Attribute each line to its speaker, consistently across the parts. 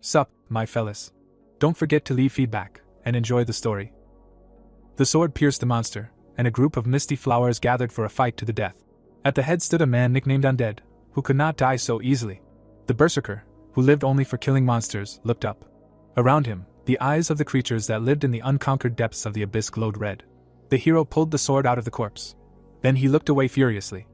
Speaker 1: Sup, my fellas. Don't forget to leave feedback, and enjoy the story. The sword pierced the monster, and a group of misty flowers gathered for a fight to the death. At the head stood a man nicknamed Undead, who could not die so easily. The berserker, who lived only for killing monsters, looked up. Around him, the eyes of the creatures that lived in the unconquered depths of the abyss glowed red. The hero pulled the sword out of the corpse. Then he looked away furiously.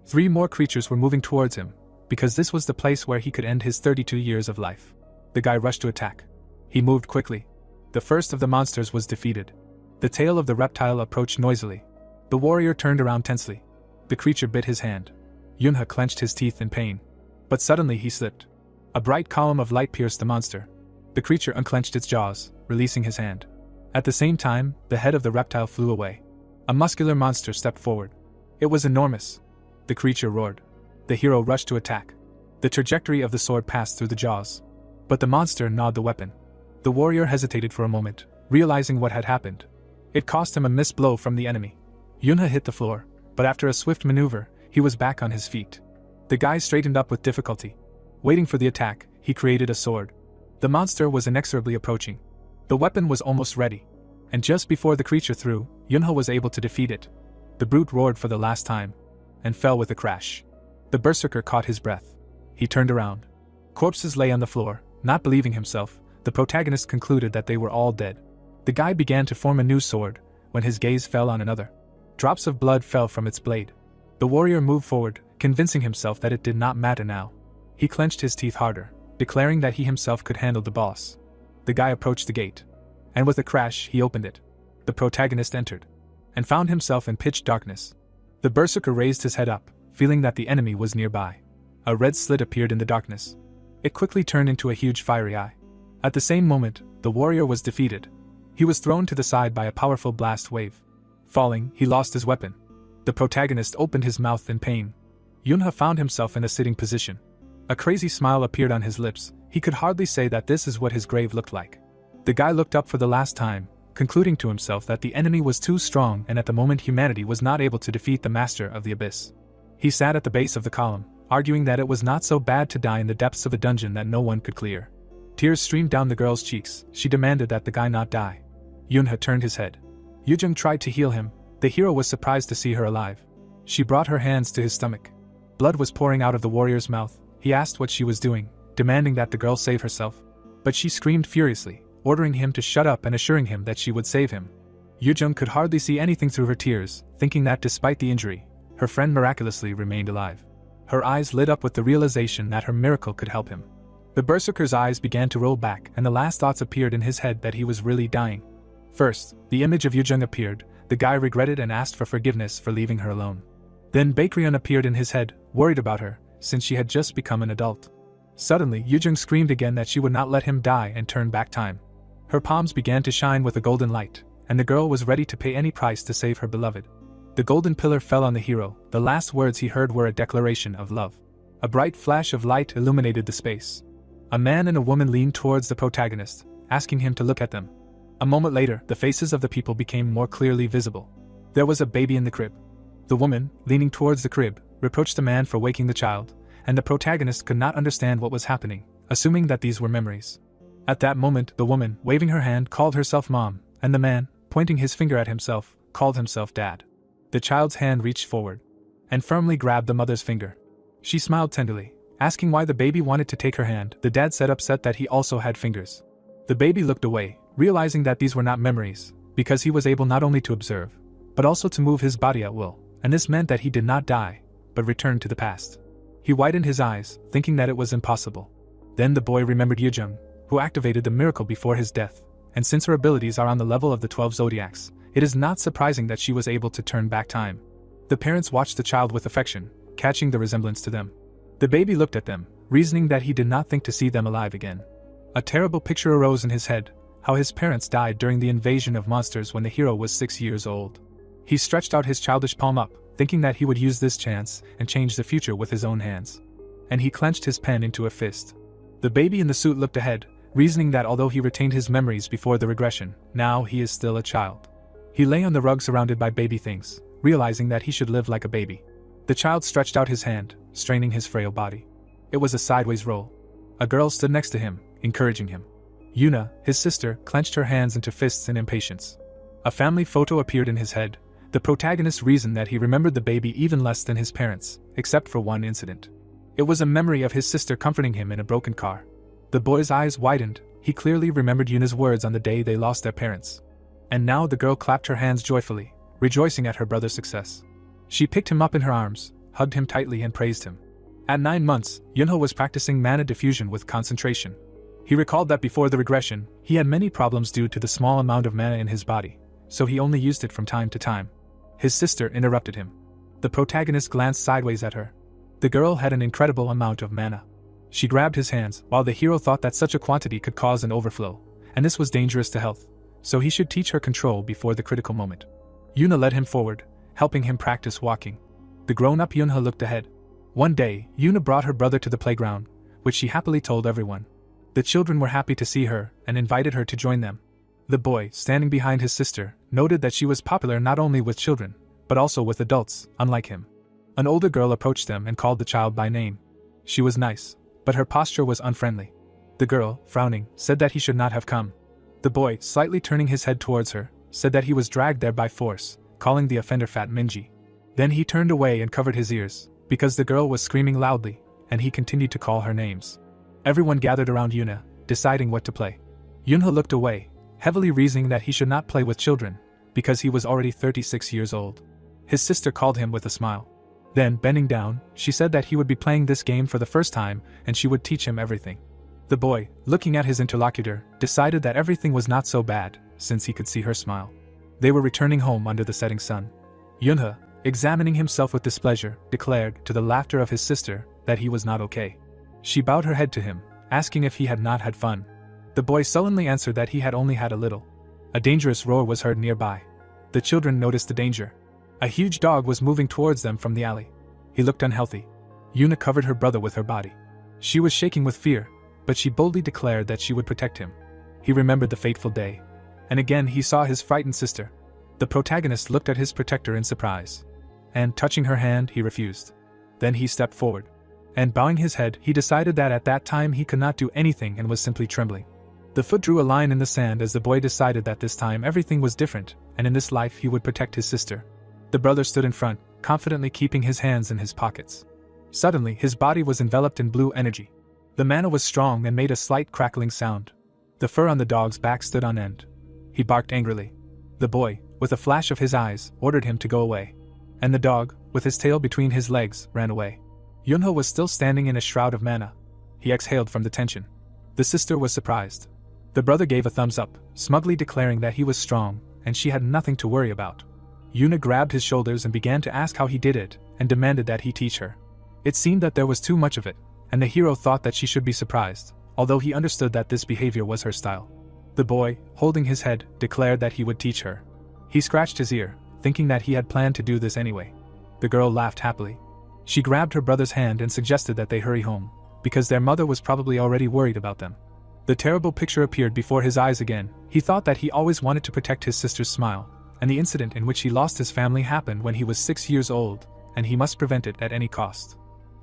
Speaker 1: 3 more creatures were moving towards him, because this was the place where he could end his 32 years of life. The guy rushed to attack. He moved quickly. The first of the monsters was defeated. The tail of the reptile approached noisily. The warrior turned around tensely. The creature bit his hand. Yunha clenched his teeth in pain. But suddenly he slipped. A bright column of light pierced the monster. The creature unclenched its jaws, releasing his hand. At the same time, the head of the reptile flew away. A muscular monster stepped forward. It was enormous. The creature roared. The hero rushed to attack. The trajectory of the sword passed through the jaws. But the monster gnawed the weapon. The warrior hesitated for a moment, realizing what had happened. It cost him a missed blow from the enemy. Yunha hit the floor, but after a swift maneuver, he was back on his feet. The guy straightened up with difficulty. Waiting for the attack, he created a sword. The monster was inexorably approaching. The weapon was almost ready. And just before the creature threw, Yunha was able to defeat it. The brute roared for the last time, and fell with a crash. The berserker caught his breath. He turned around. Corpses lay on the floor. Not believing himself, the protagonist concluded that they were all dead. The guy began to form a new sword, when his gaze fell on another. Drops of blood fell from its blade. The warrior moved forward, convincing himself that it did not matter now. He clenched his teeth harder, declaring that he himself could handle the boss. The guy approached the gate. And with a crash, he opened it. The protagonist entered, and found himself in pitch darkness. The berserker raised his head up, feeling that the enemy was nearby. A red slit appeared in the darkness. It quickly turned into a huge fiery eye. At the same moment, the warrior was defeated. He was thrown to the side by a powerful blast wave. Falling, he lost his weapon. The protagonist opened his mouth in pain. Yunha found himself in a sitting position. A crazy smile appeared on his lips. He could hardly say that this is what his grave looked like. The guy looked up for the last time, concluding to himself that the enemy was too strong and at the moment humanity was not able to defeat the master of the abyss. He sat at the base of the column, arguing that it was not so bad to die in the depths of a dungeon that no one could clear. Tears streamed down the girl's cheeks. She demanded that the guy not die. Yunha turned his head. Yujung tried to heal him. The hero was surprised to see her alive. She brought her hands to his stomach. Blood was pouring out of the warrior's mouth. He asked what she was doing, demanding that the girl save herself. But she screamed furiously, ordering him to shut up and assuring him that she would save him. Yujung could hardly see anything through her tears, thinking that despite the injury, her friend miraculously remained alive. Her eyes lit up with the realization that her miracle could help him. The berserker's eyes began to roll back and the last thoughts appeared in his head that he was really dying. First, the image of Yujung appeared. The guy regretted and asked for forgiveness for leaving her alone. Then Baekryun appeared in his head, worried about her, since she had just become an adult. Suddenly, Yujung screamed again that she would not let him die and turn back time. Her palms began to shine with a golden light, and the girl was ready to pay any price to save her beloved. The golden pillar fell on the hero. The last words he heard were a declaration of love. A bright flash of light illuminated the space. A man and a woman leaned towards the protagonist, asking him to look at them. A moment later, the faces of the people became more clearly visible. There was a baby in the crib. The woman, leaning towards the crib, reproached the man for waking the child, and the protagonist could not understand what was happening, assuming that these were memories. At that moment, the woman, waving her hand, called herself Mom, and the man, pointing his finger at himself, called himself Dad. The child's hand reached forward and firmly grabbed the mother's finger. She smiled tenderly, asking why the baby wanted to take her hand. The dad said upset that he also had fingers. The baby looked away, realizing that these were not memories, because he was able not only to observe, but also to move his body at will, and this meant that he did not die, but returned to the past. He widened his eyes, thinking that it was impossible. Then the boy remembered Yujung, who activated the miracle before his death, and since her abilities are on the level of the 12 zodiacs, it is not surprising that she was able to turn back time. The parents watched the child with affection, catching the resemblance to them. The baby looked at them, reasoning that he did not think to see them alive again. A terrible picture arose in his head, how his parents died during the invasion of monsters when the hero was 6 years old. He stretched out his childish palm up, thinking that he would use this chance and change the future with his own hands. And he clenched his pen into a fist. The baby in the suit looked ahead, reasoning that although he retained his memories before the regression, now he is still a child. He lay on the rug surrounded by baby things, realizing that he should live like a baby. The child stretched out his hand, straining his frail body. It was a sideways roll. A girl stood next to him, encouraging him. Yuna, his sister, clenched her hands into fists in impatience. A family photo appeared in his head. The protagonist reasoned that he remembered the baby even less than his parents, except for one incident. It was a memory of his sister comforting him in a broken car. The boy's eyes widened. He clearly remembered Yuna's words on the day they lost their parents. And now the girl clapped her hands joyfully, rejoicing at her brother's success. She picked him up in her arms, hugged him tightly and praised him. At 9 months, Yunho was practicing mana diffusion with concentration. He recalled that before the regression, he had many problems due to the small amount of mana in his body, so he only used it from time to time. His sister interrupted him. The protagonist glanced sideways at her. The girl had an incredible amount of mana. She grabbed his hands, while the hero thought that such a quantity could cause an overflow, and this was dangerous to health, so he should teach her control before the critical moment. Yuna led him forward, helping him practice walking. The grown-up Yunha looked ahead. One day, Yuna brought her brother to the playground, which she happily told everyone. The children were happy to see her and invited her to join them. The boy, standing behind his sister, noted that she was popular not only with children, but also with adults, unlike him. An older girl approached them and called the child by name. She was nice, but her posture was unfriendly. The girl, frowning, said that he should not have come. The boy, slightly turning his head towards her, said that he was dragged there by force, calling the offender Fat Minji. Then he turned away and covered his ears, because the girl was screaming loudly, and he continued to call her names. Everyone gathered around Yuna, deciding what to play. Yunha looked away, heavily reasoning that he should not play with children, because he was already 36 years old. His sister called him with a smile. Then, bending down, she said that he would be playing this game for the first time, and she would teach him everything. The boy, looking at his interlocutor, decided that everything was not so bad, since he could see her smile. They were returning home under the setting sun. Yunha, examining himself with displeasure, declared, to the laughter of his sister, that he was not okay. She bowed her head to him, asking if he had not had fun. The boy sullenly answered that he had only had a little. A dangerous roar was heard nearby. The children noticed the danger. A huge dog was moving towards them from the alley. He looked unhealthy. Yuna covered her brother with her body. She was shaking with fear, but she boldly declared that she would protect him. He remembered the fateful day. And again he saw his frightened sister. The protagonist looked at his protector in surprise. And, touching her hand, he refused. Then he stepped forward. And bowing his head, he decided that at that time he could not do anything and was simply trembling. The foot drew a line in the sand as the boy decided that this time everything was different, and in this life he would protect his sister. The brother stood in front, confidently keeping his hands in his pockets. Suddenly, his body was enveloped in blue energy. The mana was strong and made a slight crackling sound. The fur on the dog's back stood on end. He barked angrily. The boy, with a flash of his eyes, ordered him to go away. And the dog, with his tail between his legs, ran away. Yunho was still standing in a shroud of mana. He exhaled from the tension. The sister was surprised. The brother gave a thumbs up, smugly declaring that he was strong, and she had nothing to worry about. Yuna grabbed his shoulders and began to ask how he did it, and demanded that he teach her. It seemed that there was too much of it, and the hero thought that she should be surprised, although he understood that this behavior was her style. The boy, holding his head, declared that he would teach her. He scratched his ear, thinking that he had planned to do this anyway. The girl laughed happily. She grabbed her brother's hand and suggested that they hurry home, because their mother was probably already worried about them. The terrible picture appeared before his eyes again. He thought that he always wanted to protect his sister's smile, and the incident in which he lost his family happened when he was 6 years old, and he must prevent it at any cost.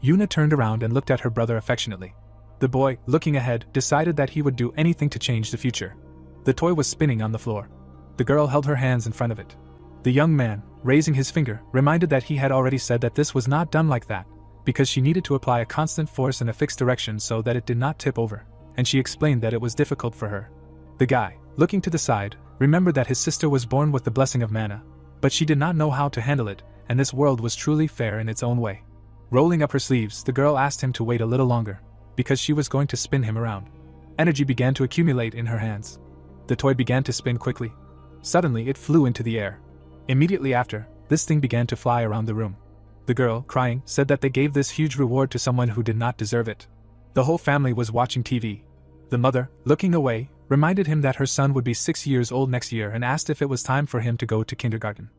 Speaker 1: Yuna turned around and looked at her brother affectionately. The boy, looking ahead, decided that he would do anything to change the future. The toy was spinning on the floor. The girl held her hands in front of it. The young man, raising his finger, reminded that he had already said that this was not done like that, because she needed to apply a constant force in a fixed direction so that it did not tip over, and she explained that it was difficult for her. The guy, looking to the side, remembered that his sister was born with the blessing of mana, but she did not know how to handle it, and this world was truly fair in its own way. Rolling up her sleeves, the girl asked him to wait a little longer, because she was going to spin him around. Energy began to accumulate in her hands. The toy began to spin quickly. Suddenly it flew into the air. Immediately after, this thing began to fly around the room. The girl, crying, said that they gave this huge reward to someone who did not deserve it. The whole family was watching TV. The mother, looking away, reminded him that her son would be 6 years old next year and asked if it was time for him to go to kindergarten.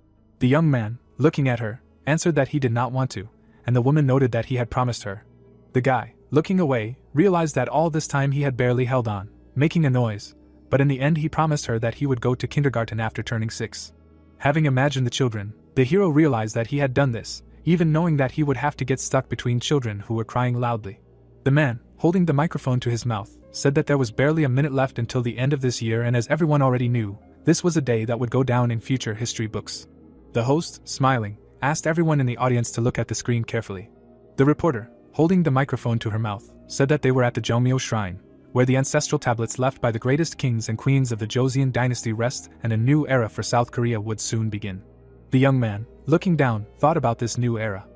Speaker 1: The young man, looking at her, answered that he did not want to, and the woman noted that he had promised her. The guy, looking away, realized that all this time he had barely held on, making a noise, but in the end he promised her that he would go to kindergarten after turning 6. Having imagined the children, the hero realized that he had done this, even knowing that he would have to get stuck between children who were crying loudly. The man, holding the microphone to his mouth, said that there was barely a minute left until the end of this year, and as everyone already knew, this was a day that would go down in future history books. The host, smiling, asked everyone in the audience to look at the screen carefully. The reporter, holding the microphone to her mouth, said that they were at the Jomyo Shrine, where the ancestral tablets left by the greatest kings and queens of the Joseon dynasty rest, and a new era for South Korea would soon begin. The young man, looking down, thought about this new era.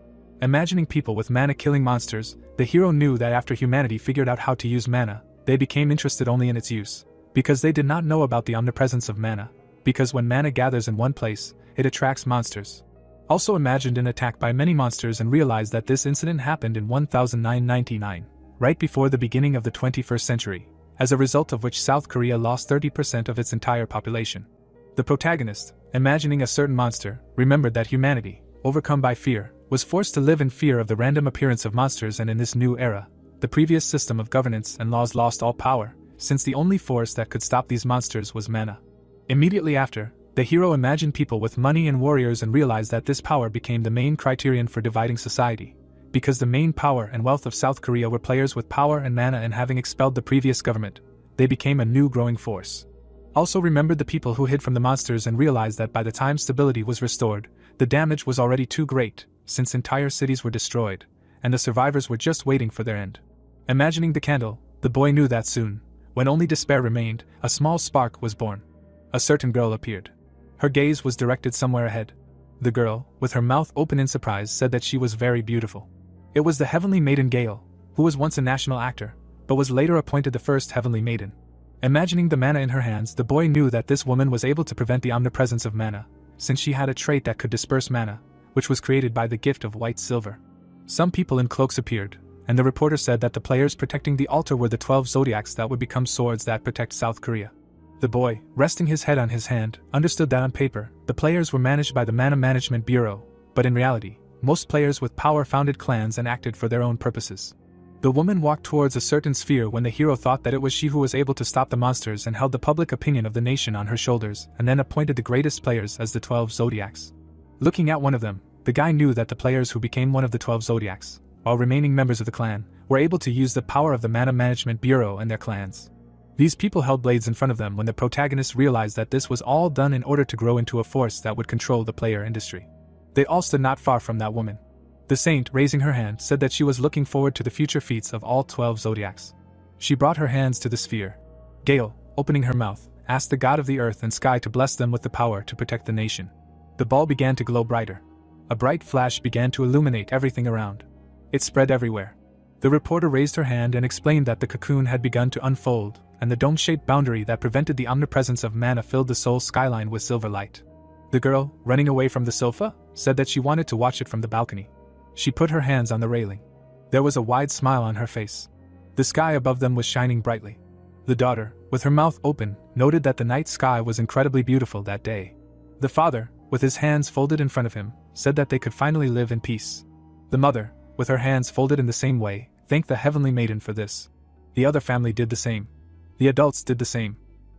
Speaker 1: Imagining people with mana-killing monsters, the hero knew that after humanity figured out how to use mana, they became interested only in its use, because they did not know about the omnipresence of mana, because when mana gathers in one place, it attracts monsters. Also imagined an attack by many monsters and realized that this incident happened in 1999, right before the beginning of the 21st century, as a result of which South Korea lost 30% of its entire population. The protagonist, imagining a certain monster, remembered that humanity, overcome by fear, was forced to live in fear of the random appearance of monsters, and in this new era, the previous system of governance and laws lost all power, since the only force that could stop these monsters was mana. Immediately after, the hero imagined people with money and warriors and realized that this power became the main criterion for dividing society, because the main power and wealth of South Korea were players with power and mana, and having expelled the previous government, they became a new growing force. Also remembered the people who hid from the monsters and realized that by the time stability was restored, the damage was already too great, since entire cities were destroyed, and the survivors were just waiting for their end. Imagining the candle, the boy knew that soon, when only despair remained, a small spark was born. A certain girl appeared. Her gaze was directed somewhere ahead. The girl, with her mouth open in surprise, said that she was very beautiful. It was the heavenly maiden Gale, who was once a national actor, but was later appointed the first heavenly maiden. Imagining the mana in her hands, the boy knew that this woman was able to prevent the omnipresence of mana, since she had a trait that could disperse mana, which was created by the gift of white silver. Some people in cloaks appeared, and the reporter said that the players protecting the altar were the 12 zodiacs that would become swords that protect South Korea. The boy, resting his head on his hand, understood that on paper, the players were managed by the Mana Management Bureau, but in reality, most players with power founded clans and acted for their own purposes. The woman walked towards a certain sphere when the hero thought that it was she who was able to stop the monsters, and held the public opinion of the nation on her shoulders, and then appointed the greatest players as the 12 zodiacs. Looking at one of them, the guy knew that the players who became one of the 12 zodiacs, while remaining members of the clan, were able to use the power of the Mana Management Bureau and their clans. These people held blades in front of them when the protagonist realized that this was all done in order to grow into a force that would control the player industry. They all stood not far from that woman. The saint, raising her hand, said that she was looking forward to the future feats of all 12 zodiacs. She brought her hands to the sphere. Gale, opening her mouth, asked the god of the earth and sky to bless them with the power to protect the nation. The ball began to glow brighter. A bright flash began to illuminate everything around. It spread everywhere. The reporter raised her hand and explained that the cocoon had begun to unfold, and the dome-shaped boundary that prevented the omnipresence of mana filled the soul skyline with silver light. The girl, running away from the sofa, said that she wanted to watch it from the balcony. She put her hands on the railing. There was a wide smile on her face. The sky above them was shining brightly. The daughter, with her mouth open, noted that the night sky was incredibly beautiful that day. The father, with his hands folded in front of him, said that they could finally live in peace. The mother, with her hands folded in the same way, thanked the heavenly maiden for this. The other family did the same. The adults did the same.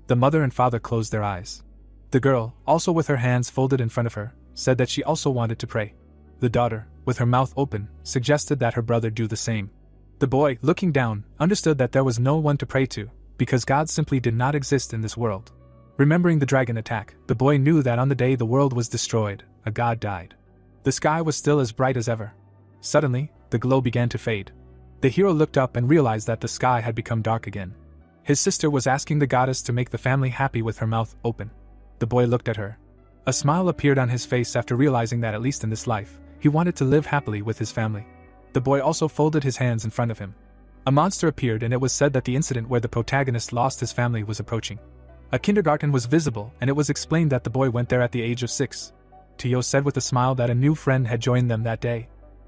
Speaker 1: The mother and father closed their eyes. The girl, also with her hands folded in front of her, said that she also wanted to pray. The daughter, with her mouth open, suggested that her brother do the same. The boy, looking down, understood that there was no one to pray to, because God simply did not exist in this world. Remembering the dragon attack, the boy knew that on the day the world was destroyed, a god died. The sky was still as bright as ever. Suddenly, the glow began to fade. The hero looked up and realized that the sky had become dark again. His sister was asking the goddess to make the family happy with her mouth open. The boy looked at her. A smile appeared on his face after realizing that at least in this life, he wanted to live happily with his family. The boy also folded his hands in front of him. A monster appeared, and it was said that the incident where the protagonist lost his family was approaching. A kindergarten was visible, and it was explained that the boy went there at the age of 6. Tio said with a smile that a new friend had joined them that day.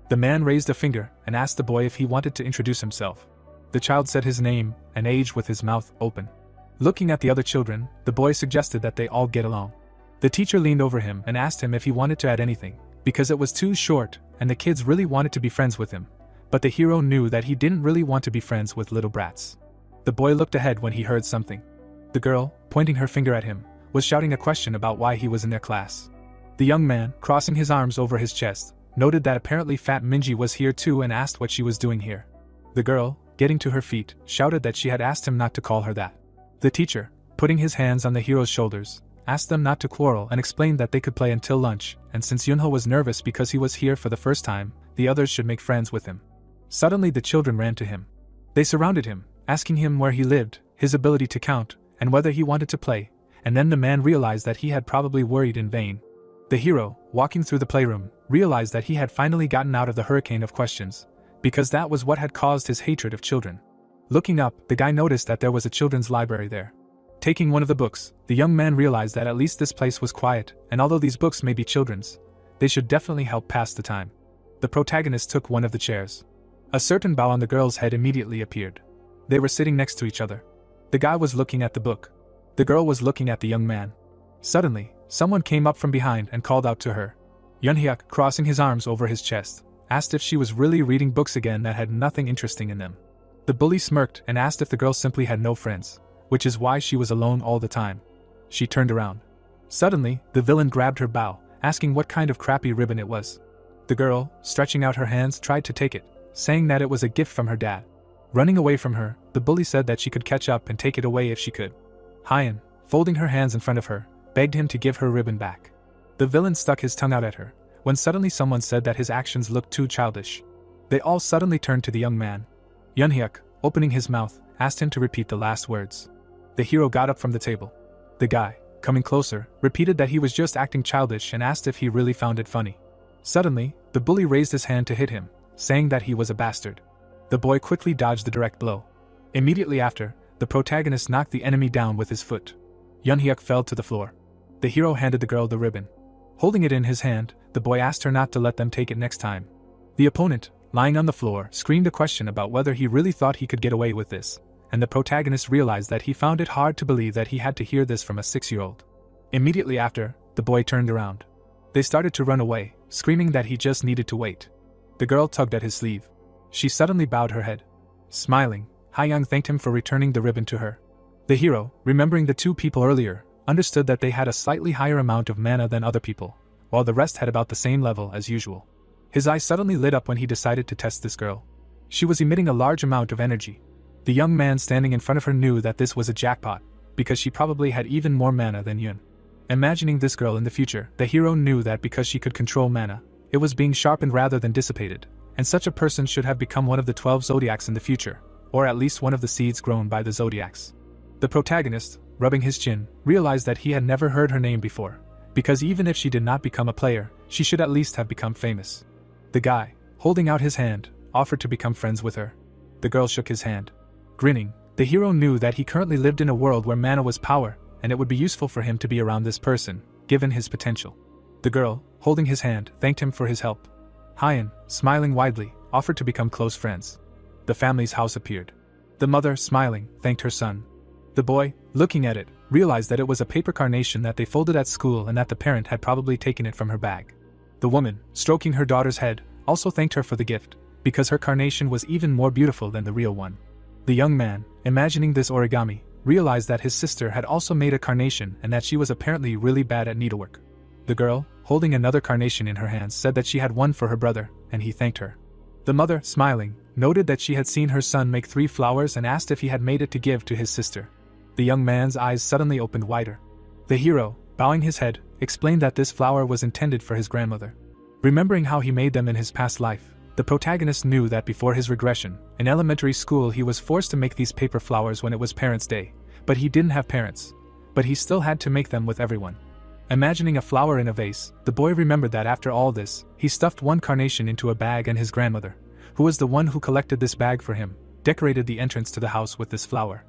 Speaker 1: The man raised a finger and asked the boy if he wanted to introduce himself. The child said his name and age with his mouth open. Looking at the other children, the boy suggested that they all get along. The teacher leaned over him and asked him if he wanted to add anything, because it was too short and the kids really wanted to be friends with him. But the hero knew that he didn't really want to be friends with little brats. The boy looked ahead when he heard something. The girl, pointing her finger at him, was shouting a question about why he was in their class. The young man, crossing his arms over his chest, noted that apparently Fat Minji was here too and asked what she was doing here. The girl, getting to her feet, shouted that she had asked him not to call her that. The teacher, putting his hands on the hero's shoulders, asked them not to quarrel and explained that they could play until lunch, and since Yunho was nervous because he was here for the first time, the others should make friends with him. Suddenly the children ran to him. They surrounded him, asking him where he lived, his ability to count, and whether he wanted to play, and then the man realized that he had probably worried in vain. The hero, walking through the playroom, realized that he had finally gotten out of the hurricane of questions, because that was what had caused his hatred of children. Looking up, the guy noticed that there was a children's library there. Taking one of the books, the young man realized that at least this place was quiet, and although these books may be children's, they should definitely help pass the time. The protagonist took one of the chairs. A certain bow on the girl's head immediately appeared. They were sitting next to each other. The guy was looking at the book. The girl was looking at the young man. Suddenly, someone came up from behind and called out to her. Yunhyuk, crossing his arms over his chest, asked if she was really reading books again that had nothing interesting in them. The bully smirked and asked if the girl simply had no friends, which is why she was alone all the time. She turned around. Suddenly, the villain grabbed her bow, asking what kind of crappy ribbon it was. The girl, stretching out her hands, tried to take it, saying that it was a gift from her dad. Running away from her, the bully said that she could catch up and take it away if she could. Hyan, folding her hands in front of her, begged him to give her ribbon back. The villain stuck his tongue out at her, when suddenly someone said that his actions looked too childish. They all suddenly turned to the young man. Yunhyuk, opening his mouth, asked him to repeat the last words. The hero got up from the table. The guy, coming closer, repeated that he was just acting childish and asked if he really found it funny. Suddenly, the bully raised his hand to hit him, saying that he was a bastard. The boy quickly dodged the direct blow. Immediately after, the protagonist knocked the enemy down with his foot. Yunhyuk fell to the floor. The hero handed the girl the ribbon. Holding it in his hand, the boy asked her not to let them take it next time. The opponent, lying on the floor, screamed a question about whether he really thought he could get away with this, and the protagonist realized that he found it hard to believe that he had to hear this from a 6-year-old. Immediately after, the boy turned around. They started to run away, screaming that he just needed to wait. The girl tugged at his sleeve. She suddenly bowed her head. Smiling, Hayoung thanked him for returning the ribbon to her. The hero, remembering the two people earlier, understood that they had a slightly higher amount of mana than other people, while the rest had about the same level as usual. His eyes suddenly lit up when he decided to test this girl. She was emitting a large amount of energy. The young man standing in front of her knew that this was a jackpot, because she probably had even more mana than Yun. Imagining this girl in the future, the hero knew that because she could control mana, it was being sharpened rather than dissipated, and such a person should have become one of the 12 zodiacs in the future, or at least one of the seeds grown by the zodiacs. The protagonist, rubbing his chin, realized that he had never heard her name before, because even if she did not become a player, she should at least have become famous. The guy, holding out his hand, offered to become friends with her. The girl shook his hand. Grinning, the hero knew that he currently lived in a world where mana was power, and it would be useful for him to be around this person, given his potential. The girl, holding his hand, thanked him for his help. Hyan, smiling widely, offered to become close friends. The family's house appeared. The mother, smiling, thanked her son. The boy, looking at it, realized that it was a paper carnation that they folded at school and that the parent had probably taken it from her bag. The woman, stroking her daughter's head, also thanked her for the gift, because her carnation was even more beautiful than the real one. The young man, imagining this origami, realized that his sister had also made a carnation and that she was apparently really bad at needlework. The girl, holding another carnation in her hands, said that she had one for her brother, and he thanked her. The mother, smiling, noted that she had seen her son make 3 flowers and asked if he had made it to give to his sister. The young man's eyes suddenly opened wider. The hero, bowing his head, explained that this flower was intended for his grandmother. Remembering how he made them in his past life, the protagonist knew that before his regression, in elementary school he was forced to make these paper flowers when it was Parents' Day, but he didn't have parents. But he still had to make them with everyone. Imagining a flower in a vase, the boy remembered that after all this, he stuffed one carnation into a bag and his grandmother, who was the one who collected this bag for him, decorated the entrance to the house with this flower.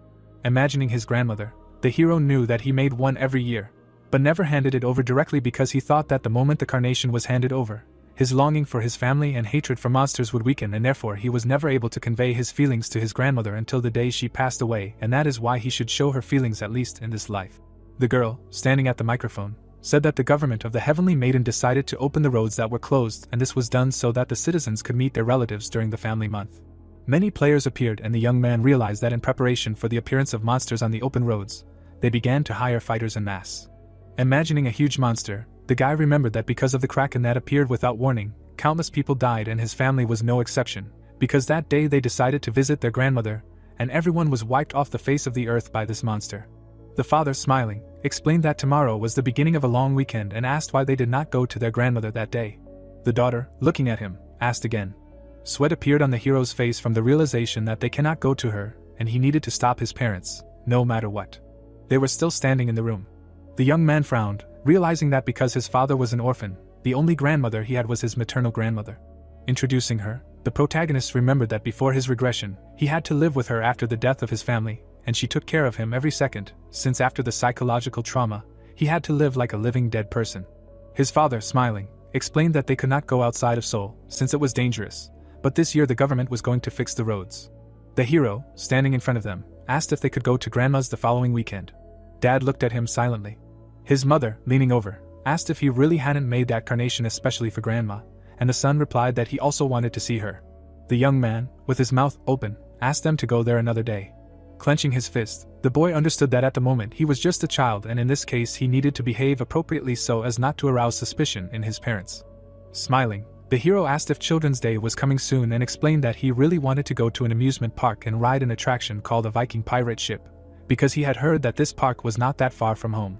Speaker 1: Imagining his grandmother, the hero knew that he made one every year, but never handed it over directly because he thought that the moment the carnation was handed over, his longing for his family and hatred for monsters would weaken, and therefore he was never able to convey his feelings to his grandmother until the day she passed away, and that is why he should show her feelings at least in this life. The girl, standing at the microphone, said that the government of the Heavenly Maiden decided to open the roads that were closed, and this was done so that the citizens could meet their relatives during the family month. Many players appeared, and the young man realized that in preparation for the appearance of monsters on the open roads, they began to hire fighters en masse. Imagining a huge monster, the guy remembered that because of the kraken that appeared without warning, countless people died and his family was no exception, because that day they decided to visit their grandmother, and everyone was wiped off the face of the earth by this monster. The father, smiling, explained that tomorrow was the beginning of a long weekend and asked why they did not go to their grandmother that day. The daughter, looking at him, asked again. Sweat appeared on the hero's face from the realization that they cannot go to her, and he needed to stop his parents, no matter what. They were still standing in the room. The young man frowned, realizing that because his father was an orphan, the only grandmother he had was his maternal grandmother. Introducing her, the protagonist remembered that before his regression, he had to live with her after the death of his family, and she took care of him every second, since after the psychological trauma, he had to live like a living dead person. His father, smiling, explained that they could not go outside of Seoul, since it was dangerous, but this year the government was going to fix the roads. The hero, standing in front of them, asked if they could go to grandma's the following weekend. Dad looked at him silently. His mother, leaning over, asked if he really hadn't made that carnation especially for grandma, and the son replied that he also wanted to see her. The young man, with his mouth open, asked them to go there another day. Clenching his fist, the boy understood that at the moment he was just a child, and in this case he needed to behave appropriately so as not to arouse suspicion in his parents. Smiling, the hero asked if Children's Day was coming soon and explained that he really wanted to go to an amusement park and ride an attraction called a Viking pirate ship, because he had heard that this park was not that far from home.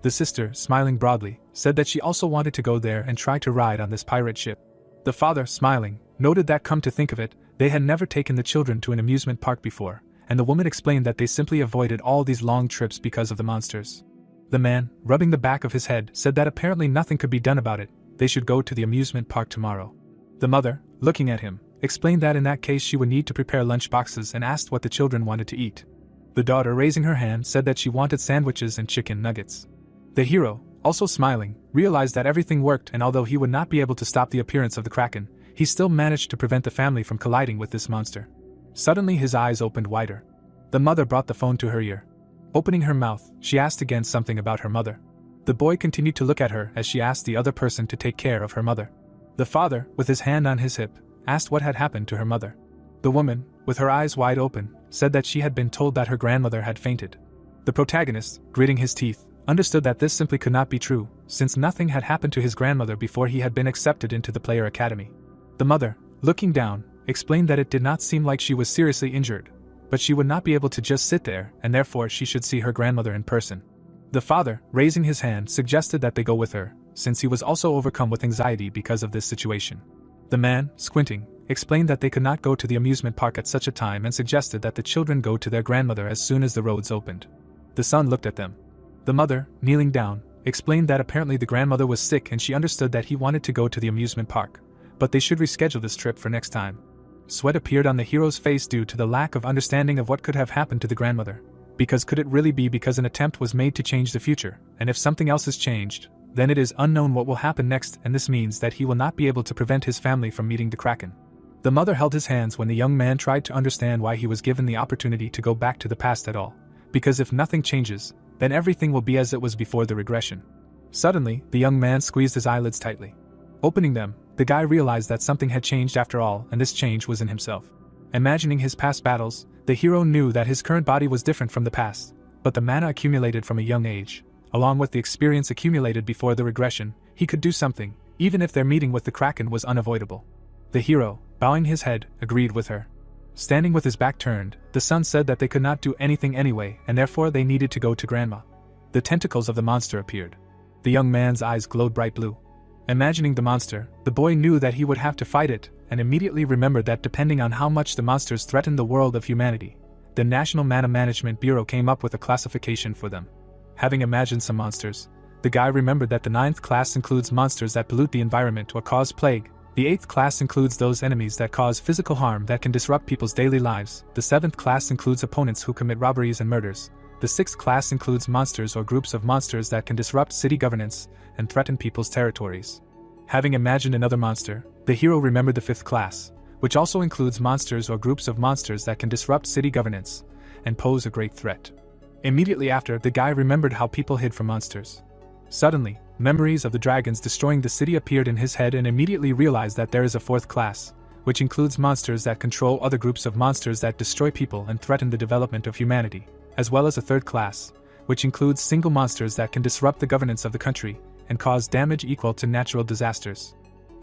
Speaker 1: The sister, smiling broadly, said that she also wanted to go there and try to ride on this pirate ship. The father, smiling, noted that come to think of it, they had never taken the children to an amusement park before, and the woman explained that they simply avoided all these long trips because of the monsters. The man, rubbing the back of his head, said that apparently nothing could be done about it, they should go to the amusement park tomorrow. The mother, looking at him, explained that in that case she would need to prepare lunch boxes and asked what the children wanted to eat. The daughter, raising her hand, said that she wanted sandwiches and chicken nuggets. The hero, also smiling, realized that everything worked, and although he would not be able to stop the appearance of the Kraken, he still managed to prevent the family from colliding with this monster. Suddenly his eyes opened wider. The mother brought the phone to her ear. Opening her mouth, she asked again something about her mother. The boy continued to look at her as she asked the other person to take care of her mother. The father, with his hand on his hip, asked what had happened to her mother. The woman, with her eyes wide open, said that she had been told that her grandmother had fainted. The protagonist, gritting his teeth, understood that this simply could not be true, since nothing had happened to his grandmother before he had been accepted into the player academy. The mother, looking down, explained that it did not seem like she was seriously injured, but she would not be able to just sit there, and therefore she should see her grandmother in person. The father, raising his hand, suggested that they go with her, since he was also overcome with anxiety because of this situation. The man, squinting, explained that they could not go to the amusement park at such a time and suggested that the children go to their grandmother as soon as the roads opened. The son looked at them. The mother, kneeling down, explained that apparently the grandmother was sick and she understood that he wanted to go to the amusement park, but they should reschedule this trip for next time. Sweat appeared on the hero's face due to the lack of understanding of what could have happened to the grandmother, because could it really be because an attempt was made to change the future, and if something else is changed, then it is unknown what will happen next, and this means that he will not be able to prevent his family from meeting the Kraken. The mother held his hands when the young man tried to understand why he was given the opportunity to go back to the past at all, because if nothing changes, then everything will be as it was before the regression. Suddenly, the young man squeezed his eyelids tightly. Opening them, the guy realized that something had changed after all, and this change was in himself. Imagining his past battles, the hero knew that his current body was different from the past, but the mana accumulated from a young age, along with the experience accumulated before the regression, he could do something, even if their meeting with the Kraken was unavoidable. The hero, bowing his head, agreed with her. Standing with his back turned, the son said that they could not do anything anyway, and therefore they needed to go to grandma. The tentacles of the monster appeared. The young man's eyes glowed bright blue. Imagining the monster, the boy knew that he would have to fight it, and immediately remembered that depending on how much the monsters threatened the world of humanity, the National Mana Management Bureau came up with a classification for them. Having imagined some monsters, the guy remembered that the 9th class includes monsters that pollute the environment or cause plague. The 8th class includes those enemies that cause physical harm that can disrupt people's daily lives. The 7th class includes opponents who commit robberies and murders. The 6th class includes monsters or groups of monsters that can disrupt city governance and threaten people's territories. Having imagined another monster, the hero remembered the 5th class, which also includes monsters or groups of monsters that can disrupt city governance and pose a great threat. Immediately after, the guy remembered how people hid from monsters. Suddenly, memories of the dragons destroying the city appeared in his head and immediately realized that there is a 4th class, which includes monsters that control other groups of monsters that destroy people and threaten the development of humanity, as well as a 3rd class, which includes single monsters that can disrupt the governance of the country and cause damage equal to natural disasters.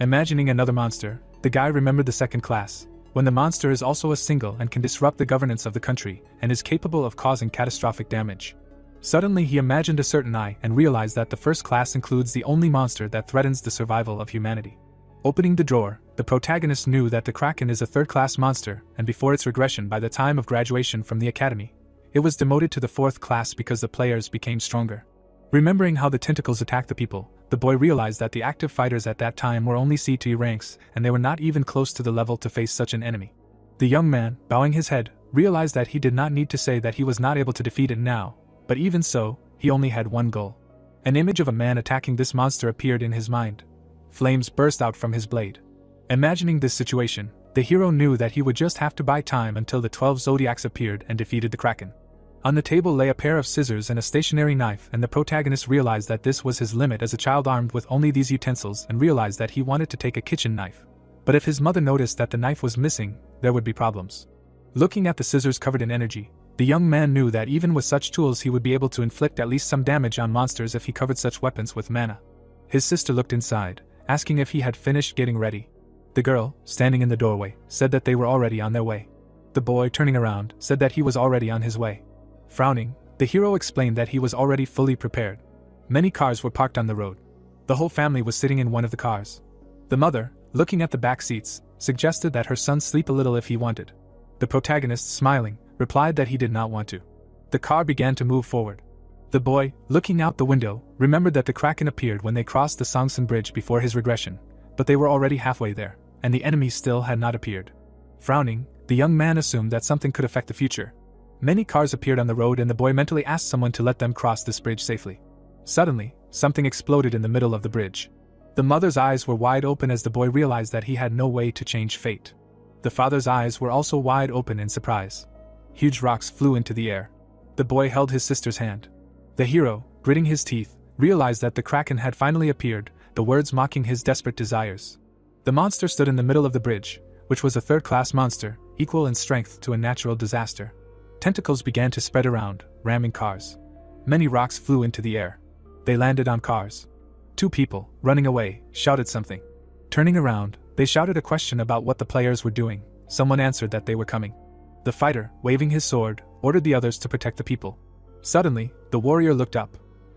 Speaker 1: Imagining another monster, the guy remembered the 2nd class, when the monster is also a single and can disrupt the governance of the country and is capable of causing catastrophic damage. Suddenly he imagined a certain eye and realized that the first class includes the only monster that threatens the survival of humanity. Opening the drawer, the protagonist knew that the Kraken is a third-class monster, and before its regression by the time of graduation from the academy, it was demoted to the fourth class because the players became stronger. Remembering how the tentacles attacked the people, the boy realized that the active fighters at that time were only C2 ranks, and they were not even close to the level to face such an enemy. The young man, bowing his head, realized that he did not need to say that he was not able to defeat it now, but even so, he only had one goal. An image of a man attacking this monster appeared in his mind. Flames burst out from his blade. Imagining this situation, the hero knew that he would just have to buy time until the 12 zodiacs appeared and defeated the Kraken. On the table lay a pair of scissors and a stationary knife, and the protagonist realized that this was his limit as a child armed with only these utensils, and realized that he wanted to take a kitchen knife. But if his mother noticed that the knife was missing, there would be problems. Looking at the scissors covered in energy, the young man knew that even with such tools he would be able to inflict at least some damage on monsters if he covered such weapons with mana. His sister looked inside, asking if he had finished getting ready. The girl, standing in the doorway, said that they were already on their way. The boy, turning around, said that he was already on his way. Frowning, the hero explained that he was already fully prepared. Many cars were parked on the road. The whole family was sitting in one of the cars. The mother, looking at the back seats, suggested that her son sleep a little if he wanted. The protagonist, smiling, replied that he did not want to. The car began to move forward. The boy, looking out the window, remembered that the Kraken appeared when they crossed the Songsan Bridge before his regression, but they were already halfway there, and the enemy still had not appeared. Frowning, the young man assumed that something could affect the future. Many cars appeared on the road, and the boy mentally asked someone to let them cross this bridge safely. Suddenly, something exploded in the middle of the bridge. The mother's eyes were wide open as the boy realized that he had no way to change fate. The father's eyes were also wide open in surprise. Huge rocks flew into the air. The boy held his sister's hand. The hero, gritting his teeth, realized that the Kraken had finally appeared, the words mocking his desperate desires. The monster stood in the middle of the bridge, which was a third-class monster, equal in strength to a natural disaster. Tentacles began to spread around, ramming cars. Many rocks flew into the air. They landed on cars. Two people, running away, shouted something. Turning around, they shouted a question about what the players were doing. Someone answered that they were coming. The fighter, waving his sword, ordered the others to protect the people. Suddenly, the warrior looked up.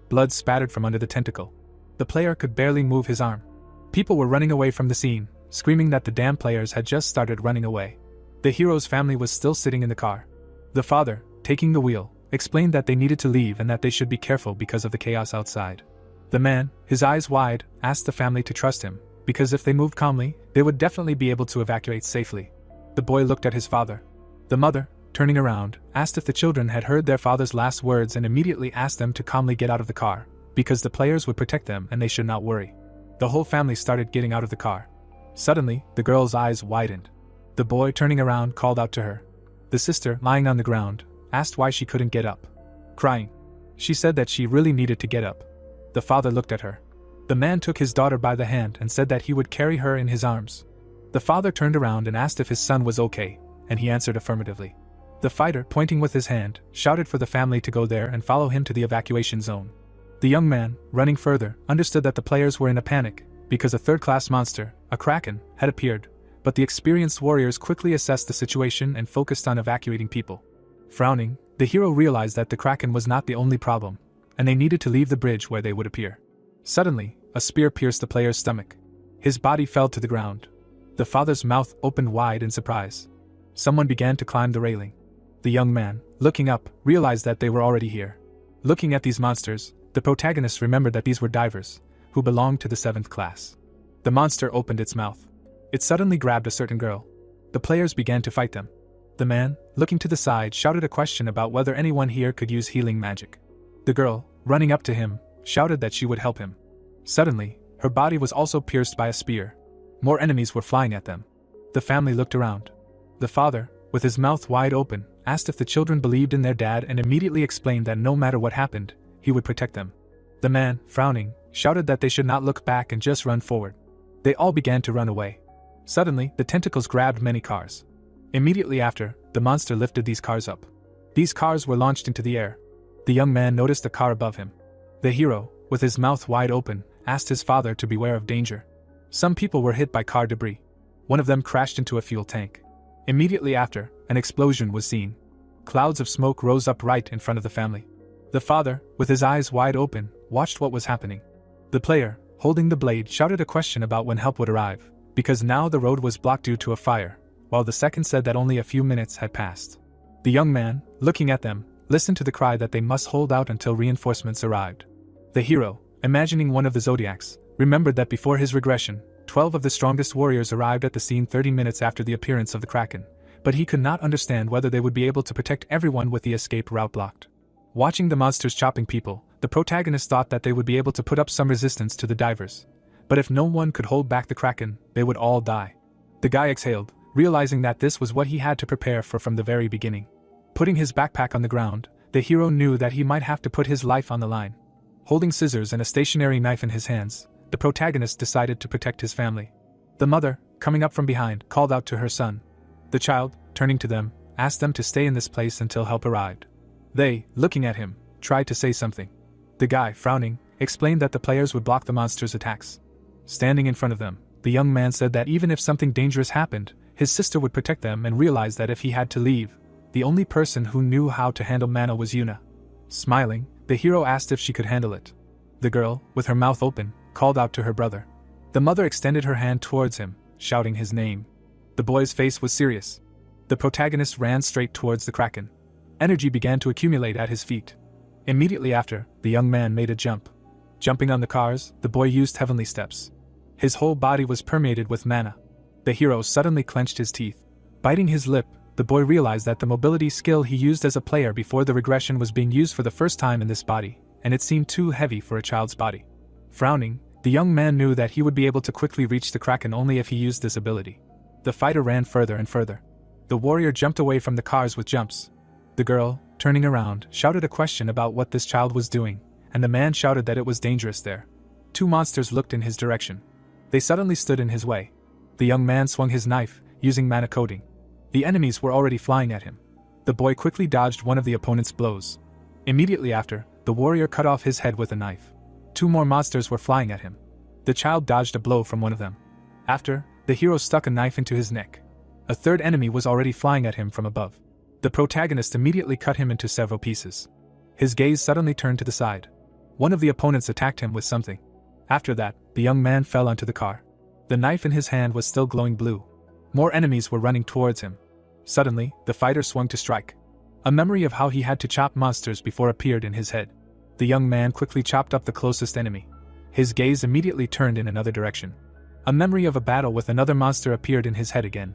Speaker 1: Blood spattered from under the tentacle. The player could barely move his arm. People were running away from the scene, screaming that the damn players had just started running away. The hero's family was still sitting in the car. The father, taking the wheel, explained that they needed to leave and that they should be careful because of the chaos outside. The man, his eyes wide, asked the family to trust him, because if they moved calmly, they would definitely be able to evacuate safely. The boy looked at his father. The mother, turning around, asked if the children had heard their father's last words and immediately asked them to calmly get out of the car, because the players would protect them and they should not worry. The whole family started getting out of the car. Suddenly, the girl's eyes widened. The boy, turning around, called out to her. The sister, lying on the ground, asked why she couldn't get up. Crying, she said that she really needed to get up. The father looked at her. The man took his daughter by the hand and said that he would carry her in his arms. The father turned around and asked if his son was okay, and he answered affirmatively. The fighter, pointing with his hand, shouted for the family to go there and follow him to the evacuation zone. The young man, running further, understood that the players were in a panic, because a third-class monster, a Kraken, had appeared, but the experienced warriors quickly assessed the situation and focused on evacuating people. Frowning, the hero realized that the Kraken was not the only problem, and they needed to leave the bridge where they would appear. Suddenly, a spear pierced the player's stomach. His body fell to the ground. The father's mouth opened wide in surprise. Someone began to climb the railing. The young man, looking up, realized that they were already here. Looking at these monsters, the protagonist remembered that these were divers, who belonged to the 7th class. The monster opened its mouth. It suddenly grabbed a certain girl. The players began to fight them. The man, looking to the side, shouted a question about whether anyone here could use healing magic. The girl, running up to him, shouted that she would help him. Suddenly, her body was also pierced by a spear. More enemies were flying at them. The family looked around. The father, with his mouth wide open, asked if the children believed in their dad and immediately explained that no matter what happened, he would protect them. The man, frowning, shouted that they should not look back and just run forward. They all began to run away. Suddenly, the tentacles grabbed many cars. Immediately after, the monster lifted these cars up. These cars were launched into the air. The young man noticed a car above him. The hero, with his mouth wide open, asked his father to beware of danger. Some people were hit by car debris. One of them crashed into a fuel tank. Immediately after, an explosion was seen. Clouds of smoke rose up right in front of the family. The father, with his eyes wide open, watched what was happening. The player, holding the blade, shouted a question about when help would arrive, because now the road was blocked due to a fire, while the second said that only a few minutes had passed. The young man, looking at them, listened to the cry that they must hold out until reinforcements arrived. The hero, imagining one of the zodiacs, remembered that before his regression, 12 of the strongest warriors arrived at the scene 30 minutes after the appearance of the Kraken, but he could not understand whether they would be able to protect everyone with the escape route blocked. Watching the monsters chopping people, the protagonist thought that they would be able to put up some resistance to the divers. But if no one could hold back the Kraken, they would all die. The guy exhaled, realizing that this was what he had to prepare for from the very beginning. Putting his backpack on the ground, the hero knew that he might have to put his life on the line. Holding scissors and a stationary knife in his hands, the protagonist decided to protect his family. The mother, coming up from behind, called out to her son. The child, turning to them, asked them to stay in this place until help arrived. They, looking at him, tried to say something. The guy, frowning, explained that the players would block the monsters' attacks. Standing in front of them, the young man said that even if something dangerous happened, his sister would protect them, and realized that if he had to leave, the only person who knew how to handle mana was Yuna. Smiling, the hero asked if she could handle it. The girl, with her mouth open, called out to her brother. The mother extended her hand towards him, shouting his name. The boy's face was serious. The protagonist ran straight towards the Kraken. Energy began to accumulate at his feet. Immediately after, the young man made a jump. Jumping on the cars, the boy used heavenly steps. His whole body was permeated with mana. The hero suddenly clenched his teeth. Biting his lip, the boy realized that the mobility skill he used as a player before the regression was being used for the first time in this body, and it seemed too heavy for a child's body. Frowning, the young man knew that he would be able to quickly reach the Kraken only if he used this ability. The fighter ran further and further. The warrior jumped away from the cars with jumps. The girl, turning around, shouted a question about what this child was doing, and the man shouted that it was dangerous there. Two monsters looked in his direction. They suddenly stood in his way. The young man swung his knife, using mana coding. The enemies were already flying at him. The boy quickly dodged one of the opponent's blows. Immediately after, the warrior cut off his head with a knife. Two more monsters were flying at him. The child dodged a blow from one of them. After, the hero stuck a knife into his neck. A third enemy was already flying at him from above. The protagonist immediately cut him into several pieces. His gaze suddenly turned to the side. One of the opponents attacked him with something. After that, the young man fell onto the car. The knife in his hand was still glowing blue. More enemies were running towards him. Suddenly, the fighter swung to strike. A memory of how he had to chop monsters before appeared in his head. The young man quickly chopped up the closest enemy. His gaze immediately turned in another direction. A memory of a battle with another monster appeared in his head again.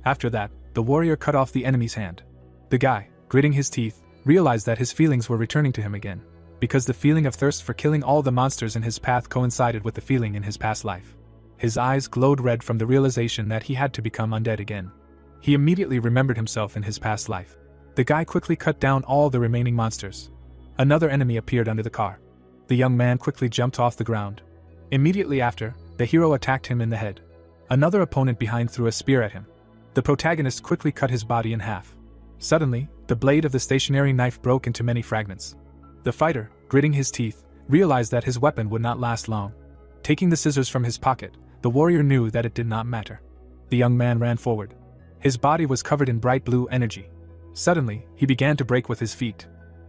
Speaker 1: After that, the warrior cut off the enemy's hand. The guy, gritting his teeth, realized that his feelings were returning to him again, because the feeling of thirst for killing all the monsters in his path coincided with the feeling in his past life. His eyes glowed red from the realization that he had to become undead again. He immediately remembered himself in his past life. The guy quickly cut down all the remaining monsters. Another enemy appeared under the car. The young man quickly jumped off the ground. Immediately after, the hero attacked him in the head. Another opponent behind threw a spear at him. The protagonist quickly cut his body in half. Suddenly, the blade of the stationary knife broke into many fragments. The fighter, gritting his teeth, realized that his weapon would not last long. Taking the scissors from his pocket, the warrior knew that it did not matter. The young man ran forward. His body was covered in bright blue energy. Suddenly, he began to break with his feet.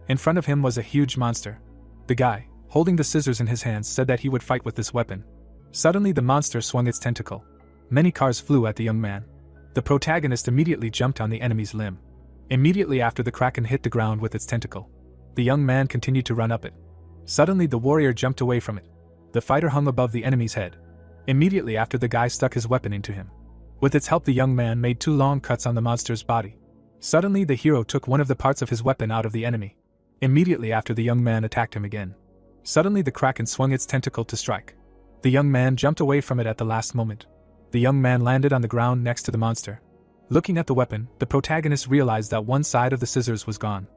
Speaker 1: In front of him was a huge monster. The guy, holding the scissors in his hands, said that he would fight with this weapon. Suddenly the monster swung its tentacle. Many cars flew at the young man. The protagonist immediately jumped on the enemy's limb. Immediately after, the Kraken hit the ground with its tentacle. The young man continued to run up it. Suddenly the warrior jumped away from it. The fighter hung above the enemy's head. Immediately after, the guy stuck his weapon into him. With its help, the young man made 2 long cuts on the monster's body. Suddenly the hero took one of the parts of his weapon out of the enemy. Immediately after, the young man attacked him again. Suddenly the Kraken swung its tentacle to strike. The young man jumped away from it at the last moment. The young man landed on the ground next to the monster. Looking at the weapon, the protagonist realized that one side of the scissors was gone.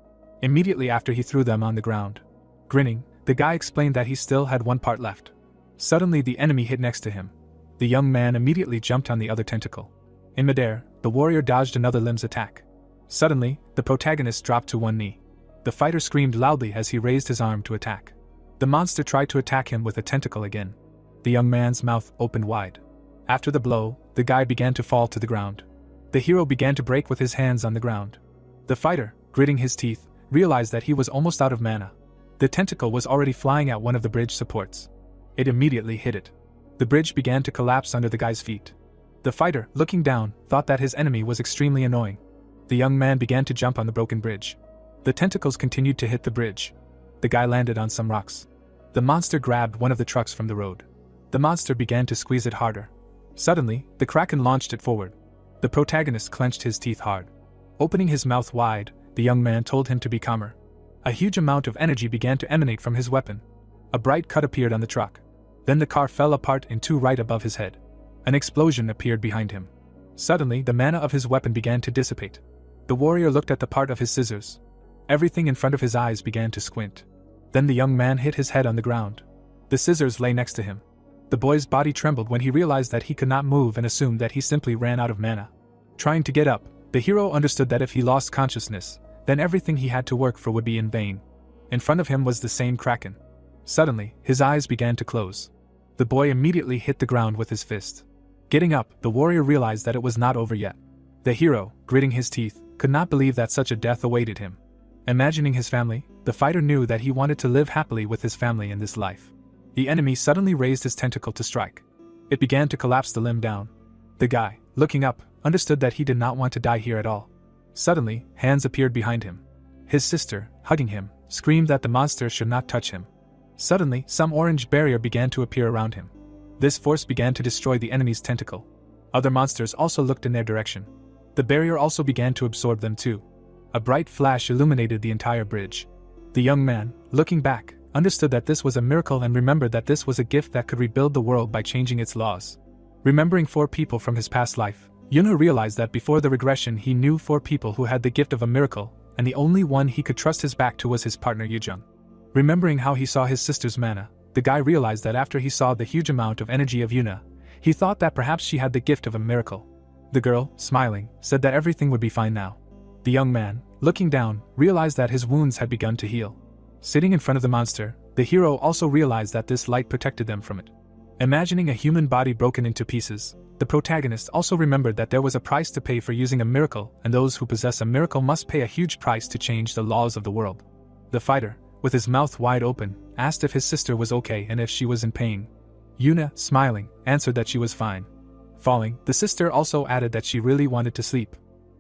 Speaker 1: Immediately after, he threw them on the ground. Grinning, the guy explained that he still had one part left. Suddenly the enemy hit next to him. The young man immediately jumped on the other tentacle. In midair, the warrior dodged another limb's attack. Suddenly, the protagonist dropped to one knee. The fighter screamed loudly as he raised his arm to attack. The monster tried to attack him with a tentacle again. The young man's mouth opened wide. After the blow, the guy began to fall to the ground. The hero began to break with his hands on the ground. The fighter, gritting his teeth, realized that he was almost out of mana. The tentacle was already flying at one of the bridge supports. It immediately hit it. The bridge began to collapse under the guy's feet. The fighter, looking down, thought that his enemy was extremely annoying. The young man began to jump on the broken bridge. The tentacles continued to hit the bridge. The guy landed on some rocks. The monster grabbed one of the trucks from the road. The monster began to squeeze it harder. Suddenly, the kraken launched it forward. The protagonist clenched his teeth hard. Opening his mouth wide, the young man told him to be calmer. A huge amount of energy began to emanate from his weapon. A bright cut appeared on the truck. Then the car fell apart in two right above his head. An explosion appeared behind him. Suddenly, the mana of his weapon began to dissipate. The warrior looked at the part of his scissors. Everything in front of his eyes began to squint. Then the young man hit his head on the ground. The scissors lay next to him. The boy's body trembled when he realized that he could not move and assumed that he simply ran out of mana. Trying to get up, the hero understood that if he lost consciousness, then everything he had to work for would be in vain. In front of him was the same kraken. Suddenly, his eyes began to close. The boy immediately hit the ground with his fist. Getting up, the warrior realized that it was not over yet. The hero, gritting his teeth, could not believe that such a death awaited him. Imagining his family, the fighter knew that he wanted to live happily with his family in this life. The enemy suddenly raised his tentacle to strike. It began to collapse the limb down. The guy, looking up, understood that he did not want to die here at all. Suddenly, hands appeared behind him. His sister, hugging him, screamed that the monster should not touch him. Suddenly, some orange barrier began to appear around him. This force began to destroy the enemy's tentacle. Other monsters also looked in their direction. The barrier also began to absorb them too. A bright flash illuminated the entire bridge. The young man, looking back, understood that this was a miracle and remembered that this was a gift that could rebuild the world by changing its laws. Remembering 4 people from his past life, Yunho realized that before the regression he knew 4 people who had the gift of a miracle, and the only one he could trust his back to was his partner Yujung. Remembering how he saw his sister's mana, the guy realized that after he saw the huge amount of energy of Yuna, he thought that perhaps she had the gift of a miracle. The girl, smiling, said that everything would be fine now. The young man, looking down, realized that his wounds had begun to heal. Sitting in front of the monster, the hero also realized that this light protected them from it. Imagining a human body broken into pieces, the protagonist also remembered that there was a price to pay for using a miracle, and those who possess a miracle must pay a huge price to change the laws of the world. The fighter, with his mouth wide open, asked if his sister was okay and if she was in pain. Yuna, smiling, answered that she was fine. Falling, the sister also added that she really wanted to sleep.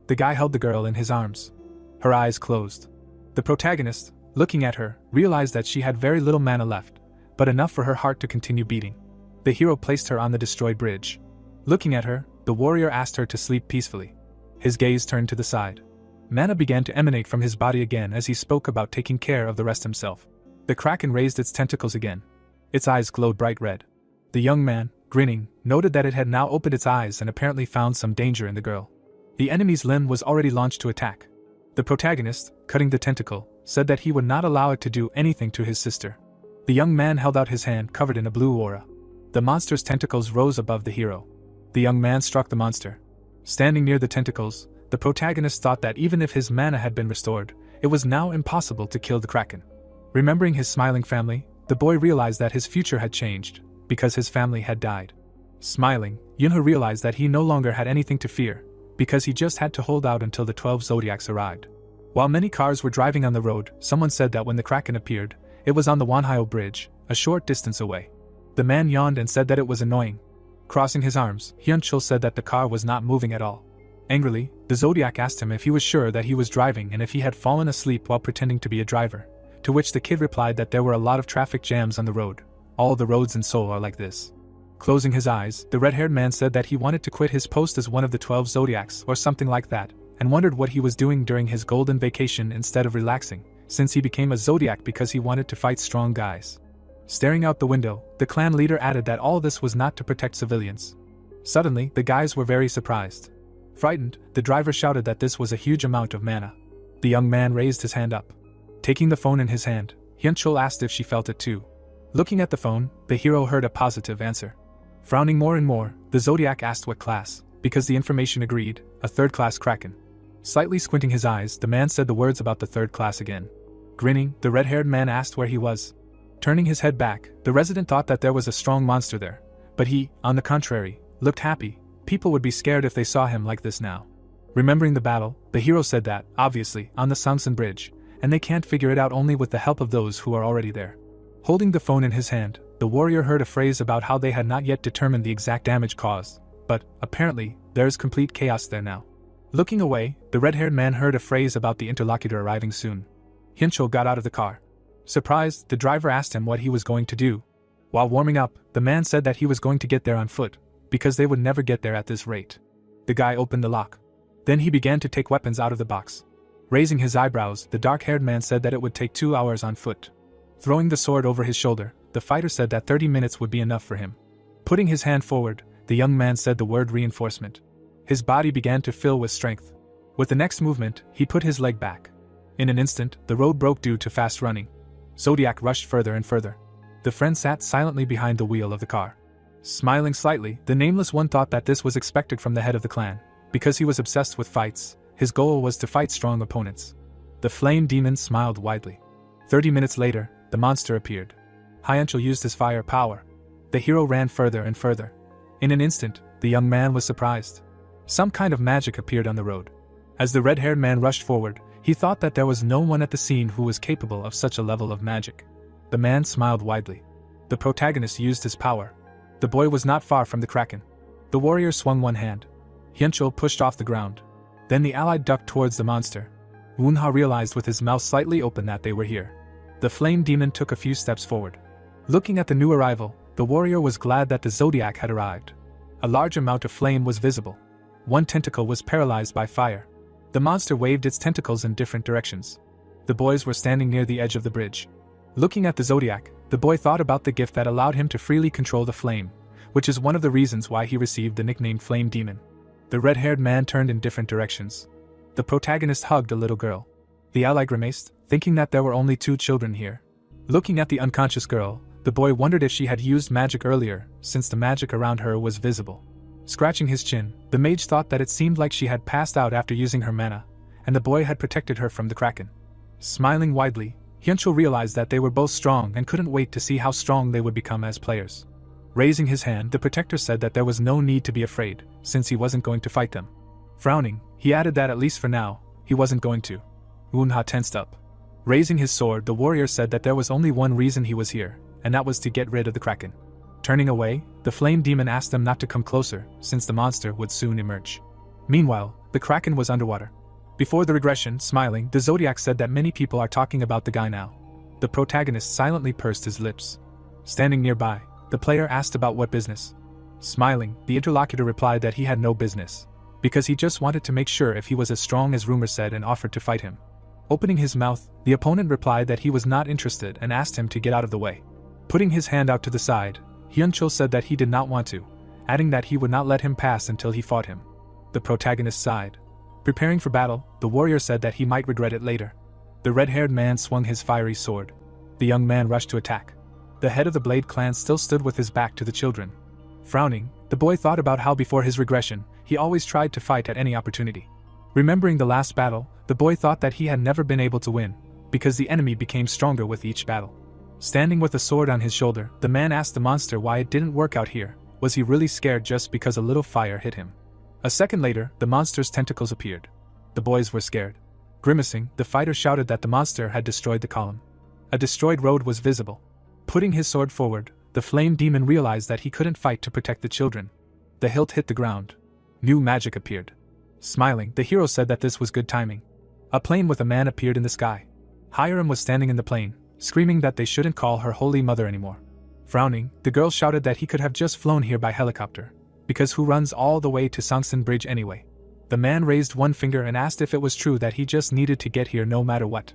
Speaker 1: The guy held the girl in his arms. Her eyes closed. The protagonist, looking at her, realized that she had very little mana left, but enough for her heart to continue beating. The hero placed her on the destroyed bridge. Looking at her, the warrior asked her to sleep peacefully. His gaze turned to the side. Mana began to emanate from his body again as he spoke about taking care of the rest himself. The kraken raised its tentacles again. Its eyes glowed bright red. The young man, grinning, noted that it had now opened its eyes and apparently found some danger in the girl. The enemy's limb was already launched to attack. The protagonist, cutting the tentacle, said that he would not allow it to do anything to his sister. The young man held out his hand covered in a blue aura. The monster's tentacles rose above the hero. The young man struck the monster. Standing near the tentacles, the protagonist thought that even if his mana had been restored, it was now impossible to kill the kraken. Remembering his smiling family, the boy realized that his future had changed, because his family had died. Smiling, Yunho realized that he no longer had anything to fear, because he just had to hold out until the 12 zodiacs arrived. While many cars were driving on the road, someone said that when the kraken appeared, it was on the Wanhyo Bridge, a short distance away. The man yawned and said that it was annoying. Crossing his arms, Hyunchul said that the car was not moving at all. Angrily, the Zodiac asked him if he was sure that he was driving and if he had fallen asleep while pretending to be a driver, to which the kid replied that there were a lot of traffic jams on the road. All the roads in Seoul are like this. Closing his eyes, the red-haired man said that he wanted to quit his post as one of the 12 zodiacs or something like that, and wondered what he was doing during his golden vacation instead of relaxing, since he became a zodiac because he wanted to fight strong guys. Staring out the window, the clan leader added that all this was not to protect civilians. Suddenly, the guys were very surprised. Frightened, the driver shouted that this was a huge amount of mana. The young man raised his hand up. Taking the phone in his hand, Hyunchul asked if she felt it too. Looking at the phone, the hero heard a positive answer. Frowning more and more, the Zodiac asked what class, because the information agreed, a third-class kraken. Slightly squinting his eyes, the man said the words about the third class again. Grinning, the red-haired man asked where he was. Turning his head back, the resident thought that there was a strong monster there, but he, on the contrary, looked happy. People would be scared if they saw him like this now. Remembering the battle, the hero said that, obviously, on the Sangsun Bridge, and they can't figure it out only with the help of those who are already there. Holding the phone in his hand, the warrior heard a phrase about how they had not yet determined the exact damage caused, but, apparently, there is complete chaos there now. Looking away, the red-haired man heard a phrase about the interlocutor arriving soon. Hyunchul got out of the car. Surprised, the driver asked him what he was going to do. While warming up, the man said that he was going to get there on foot, because they would never get there at this rate. The guy opened the lock. Then he began to take weapons out of the box. Raising his eyebrows, the dark-haired man said that it would take 2 hours on foot. Throwing the sword over his shoulder, the fighter said that 30 minutes would be enough for him. Putting his hand forward, the young man said the word reinforcement. His body began to fill with strength. With the next movement, he put his leg back. In an instant, the road broke due to fast running. Zodiac rushed further and further. The friend sat silently behind the wheel of the car. Smiling slightly, the nameless one thought that this was expected from the head of the clan. Because he was obsessed with fights, his goal was to fight strong opponents. The flame demon smiled widely. 30 minutes later, the monster appeared. Hyunchul used his fire power. The hero ran further and further. In an instant, the young man was surprised. Some kind of magic appeared on the road. As the red-haired man rushed forward, he thought that there was no one at the scene who was capable of such a level of magic. The man smiled widely. The protagonist used his power. The boy was not far from the kraken. The warrior swung one hand. Hyunchul pushed off the ground. Then the allied ducked towards the monster. Woonha realized with his mouth slightly open that they were here. The flame demon took a few steps forward. Looking at the new arrival, the warrior was glad that the Zodiac had arrived. A large amount of flame was visible. One tentacle was paralyzed by fire. The monster waved its tentacles in different directions. The boys were standing near the edge of the bridge. Looking at the Zodiac, the boy thought about the gift that allowed him to freely control the flame, which is one of the reasons why he received the nickname Flame Demon. The red-haired man turned in different directions. The protagonist hugged a little girl. The ally grimaced, thinking that there were only 2 children here. Looking at the unconscious girl, the boy wondered if she had used magic earlier, since the magic around her was visible. Scratching his chin, the mage thought that it seemed like she had passed out after using her mana, and the boy had protected her from the kraken. Smiling widely, Hyunchul realized that they were both strong and couldn't wait to see how strong they would become as players. Raising his hand, the protector said that there was no need to be afraid, since he wasn't going to fight them. Frowning, he added that at least for now, he wasn't going to. Woonha tensed up. Raising his sword, the warrior said that there was only one reason he was here, and that was to get rid of the kraken. Turning away, the flame demon asked them not to come closer, since the monster would soon emerge. Meanwhile, the kraken was underwater. Before the regression, smiling, the Zodiac said that many people are talking about the guy now. The protagonist silently pursed his lips. Standing nearby, the player asked about what business. Smiling, the interlocutor replied that he had no business, because he just wanted to make sure if he was as strong as rumor said and offered to fight him. Opening his mouth, the opponent replied that he was not interested and asked him to get out of the way. Putting his hand out to the side, Hyunchul said that he did not want to, adding that he would not let him pass until he fought him. The protagonist sighed. Preparing for battle, the warrior said that he might regret it later. The red-haired man swung his fiery sword. The young man rushed to attack. The head of the Blade clan still stood with his back to the children. Frowning, the boy thought about how before his regression, he always tried to fight at any opportunity. Remembering the last battle, the boy thought that he had never been able to win, because the enemy became stronger with each battle. Standing with a sword on his shoulder, the man asked the monster why it didn't work out here. Was he really scared just because a little fire hit him? A second later, the monster's tentacles appeared. The boys were scared. Grimacing, the fighter shouted that the monster had destroyed the column. A destroyed road was visible. Putting his sword forward, the flame demon realized that he couldn't fight to protect the children. The hilt hit the ground. New magic appeared. Smiling, the hero said that this was good timing. A plane with a man appeared in the sky. Hiram was standing in the plane, screaming that they shouldn't call her Holy Mother anymore. Frowning, the girl shouted that he could have just flown here by helicopter, because who runs all the way to Sangsun Bridge anyway? The man raised one finger and asked if it was true that he just needed to get here no matter what.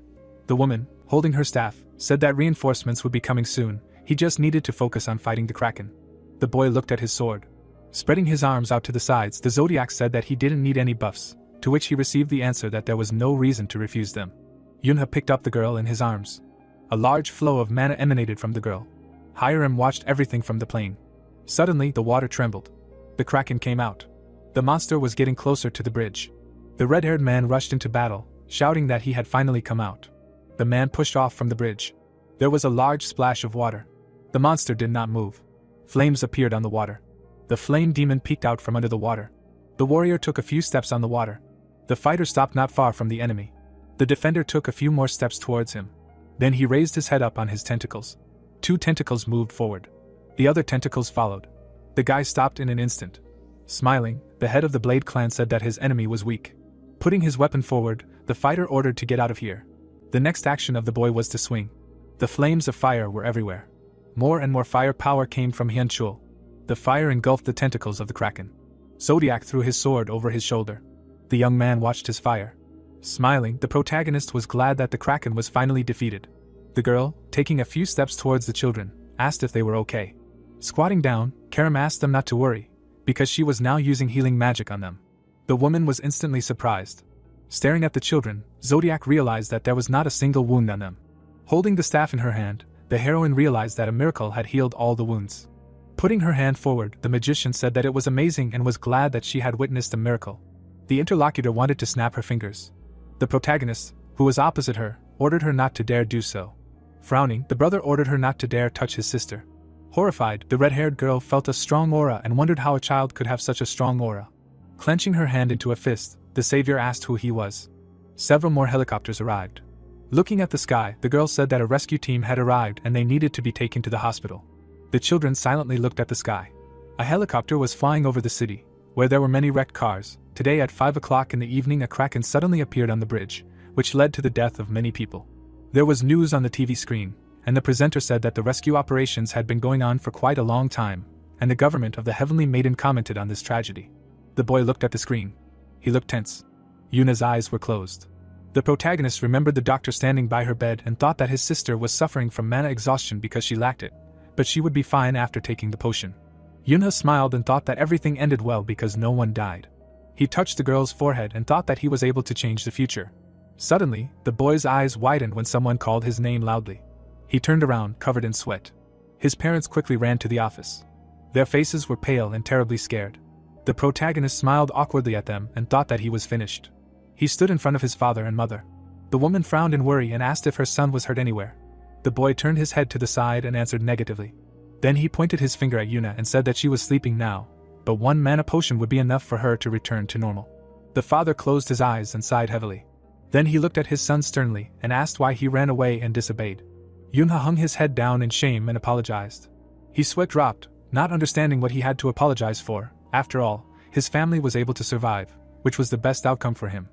Speaker 1: The woman, holding her staff, said that reinforcements would be coming soon, he just needed to focus on fighting the kraken. The boy looked at his sword. Spreading his arms out to the sides, the Zodiac said that he didn't need any buffs, to which he received the answer that there was no reason to refuse them. Yunha picked up the girl in his arms. A large flow of mana emanated from the girl. Hiram watched everything from the plane. Suddenly, the water trembled. The kraken came out. The monster was getting closer to the bridge. The red-haired man rushed into battle, shouting that he had finally come out. The man pushed off from the bridge. There was a large splash of water. The monster did not move. Flames appeared on the water. The flame demon peeked out from under the water. The warrior took a few steps on the water. The fighter stopped not far from the enemy. The defender took a few more steps towards him. Then he raised his head up on his tentacles. 2 tentacles moved forward. The other tentacles followed. The guy stopped in an instant. Smiling, the head of the Blade clan said that his enemy was weak. Putting his weapon forward, the fighter ordered to get out of here. The next action of the boy was to swing. The flames of fire were everywhere. More and more fire power came from Hyunchul. The fire engulfed the tentacles of the Kraken. Zodiac threw his sword over his shoulder. The young man watched his fire. Smiling, the protagonist was glad that the Kraken was finally defeated. The girl, taking a few steps towards the children, asked if they were okay. Squatting down, Karam asked them not to worry, because she was now using healing magic on them. The woman was instantly surprised. Staring at the children, Zodiac realized that there was not a single wound on them. Holding the staff in her hand, the heroine realized that a miracle had healed all the wounds. Putting her hand forward, the magician said that it was amazing and was glad that she had witnessed a miracle. The interlocutor wanted to snap her fingers. The protagonist, who was opposite her, ordered her not to dare do so. Frowning, the brother ordered her not to dare touch his sister. Horrified, the red-haired girl felt a strong aura and wondered how a child could have such a strong aura. Clenching her hand into a fist, the savior asked who he was. Several more helicopters arrived. Looking at the sky, the girl said that a rescue team had arrived and they needed to be taken to the hospital. The children silently looked at the sky. A helicopter was flying over the city, where there were many wrecked cars. Today at 5 o'clock in the evening, a Kraken suddenly appeared on the bridge, which led to the death of many people. There was news on the TV screen, and the presenter said that the rescue operations had been going on for quite a long time, and the government of the Heavenly Maiden commented on this tragedy. The boy looked at the screen. He looked tense. Yuna's eyes were closed. The protagonist remembered the doctor standing by her bed and thought that his sister was suffering from mana exhaustion because she lacked it, but she would be fine after taking the potion. Yuna smiled and thought that everything ended well because no one died. He touched the girl's forehead and thought that he was able to change the future. Suddenly, the boy's eyes widened when someone called his name loudly. He turned around, covered in sweat. His parents quickly ran to the office. Their faces were pale and terribly scared. The protagonist smiled awkwardly at them and thought that he was finished. He stood in front of his father and mother. The woman frowned in worry and asked if her son was hurt anywhere. The boy turned his head to the side and answered negatively. Then he pointed his finger at Yuna and said that she was sleeping now, but 1 mana potion would be enough for her to return to normal. The father closed his eyes and sighed heavily. Then he looked at his son sternly and asked why he ran away and disobeyed. Yunha hung his head down in shame and apologized. His sweat dropped, not understanding what he had to apologize for. After all, his family was able to survive, which was the best outcome for him.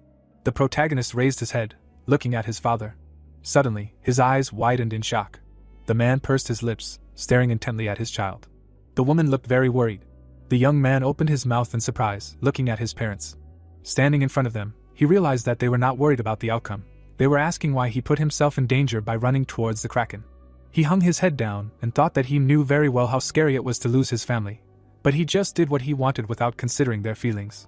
Speaker 1: The protagonist raised his head, looking at his father. Suddenly, his eyes widened in shock. The man pursed his lips, staring intently at his child. The woman looked very worried. The young man opened his mouth in surprise, looking at his parents. Standing in front of them, he realized that they were not worried about the outcome. They were asking why he put himself in danger by running towards the Kraken. He hung his head down and thought that he knew very well how scary it was to lose his family, but he just did what he wanted without considering their feelings.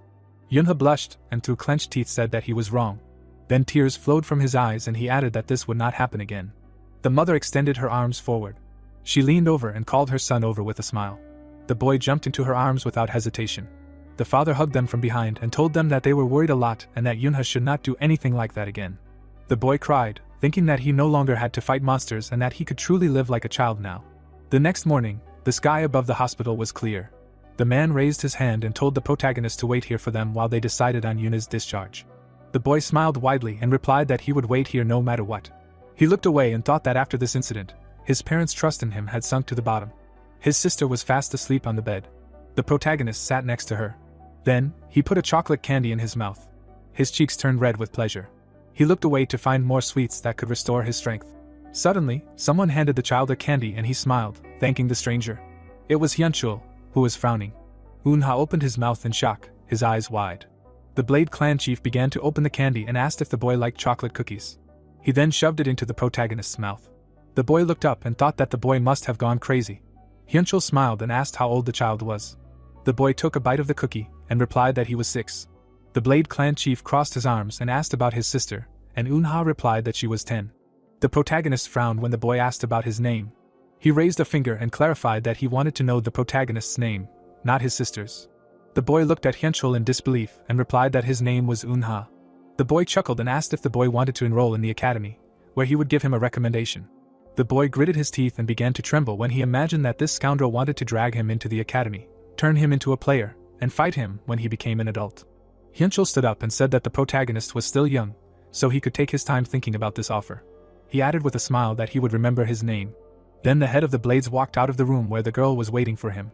Speaker 1: Yunha blushed and through clenched teeth said that he was wrong. Then tears flowed from his eyes and he added that this would not happen again. The mother extended her arms forward. She leaned over and called her son over with a smile. The boy jumped into her arms without hesitation. The father hugged them from behind and told them that they were worried a lot and that Yunha should not do anything like that again. The boy cried, thinking that he no longer had to fight monsters and that he could truly live like a child now. The next morning, the sky above the hospital was clear. The man raised his hand and told the protagonist to wait here for them while they decided on Yuna's discharge. The boy smiled widely and replied that he would wait here no matter what. He looked away and thought that after this incident, his parents' trust in him had sunk to the bottom. His sister was fast asleep on the bed. The protagonist sat next to her. Then, he put a chocolate candy in his mouth. His cheeks turned red with pleasure. He looked away to find more sweets that could restore his strength. Suddenly, someone handed the child a candy and he smiled, thanking the stranger. It was Hyunchul, who was frowning. Unha opened his mouth in shock, his eyes wide. The Blade clan chief began to open the candy and asked if the boy liked chocolate cookies. He then shoved it into the protagonist's mouth. The boy looked up and thought that the boy must have gone crazy. Hyunchul smiled and asked how old the child was. The boy took a bite of the cookie and replied that he was 6. The Blade clan chief crossed his arms and asked about his sister, and Unha replied that she was 10. The protagonist frowned when the boy asked about his name. He raised a finger and clarified that he wanted to know the protagonist's name, not his sister's. The boy looked at Hyunchul in disbelief and replied that his name was Unha. The boy chuckled and asked if the boy wanted to enroll in the academy, where he would give him a recommendation. The boy gritted his teeth and began to tremble when he imagined that this scoundrel wanted to drag him into the academy, turn him into a player, and fight him when he became an adult. Hyunchul stood up and said that the protagonist was still young, so he could take his time thinking about this offer. He added with a smile that he would remember his name. Then the head of the Blades walked out of the room where the girl was waiting for him.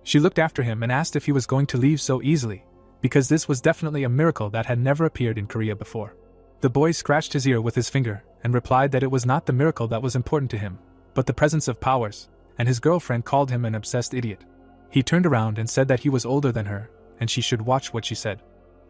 Speaker 1: She looked after him and asked if he was going to leave so easily, because this was definitely a miracle that had never appeared in Korea before. The boy scratched his ear with his finger and replied that it was not the miracle that was important to him, but the presence of powers, and his girlfriend called him an obsessed idiot. He turned around and said that he was older than her, and she should watch what she said.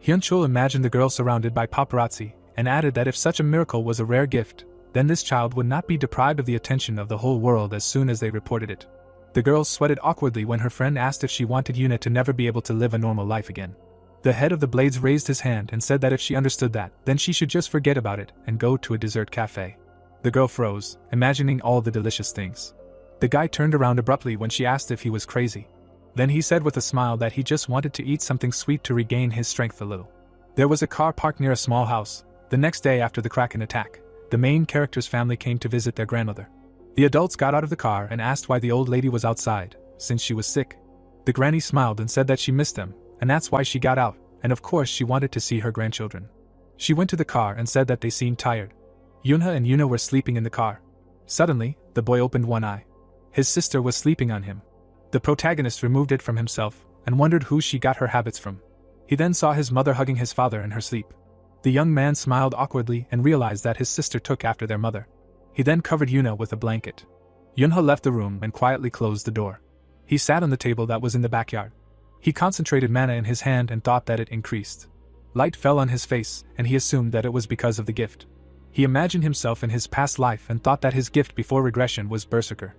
Speaker 1: Hyunchul imagined the girl surrounded by paparazzi, and added that if such a miracle was a rare gift, then this child would not be deprived of the attention of the whole world as soon as they reported it. The girl sweated awkwardly when her friend asked if she wanted Yuna to never be able to live a normal life again. The head of the Blades raised his hand and said that if she understood that, then she should just forget about it and go to a dessert cafe. The girl froze, imagining all the delicious things. The guy turned around abruptly when she asked if he was crazy. Then he said with a smile that he just wanted to eat something sweet to regain his strength a little. There was a car parked near a small house. The next day after the Kraken attack, the main character's family came to visit their grandmother. The adults got out of the car and asked why the old lady was outside, since she was sick. The granny smiled and said that she missed them, and that's why she got out, and of course she wanted to see her grandchildren. She went to the car and said that they seemed tired. Yunha and Yuna were sleeping in the car. Suddenly, the boy opened one eye. His sister was sleeping on him. The protagonist removed it from himself and wondered who she got her habits from. He then saw his mother hugging his father in her sleep. The young man smiled awkwardly and realized that his sister took after their mother. He then covered Yuna with a blanket. Yunha left the room and quietly closed the door. He sat on the table that was in the backyard. He concentrated mana in his hand and thought that it increased. Light fell on his face, and he assumed that it was because of the gift. He imagined himself in his past life and thought that his gift before regression was Berserker.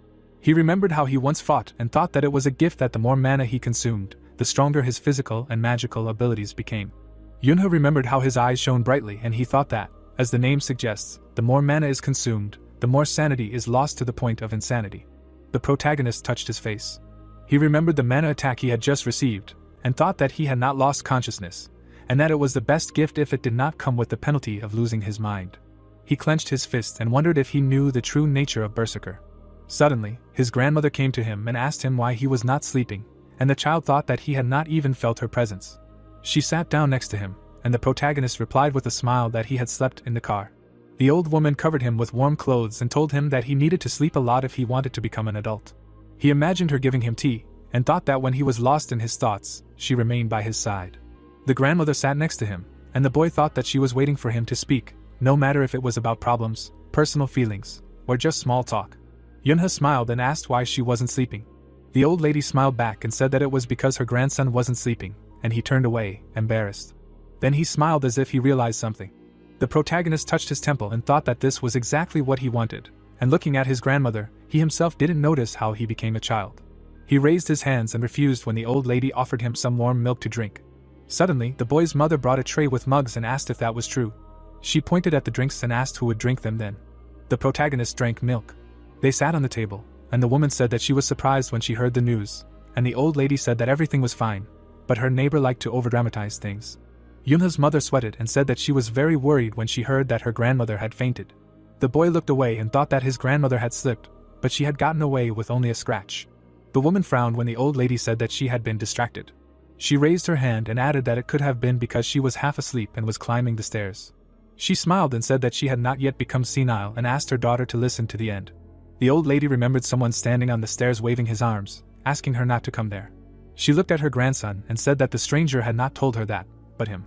Speaker 1: He remembered how he once fought and thought that it was a gift that the more mana he consumed, the stronger his physical and magical abilities became. Yunha remembered how his eyes shone brightly, and he thought that, as the name suggests, the more mana is consumed, the more sanity is lost to the point of insanity. The protagonist touched his face. He remembered the mana attack he had just received, and thought that he had not lost consciousness, and that it was the best gift if it did not come with the penalty of losing his mind. He clenched his fist and wondered if he knew the true nature of Berserker. Suddenly, his grandmother came to him and asked him why he was not sleeping, and the child thought that he had not even felt her presence. She sat down next to him, and the protagonist replied with a smile that he had slept in the car. The old woman covered him with warm clothes and told him that he needed to sleep a lot if he wanted to become an adult. He imagined her giving him tea, and thought that when he was lost in his thoughts, she remained by his side. The grandmother sat next to him, and the boy thought that she was waiting for him to speak, no matter if it was about problems, personal feelings, or just small talk. Yunha smiled and asked why she wasn't sleeping. The old lady smiled back and said that it was because her grandson wasn't sleeping, and he turned away, embarrassed. Then he smiled as if he realized something. The protagonist touched his temple and thought that this was exactly what he wanted, and looking at his grandmother, he himself didn't notice how he became a child. He raised his hands and refused when the old lady offered him some warm milk to drink. Suddenly, the boy's mother brought a tray with mugs and asked if that was true. She pointed at the drinks and asked who would drink them then. The protagonist drank milk. They sat on the table, and the woman said that she was surprised when she heard the news, and the old lady said that everything was fine, but her neighbor liked to overdramatize things. Yunha's mother sweated and said that she was very worried when she heard that her grandmother had fainted. The boy looked away and thought that his grandmother had slipped, but she had gotten away with only a scratch. The woman frowned when the old lady said that she had been distracted. She raised her hand and added that it could have been because she was half asleep and was climbing the stairs. She smiled and said that she had not yet become senile and asked her daughter to listen to the end. The old lady remembered someone standing on the stairs waving his arms, asking her not to come there. She looked at her grandson and said that the stranger had not told her that, but him.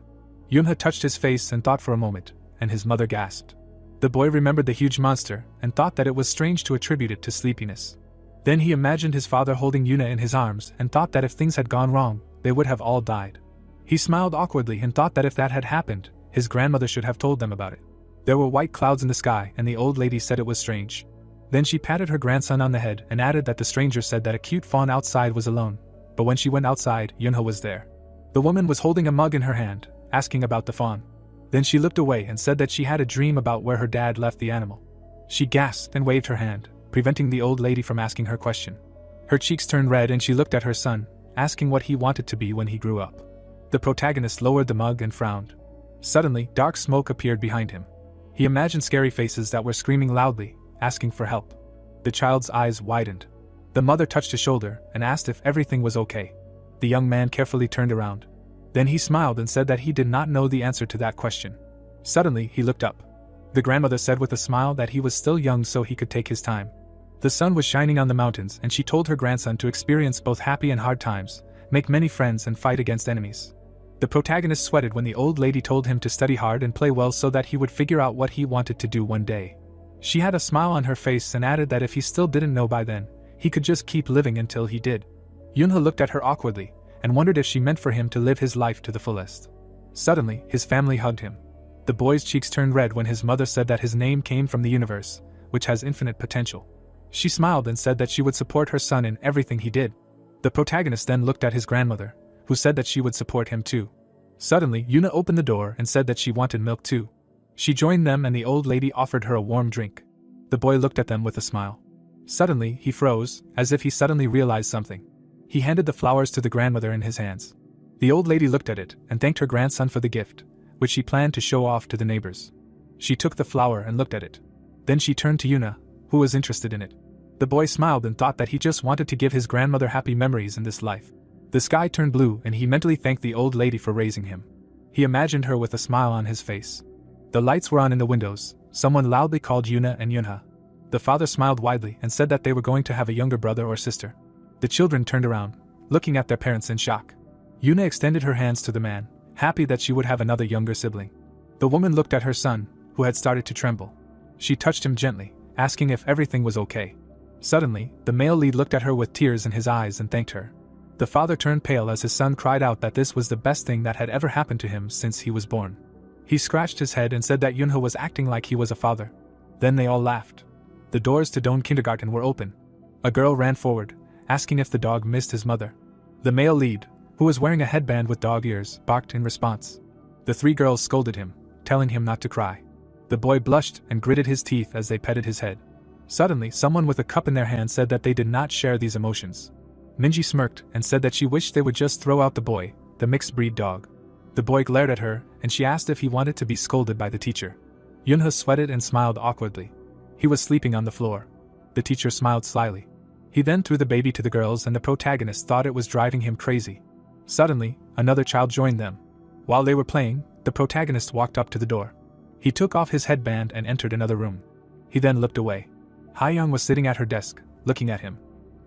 Speaker 1: Yunha touched his face and thought for a moment, and his mother gasped. The boy remembered the huge monster and thought that it was strange to attribute it to sleepiness. Then he imagined his father holding Yuna in his arms and thought that if things had gone wrong, they would have all died. He smiled awkwardly and thought that if that had happened, his grandmother should have told them about it. There were white clouds in the sky, and the old lady said it was strange. Then she patted her grandson on the head and added that the stranger said that a cute fawn outside was alone, but when she went outside, Yunha was there. The woman was holding a mug in her hand, asking about the fawn. Then she looked away and said that she had a dream about where her dad left the animal. She gasped and waved her hand, preventing the old lady from asking her question. Her cheeks turned red and she looked at her son, asking what he wanted to be when he grew up. The protagonist lowered the mug and frowned. Suddenly, dark smoke appeared behind him. He imagined scary faces that were screaming loudly, asking for help. The child's eyes widened. The mother touched his shoulder and asked if everything was okay. The young man carefully turned around. Then he smiled and said that he did not know the answer to that question. Suddenly, he looked up. The grandmother said with a smile that he was still young so he could take his time. The sun was shining on the mountains and she told her grandson to experience both happy and hard times, make many friends and fight against enemies. The protagonist sweated when the old lady told him to study hard and play well so that he would figure out what he wanted to do one day. She had a smile on her face and added that if he still didn't know by then, he could just keep living until he did. Yunha looked at her awkwardly and wondered if she meant for him to live his life to the fullest. Suddenly, his family hugged him. The boy's cheeks turned red when his mother said that his name came from the universe, which has infinite potential. She smiled and said that she would support her son in everything he did. The protagonist then looked at his grandmother, who said that she would support him too. Suddenly, Yuna opened the door and said that she wanted milk too. She joined them and the old lady offered her a warm drink. The boy looked at them with a smile. Suddenly, he froze, as if he suddenly realized something. He handed the flowers to the grandmother in his hands. The old lady looked at it and thanked her grandson for the gift, which she planned to show off to the neighbors. She took the flower and looked at it. Then she turned to Yuna, who was interested in it. The boy smiled and thought that he just wanted to give his grandmother happy memories in this life. The sky turned blue and he mentally thanked the old lady for raising him. He imagined her with a smile on his face. The lights were on in the windows. Someone loudly called Yuna and Yunha. The father smiled widely and said that they were going to have a younger brother or sister. The children turned around, looking at their parents in shock. Yuna extended her hands to the man, happy that she would have another younger sibling. The woman looked at her son, who had started to tremble. She touched him gently, asking if everything was okay. Suddenly, the male lead looked at her with tears in his eyes and thanked her. The father turned pale as his son cried out that this was the best thing that had ever happened to him since he was born. He scratched his head and said that Yunha was acting like he was a father. Then they all laughed. The doors to Doan Kindergarten were open. A girl ran forward, asking if the dog missed his mother. The male lead, who was wearing a headband with dog ears, barked in response. The three girls scolded him, telling him not to cry. The boy blushed and gritted his teeth as they petted his head. Suddenly, someone with a cup in their hand said that they did not share these emotions. Minji smirked and said that she wished they would just throw out the boy, the mixed-breed dog. The boy glared at her, and she asked if he wanted to be scolded by the teacher. Yunha sweated and smiled awkwardly. He was sleeping on the floor. The teacher smiled slyly. He then threw the baby to the girls and the protagonist thought it was driving him crazy. Suddenly, another child joined them. While they were playing, the protagonist walked up to the door. He took off his headband and entered another room. He then looked away. Ha-young was sitting at her desk, looking at him.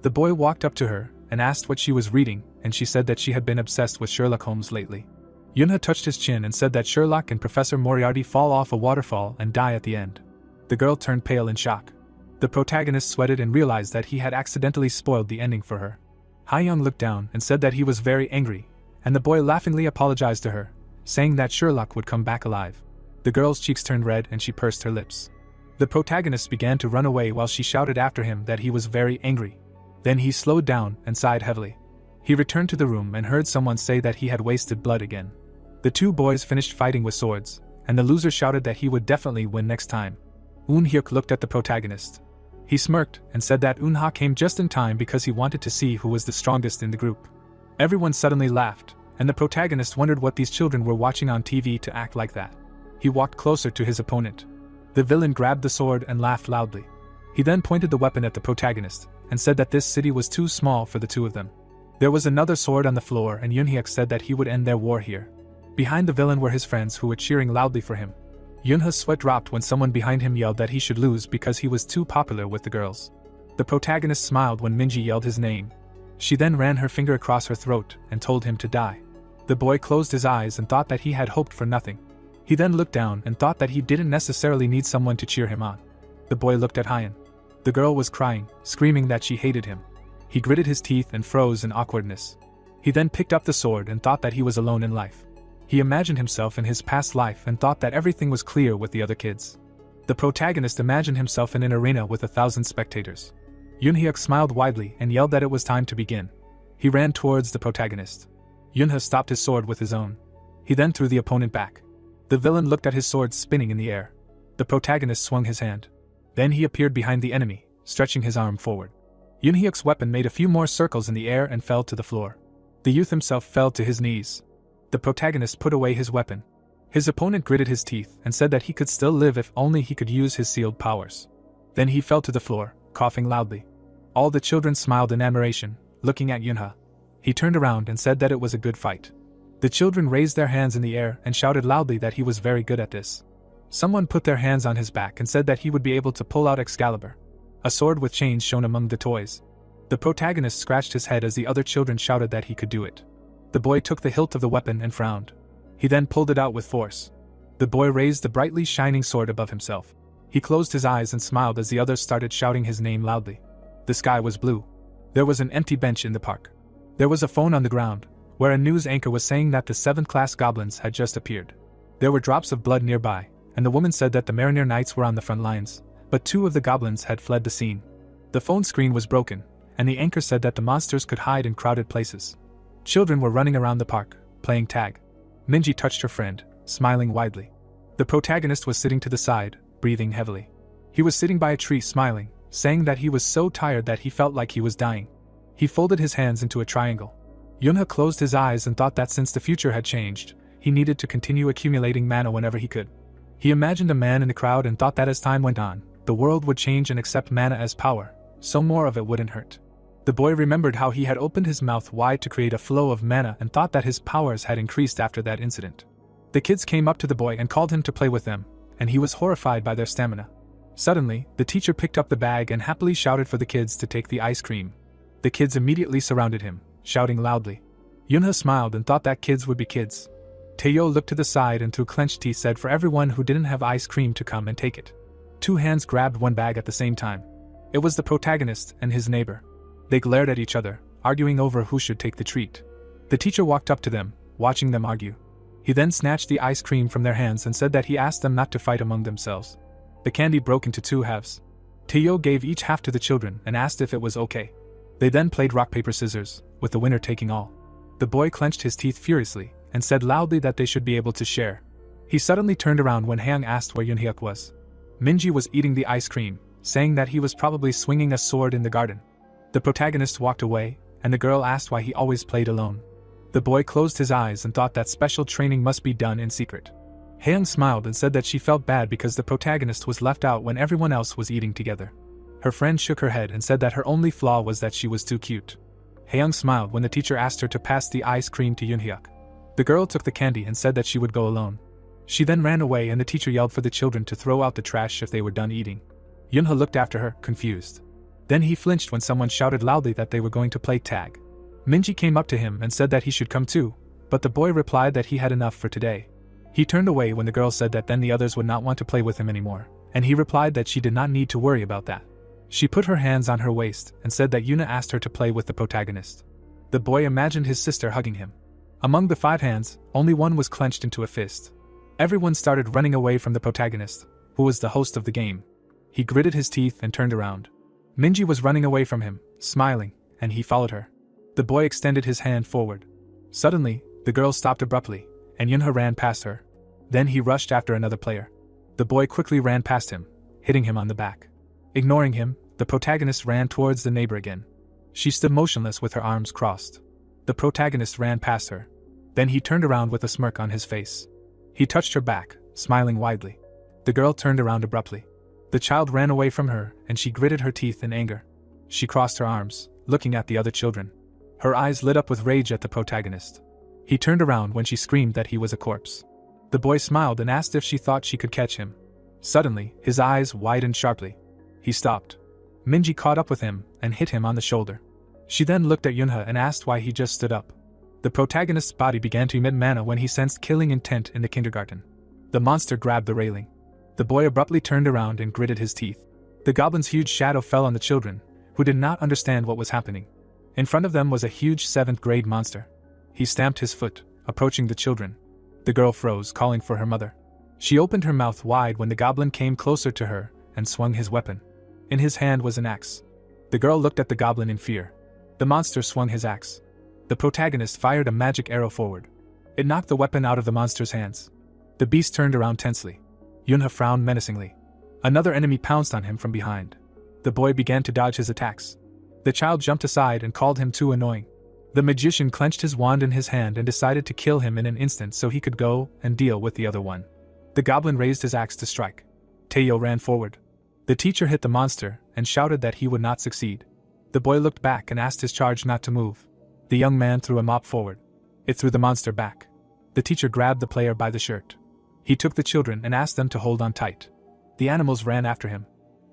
Speaker 1: The boy walked up to her and asked what she was reading, and she said that she had been obsessed with Sherlock Holmes lately. Yunha touched his chin and said that Sherlock and Professor Moriarty fall off a waterfall and die at the end. The girl turned pale in shock. The protagonist sweated and realized that he had accidentally spoiled the ending for her. Ha-young looked down and said that he was very angry, and the boy laughingly apologized to her, saying that Sherlock would come back alive. The girl's cheeks turned red and she pursed her lips. The protagonist began to run away while she shouted after him that he was very angry. Then he slowed down and sighed heavily. He returned to the room and heard someone say that he had wasted blood again. The two boys finished fighting with swords, and the loser shouted that he would definitely win next time. Eun-hyuk looked at the protagonist. He smirked and said that Eun-ha came just in time because he wanted to see who was the strongest in the group. Everyone suddenly laughed, and the protagonist wondered what these children were watching on TV to act like that. He walked closer to his opponent. The villain grabbed the sword and laughed loudly. He then pointed the weapon at the protagonist, and said that this city was too small for the two of them. There was another sword on the floor and Eun-hyuk said that he would end their war here. Behind the villain were his friends who were cheering loudly for him. Eun-ha's sweat dropped when someone behind him yelled that he should lose because he was too popular with the girls. The protagonist smiled when Minji yelled his name. She then ran her finger across her throat and told him to die. The boy closed his eyes and thought that he had hoped for nothing. He then looked down and thought that he didn't necessarily need someone to cheer him on. The boy looked at Hyan. The girl was crying, screaming that she hated him. He gritted his teeth and froze in awkwardness. He then picked up the sword and thought that he was alone in life. He imagined himself in his past life and thought that everything was clear with the other kids. The protagonist imagined himself in an arena with 1,000 spectators. Eun-hyuk smiled widely and yelled that it was time to begin. He ran towards the protagonist. Eun-ha stopped his sword with his own. He then threw the opponent back. The villain looked at his sword spinning in the air. The protagonist swung his hand. Then he appeared behind the enemy, stretching his arm forward. Eun-hyuk's weapon made a few more circles in the air and fell to the floor. The youth himself fell to his knees. The protagonist put away his weapon. His opponent gritted his teeth and said that he could still live if only he could use his sealed powers. Then he fell to the floor, coughing loudly. All the children smiled in admiration, looking at Eun-ha. He turned around and said that it was a good fight. The children raised their hands in the air and shouted loudly that he was very good at this. Someone put their hands on his back and said that he would be able to pull out Excalibur, a sword with chains shown among the toys. The protagonist scratched his head as the other children shouted that he could do it. The boy took the hilt of the weapon and frowned. He then pulled it out with force. The boy raised the brightly shining sword above himself. He closed his eyes and smiled as the others started shouting his name loudly. The sky was blue. There was an empty bench in the park. There was a phone on the ground, where a news anchor was saying that the 7th class goblins had just appeared. There were drops of blood nearby, and the woman said that the Mariner Knights were on the front lines, but 2 of the goblins had fled the scene. The phone screen was broken, and the anchor said that the monsters could hide in crowded places. Children were running around the park, playing tag. Minji touched her friend, smiling widely. The protagonist was sitting to the side, breathing heavily. He was sitting by a tree smiling, saying that he was so tired that he felt like he was dying. He folded his hands into a triangle. Yunha closed his eyes and thought that since the future had changed, he needed to continue accumulating mana whenever he could. He imagined a man in the crowd and thought that as time went on, the world would change and accept mana as power, so more of it wouldn't hurt. The boy remembered how he had opened his mouth wide to create a flow of mana and thought that his powers had increased after that incident. The kids came up to the boy and called him to play with them, and he was horrified by their stamina. Suddenly, the teacher picked up the bag and happily shouted for the kids to take the ice cream. The kids immediately surrounded him, shouting loudly. Yunha smiled and thought that kids would be kids. Taeyo looked to the side and through clenched teeth said for everyone who didn't have ice cream to come and take it. 2 hands grabbed one bag at the same time. It was the protagonist and his neighbor. They glared at each other, arguing over who should take the treat. The teacher walked up to them, watching them argue. He then snatched the ice cream from their hands and said that he asked them not to fight among themselves. The candy broke into 2 halves. Taeyo gave each half to the children and asked if it was okay. They then played rock paper scissors, with the winner taking all. The boy clenched his teeth furiously, and said loudly that they should be able to share. He suddenly turned around when Haeyoung asked where Yunhyuk was. Minji was eating the ice cream, saying that he was probably swinging a sword in the garden. The protagonist walked away, and the girl asked why he always played alone. The boy closed his eyes and thought that special training must be done in secret. Haeyoung smiled and said that she felt bad because the protagonist was left out when everyone else was eating together. Her friend shook her head and said that her only flaw was that she was too cute. Haeyoung smiled when the teacher asked her to pass the ice cream to Yunhyuk. The girl took the candy and said that she would go alone. She then ran away and the teacher yelled for the children to throw out the trash if they were done eating. Yunha looked after her, confused. Then he flinched when someone shouted loudly that they were going to play tag. Minji came up to him and said that he should come too, but the boy replied that he had enough for today. He turned away when the girl said that then the others would not want to play with him anymore, and he replied that she did not need to worry about that. She put her hands on her waist and said that Yuna asked her to play with the protagonist. The boy imagined his sister hugging him. Among the 5 hands, only one was clenched into a fist. Everyone started running away from the protagonist, who was the host of the game. He gritted his teeth and turned around. Minji was running away from him, smiling, and he followed her. The boy extended his hand forward. Suddenly, the girl stopped abruptly, and Yunha ran past her. Then he rushed after another player. The boy quickly ran past him, hitting him on the back. Ignoring him, the protagonist ran towards the neighbor again. She stood motionless with her arms crossed. The protagonist ran past her. Then he turned around with a smirk on his face. He touched her back, smiling widely. The girl turned around abruptly. The child ran away from her, and she gritted her teeth in anger. She crossed her arms, looking at the other children. Her eyes lit up with rage at the protagonist. He turned around when she screamed that he was a corpse. The boy smiled and asked if she thought she could catch him. Suddenly, his eyes widened sharply. He stopped. Minji caught up with him and hit him on the shoulder. She then looked at Yunha and asked why he just stood up. The protagonist's body began to emit mana when he sensed killing intent in the kindergarten. The monster grabbed the railing. The boy abruptly turned around and gritted his teeth. The goblin's huge shadow fell on the children, who did not understand what was happening. In front of them was a huge 7th grade monster. He stamped his foot, approaching the children. The girl froze, calling for her mother. She opened her mouth wide when the goblin came closer to her and swung his weapon. In his hand was an axe. The girl looked at the goblin in fear. The monster swung his axe. The protagonist fired a magic arrow forward. It knocked the weapon out of the monster's hands. The beast turned around tensely. Yunha frowned menacingly. Another enemy pounced on him from behind. The boy began to dodge his attacks. The child jumped aside and called him too annoying. The magician clenched his wand in his hand and decided to kill him in an instant so he could go and deal with the other one. The goblin raised his axe to strike. Taeyo ran forward. The teacher hit the monster and shouted that he would not succeed. The boy looked back and asked his charge not to move. The young man threw a mop forward. It threw the monster back. The teacher grabbed the player by the shirt. He took the children and asked them to hold on tight. The animals ran after him.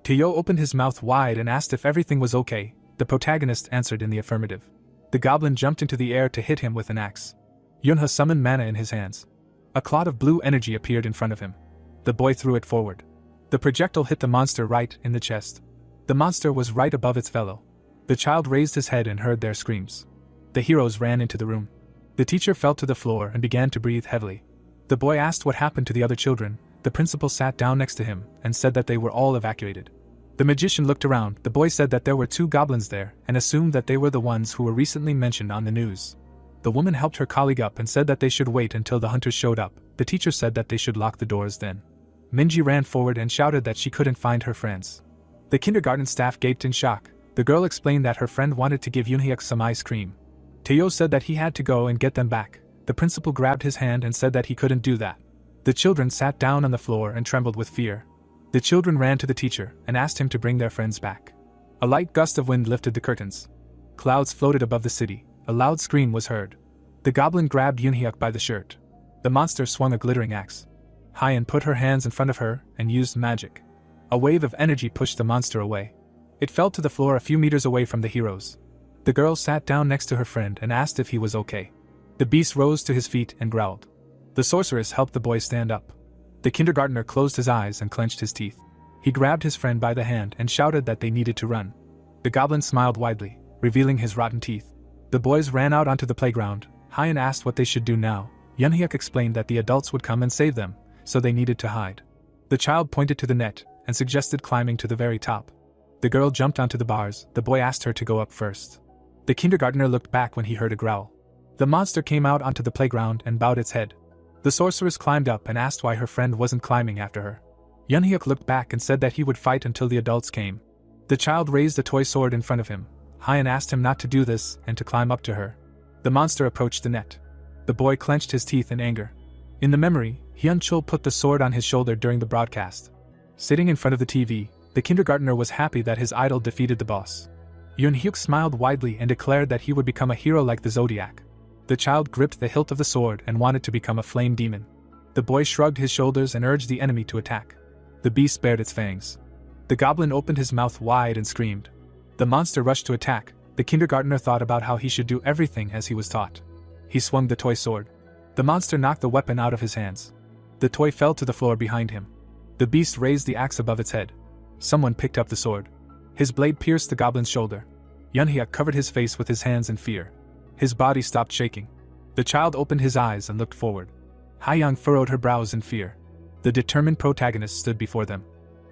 Speaker 1: Teo opened his mouth wide and asked if everything was okay. The protagonist answered in the affirmative. The goblin jumped into the air to hit him with an axe. Yunha summoned mana in his hands. A cloud of blue energy appeared in front of him. The boy threw it forward. The projectile hit the monster right in the chest. The monster was right above its fellow. The child raised his head and heard their screams. The heroes ran into the room. The teacher fell to the floor and began to breathe heavily. The boy asked what happened to the other children. The principal sat down next to him and said that they were all evacuated. The magician looked around. The boy said that there were 2 goblins there and assumed that they were the ones who were recently mentioned on the news. The woman helped her colleague up and said that they should wait until the hunters showed up. The teacher said that they should lock the doors then. Minji ran forward and shouted that she couldn't find her friends. The kindergarten staff gaped in shock. The girl explained that her friend wanted to give Yoonhyuk some ice cream. Teo said that he had to go and get them back. The principal grabbed his hand and said that he couldn't do that. The children sat down on the floor and trembled with fear. The children ran to the teacher and asked him to bring their friends back. A light gust of wind lifted the curtains. Clouds floated above the city. A loud scream was heard. The goblin grabbed Yoonhyuk by the shirt. The monster swung a glittering axe. Hyen put her hands in front of her and used magic. A wave of energy pushed the monster away. It fell to the floor a few meters away from the heroes. The girl sat down next to her friend and asked if he was okay. The beast rose to his feet and growled. The sorceress helped the boy stand up. The kindergartner closed his eyes and clenched his teeth. He grabbed his friend by the hand and shouted that they needed to run. The goblin smiled widely, revealing his rotten teeth. The boys ran out onto the playground. Hyen asked what they should do now. Yoonhyuk explained that the adults would come and save them, so they needed to hide. The child pointed to the net and suggested climbing to the very top. The girl jumped onto the bars. The boy asked her to go up first. The kindergartner looked back when he heard a growl. The monster came out onto the playground and bowed its head. The sorceress climbed up and asked why her friend wasn't climbing after her. Yoonhyuk looked back and said that he would fight until the adults came. The child raised a toy sword in front of him. Hyen asked him not to do this and to climb up to her. The monster approached the net. The boy clenched his teeth in anger. In the memory, Hyun-chul put the sword on his shoulder during the broadcast. Sitting in front of the TV, the kindergartner was happy that his idol defeated the boss. Yoonhyuk smiled widely and declared that he would become a hero like the Zodiac. The child gripped the hilt of the sword and wanted to become a flame demon. The boy shrugged his shoulders and urged the enemy to attack. The beast bared its fangs. The goblin opened his mouth wide and screamed. The monster rushed to attack. The kindergartner thought about how he should do everything as he was taught. He swung the toy sword. The monster knocked the weapon out of his hands. The toy fell to the floor behind him. The beast raised the axe above its head. Someone picked up the sword. His blade pierced the goblin's shoulder. Yoonhyuk covered his face with his hands in fear. His body stopped shaking. The child opened his eyes and looked forward. Hayoung furrowed her brows in fear. The determined protagonist stood before them.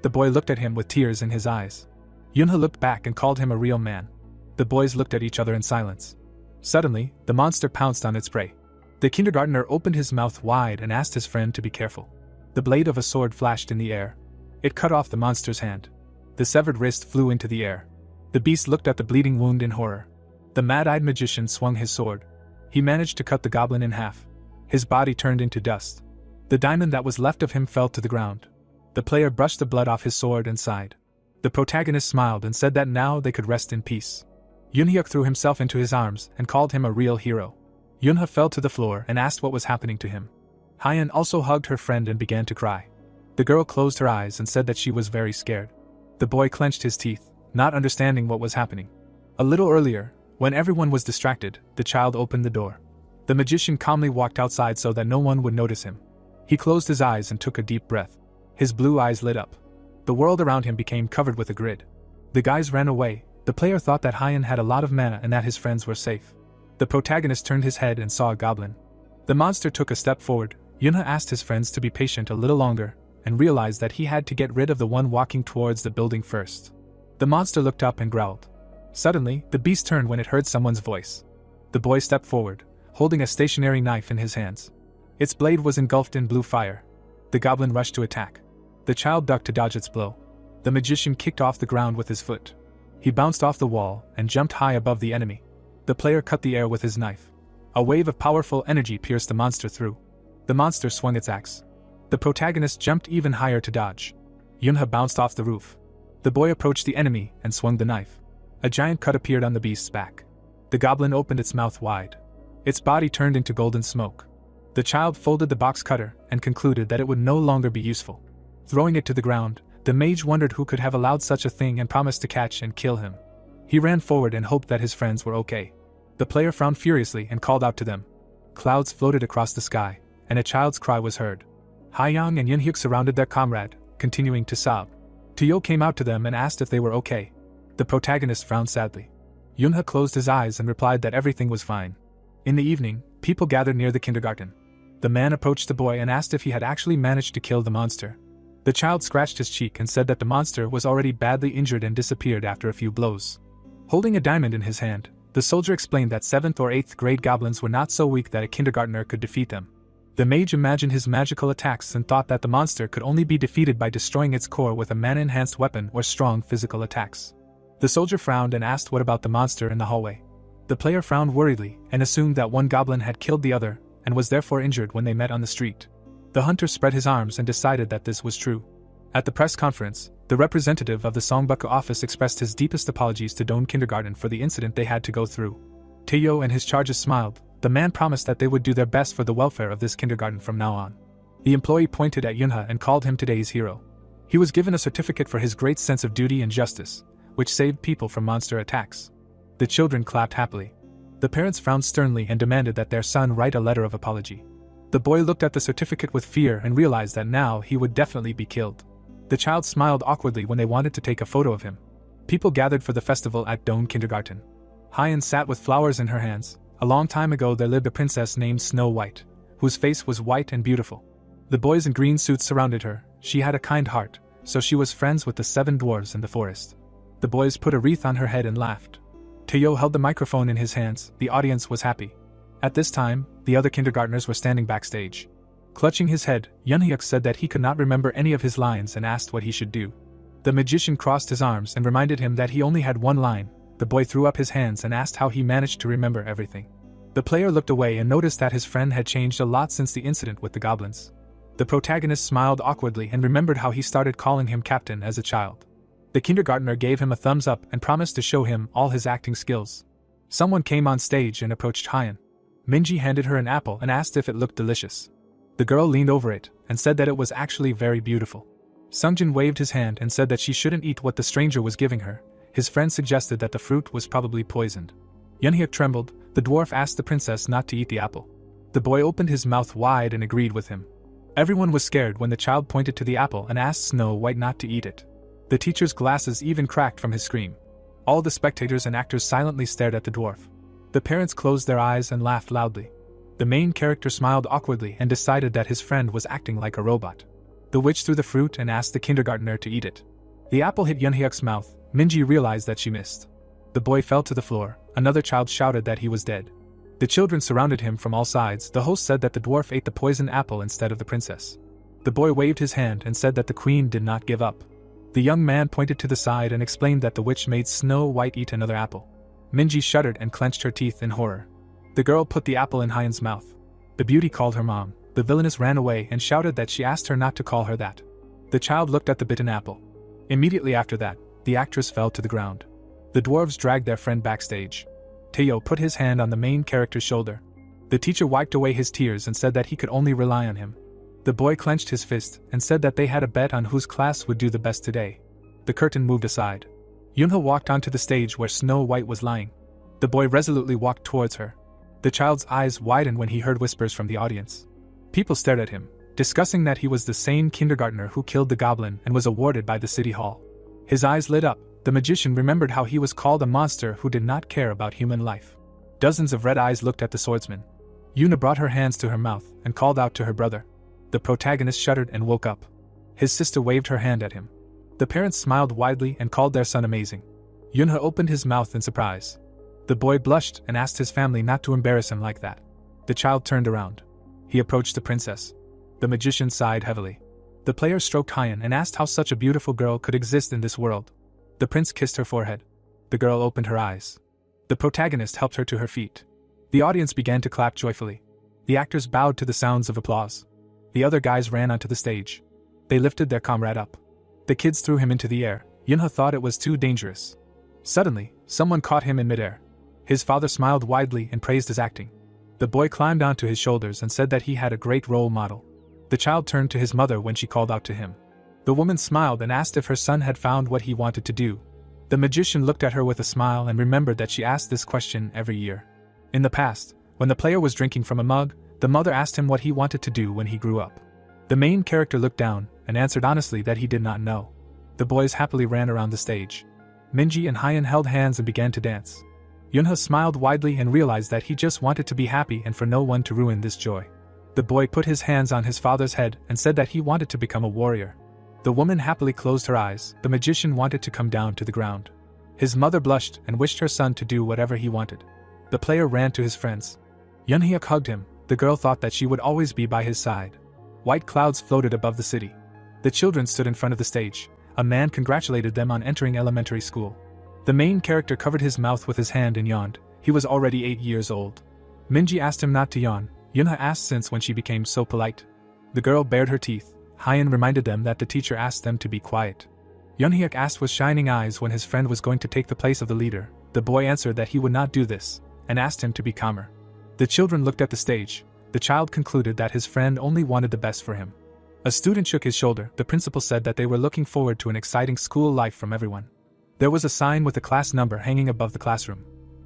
Speaker 1: The boy looked at him with tears in his eyes. Yoonha looked back and called him a real man. The boys looked at each other in silence. Suddenly, the monster pounced on its prey. The kindergartner opened his mouth wide and asked his friend to be careful. The blade of a sword flashed in the air. It cut off the monster's hand. The severed wrist flew into the air. The beast looked at the bleeding wound in horror. The mad-eyed magician swung his sword. He managed to cut the goblin in half. His body turned into dust. The diamond that was left of him fell to the ground. The player brushed the blood off his sword and sighed. The protagonist smiled and said that now they could rest in peace. Yoonhyuk threw himself into his arms and called him a real hero. Yoonha fell to the floor and asked what was happening to him. Hyen also hugged her friend and began to cry. The girl closed her eyes and said that she was very scared. The boy clenched his teeth, not understanding what was happening. A little earlier, when everyone was distracted, the child opened the door. The magician calmly walked outside so that no one would notice him. He closed his eyes and took a deep breath. His blue eyes lit up. The world around him became covered with a grid. The guys ran away. The player thought that Hyen had a lot of mana and that his friends were safe. The protagonist turned his head and saw a goblin. The monster took a step forward. Yoonha asked his friends to be patient a little longer, and realized that he had to get rid of the one walking towards the building first. The monster looked up and growled. Suddenly, the beast turned when it heard someone's voice. The boy stepped forward, holding a stationary knife in his hands. Its blade was engulfed in blue fire. The goblin rushed to attack. The child ducked to dodge its blow. The magician kicked off the ground with his foot. He bounced off the wall and jumped high above the enemy. The player cut the air with his knife. A wave of powerful energy pierced the monster through. The monster swung its axe. The protagonist jumped even higher to dodge. Yoonha bounced off the roof. The boy approached the enemy and swung the knife. A giant cut appeared on the beast's back. The goblin opened its mouth wide. Its body turned into golden smoke. The child folded the box cutter and concluded that it would no longer be useful. Throwing it to the ground, the mage wondered who could have allowed such a thing and promised to catch and kill him. He ran forward and hoped that his friends were okay. The player frowned furiously and called out to them. Clouds floated across the sky, and a child's cry was heard. Haiyang and Yunhyuk surrounded their comrade, continuing to sob. Taeyo came out to them and asked if they were okay. The protagonist frowned sadly. Yunha closed his eyes and replied that everything was fine. In the evening, people gathered near the kindergarten. The man approached the boy and asked if he had actually managed to kill the monster. The child scratched his cheek and said that the monster was already badly injured and disappeared after a few blows. Holding a diamond in his hand, the soldier explained that 7th or 8th grade goblins were not so weak that a kindergartner could defeat them. The mage imagined his magical attacks and thought that the monster could only be defeated by destroying its core with a mana-enhanced weapon or strong physical attacks. The soldier frowned and asked what about the monster in the hallway. The player frowned worriedly and assumed that one goblin had killed the other and was therefore injured when they met on the street. The hunter spread his arms and decided that this was true. At the press conference, the representative of the Songbuku office expressed his deepest apologies to Doan Kindergarten for the incident they had to go through. Taeyo and his charges smiled. The man promised that they would do their best for the welfare of this kindergarten from now on. The employee pointed at Yunha and called him today's hero. He was given a certificate for his great sense of duty and justice, which saved people from monster attacks. The children clapped happily. The parents frowned sternly and demanded that their son write a letter of apology. The boy looked at the certificate with fear and realized that now he would definitely be killed. The child smiled awkwardly when they wanted to take a photo of him. People gathered for the festival at Doan Kindergarten. Hyan sat with flowers in her hands. A long time ago there lived a princess named Snow White, whose face was white and beautiful. The boys in green suits surrounded her. She had a kind heart, so she was friends with the 7 dwarves in the forest. The boys put a wreath on her head and laughed. Taeyo held the microphone in his hands. The audience was happy. At this time, the other kindergartners were standing backstage. Clutching his head, Yunhyuk said that he could not remember any of his lines and asked what he should do. The magician crossed his arms and reminded him that he only had one line. The boy threw up his hands and asked how he managed to remember everything. The player looked away and noticed that his friend had changed a lot since the incident with the goblins. The protagonist smiled awkwardly and remembered how he started calling him captain as a child. The kindergartner gave him a thumbs up and promised to show him all his acting skills. Someone came on stage and approached Hyan. Minji handed her an apple and asked if it looked delicious. The girl leaned over it and said that it was actually very beautiful. Sungjin waved his hand and said that she shouldn't eat what the stranger was giving her. His friend suggested that the fruit was probably poisoned. Yunhyuk trembled. The dwarf asked the princess not to eat the apple. The boy opened his mouth wide and agreed with him. Everyone was scared when the child pointed to the apple and asked Snow White not to eat it. The teacher's glasses even cracked from his scream. All the spectators and actors silently stared at the dwarf. The parents closed their eyes and laughed loudly. The main character smiled awkwardly and decided that his friend was acting like a robot. The witch threw the fruit and asked the kindergartner to eat it. The apple hit Yunhyuk's mouth. Minji realized that she missed. The boy fell to the floor. Another child shouted that he was dead. The children surrounded him from all sides. The host said that the dwarf ate the poisoned apple instead of the princess. The boy waved his hand and said that the queen did not give up. The young man pointed to the side and explained that the witch made Snow White eat another apple. Minji shuddered and clenched her teeth in horror. The girl put the apple in Hyan's mouth. The beauty called her mom. The villainess ran away and shouted that she asked her not to call her that. The child looked at the bitten apple. Immediately after that, the actress fell to the ground. The dwarves dragged their friend backstage. Taeyo put his hand on the main character's shoulder. The teacher wiped away his tears and said that he could only rely on him. The boy clenched his fist and said that they had a bet on whose class would do the best today. The curtain moved aside. Yunha walked onto the stage where Snow White was lying. The boy resolutely walked towards her. The child's eyes widened when he heard whispers from the audience. People stared at him, discussing that he was the same kindergartner who killed the goblin and was awarded by the city hall. His eyes lit up. The magician remembered how he was called a monster who did not care about human life. Dozens of red eyes looked at the swordsman. Yuna brought her hands to her mouth and called out to her brother. The protagonist shuddered and woke up. His sister waved her hand at him. The parents smiled widely and called their son amazing. Yunha opened his mouth in surprise. The boy blushed and asked his family not to embarrass him like that. The child turned around. He approached the princess. The magician sighed heavily. The player stroked Hyan and asked how such a beautiful girl could exist in this world. The prince kissed her forehead. The girl opened her eyes. The protagonist helped her to her feet. The audience began to clap joyfully. The actors bowed to the sounds of applause. The other guys ran onto the stage. They lifted their comrade up. The kids threw him into the air. Yunha thought it was too dangerous. Suddenly, someone caught him in midair. His father smiled widely and praised his acting. The boy climbed onto his shoulders and said that he had a great role model. The child turned to his mother when she called out to him. The woman smiled and asked if her son had found what he wanted to do. The magician looked at her with a smile and remembered that she asked this question every year. In the past, when the player was drinking from a mug, the mother asked him what he wanted to do when he grew up. The main character looked down and answered honestly that he did not know. The boys happily ran around the stage. Minji and Hyan held hands and began to dance. Yunha smiled widely and realized that he just wanted to be happy and for no one to ruin this joy. The boy put his hands on his father's head and said that he wanted to become a warrior. The woman happily closed her eyes. The magician wanted to come down to the ground. His mother blushed and wished her son to do whatever he wanted. The player ran to his friends. Yunhyuk hugged him. The girl thought that she would always be by his side. White clouds floated above the city. The children stood in front of the stage. A man congratulated them on entering elementary school. The main character covered his mouth with his hand and yawned. He was already 8 years old. Minji asked him not to yawn. Yunha asked since when she became so polite. The girl bared her teeth. Hyan reminded them that the teacher asked them to be quiet. Yunhyuk asked with shining eyes when his friend was going to take the place of the leader. The boy answered that he would not do this, and asked him to be calmer. The children looked at the stage. The child concluded that his friend only wanted the best for him. A student shook his shoulder. The principal said that they were looking forward to an exciting school life from everyone. There was a sign with the class number hanging above the classroom.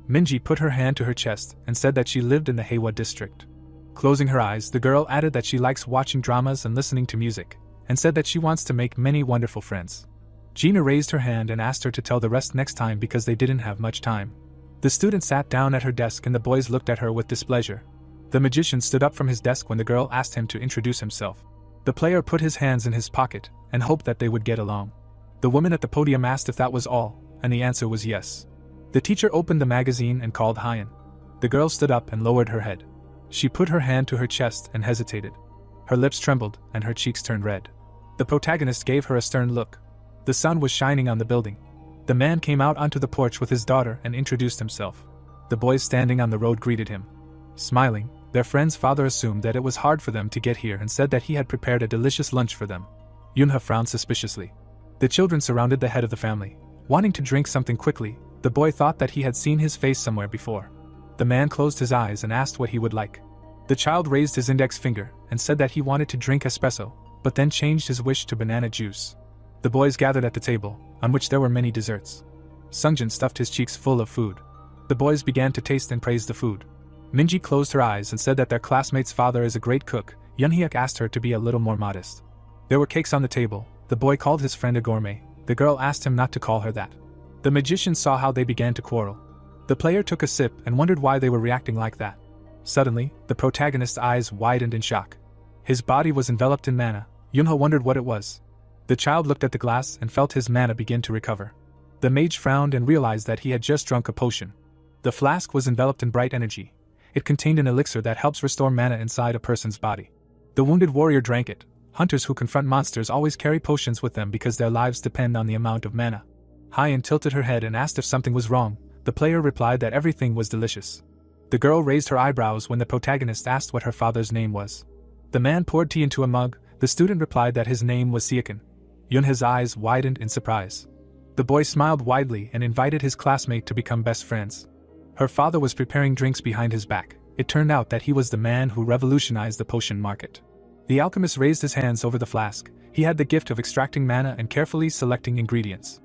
Speaker 1: Minji put her hand to her chest and said that she lived in the Heiwa district. Closing her eyes, the girl added that she likes watching dramas and listening to music, and said that she wants to make many wonderful friends. Gina raised her hand and asked her to tell the rest next time because they didn't have much time. The student sat down at her desk and the boys looked at her with displeasure. The magician stood up from his desk when the girl asked him to introduce himself. The player put his hands in his pocket and hoped that they would get along. The woman at the podium asked if that was all, and the answer was yes. The teacher opened the magazine and called Hyan. The girl stood up and lowered her head. She put her hand to her chest and hesitated. Her lips trembled and her cheeks turned red. The protagonist gave her a stern look. The sun was shining on the building. The man came out onto the porch with his daughter and introduced himself. The boys standing on the road greeted him. Smiling, their friend's father assumed that it was hard for them to get here and said that he had prepared a delicious lunch for them. Yunha frowned suspiciously. The children surrounded the head of the family. Wanting to drink something quickly, the boy thought that he had seen his face somewhere before. The man closed his eyes and asked what he would like. The child raised his index finger and said that he wanted to drink espresso, but then changed his wish to banana juice. The boys gathered at the table, on which there were many desserts. Sungjin stuffed his cheeks full of food. The boys began to taste and praise the food. Minji closed her eyes and said that their classmate's father is a great cook. Yunhyuk asked her to be a little more modest. There were cakes on the table. The boy called his friend a gourmet. The girl asked him not to call her that. The magician saw how they began to quarrel. The player took a sip and wondered why they were reacting like that. Suddenly, the protagonist's eyes widened in shock. His body was enveloped in mana. Yunha wondered what it was. The child looked at the glass and felt his mana begin to recover. The mage frowned and realized that he had just drunk a potion. The flask was enveloped in bright energy. It contained an elixir that helps restore mana inside a person's body. The wounded warrior drank it. Hunters who confront monsters always carry potions with them because their lives depend on the amount of mana. Hyan tilted her head and asked if something was wrong. The player replied that everything was delicious. The girl raised her eyebrows when the protagonist asked what her father's name was. The man poured tea into a mug. The student replied that his name was Siekin. Yunha's eyes widened in surprise. The boy smiled widely and invited his classmate to become best friends. Her father was preparing drinks behind his back. It turned out that he was the man who revolutionized the potion market. The alchemist raised his hands over the flask. He had the gift of extracting mana and carefully selecting ingredients.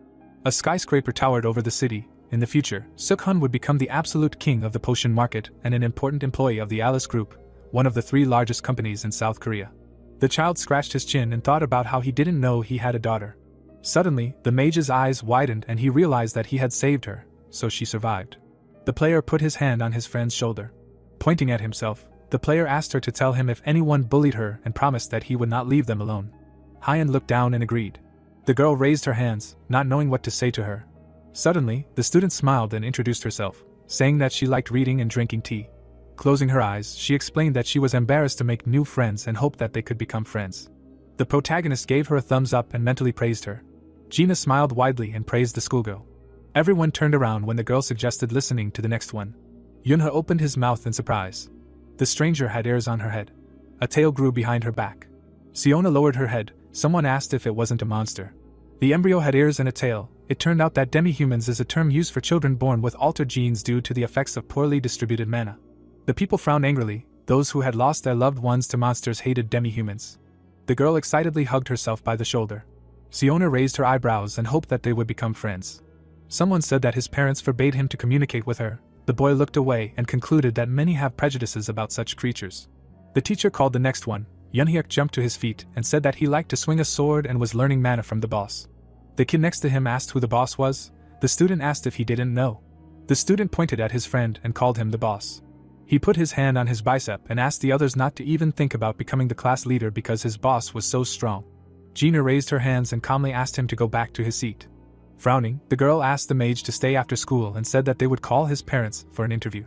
Speaker 1: A skyscraper towered over the city. In the future, Suk-hun would become the absolute king of the potion market and an important employee of the Alice Group, one of the 3 largest companies in South Korea. The child scratched his chin and thought about how he didn't know he had a daughter. Suddenly, the mage's eyes widened and he realized that he had saved her, so she survived. The player put his hand on his friend's shoulder. Pointing at himself, the player asked her to tell him if anyone bullied her and promised that he would not leave them alone. Hyan looked down and agreed. The girl raised her hands, not knowing what to say to her. Suddenly, the student smiled and introduced herself, saying that she liked reading and drinking tea. Closing her eyes, she explained that she was embarrassed to make new friends and hoped that they could become friends. The protagonist gave her a thumbs up and mentally praised her. Gina smiled widely and praised the schoolgirl. Everyone turned around when the girl suggested listening to the next one. Yunha opened his mouth in surprise. The stranger had ears on her head. A tail grew behind her back. Siona lowered her head. Someone asked if it wasn't a monster. The embryo had ears and a tail. It turned out that demi-humans is a term used for children born with altered genes due to the effects of poorly distributed mana. The people frowned angrily. Those who had lost their loved ones to monsters hated demi-humans. The girl excitedly hugged herself by the shoulder. Siona raised her eyebrows and hoped that they would become friends. Someone said that his parents forbade him to communicate with her. The boy looked away and concluded that many have prejudices about such creatures. The teacher called the next one. Yunhyuk jumped to his feet and said that he liked to swing a sword and was learning mana from the boss. The kid next to him asked who the boss was. The student asked if he didn't know. The student pointed at his friend and called him the boss. He put his hand on his bicep and asked the others not to even think about becoming the class leader because his boss was so strong. Gina raised her hands and calmly asked him to go back to his seat. Frowning, the girl asked the mage to stay after school and said that they would call his parents for an interview.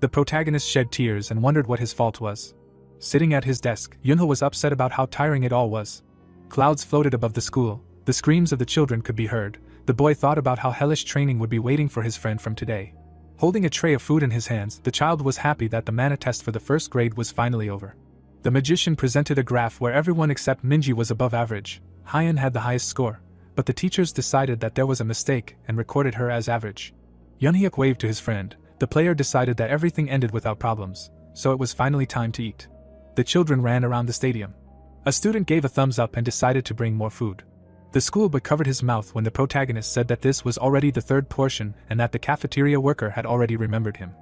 Speaker 1: The protagonist shed tears and wondered what his fault was. Sitting at his desk, Yunho was upset about how tiring it all was. Clouds floated above the school. The screams of the children could be heard. The boy thought about how hellish training would be waiting for his friend from today. Holding a tray of food in his hands, the child was happy that the mana test for the first grade was finally over. The magician presented a graph where everyone except Minji was above average. Hyan had the highest score, but the teachers decided that there was a mistake and recorded her as average. Yunhyuk waved to his friend. The player decided that everything ended without problems, so it was finally time to eat. The children ran around the stadium. A student gave a thumbs up and decided to bring more food. The schoolboy covered his mouth when the protagonist said that this was already the third portion and that the cafeteria worker had already remembered him.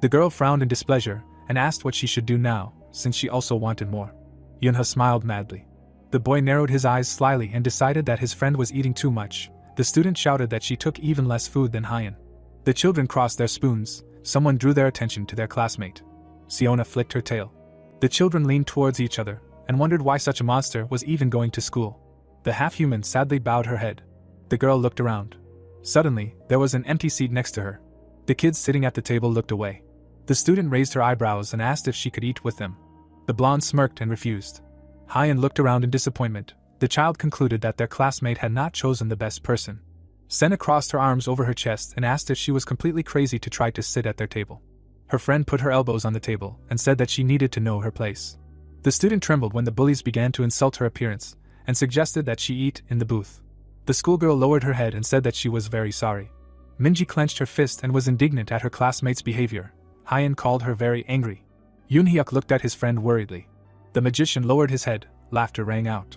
Speaker 1: The girl frowned in displeasure and asked what she should do now, since she also wanted more. Yunha smiled madly. The boy narrowed his eyes slyly and decided that his friend was eating too much. The student shouted that she took even less food than Hyan. The children crossed their spoons. Someone drew their attention to their classmate. Siona flicked her tail. The children leaned towards each other and wondered why such a monster was even going to school. The half-human sadly bowed her head. The girl looked around. Suddenly, there was an empty seat next to her. The kids sitting at the table looked away. The student raised her eyebrows and asked if she could eat with them. The blonde smirked and refused. Hyan looked around in disappointment. The child concluded that their classmate had not chosen the best person. Senna crossed her arms over her chest and asked if she was completely crazy to try to sit at their table. Her friend put her elbows on the table and said that she needed to know her place. The student trembled when the bullies began to insult her appearance and suggested that she eat in the booth. The schoolgirl lowered her head and said that she was very sorry. Minji clenched her fist and was indignant at her classmate's behavior. Hyan called her very angry. Yoonhyuk looked at his friend worriedly. The magician lowered his head. Laughter rang out.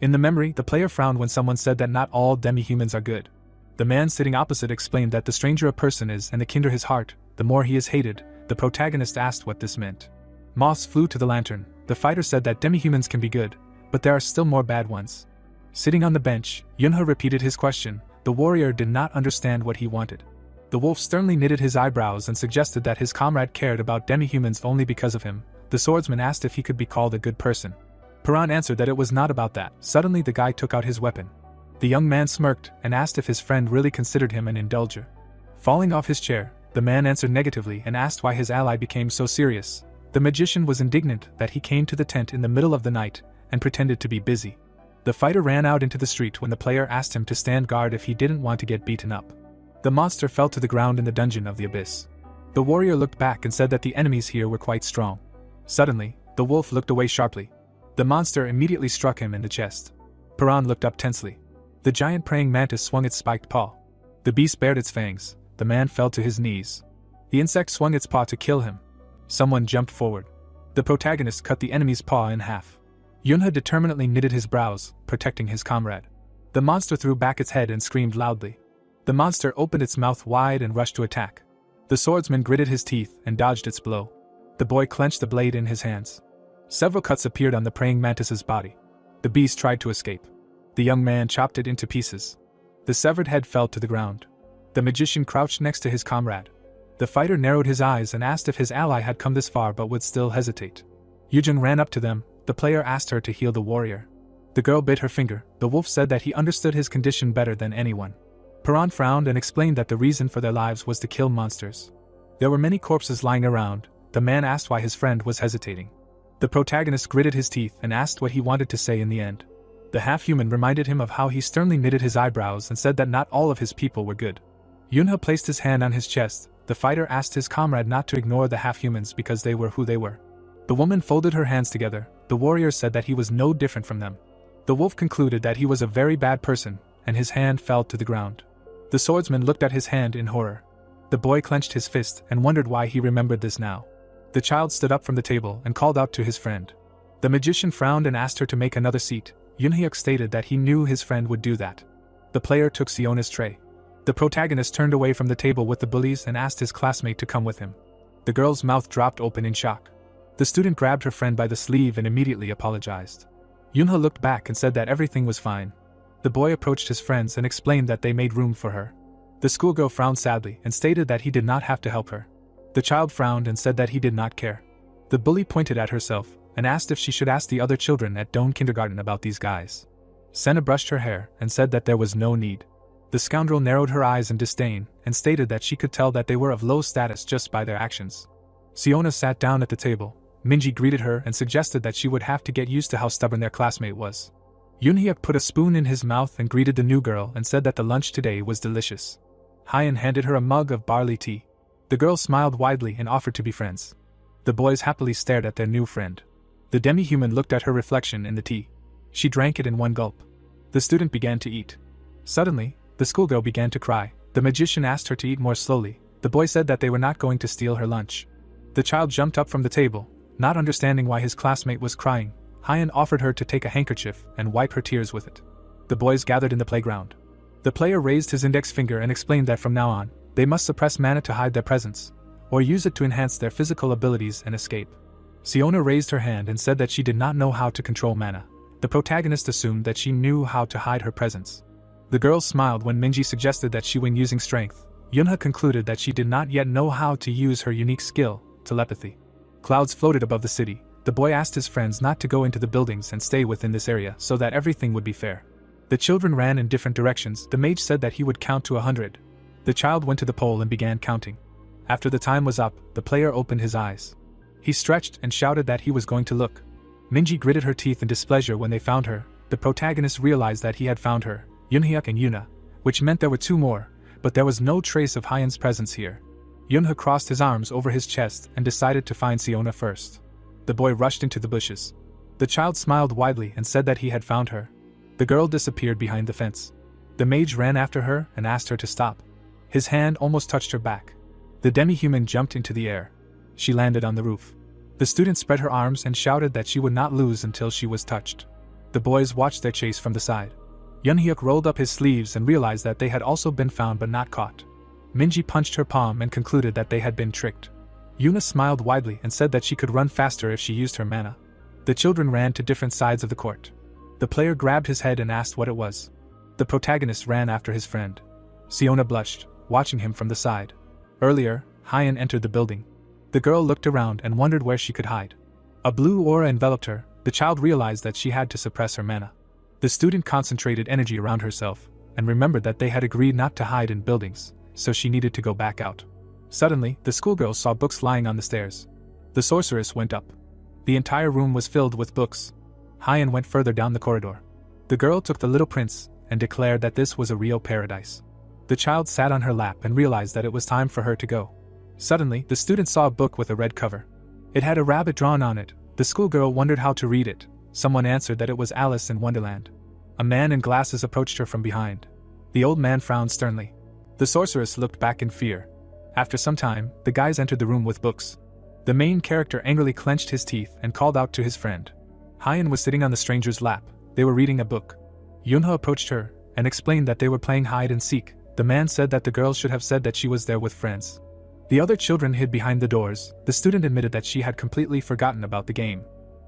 Speaker 1: In the memory, the player frowned when someone said that not all demi-humans are good. The man sitting opposite explained that the stranger a person is and the kinder his heart, the more he is hated. The protagonist asked what this meant. Moths flew to the lantern. The fighter said that demi-humans can be good, but there are still more bad ones. Sitting on the bench, Yunho repeated his question. The warrior did not understand what he wanted. The wolf sternly knitted his eyebrows and suggested that his comrade cared about demi-humans only because of him. The swordsman asked if he could be called a good person. Paran answered that it was not about that. Suddenly the guy took out his weapon. The young man smirked and asked if his friend really considered him an indulger. Falling off his chair, the man answered negatively and asked why his ally became so serious. The magician was indignant that he came to the tent in the middle of the night and pretended to be busy. The fighter ran out into the street when the player asked him to stand guard if he didn't want to get beaten up. The monster fell to the ground in the dungeon of the abyss. The warrior looked back and said that the enemies here were quite strong. Suddenly, the wolf looked away sharply. The monster immediately struck him in the chest. Paran looked up tensely. The giant praying mantis swung its spiked paw. The beast bared its fangs. The man fell to his knees. The insect swung its paw to kill him. Someone jumped forward. The protagonist cut the enemy's paw in half. Yunha determinedly knitted his brows, protecting his comrade. The monster threw back its head and screamed loudly. The monster opened its mouth wide and rushed to attack. The swordsman gritted his teeth and dodged its blow. The boy clenched the blade in his hands. Several cuts appeared on the praying mantis's body. The beast tried to escape. The young man chopped it into pieces. The severed head fell to the ground. The magician crouched next to his comrade. The fighter narrowed his eyes and asked if his ally had come this far but would still hesitate. Yujin ran up to them. The player asked her to heal the warrior. The girl bit her finger. The wolf said that he understood his condition better than anyone. Paran frowned and explained that the reason for their lives was to kill monsters. There were many corpses lying around. The man asked why his friend was hesitating. The protagonist gritted his teeth and asked what he wanted to say in the end. The half-human reminded him of how he sternly knitted his eyebrows and said that not all of his people were good. Yunha placed his hand on his chest. The fighter asked his comrade not to ignore the half-humans because they were who they were. The woman folded her hands together. The warrior said that he was no different from them. The wolf concluded that he was a very bad person, and his hand fell to the ground. The swordsman looked at his hand in horror. The boy clenched his fist and wondered why he remembered this now. The child stood up from the table and called out to his friend. The magician frowned and asked her to make another seat. Yoonhyuk stated that he knew his friend would do that. The player took Siona's tray. The protagonist turned away from the table with the bullies and asked his classmate to come with him. The girl's mouth dropped open in shock. The student grabbed her friend by the sleeve and immediately apologized. Yoonha looked back and said that everything was fine. The boy approached his friends and explained that they made room for her. The schoolgirl frowned sadly and stated that he did not have to help her. The child frowned and said that he did not care. The bully pointed at herself and asked if she should ask the other children at Doan Kindergarten about these guys. Senna brushed her hair and said that there was no need. The scoundrel narrowed her eyes in disdain and stated that she could tell that they were of low status just by their actions. Siona sat down at the table. Minji greeted her and suggested that she would have to get used to how stubborn their classmate was. Yoonhyuk put a spoon in his mouth and greeted the new girl and said that the lunch today was delicious. Hyan handed her a mug of barley tea. The girl smiled widely and offered to be friends. The boys happily stared at their new friend. The demi-human looked at her reflection in the tea. She drank it in one gulp. The student began to eat. Suddenly, the schoolgirl began to cry. The magician asked her to eat more slowly. The boy said that they were not going to steal her lunch. The child jumped up from the table, not understanding why his classmate was crying. Hyan offered her to take a handkerchief and wipe her tears with it. The boys gathered in the playground. The player raised his index finger and explained that from now on, they must suppress mana to hide their presence, or use it to enhance their physical abilities and escape. Siona raised her hand and said that she did not know how to control mana. The protagonist assumed that she knew how to hide her presence. The girl smiled when Minji suggested that when using strength, Yoonha concluded that she did not yet know how to use her unique skill, telepathy. Clouds floated above the city. The boy asked his friends not to go into the buildings and stay within this area so that everything would be fair. The children ran in different directions. The mage said that he would count to 100. The child went to the pole and began counting. After the time was up, the player opened his eyes. He stretched and shouted that he was going to look. Minji gritted her teeth in displeasure when they found her. The protagonist realized that he had found her, Yoonhyuk and Yuna, which meant there were two more, but there was no trace of Hyan's presence here. Yoonha crossed his arms over his chest and decided to find Siona first. The boy rushed into the bushes. The child smiled widely and said that he had found her. The girl disappeared behind the fence. The mage ran after her and asked her to stop. His hand almost touched her back. The demi-human jumped into the air. She landed on the roof. The student spread her arms and shouted that she would not lose until she was touched. The boys watched their chase from the side. Yoonhyuk rolled up his sleeves and realized that they had also been found but not caught. Minji punched her palm and concluded that they had been tricked. Yuna smiled widely and said that she could run faster if she used her mana. The children ran to different sides of the court. The player grabbed his head and asked what it was. The protagonist ran after his friend. Siona blushed, watching him from the side. Earlier, Hyan entered the building. The girl looked around and wondered where she could hide. A blue aura enveloped her. The child realized that she had to suppress her mana. The student concentrated energy around herself and remembered that they had agreed not to hide in buildings, so she needed to go back out. Suddenly, the schoolgirl saw books lying on the stairs. The sorceress went up. The entire room was filled with books. Hyan went further down the corridor. The girl took the little prince and declared that this was a real paradise. The child sat on her lap and realized that it was time for her to go. Suddenly, the student saw a book with a red cover. It had a rabbit drawn on it. The schoolgirl wondered how to read it. Someone answered that it was Alice in Wonderland. A man in glasses approached her from behind. The old man frowned sternly. The sorceress looked back in fear. After some time, the guys entered the room with books. The main character angrily clenched his teeth and called out to his friend. Hyan was sitting on the stranger's lap. They were reading a book. Yoonha approached her and explained that they were playing hide and seek. The man said that the girl should have said that she was there with friends. The other children hid behind the doors. The student admitted that she had completely forgotten about the game.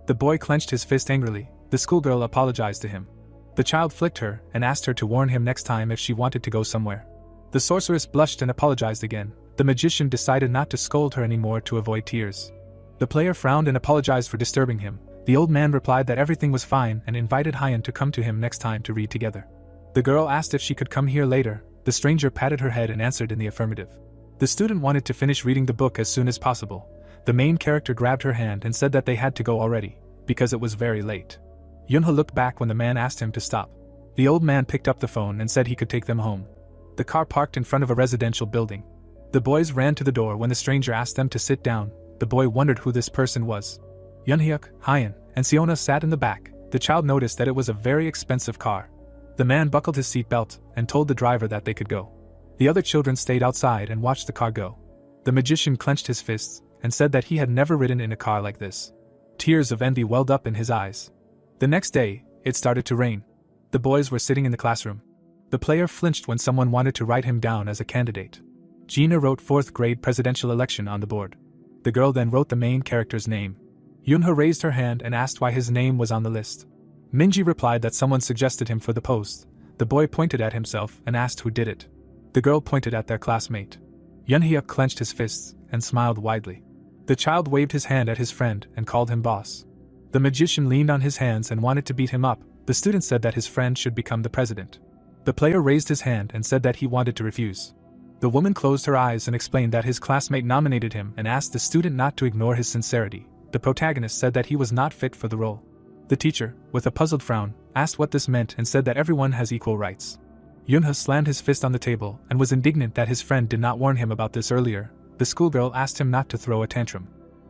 Speaker 1: The boy clenched his fist angrily. The schoolgirl apologized to him. The child flicked her and asked her to warn him next time if she wanted to go somewhere. The sorceress blushed and apologized again. The magician decided not to scold her anymore to avoid tears. The player frowned and apologized for disturbing him. The old man replied that everything was fine and invited Hyan to come to him next time to read together. The girl asked if she could come here later. The stranger patted her head and answered in the affirmative. The student wanted to finish reading the book as soon as possible. The main character grabbed her hand and said that they had to go already, because it was very late. Yoonha looked back when the man asked him to stop. The old man picked up the phone and said he could take them home. The car parked in front of a residential building. The boys ran to the door when the stranger asked them to sit down. The boy wondered who this person was. Yoonhyuk, Hyan, and Siona sat in the back. The child noticed that it was a very expensive car. The man buckled his seatbelt and told the driver that they could go. The other children stayed outside and watched the car go. The magician clenched his fists and said that he had never ridden in a car like this. Tears of envy welled up in his eyes. The next day, it started to rain. The boys were sitting in the classroom. The player flinched when someone wanted to write him down as a candidate. Gina wrote 4th grade presidential election on the board. The girl then wrote the main character's name. Yunha raised her hand and asked why his name was on the list. Minji replied that someone suggested him for the post. The boy pointed at himself and asked who did it. The girl pointed at their classmate. Yunhyuk clenched his fists and smiled widely. The child waved his hand at his friend and called him boss. The magician leaned on his hands and wanted to beat him up. The student said that his friend should become the president. The player raised his hand and said that he wanted to refuse. The woman closed her eyes and explained that his classmate nominated him and asked the student not to ignore his sincerity. The protagonist said that he was not fit for the role. The teacher, with a puzzled frown, asked what this meant and said that everyone has equal rights. Yunha slammed his fist on the table and was indignant that his friend did not warn him about this earlier. The schoolgirl asked him not to throw a tantrum.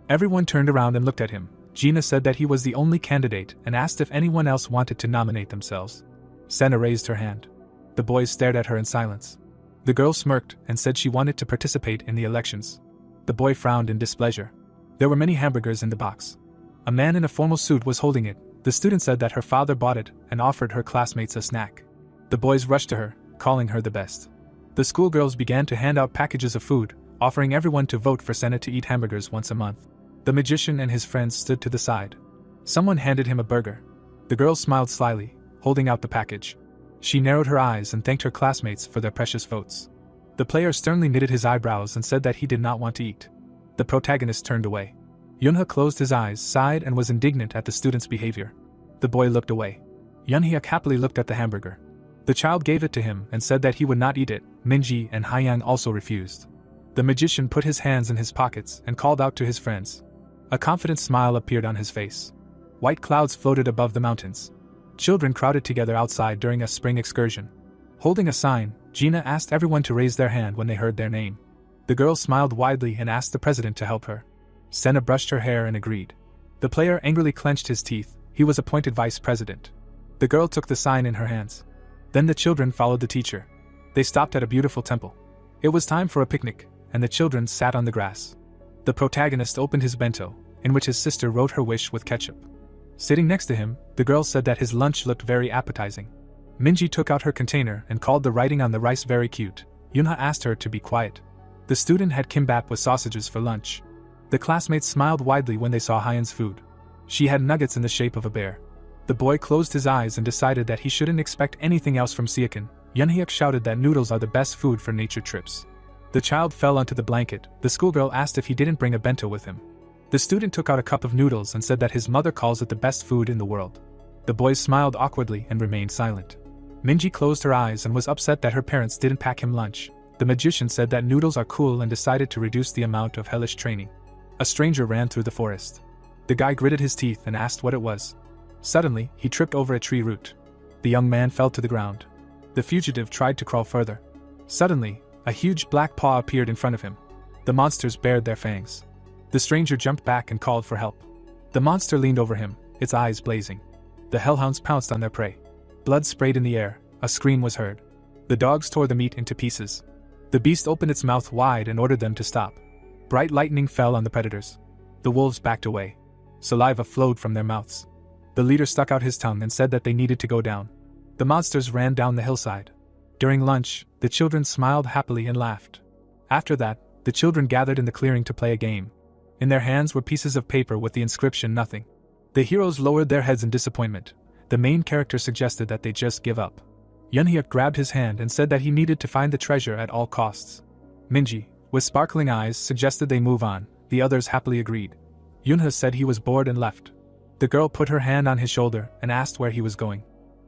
Speaker 1: Everyone turned around and looked at him. Gina said that he was the only candidate and asked if anyone else wanted to nominate themselves. Senna raised her hand. The boys stared at her in silence. The girl smirked and said she wanted to participate in the elections. The boy frowned in displeasure. There were many hamburgers in the box. A man in a formal suit was holding it. The student said that her father bought it and offered her classmates a snack. The boys rushed to her, calling her the best. The schoolgirls began to hand out packages of food, offering everyone to vote for Senna to eat hamburgers once a month. The magician and his friends stood to the side. Someone handed him a burger. The girl smiled slyly, holding out the package. She narrowed her eyes and thanked her classmates for their precious votes. The player sternly knitted his eyebrows and said that he did not want to eat. The protagonist turned away. Yunha closed his eyes, sighed, and was indignant at the student's behavior. The boy looked away. Yunhyuk happily looked at the hamburger. The child gave it to him and said that he would not eat it. Minji and Haiyang also refused. The magician put his hands in his pockets and called out to his friends. A confident smile appeared on his face. White clouds floated above the mountains. Children crowded together outside during a spring excursion. Holding a sign, Gina asked everyone to raise their hand when they heard their name. The girl smiled widely and asked the president to help her. Senna brushed her hair and agreed. The player angrily clenched his teeth. He was appointed vice president. The girl took the sign in her hands. Then the children followed the teacher. They stopped at a beautiful temple. It was time for a picnic, and the children sat on the grass. The protagonist opened his bento, in which his sister wrote her wish with ketchup. Sitting next to him, the girl said that his lunch looked very appetizing. Minji took out her container and called the writing on the rice very cute. Yunha asked her to be quiet. The student had kimbap with sausages for lunch. The classmates smiled widely when they saw Hyen's food. She had nuggets in the shape of a bear. The boy closed his eyes and decided that he shouldn't expect anything else from Seokin. Yunhyuk shouted that noodles are the best food for nature trips. The child fell onto the blanket. The schoolgirl asked if he didn't bring a bento with him. The student took out a cup of noodles and said that his mother calls it the best food in the world. The boys smiled awkwardly and remained silent. Minji closed her eyes and was upset that her parents didn't pack him lunch. The magician said that noodles are cool and decided to reduce the amount of hellish training. A stranger ran through the forest. The guy gritted his teeth and asked what it was. Suddenly, he tripped over a tree root. The young man fell to the ground. The fugitive tried to crawl further. Suddenly, a huge black paw appeared in front of him. The monsters bared their fangs. The stranger jumped back and called for help. The monster leaned over him, its eyes blazing. The hellhounds pounced on their prey. Blood sprayed in the air. A scream was heard. The dogs tore the meat into pieces. The beast opened its mouth wide and ordered them to stop. Bright lightning fell on the predators. The wolves backed away. Saliva flowed from their mouths. The leader stuck out his tongue and said that they needed to go down. The monsters ran down the hillside. During lunch, the children smiled happily and laughed. After that, the children gathered in the clearing to play a game. In their hands were pieces of paper with the inscription nothing. The heroes lowered their heads in disappointment. The main character suggested that they just give up. Yunhyuk grabbed his hand and said that he needed to find the treasure at all costs. Minji, with sparkling eyes, suggested they move on. The others happily agreed. Yunha said he was bored and left. The girl put her hand on his shoulder and asked where he was going.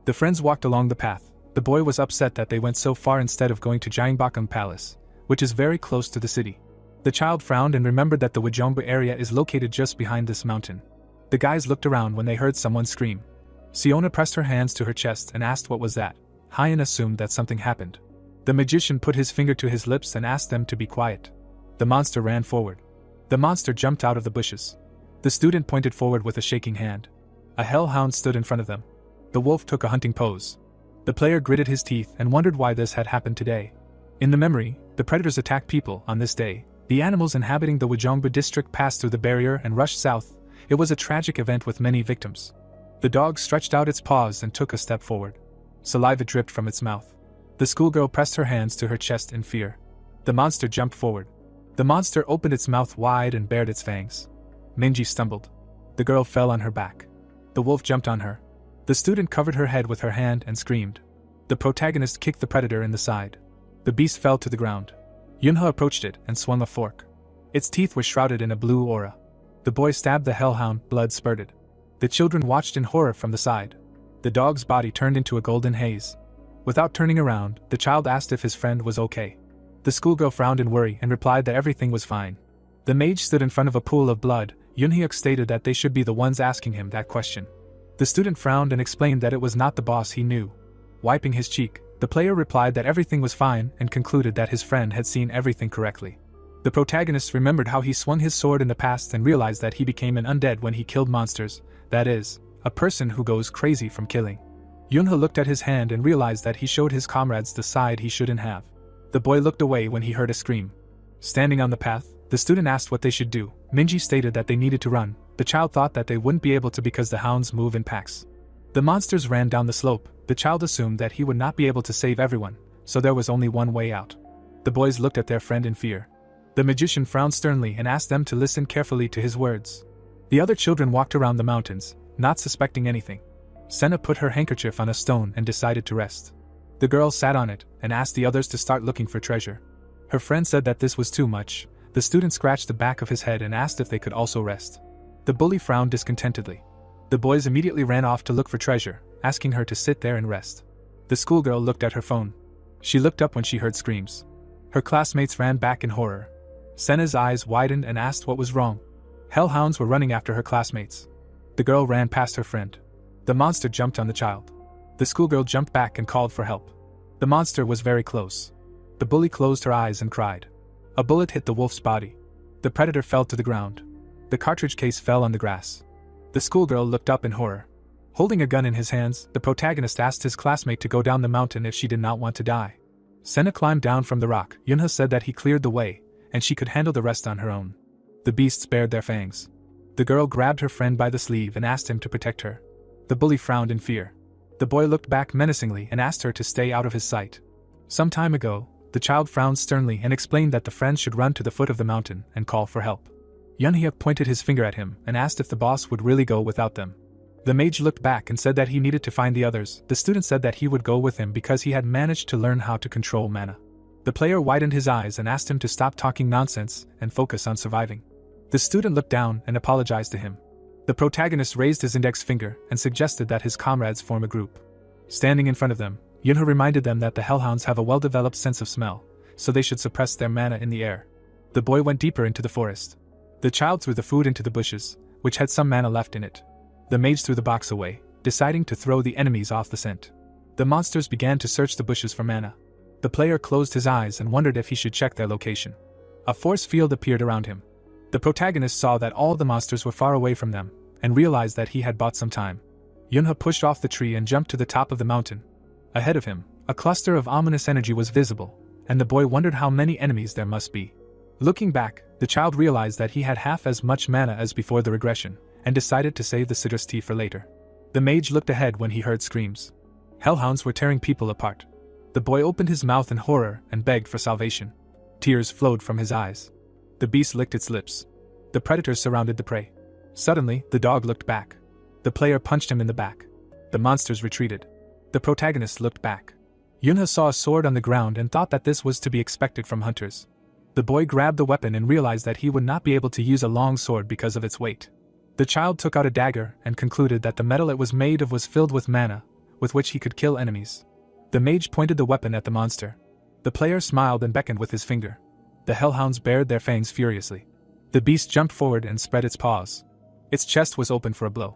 Speaker 1: The friends walked along the path. The boy was upset that they went so far instead of going to Gyeongbokgung Palace, which is very close to the city. The child frowned and remembered that the Wajongba area is located just behind this mountain. The guys looked around when they heard someone scream. Siona pressed her hands to her chest and asked what was that. Hyen assumed that something happened. The magician put his finger to his lips and asked them to be quiet. The monster ran forward. The monster jumped out of the bushes. The student pointed forward with a shaking hand. A hellhound stood in front of them. The wolf took a hunting pose. The player gritted his teeth and wondered why this had happened today. In the memory, the predators attacked people on this day. The animals inhabiting the Wujongba district passed through the barrier and rushed south. It was a tragic event with many victims. The dog stretched out its paws and took a step forward. Saliva dripped from its mouth. The schoolgirl pressed her hands to her chest in fear. The monster jumped forward. The monster opened its mouth wide and bared its fangs. Minji stumbled. The girl fell on her back. The wolf jumped on her. The student covered her head with her hand and screamed. The protagonist kicked the predator in the side. The beast fell to the ground. Yunha approached it and swung a fork. Its teeth were shrouded in a blue aura. The boy stabbed the hellhound, blood spurted. The children watched in horror from the side. The dog's body turned into a golden haze. Without turning around, the child asked if his friend was okay. The schoolgirl frowned in worry and replied that everything was fine. The mage stood in front of a pool of blood. Yunhyuk stated that they should be the ones asking him that question. The student frowned and explained that it was not the boss he knew. Wiping his cheek, the player replied that everything was fine and concluded that his friend had seen everything correctly. The protagonist remembered how he swung his sword in the past and realized that he became an undead when he killed monsters, that is, a person who goes crazy from killing. Yunha looked at his hand and realized that he showed his comrades the side he shouldn't have. The boy looked away when he heard a scream. Standing on the path, the student asked what they should do. Minji stated that they needed to run. The child thought that they wouldn't be able to because the hounds move in packs. The monsters ran down the slope. The child assumed that he would not be able to save everyone, so there was only one way out. The boys looked at their friend in fear. The magician frowned sternly and asked them to listen carefully to his words. The other children walked around the mountains, not suspecting anything. Senna put her handkerchief on a stone and decided to rest. The girl sat on it and asked the others to start looking for treasure. Her friend said that this was too much. The student scratched the back of his head and asked if they could also rest. The bully frowned discontentedly. The boys immediately ran off to look for treasure, asking her to sit there and rest. The schoolgirl looked at her phone. She looked up when she heard screams. Her classmates ran back in horror. Senna's eyes widened and asked what was wrong. Hellhounds were running after her classmates. The girl ran past her friend. The monster jumped on the child. The schoolgirl jumped back and called for help. The monster was very close. The bully closed her eyes and cried. A bullet hit the wolf's body. The predator fell to the ground. The cartridge case fell on the grass. The schoolgirl looked up in horror. Holding a gun in his hands, the protagonist asked his classmate to go down the mountain if she did not want to die. Senna climbed down from the rock. Yunha said that he cleared the way, and she could handle the rest on her own. The beasts bared their fangs. The girl grabbed her friend by the sleeve and asked him to protect her. The bully frowned in fear. The boy looked back menacingly and asked her to stay out of his sight. Some time ago, the child frowned sternly and explained that the friends should run to the foot of the mountain and call for help. Yunhyuk pointed his finger at him and asked if the boss would really go without them. The mage looked back and said that he needed to find the others. The student said that he would go with him because he had managed to learn how to control mana. The player widened his eyes and asked him to stop talking nonsense and focus on surviving. The student looked down and apologized to him. The protagonist raised his index finger and suggested that his comrades form a group. Standing in front of them, Yunha reminded them that the hellhounds have a well-developed sense of smell, so they should suppress their mana in the air. The boy went deeper into the forest. The child threw the food into the bushes, which had some mana left in it. The mage threw the box away, deciding to throw the enemies off the scent. The monsters began to search the bushes for mana. The player closed his eyes and wondered if he should check their location. A force field appeared around him. The protagonist saw that all the monsters were far away from them, and realized that he had bought some time. Yunha pushed off the tree and jumped to the top of the mountain. Ahead of him, a cluster of ominous energy was visible, and the boy wondered how many enemies there must be. Looking back, the child realized that he had half as much mana as before the regression, and decided to save the citrus tea for later. The mage looked ahead when he heard screams. Hellhounds were tearing people apart. The boy opened his mouth in horror and begged for salvation. Tears flowed from his eyes. The beast licked its lips. The predators surrounded the prey. Suddenly, the dog looked back. The player punched him in the back. The monsters retreated. The protagonist looked back. Yunha saw a sword on the ground and thought that this was to be expected from hunters. The boy grabbed the weapon and realized that he would not be able to use a long sword because of its weight. The child took out a dagger and concluded that the metal it was made of was filled with mana, with which he could kill enemies. The mage pointed the weapon at the monster. The player smiled and beckoned with his finger. The hellhounds bared their fangs furiously. The beast jumped forward and spread its paws. Its chest was open for a blow.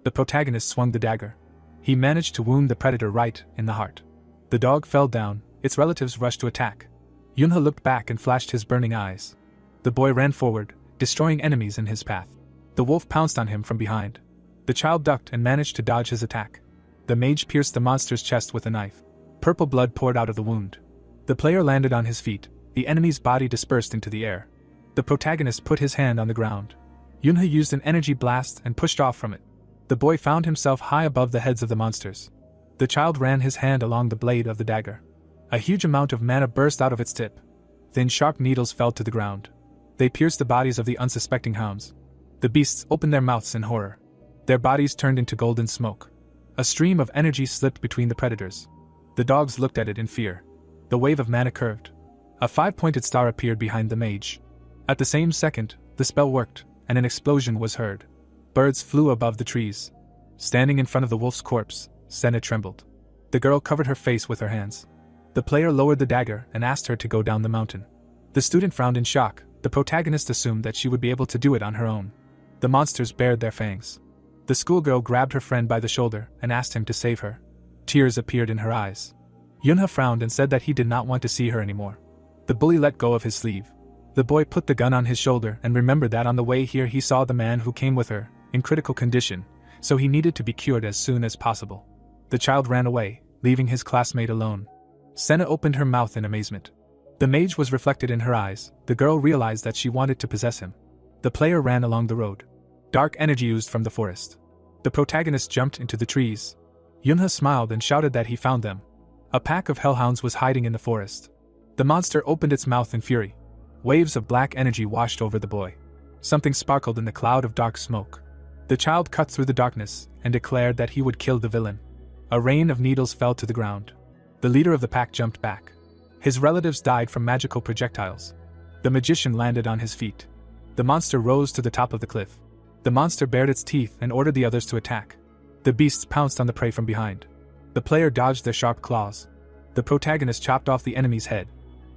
Speaker 1: The protagonist swung the dagger. He managed to wound the predator right in the heart. The dog fell down. Its relatives rushed to attack. Yunha looked back and flashed his burning eyes. The boy ran forward, destroying enemies in his path. The wolf pounced on him from behind. The child ducked and managed to dodge his attack. The mage pierced the monster's chest with a knife. Purple blood poured out of the wound. The player landed on his feet. The enemy's body dispersed into the air. The protagonist put his hand on the ground. Yunha used an energy blast and pushed off from it. The boy found himself high above the heads of the monsters. The child ran his hand along the blade of the dagger. A huge amount of mana burst out of its tip. Thin sharp needles fell to the ground. They pierced the bodies of the unsuspecting hounds. The beasts opened their mouths in horror. Their bodies turned into golden smoke. A stream of energy slipped between the predators. The dogs looked at it in fear. The wave of mana curved. A 5-pointed star appeared behind the mage. At the same second, the spell worked, and an explosion was heard. Birds flew above the trees. Standing in front of the wolf's corpse, Senna trembled. The girl covered her face with her hands. The player lowered the dagger and asked her to go down the mountain. The student frowned in shock. The protagonist assumed that she would be able to do it on her own. The monsters bared their fangs. The schoolgirl grabbed her friend by the shoulder and asked him to save her. Tears appeared in her eyes. Yunha frowned and said that he did not want to see her anymore. The bully let go of his sleeve. The boy put the gun on his shoulder and remembered that on the way here he saw the man who came with her, in critical condition, so he needed to be cured as soon as possible. The child ran away, leaving his classmate alone. Senna opened her mouth in amazement. The mage was reflected in her eyes. The girl realized that she wanted to possess him. The player ran along the road. Dark energy oozed from the forest. The protagonist jumped into the trees. Yunha smiled and shouted that he found them. A pack of hellhounds was hiding in the forest. The monster opened its mouth in fury. Waves of black energy washed over the boy. Something sparkled in the cloud of dark smoke. The child cut through the darkness and declared that he would kill the villain. A rain of needles fell to the ground. The leader of the pack jumped back. His relatives died from magical projectiles. The magician landed on his feet. The monster rose to the top of the cliff. The monster bared its teeth and ordered the others to attack. The beasts pounced on the prey from behind. The player dodged their sharp claws. The protagonist chopped off the enemy's head.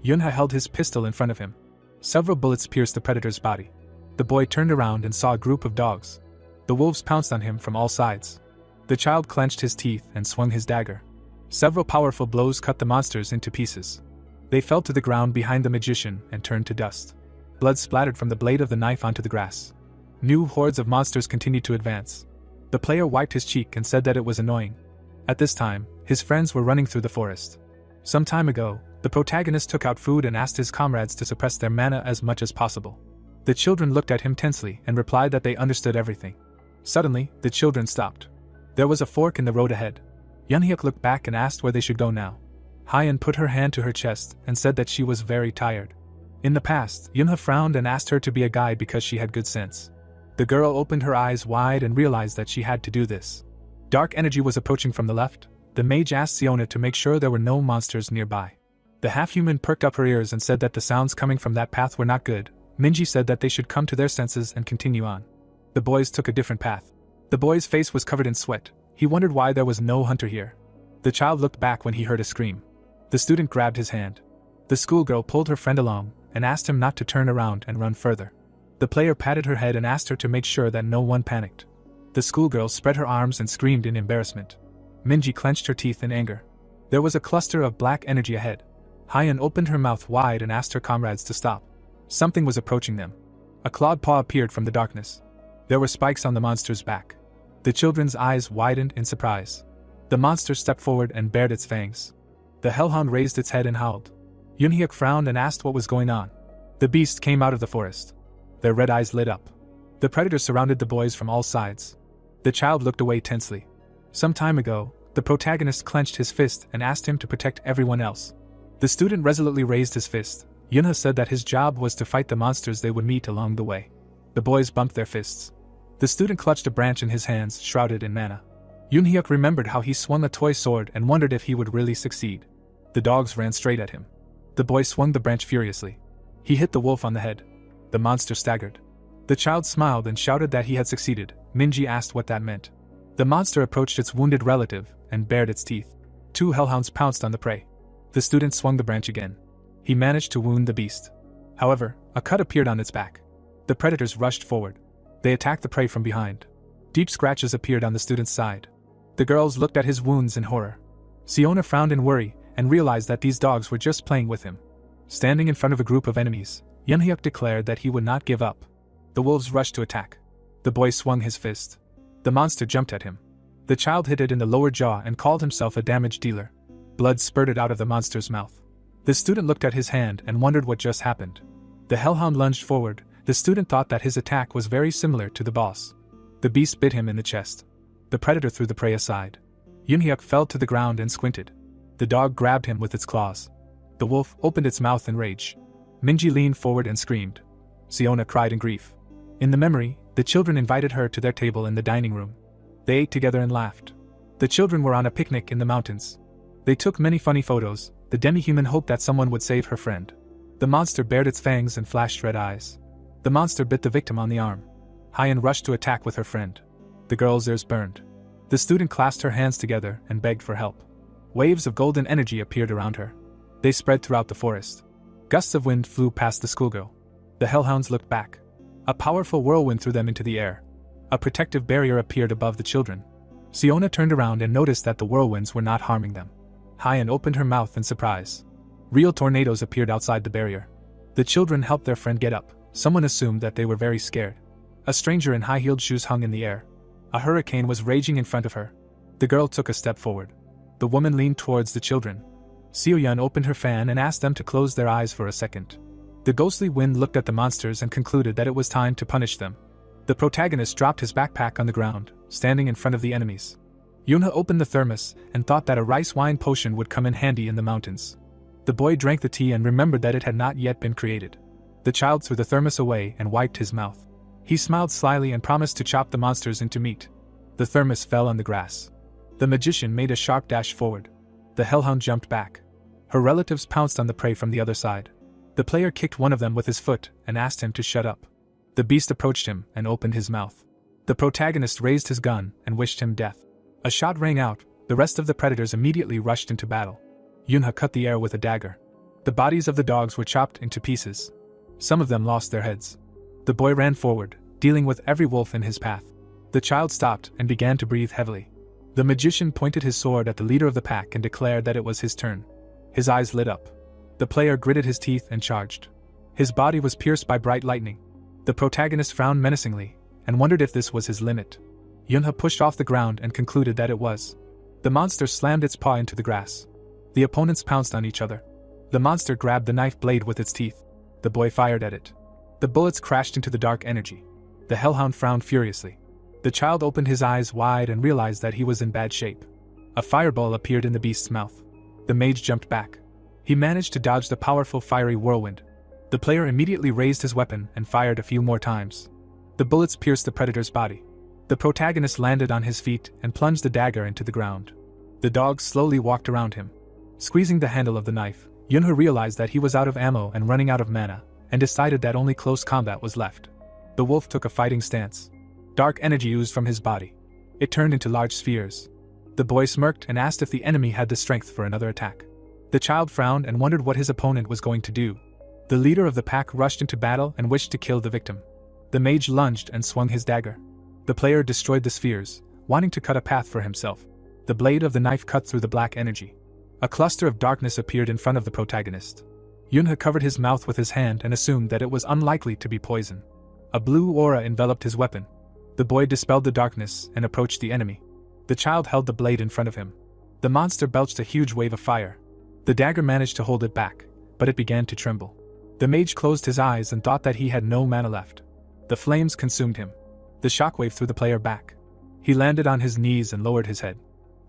Speaker 1: Yunha held his pistol in front of him. Several bullets pierced the predator's body. The boy turned around and saw a group of dogs. The wolves pounced on him from all sides. The child clenched his teeth and swung his dagger. Several powerful blows cut the monsters into pieces. They fell to the ground behind the magician and turned to dust. Blood splattered from the blade of the knife onto the grass. New hordes of monsters continued to advance. The player wiped his cheek and said that it was annoying. At this time, his friends were running through the forest. Some time ago, the protagonist took out food and asked his comrades to suppress their mana as much as possible. The children looked at him tensely and replied that they understood everything. Suddenly, the children stopped. There was a fork in the road ahead. Yunhyuk looked back and asked where they should go now. Hyen put her hand to her chest and said that she was very tired. In the past, Yunha frowned and asked her to be a guide because she had good sense. The girl opened her eyes wide and realized that she had to do this. Dark energy was approaching from the left. The mage asked Siona to make sure there were no monsters nearby. The half-human perked up her ears and said that the sounds coming from that path were not good. Minji said that they should come to their senses and continue on. The boys took a different path. The boy's face was covered in sweat. He wondered why there was no hunter here. The child looked back when he heard a scream. The student grabbed his hand. The schoolgirl pulled her friend along and asked him not to turn around and run further. The player patted her head and asked her to make sure that no one panicked. The schoolgirl spread her arms and screamed in embarrassment. Minji clenched her teeth in anger. There was a cluster of black energy ahead. Hyen opened her mouth wide and asked her comrades to stop. Something was approaching them. A clawed paw appeared from the darkness. There were spikes on the monster's back. The children's eyes widened in surprise. The monster stepped forward and bared its fangs. The hellhound raised its head and howled. Yunhyuk frowned and asked what was going on. The beast came out of the forest. Their red eyes lit up. The predators surrounded the boys from all sides. The child looked away tensely. Some time ago, the protagonist clenched his fist and asked him to protect everyone else. The student resolutely raised his fist. Yunha said that his job was to fight the monsters they would meet along the way. The boys bumped their fists. The student clutched a branch in his hands, shrouded in mana. Yunhyuk remembered how he swung a toy sword and wondered if he would really succeed. The dogs ran straight at him. The boy swung the branch furiously. He hit the wolf on the head. The monster staggered. The child smiled and shouted that he had succeeded. Minji asked what that meant. The monster approached its wounded relative and bared its teeth. Two hellhounds pounced on the prey. The student swung the branch again. He managed to wound the beast. However, a cut appeared on its back. The predators rushed forward. They attacked the prey from behind. Deep scratches appeared on the student's side. The girls looked at his wounds in horror. Siona frowned in worry and realized that these dogs were just playing with him. Standing in front of a group of enemies, Yunhyuk declared that he would not give up. The wolves rushed to attack. The boy swung his fist. The monster jumped at him. The child hit it in the lower jaw and called himself a damage dealer. Blood spurted out of the monster's mouth. The student looked at his hand and wondered what just happened. The hellhound lunged forward. The student thought that his attack was very similar to the boss. The beast bit him in the chest. The predator threw the prey aside. Yunhyuk fell to the ground and squinted. The dog grabbed him with its claws. The wolf opened its mouth in rage. Minji leaned forward and screamed. Siona cried in grief. In the memory, the children invited her to their table in the dining room. They ate together and laughed. The children were on a picnic in the mountains. They took many funny photos. The demi-human hoped that someone would save her friend. The monster bared its fangs and flashed red eyes. The monster bit the victim on the arm. Hyen rushed to attack with her friend. The girl's ears burned. The student clasped her hands together and begged for help. Waves of golden energy appeared around her. They spread throughout the forest. Gusts of wind flew past the schoolgirl. The hellhounds looked back. A powerful whirlwind threw them into the air. A protective barrier appeared above the children. Siona turned around and noticed that the whirlwinds were not harming them. Hyen opened her mouth in surprise. Real tornadoes appeared outside the barrier. The children helped their friend get up. Someone assumed that they were very scared. A stranger in high-heeled shoes hung in the air. A hurricane was raging in front of her. The girl took a step forward. The woman leaned towards the children. Seo-yun opened her fan and asked them to close their eyes for a second. The ghostly wind looked at the monsters and concluded that it was time to punish them. The protagonist dropped his backpack on the ground, standing in front of the enemies. Yunha opened the thermos and thought that a rice wine potion would come in handy in the mountains. The boy drank the tea and remembered that it had not yet been created. The child threw the thermos away and wiped his mouth. He smiled slyly and promised to chop the monsters into meat. The thermos fell on the grass. The magician made a sharp dash forward. The hellhound jumped back. Her relatives pounced on the prey from the other side. The player kicked one of them with his foot and asked him to shut up. The beast approached him and opened his mouth. The protagonist raised his gun and wished him death. A shot rang out. The rest of the predators immediately rushed into battle. Yunha cut the air with a dagger. The bodies of the dogs were chopped into pieces. Some of them lost their heads. The boy ran forward, dealing with every wolf in his path. The child stopped and began to breathe heavily. The magician pointed his sword at the leader of the pack and declared that it was his turn. His eyes lit up. The player gritted his teeth and charged. His body was pierced by bright lightning. The protagonist frowned menacingly and wondered if this was his limit. Yunha pushed off the ground and concluded that it was. The monster slammed its paw into the grass. The opponents pounced on each other. The monster grabbed the knife blade with its teeth. The boy fired at it. The bullets crashed into the dark energy. The hellhound frowned furiously. The child opened his eyes wide and realized that he was in bad shape. A fireball appeared in the beast's mouth. The mage jumped back. He managed to dodge the powerful fiery whirlwind. The player immediately raised his weapon and fired a few more times. The bullets pierced the predator's body. The protagonist landed on his feet and plunged the dagger into the ground. The dogs slowly walked around him. Squeezing the handle of the knife, Yunha realized that he was out of ammo and running out of mana, and decided that only close combat was left. The wolf took a fighting stance. Dark energy oozed from his body. It turned into large spheres. The boy smirked and asked if the enemy had the strength for another attack. The child frowned and wondered what his opponent was going to do. The leader of the pack rushed into battle and wished to kill the victim. The mage lunged and swung his dagger. The player destroyed the spheres, wanting to cut a path for himself. The blade of the knife cut through the black energy. A cluster of darkness appeared in front of the protagonist. Yunha covered his mouth with his hand and assumed that it was unlikely to be poison. A blue aura enveloped his weapon. The boy dispelled the darkness and approached the enemy. The child held the blade in front of him. The monster belched a huge wave of fire. The dagger managed to hold it back, but it began to tremble. The mage closed his eyes and thought that he had no mana left. The flames consumed him. The shockwave threw the player back. He landed on his knees and lowered his head.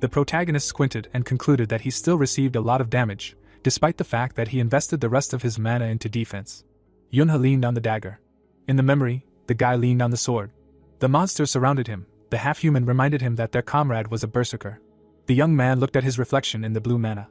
Speaker 1: The protagonist squinted and concluded that he still received a lot of damage, despite the fact that he invested the rest of his mana into defense. Yunha leaned on the dagger. In the memory, the guy leaned on the sword. The monsters surrounded him. The half-human reminded him that their comrade was a berserker. The young man looked at his reflection in the blue mana.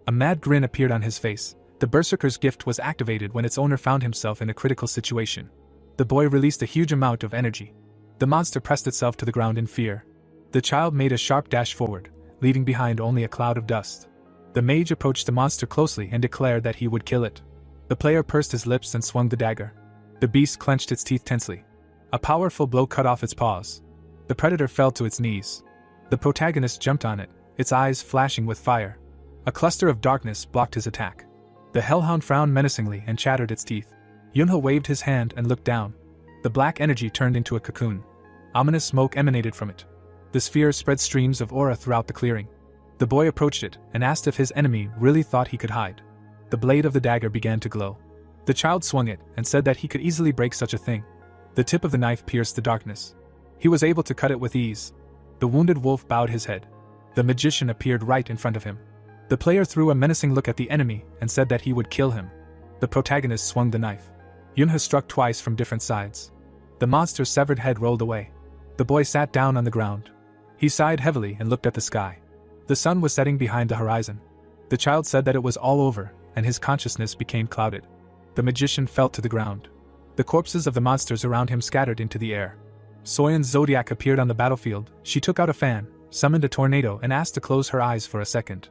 Speaker 1: A mad grin appeared on his face. The berserker's gift was activated when its owner found himself in a critical situation. The boy released a huge amount of energy. The monster pressed itself to the ground in fear. The child made a sharp dash forward, leaving behind only a cloud of dust. The mage approached the monster closely and declared that he would kill it. The player pursed his lips and swung the dagger. The beast clenched its teeth tensely. A powerful blow cut off its paws. The predator fell to its knees. The protagonist jumped on it, its eyes flashing with fire. A cluster of darkness blocked his attack. The hellhound frowned menacingly and chattered its teeth. Yunha waved his hand and looked down. The black energy turned into a cocoon. Ominous smoke emanated from it. The sphere spread streams of aura throughout the clearing. The boy approached it and asked if his enemy really thought he could hide. The blade of the dagger began to glow. The child swung it and said that he could easily break such a thing. The tip of the knife pierced the darkness. He was able to cut it with ease. The wounded wolf bowed his head. The magician appeared right in front of him. The player threw a menacing look at the enemy and said that he would kill him. The protagonist swung the knife. Yunha struck twice from different sides. The monster's severed head rolled away. The boy sat down on the ground. He sighed heavily and looked at the sky. The sun was setting behind the horizon. The child said that it was all over, and his consciousness became clouded. The magician fell to the ground. The corpses of the monsters around him scattered into the air. Soyeon's zodiac appeared on the battlefield. She took out a fan, summoned a tornado, and asked to close her eyes for a second.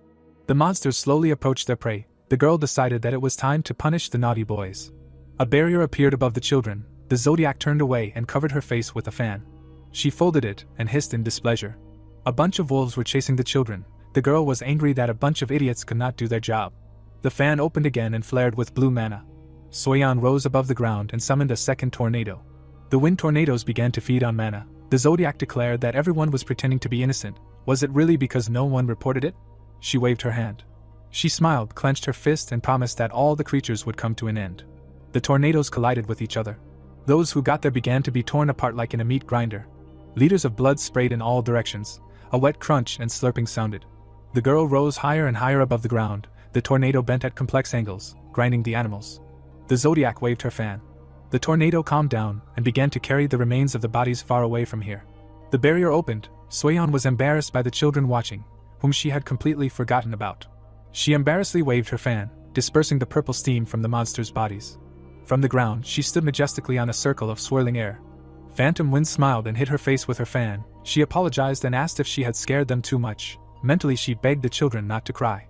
Speaker 1: The monsters slowly approached their prey. The girl decided that it was time to punish the naughty boys. A barrier appeared above the children. The zodiac turned away and covered her face with a fan. She folded it and hissed in displeasure. A bunch of wolves were chasing the children. The girl was angry that a bunch of idiots could not do their job. The fan opened again and flared with blue mana. Soyeon rose above the ground and summoned a second tornado. The wind tornadoes began to feed on mana. The zodiac declared that everyone was pretending to be innocent. Was it really because no one reported it? She waved her hand. She smiled, clenched her fist, and promised that all the creatures would come to an end. The tornadoes collided with each other. Those who got there began to be torn apart like in a meat grinder. Liters of blood sprayed in all directions. A wet crunch and slurping sounded. The girl rose higher and higher above the ground. The tornado bent at complex angles, grinding the animals. The zodiac waved her fan. The tornado calmed down and began to carry the remains of the bodies far away from here. The barrier opened. Soyeon was embarrassed by the children watching, whom she had completely forgotten about. She embarrassedly waved her fan, dispersing the purple steam from the monsters' bodies. From the ground, she stood majestically on a circle of swirling air. Phantom Wind smiled and hit her face with her fan. She apologized and asked if she had scared them too much. Mentally, she begged the children not to cry.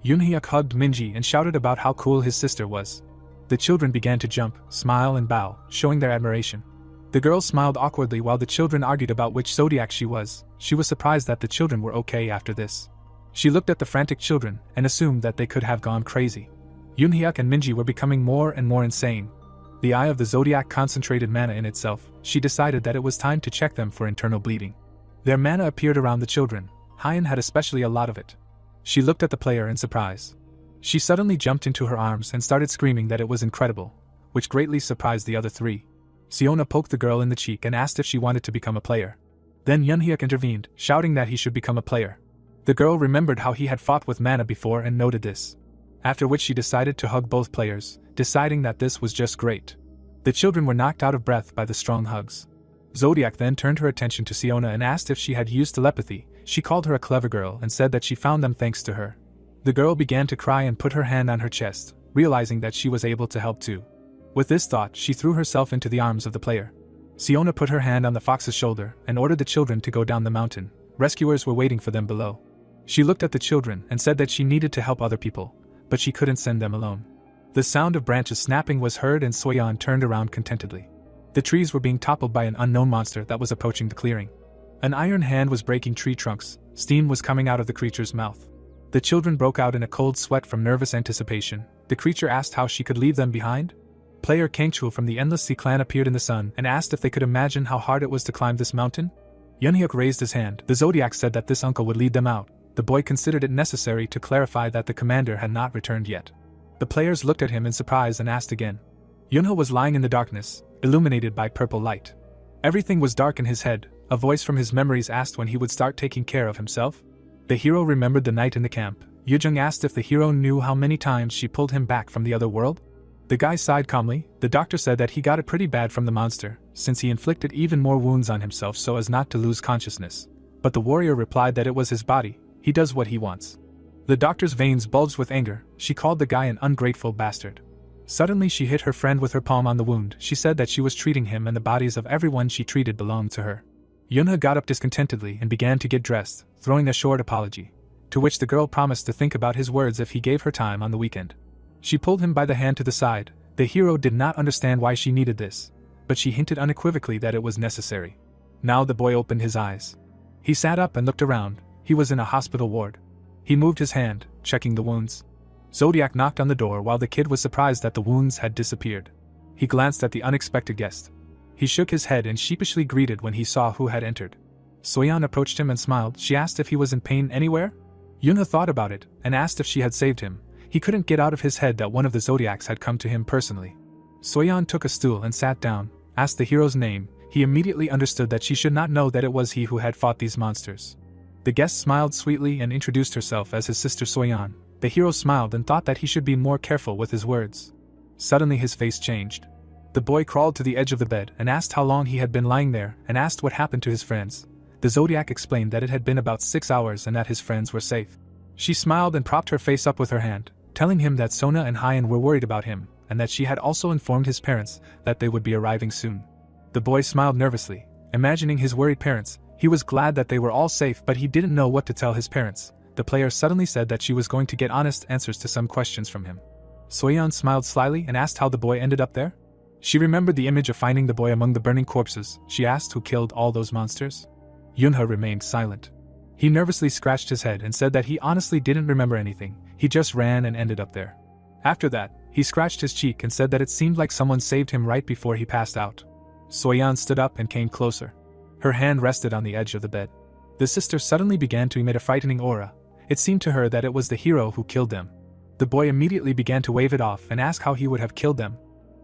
Speaker 1: Yoonhyuk hugged Minji and shouted about how cool his sister was. The children began to jump, smile and bow, showing their admiration. The girl smiled awkwardly while the children argued about which zodiac she was. She was surprised that the children were okay after this. She looked at the frantic children and assumed that they could have gone crazy. Yoonhyuk and Minji were becoming more and more insane. The eye of the zodiac concentrated mana in itself. She decided that it was time to check them for internal bleeding. Their mana appeared around the children. Hyen had especially a lot of it. She looked at the player in surprise. She suddenly jumped into her arms and started screaming that it was incredible, which greatly surprised the other three. Siona poked the girl in the cheek and asked if she wanted to become a player. Then Yoonhyuk intervened, shouting that he should become a player. The girl remembered how he had fought with mana before and noted this. After which she decided to hug both players, deciding that this was just great. The children were knocked out of breath by the strong hugs. Zodiac then turned her attention to Siona and asked if she had used telepathy. She called her a clever girl and said that she found them thanks to her. The girl began to cry and put her hand on her chest, realizing that she was able to help too. With this thought, she threw herself into the arms of the player. Siona put her hand on the fox's shoulder and ordered the children to go down the mountain. Rescuers were waiting for them below. She looked at the children and said that she needed to help other people, but she couldn't send them alone. The sound of branches snapping was heard and Soyeon turned around contentedly. The trees were being toppled by an unknown monster that was approaching the clearing. An iron hand was breaking tree trunks. Steam was coming out of the creature's mouth. The children broke out in a cold sweat from nervous anticipation. The creature asked how she could leave them behind. Player Kangchul from the Endless Sea clan appeared in the sun and asked if they could imagine how hard it was to climb this mountain. Yoonhyuk raised his hand. The Zodiac said that this uncle would lead them out. The boy considered it necessary to clarify that the commander had not returned yet. The players looked at him in surprise and asked again. Yoonho was lying in the darkness, illuminated by purple light. Everything was dark in his head. A voice from his memories asked when he would start taking care of himself. The hero remembered the night in the camp. Yujung asked if the hero knew how many times she pulled him back from the other world. The guy sighed calmly. The doctor said that he got it pretty bad from the monster, since he inflicted even more wounds on himself so as not to lose consciousness. But the warrior replied that it was his body. He does what he wants. The doctor's veins bulged with anger. She called the guy an ungrateful bastard. Suddenly she hit her friend with her palm on the wound. She said that she was treating him and the bodies of everyone she treated belonged to her. Yunha got up discontentedly and began to get dressed, throwing a short apology, to which the girl promised to think about his words if he gave her time on the weekend. She pulled him by the hand to the side. The hero did not understand why she needed this, but she hinted unequivocally that it was necessary. Now the boy opened his eyes. He sat up and looked around. He was in a hospital ward. He moved his hand, checking the wounds. Zodiac knocked on the door while the kid was surprised that the wounds had disappeared. He glanced at the unexpected guest. He shook his head and sheepishly greeted when he saw who had entered. Soyeon approached him and smiled. She asked if he was in pain anywhere. Yunha thought about it and asked if she had saved him. He couldn't get out of his head that one of the Zodiacs had come to him personally. Soyeon took a stool and sat down, asked the hero's name. He immediately understood that she should not know that it was he who had fought these monsters. The guest smiled sweetly and introduced herself as his sister Soyeon. The hero smiled and thought that he should be more careful with his words. Suddenly his face changed. The boy crawled to the edge of the bed and asked how long he had been lying there and asked what happened to his friends. The Zodiac explained that it had been about 6 hours and that his friends were safe. She smiled and propped her face up with her hand, telling him that Sona and Hyen were worried about him and that she had also informed his parents that they would be arriving soon. The boy smiled nervously, imagining his worried parents. He was glad that they were all safe, but he didn't know what to tell his parents. The player suddenly said that she was going to get honest answers to some questions from him. Soyeon smiled slyly and asked how the boy ended up there. She remembered the image of finding the boy among the burning corpses. She asked who killed all those monsters. Yunha remained silent. He nervously scratched his head and said that he honestly didn't remember anything. He just ran and ended up there. After that, he scratched his cheek and said that it seemed like someone saved him right before he passed out. Soyeon stood up and came closer. Her hand rested on the edge of the bed. The sister suddenly began to emit a frightening aura. It seemed to her that it was the hero who killed them. The boy immediately began to wave it off and ask how he would have killed them.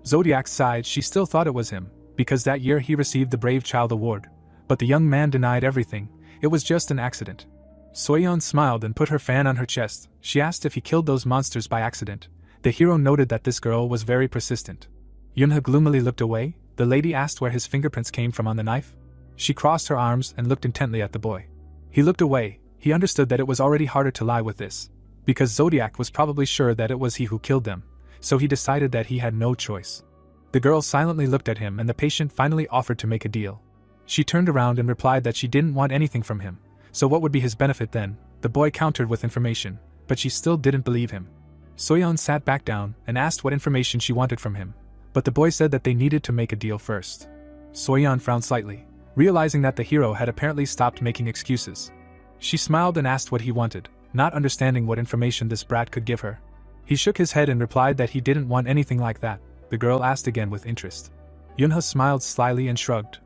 Speaker 1: Zodiac sighed. She still thought it was him, because that year he received the Brave Child Award. But the young man denied everything. It was just an accident. Soyeon smiled and put her fan on her chest. She asked if he killed those monsters by accident. The hero noted that this girl was very persistent. Yunha gloomily looked away. The lady asked where his fingerprints came from on the knife. She crossed her arms and looked intently at the boy. He looked away. He understood that it was already harder to lie with this, because Zodiac was probably sure that it was he who killed them, so he decided that he had no choice. The girl silently looked at him and the patient finally offered to make a deal. She turned around and replied that she didn't want anything from him, so what would be his benefit then? The boy countered with information, but she still didn't believe him. Soyeon sat back down and asked what information she wanted from him, but the boy said that they needed to make a deal first. Soyeon frowned slightly, realizing that the hero had apparently stopped making excuses. She smiled and asked what he wanted, not understanding what information this brat could give her. He shook his head and replied that he didn't want anything like that. The girl asked again with interest. Yunha smiled slyly and shrugged.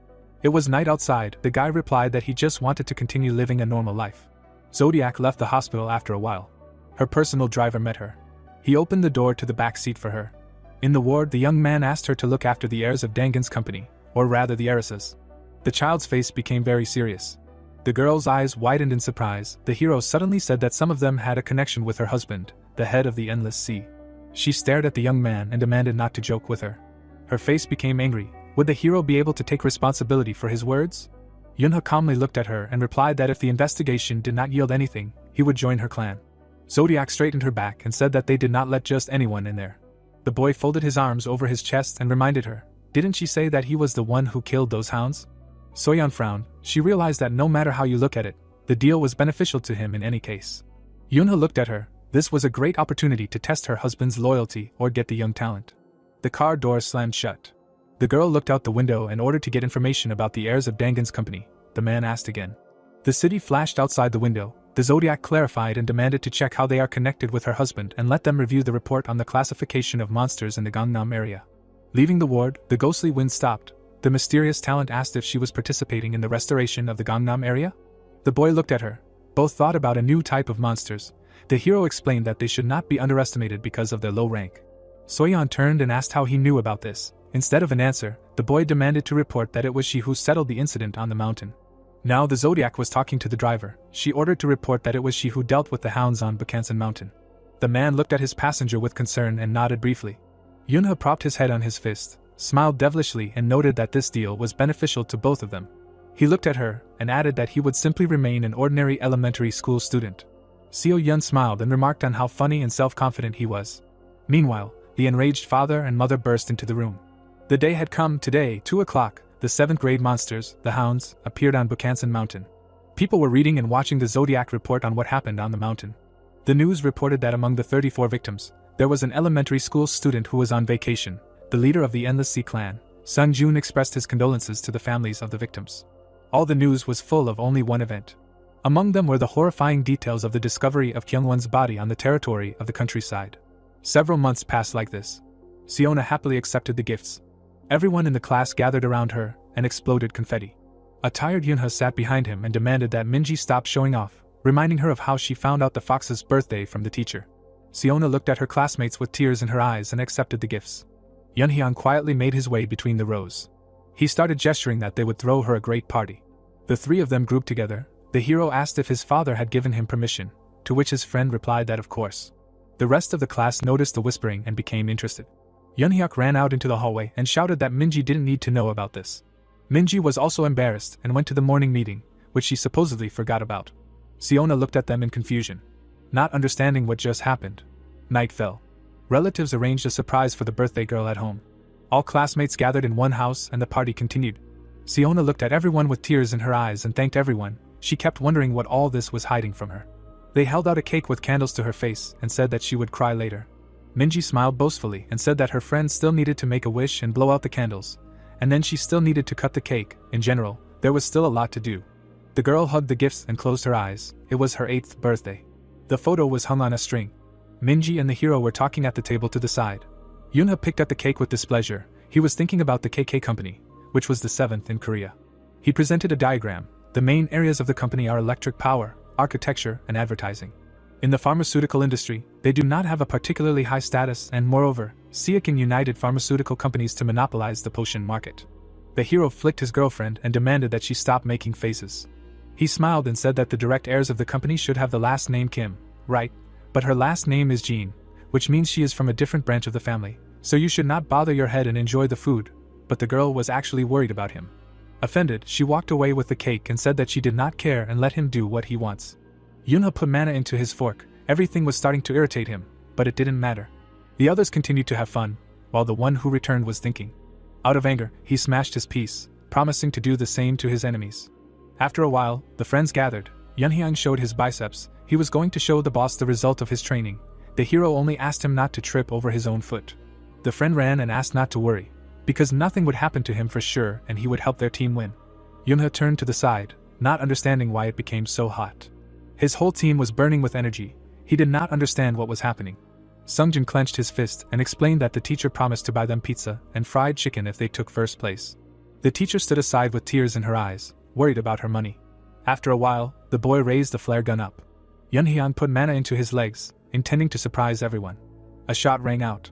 Speaker 1: It was night outside. The guy replied that he just wanted to continue living a normal life. Zodiac left the hospital after a while. Her personal driver met her. He opened the door to the back seat for her. In the ward, the young man asked her to look after the heirs of Dangan's company, or rather the heiresses. The child's face became very serious. The girl's eyes widened in surprise. The hero suddenly said that some of them had a connection with her husband, the head of the Endless Sea. She stared at the young man and demanded not to joke with her. Her face became angry. Would the hero be able to take responsibility for his words? Yunha calmly looked at her and replied that if the investigation did not yield anything, he would join her clan. Zodiac straightened her back and said that they did not let just anyone in there. The boy folded his arms over his chest and reminded her, didn't she say that he was the one who killed those hounds? Soyeon frowned. She realized that no matter how you look at it, the deal was beneficial to him in any case. Yunha looked at her. This was a great opportunity to test her husband's loyalty or get the young talent. The car door slammed shut. The girl looked out the window and ordered to get information about the heirs of Dangan's company. The man asked again. The city flashed outside the window. The Zodiac clarified and demanded to check how they are connected with her husband and let them review the report on the classification of monsters in the Gangnam area. Leaving the ward, the ghostly wind stopped. The mysterious talent asked if she was participating in the restoration of the Gangnam area. The boy looked at her. Both thought about a new type of monsters. The hero explained that they should not be underestimated because of their low rank. Soyeon turned and asked how he knew about this. Instead of an answer, the boy demanded to report that it was she who settled the incident on the mountain. Now the Zodiac was talking to the driver. She ordered to report that it was she who dealt with the hounds on Bakansan Mountain. The man looked at his passenger with concern and nodded briefly. Yunha propped his head on his fist, smiled devilishly and noted that this deal was beneficial to both of them. He looked at her and added that he would simply remain an ordinary elementary school student. Seo Yun smiled and remarked on how funny and self-confident he was. Meanwhile, the enraged father and mother burst into the room. The day had come. Today, 2 o'clock, the 7th grade monsters, the hounds, appeared on Bakansan Mountain. People were reading and watching the Zodiac report on what happened on the mountain. The news reported that among the 34 victims, there was an elementary school student who was on vacation. The leader of the Endless Sea clan, Sung Jun, expressed his condolences to the families of the victims. All the news was full of only one event. Among them were the horrifying details of the discovery of Kyungwon's body on the territory of the countryside. Several months passed like this. Siona happily accepted the gifts. Everyone in the class gathered around her and exploded confetti. A tired Yunha sat behind him and demanded that Minji stop showing off, reminding her of how she found out the fox's birthday from the teacher. Siona looked at her classmates with tears in her eyes and accepted the gifts. Yunhyang quietly made his way between the rows. He started gesturing that they would throw her a great party. The three of them grouped together. The hero asked if his father had given him permission, to which his friend replied that of course. The rest of the class noticed the whispering and became interested. Yunhyuk ran out into the hallway and shouted that Minji didn't need to know about this. Minji was also embarrassed and went to the morning meeting, which she supposedly forgot about. Siona looked at them in confusion, not understanding what just happened. Night fell. Relatives arranged a surprise for the birthday girl at home. All classmates gathered in one house and the party continued. Siona looked at everyone with tears in her eyes and thanked everyone. She kept wondering what all this was hiding from her. They held out a cake with candles to her face and said that she would cry later. Minji smiled boastfully and said that her friend still needed to make a wish and blow out the candles, and then she still needed to cut the cake. In general, there was still a lot to do. The girl hugged the gifts and closed her eyes. It was her 8th birthday. The photo was hung on a string. Minji and the hero were talking at the table to the side. Yunha picked at the cake with displeasure. He was thinking about the KK company, which was the 7th in Korea. He presented a diagram. The main areas of the company are electric power, architecture, and advertising. In the pharmaceutical industry, they do not have a particularly high status and moreover, Seakin united pharmaceutical companies to monopolize the potion market. The hero flicked his girlfriend and demanded that she stop making faces. He smiled and said that the direct heirs of the company should have the last name Kim, right? But her last name is Jean, which means she is from a different branch of the family, so you should not bother your head and enjoy the food. But the girl was actually worried about him. Offended, she walked away with the cake and said that she did not care and let him do what he wants. Yunha put mana into his fork. Everything was starting to irritate him, but it didn't matter. The others continued to have fun, while the one who returned was thinking. Out of anger, he smashed his piece, promising to do the same to his enemies. After a while, the friends gathered. Yunhyang showed his biceps. He was going to show the boss the result of his training. The hero only asked him not to trip over his own foot. The friend ran and asked not to worry, because nothing would happen to him for sure and he would help their team win. Yunha turned to the side, not understanding why it became so hot. His whole team was burning with energy. He did not understand what was happening. Sungjin clenched his fist and explained that the teacher promised to buy them pizza and fried chicken if they took first place. The teacher stood aside with tears in her eyes, worried about her money. After a while, the boy raised the flare gun up. Yunhyang put mana into his legs, intending to surprise everyone. A shot rang out.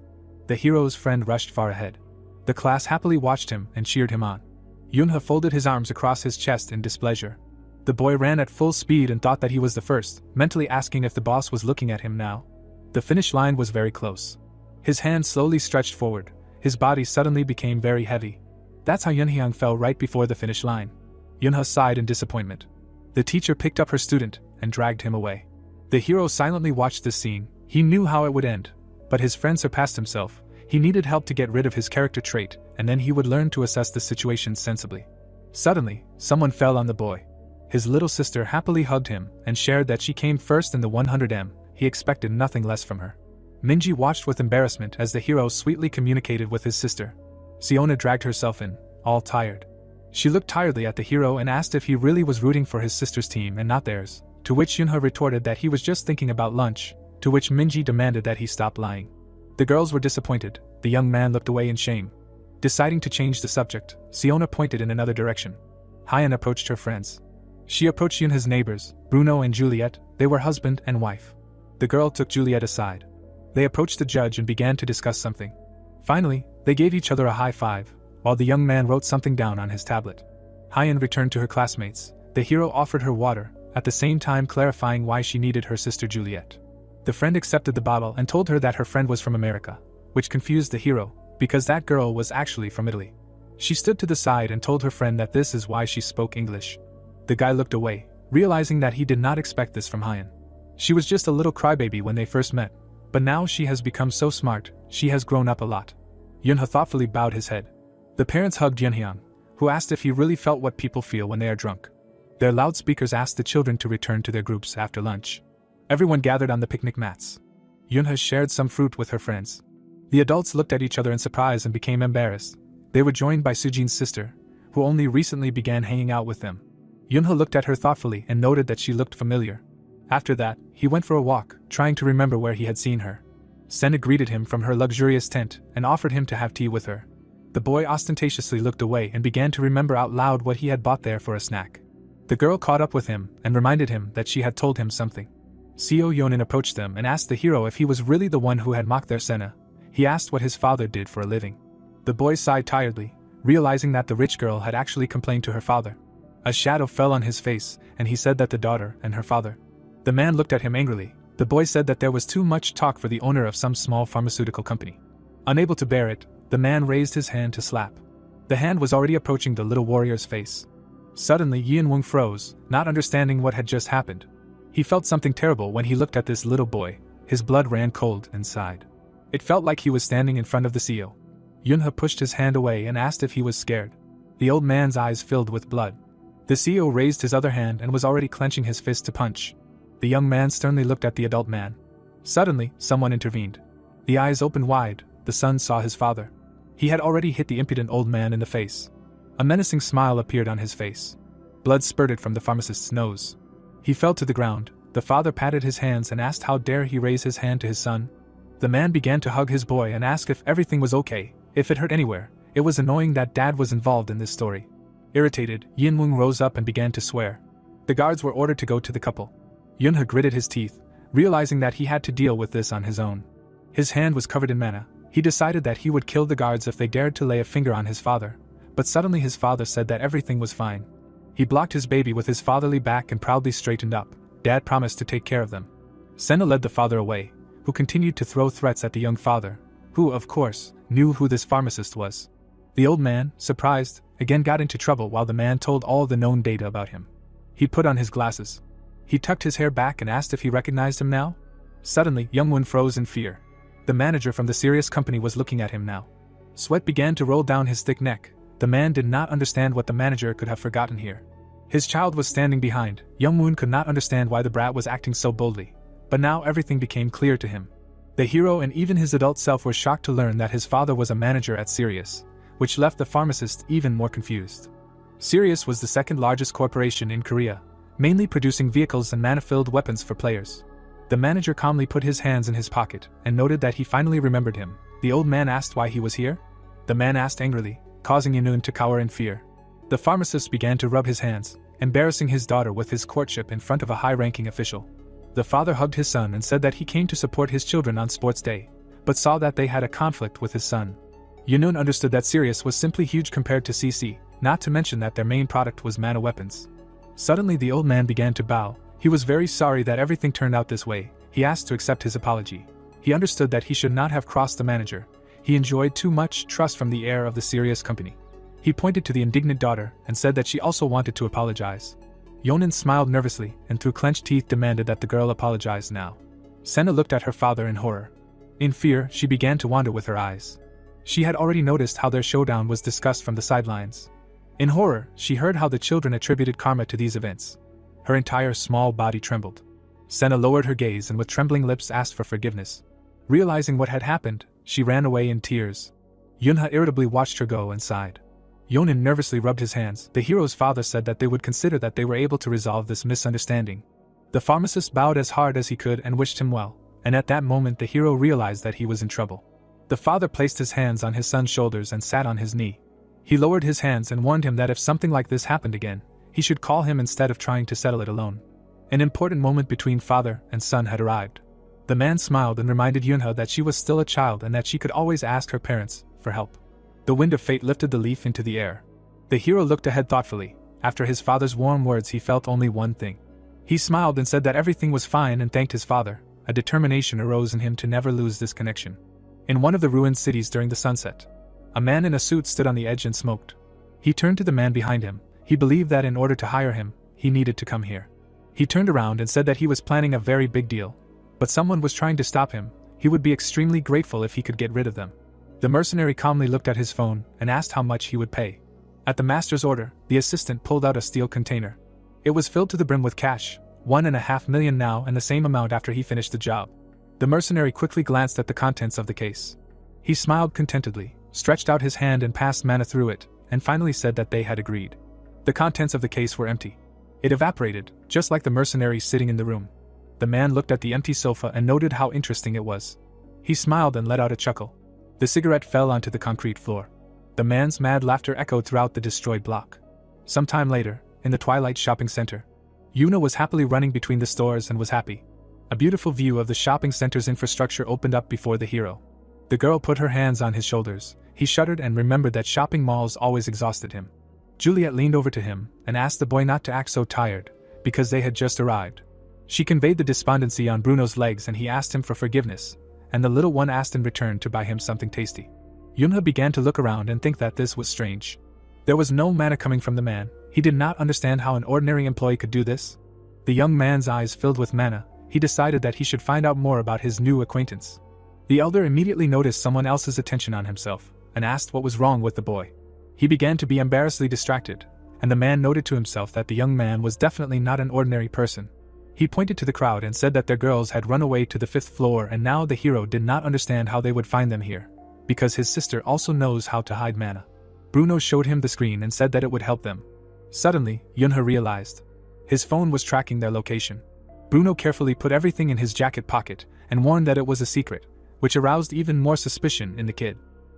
Speaker 1: The hero's friend rushed far ahead. The class happily watched him and cheered him on. Yunha folded his arms across his chest in displeasure. The boy ran at full speed and thought that he was the first, mentally asking if the boss was looking at him now. The finish line was very close. His hand slowly stretched forward. His body suddenly became very heavy. That's how Yunhyang fell right before the finish line. Yunha sighed in disappointment. The teacher picked up her student and dragged him away. The hero silently watched this scene. He knew how it would end, but his friend surpassed himself. He needed help to get rid of his character trait, and then he would learn to assess the situation sensibly. Suddenly, someone fell on the boy. His little sister happily hugged him and shared that she came first in the 100m. He expected nothing less from her. Minji watched with embarrassment as the hero sweetly communicated with his sister. Siona dragged herself in, all tired. She looked tiredly at the hero and asked if he really was rooting for his sister's team and not theirs, to which Yunha retorted that he was just thinking about lunch, to which Minji demanded that he stop lying. The girls were disappointed. The young man looked away in shame. Deciding to change the subject, Siona pointed in another direction. Hyan approached her friends. She approached Yunha's neighbors, Bruno and Juliet. They were husband and wife. The girl took Juliet aside. They approached the judge and began to discuss something. Finally, they gave each other a high five, while the young man wrote something down on his tablet. Hyan returned to her classmates. The hero offered her water, at the same time clarifying why she needed her sister Juliet. The friend accepted the bottle and told her that her friend was from America, which confused the hero, because that girl was actually from Italy. She stood to the side and told her friend that this is why she spoke English. The guy looked away, realizing that he did not expect this from Hyan. She was just a little crybaby when they first met, but now she has become so smart. She has grown up a lot. Yunha thoughtfully bowed his head. The parents hugged Yunhyang, who asked if he really felt what people feel when they are drunk. Their loudspeakers asked the children to return to their groups after lunch. Everyone gathered on the picnic mats. Yunha shared some fruit with her friends. The adults looked at each other in surprise and became embarrassed. They were joined by Sujin's sister, who only recently began hanging out with them. Yunha looked at her thoughtfully and noted that she looked familiar. After that, he went for a walk, trying to remember where he had seen her. Senna greeted him from her luxurious tent and offered him to have tea with her. The boy ostentatiously looked away and began to remember out loud what he had bought there for a snack. The girl caught up with him and reminded him that she had told him something. Seo Yonin approached them and asked the hero if he was really the one who had mocked their Senna. He asked what his father did for a living. The boy sighed tiredly, realizing that the rich girl had actually complained to her father. A shadow fell on his face, and he said that the daughter and her father. The man looked at him angrily. The boy said that there was too much talk for the owner of some small pharmaceutical company. Unable to bear it, the man raised his hand to slap. The hand was already approaching the little warrior's face. Suddenly Yin Wung froze, not understanding what had just happened. He felt something terrible when he looked at this little boy. His blood ran cold inside. It felt like he was standing in front of the CEO. Yunhe pushed his hand away and asked if he was scared. The old man's eyes filled with blood. The CEO raised his other hand and was already clenching his fist to punch. The young man sternly looked at the adult man. Suddenly, someone intervened. The eyes opened wide. The son saw his father. He had already hit the impudent old man in the face. A menacing smile appeared on his face. Blood spurted from the pharmacist's nose. He fell to the ground. The father patted his hands and asked how dare he raise his hand to his son. The man began to hug his boy and ask if everything was okay, if it hurt anywhere. It was annoying that dad was involved in this story. Irritated, Yin Wung rose up and began to swear. The guards were ordered to go to the couple. Yunhe gritted his teeth, realizing that he had to deal with this on his own. His hand was covered in mana. He decided that he would kill the guards if they dared to lay a finger on his father, but suddenly his father said that everything was fine. He blocked his baby with his fatherly back and proudly straightened up. Dad promised to take care of them. Senna led the father away, who continued to throw threats at the young father, who, of course, knew who this pharmacist was. The old man, surprised, again got into trouble while the man told all the known data about him. He put on his glasses. He tucked his hair back and asked if he recognized him now. Suddenly, Youngwon froze in fear. The manager from the serious company was looking at him now. Sweat began to roll down his thick neck. The man did not understand what the manager could have forgotten here. His child was standing behind. Youngwon could not understand why the brat was acting so boldly. But now everything became clear to him. The hero and even his adult self were shocked to learn that his father was a manager at Sirius, which left the pharmacist even more confused. Sirius was the second largest corporation in Korea, mainly producing vehicles and mana-filled weapons for players. The manager calmly put his hands in his pocket and noted that he finally remembered him. The old man asked why he was here. The man asked angrily, causing Yunun to cower in fear. The pharmacist began to rub his hands, embarrassing his daughter with his courtship in front of a high-ranking official. The father hugged his son and said that he came to support his children on sports day, but saw that they had a conflict with his son. Yunun understood that Sirius was simply huge compared to CC, not to mention that their main product was mana weapons. Suddenly the old man began to bow. He was very sorry that everything turned out this way. He asked to accept his apology. He understood that he should not have crossed the manager. He enjoyed too much trust from the heir of the Sirius company. He pointed to the indignant daughter and said that she also wanted to apologize. Yonan smiled nervously and through clenched teeth demanded that the girl apologize now. Senna looked at her father in horror. In fear, she began to wander with her eyes. She had already noticed how their showdown was discussed from the sidelines. In horror, she heard how the children attributed karma to these events. Her entire small body trembled. Senna lowered her gaze and with trembling lips asked for forgiveness. Realizing what had happened, she ran away in tears. Yunha irritably watched her go and sighed. Yonan nervously rubbed his hands. The hero's father said that they would consider that they were able to resolve this misunderstanding. The pharmacist bowed as hard as he could and wished him well, and at that moment the hero realized that he was in trouble. The father placed his hands on his son's shoulders and sat on his knee. He lowered his hands and warned him that if something like this happened again, he should call him instead of trying to settle it alone. An important moment between father and son had arrived. The man smiled and reminded Yunha that she was still a child and that she could always ask her parents for help. The wind of fate lifted the leaf into the air. The hero looked ahead thoughtfully. After his father's warm words, he felt only one thing. He smiled and said that everything was fine and thanked his father. A determination arose in him to never lose this connection. In one of the ruined cities during the sunset, a man in a suit stood on the edge and smoked. He turned to the man behind him. He believed that in order to hire him, he needed to come here. He turned around and said that he was planning a very big deal, but someone was trying to stop him. He would be extremely grateful if he could get rid of them. The mercenary calmly looked at his phone and asked how much he would pay. At the master's order, the assistant pulled out a steel container. It was filled to the brim with cash, 1.5 million now and the same amount after he finished the job. The mercenary quickly glanced at the contents of the case. He smiled contentedly, stretched out his hand and passed mana through it, and finally said that they had agreed. The contents of the case were empty. It evaporated, just like the mercenary sitting in the room. The man looked at the empty sofa and noted how interesting it was. He smiled and let out a chuckle. The cigarette fell onto the concrete floor. The man's mad laughter echoed throughout the destroyed block. Some time later, in the Twilight shopping center, Yuna was happily running between the stores and was happy. A beautiful view of the shopping center's infrastructure opened up before the hero. The girl put her hands on his shoulders. He shuddered and remembered that shopping malls always exhausted him. Juliet leaned over to him and asked the boy not to act so tired, because they had just arrived. She conveyed the despondency on Bruno's legs and he asked him for forgiveness, and the little one asked in return to buy him something tasty. Yunha began to look around and think that this was strange. There was no mana coming from the man. He did not understand how an ordinary employee could do this. The young man's eyes filled with mana. He decided that he should find out more about his new acquaintance. The elder immediately noticed someone else's attention on himself, and asked what was wrong with the boy. He began to be embarrassedly distracted, and the man noted to himself that the young man was definitely not an ordinary person. He pointed to the crowd and said that their girls had run away to the 5th floor and now the hero did not understand how they would find them here, because his sister also knows how to hide mana. Bruno showed him the screen and said that it would help them. Suddenly, Yunha realized. His phone was tracking their location. Bruno carefully put everything in his jacket pocket and warned that it was a secret, which aroused even more suspicion in the kid.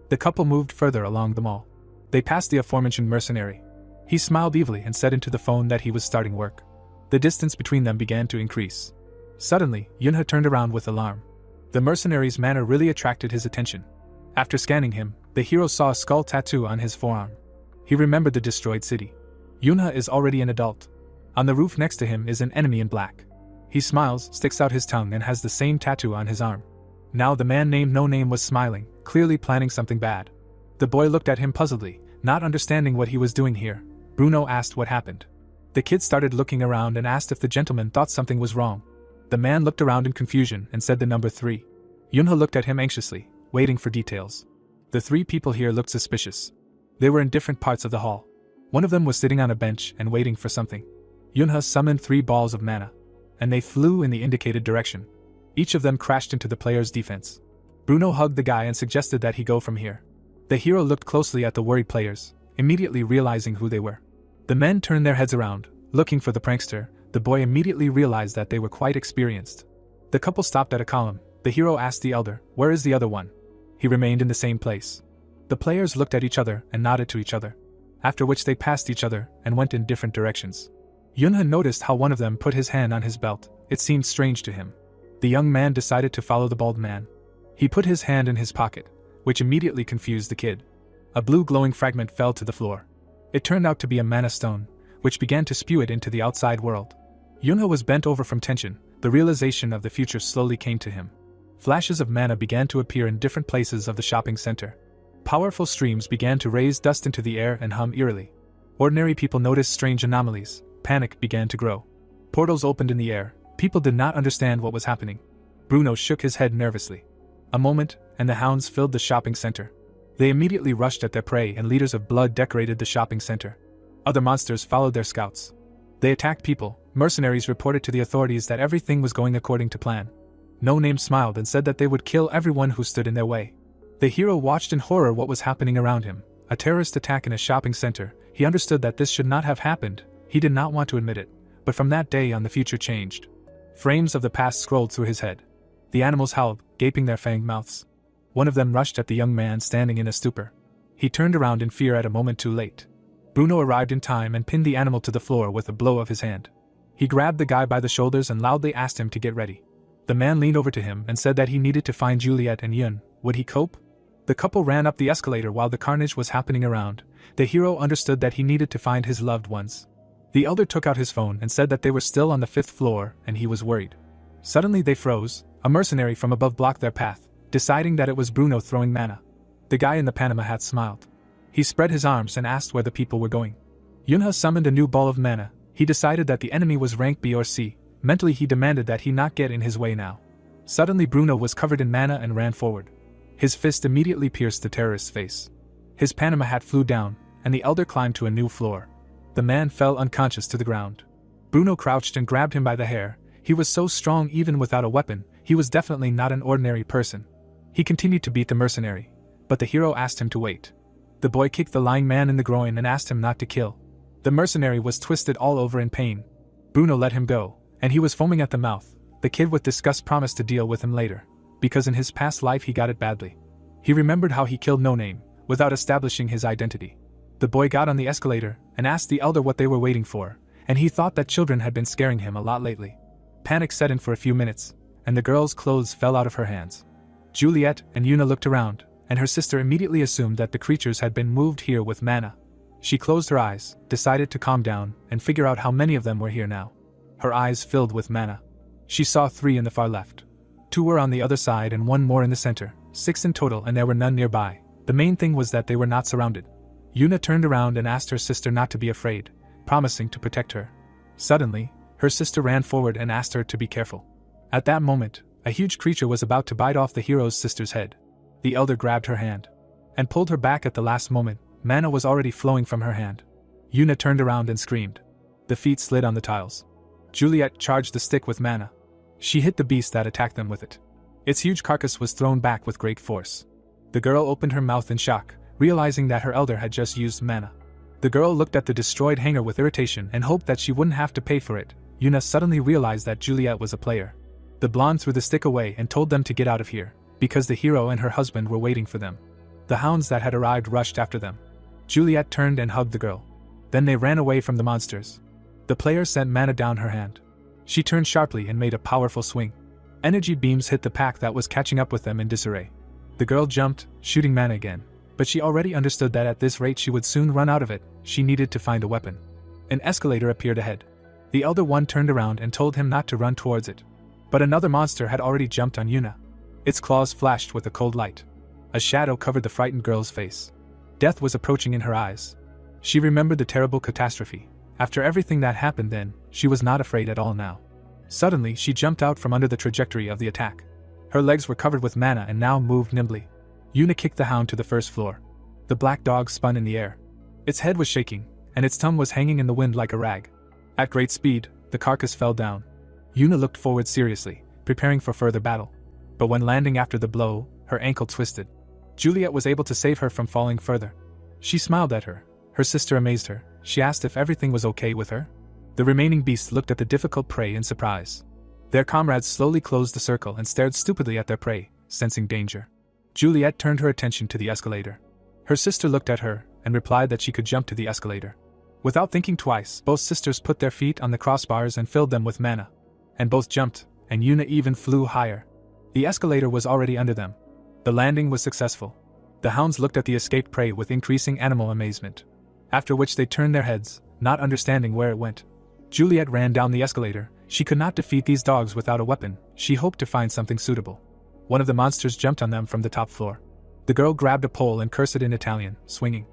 Speaker 1: The couple moved further along the mall. They passed the aforementioned mercenary. He smiled evilly and said into the phone that he was starting work. The distance between them began to increase. Suddenly, Yunha turned around with alarm. The mercenary's manner really attracted his attention. After scanning him, the hero saw a skull tattoo on his forearm. He remembered the destroyed city. Yunha is already an adult. On the roof next to him is an enemy in black. He smiles, sticks out his tongue and has the same tattoo on his arm. Now the man named No Name was smiling, clearly planning something bad. The boy looked at him puzzledly, not understanding what he was doing here. Bruno asked what happened. The kid started looking around and asked if the gentleman thought something was wrong. The man looked around in confusion and said the number 3. Yunha looked at him anxiously, waiting for details. The 3 people here looked suspicious. They were in different parts of the hall. One of them was sitting on a bench and waiting for something. Yunha summoned 3 balls of mana, and they flew in the indicated direction. Each of them crashed into the player's defense. Bruno hugged the guy and suggested that he go from here. The hero looked closely at the worried players, immediately realizing who they were. The men turned their heads around, looking for the prankster. The boy immediately realized that they were quite experienced. The couple stopped at a column. The hero asked the elder, "Where is the other one?" He remained in the same place. The players looked at each other and nodded to each other, after which they passed each other and went in different directions. Yunha noticed how one of them put his hand on his belt. It seemed strange to him. The young man decided to follow the bald man. He put his hand in his pocket, which immediately confused the kid. A blue glowing fragment fell to the floor. It turned out to be a mana stone, which began to spew it into the outside world. Yunha was bent over from tension. The realization of the future slowly came to him. Flashes of mana began to appear in different places of the shopping center. Powerful streams began to raise dust into the air and hum eerily. Ordinary people noticed strange anomalies. Panic began to grow. Portals opened in the air. People did not understand what was happening. Bruno shook his head nervously. A moment, and the hounds filled the shopping center. They immediately rushed at their prey and liters of blood decorated the shopping center. Other monsters followed their scouts. They attacked people. Mercenaries reported to the authorities that everything was going according to plan. No Name smiled and said that they would kill everyone who stood in their way. The hero watched in horror what was happening around him. A terrorist attack in a shopping center. He understood that this should not have happened. He did not want to admit it, but from that day on the future changed. Frames of the past scrolled through his head. The animals howled, gaping their fanged mouths. One of them rushed at the young man standing in a stupor. He turned around in fear at a moment too late. Bruno arrived in time and pinned the animal to the floor with a blow of his hand. He grabbed the guy by the shoulders and loudly asked him to get ready. The man leaned over to him and said that he needed to find Juliet and Yun. Would he cope? The couple ran up the escalator while the carnage was happening around. The hero understood that he needed to find his loved ones. The elder took out his phone and said that they were still on the 5th floor and he was worried. Suddenly they froze. A mercenary from above blocked their path, deciding that it was Bruno throwing mana. The guy in the Panama hat smiled. He spread his arms and asked where the people were going. Yunha summoned a new ball of mana. He decided that the enemy was rank B or C. Mentally he demanded that he not get in his way now. Suddenly Bruno was covered in mana and ran forward. His fist immediately pierced the terrorist's face. His Panama hat flew down, and the elder climbed to a new floor. The man fell unconscious to the ground. Bruno crouched and grabbed him by the hair. He was so strong even without a weapon. He was definitely not an ordinary person. He continued to beat the mercenary, but the hero asked him to wait. The boy kicked the lying man in the groin and asked him not to kill. The mercenary was twisted all over in pain. Bruno let him go, and he was foaming at the mouth. The kid with disgust promised to deal with him later, because in his past life he got it badly. He remembered how he killed No Name, without establishing his identity. The boy got on the escalator and asked the elder what they were waiting for, and he thought that children had been scaring him a lot lately. Panic set in for a few minutes. and the girl's clothes fell out of her hands. Juliet and Yuna looked around, and her sister immediately assumed that the creatures had been moved here with mana. She closed her eyes, decided to calm down, and figure out how many of them were here now. Her eyes filled with mana. She saw 3 in the far left. 2 were on the other side and 1 more in the center, 6 in total, and there were none nearby. The main thing was that they were not surrounded. Yuna turned around and asked her sister not to be afraid, promising to protect her. Suddenly, her sister ran forward and asked her to be careful. At that moment, a huge creature was about to bite off the hero's sister's head. The elder grabbed her hand and pulled her back at the last moment. Mana was already flowing from her hand. Yuna turned around and screamed. The feet slid on the tiles. Juliet charged the stick with mana. She hit the beast that attacked them with it. Its huge carcass was thrown back with great force. The girl opened her mouth in shock, realizing that her elder had just used mana. The girl looked at the destroyed hanger with irritation and hoped that she wouldn't have to pay for it. Yuna suddenly realized that Juliet was a player. The blonde threw the stick away and told them to get out of here, because the hero and her husband were waiting for them. The hounds that had arrived rushed after them. Juliet turned and hugged the girl. Then they ran away from the monsters. The player sent mana down her hand. She turned sharply and made a powerful swing. Energy beams hit the pack that was catching up with them in disarray. The girl jumped, shooting mana again. But she already understood that at this rate she would soon run out of it. She needed to find a weapon. An escalator appeared ahead. The elder one turned around and told him not to run towards it. But another monster had already jumped on Yuna. Its claws flashed with a cold light. A shadow covered the frightened girl's face. Death was approaching in her eyes. She remembered the terrible catastrophe. After everything that happened then, she was not afraid at all now. Suddenly, she jumped out from under the trajectory of the attack. Her legs were covered with mana and now moved nimbly. Yuna kicked the hound to the first floor. The black dog spun in the air. Its head was shaking, and its tongue was hanging in the wind like a rag. At great speed, the carcass fell down. Yuna looked forward seriously, preparing for further battle. But when landing after the blow, her ankle twisted. Juliet was able to save her from falling further. She smiled at her. Her sister amazed her. She asked if everything was okay with her. The remaining beasts looked at the difficult prey in surprise. Their comrades slowly closed the circle and stared stupidly at their prey, sensing danger. Juliet turned her attention to the escalator. Her sister looked at her and replied that she could jump to the escalator. Without thinking twice, both sisters put their feet on the crossbars and filled them with mana. And both jumped, and Yuna even flew higher. The escalator was already under them. The landing was successful. The hounds looked at the escaped prey with increasing animal amazement. After which they turned their heads, not understanding where it went. Juliet ran down the escalator. She could not defeat these dogs without a weapon. She hoped to find something suitable. One of the monsters jumped on them from the top floor. The girl grabbed a pole and cursed it in Italian, swinging.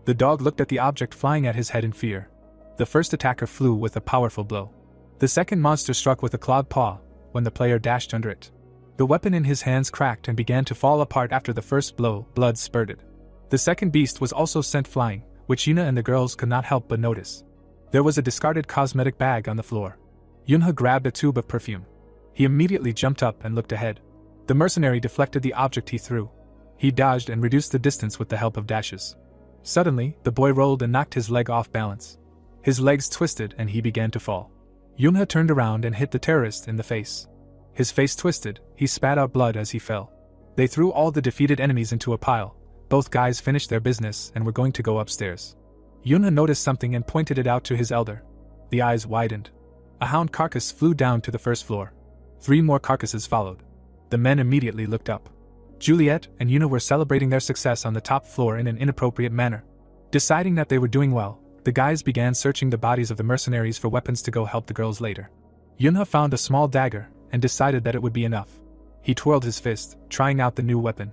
Speaker 1: The dog looked at the object flying at his head in fear. The first attacker flew with a powerful blow. The second monster struck with a clawed paw, when the player dashed under it. The weapon in his hands cracked and began to fall apart after the first blow. Blood spurted. The second beast was also sent flying, which Yuna and the girls could not help but notice. There was a discarded cosmetic bag on the floor. Yunha grabbed a tube of perfume. He immediately jumped up and looked ahead. The mercenary deflected the object he threw. He dodged and reduced the distance with the help of dashes. Suddenly, the boy rolled and knocked his leg off balance. His legs twisted and he began to fall. Yunha turned around and hit the terrorist in the face. His face twisted, he spat out blood as he fell. They threw all the defeated enemies into a pile. Both guys finished their business and were going to go upstairs. Yunha noticed something and pointed it out to his elder. The eyes widened. A hound carcass flew down to the first floor. 3 more carcasses followed. The men immediately looked up. Juliet and Yuna were celebrating their success on the top floor in an inappropriate manner. Deciding that they were doing well, the guys began searching the bodies of the mercenaries for weapons to go help the girls later. Yunha found a small dagger and decided that it would be enough. He twirled his fist, trying out the new weapon.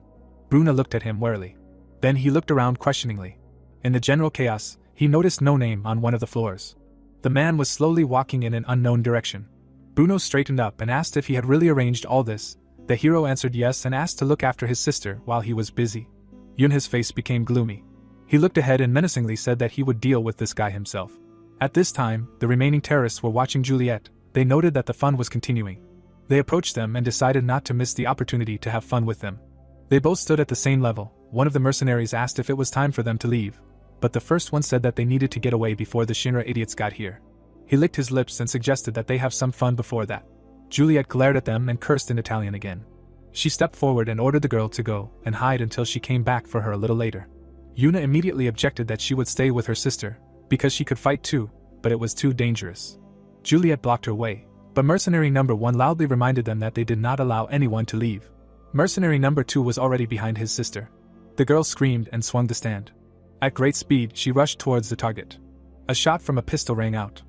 Speaker 1: Bruna looked at him warily. Then he looked around questioningly. In the general chaos, he noticed no name on one of the floors. The man was slowly walking in an unknown direction. Bruno straightened up and asked if he had really arranged all this. The hero answered yes and asked to look after his sister while he was busy. Yunha's face became gloomy. He looked ahead and menacingly said that he would deal with this guy himself. At this time, the remaining terrorists were watching Juliet. They noted that the fun was continuing. They approached them and decided not to miss the opportunity to have fun with them. They both stood at the same level. One of the mercenaries asked if it was time for them to leave, but the first one said that they needed to get away before the Shinra idiots got here. He licked his lips and suggested that they have some fun before that. Juliet glared at them and cursed in Italian again. She stepped forward and ordered the girl to go and hide until she came back for her a little later. Yuna immediately objected that she would stay with her sister, because she could fight too, but it was too dangerous. Juliet blocked her way, But Mercenary number 1 loudly reminded them that they did not allow anyone to leave. Mercenary number 2 was already behind his sister. The girl screamed and swung the stand. At great speed, she rushed towards the target. A shot from a pistol rang out.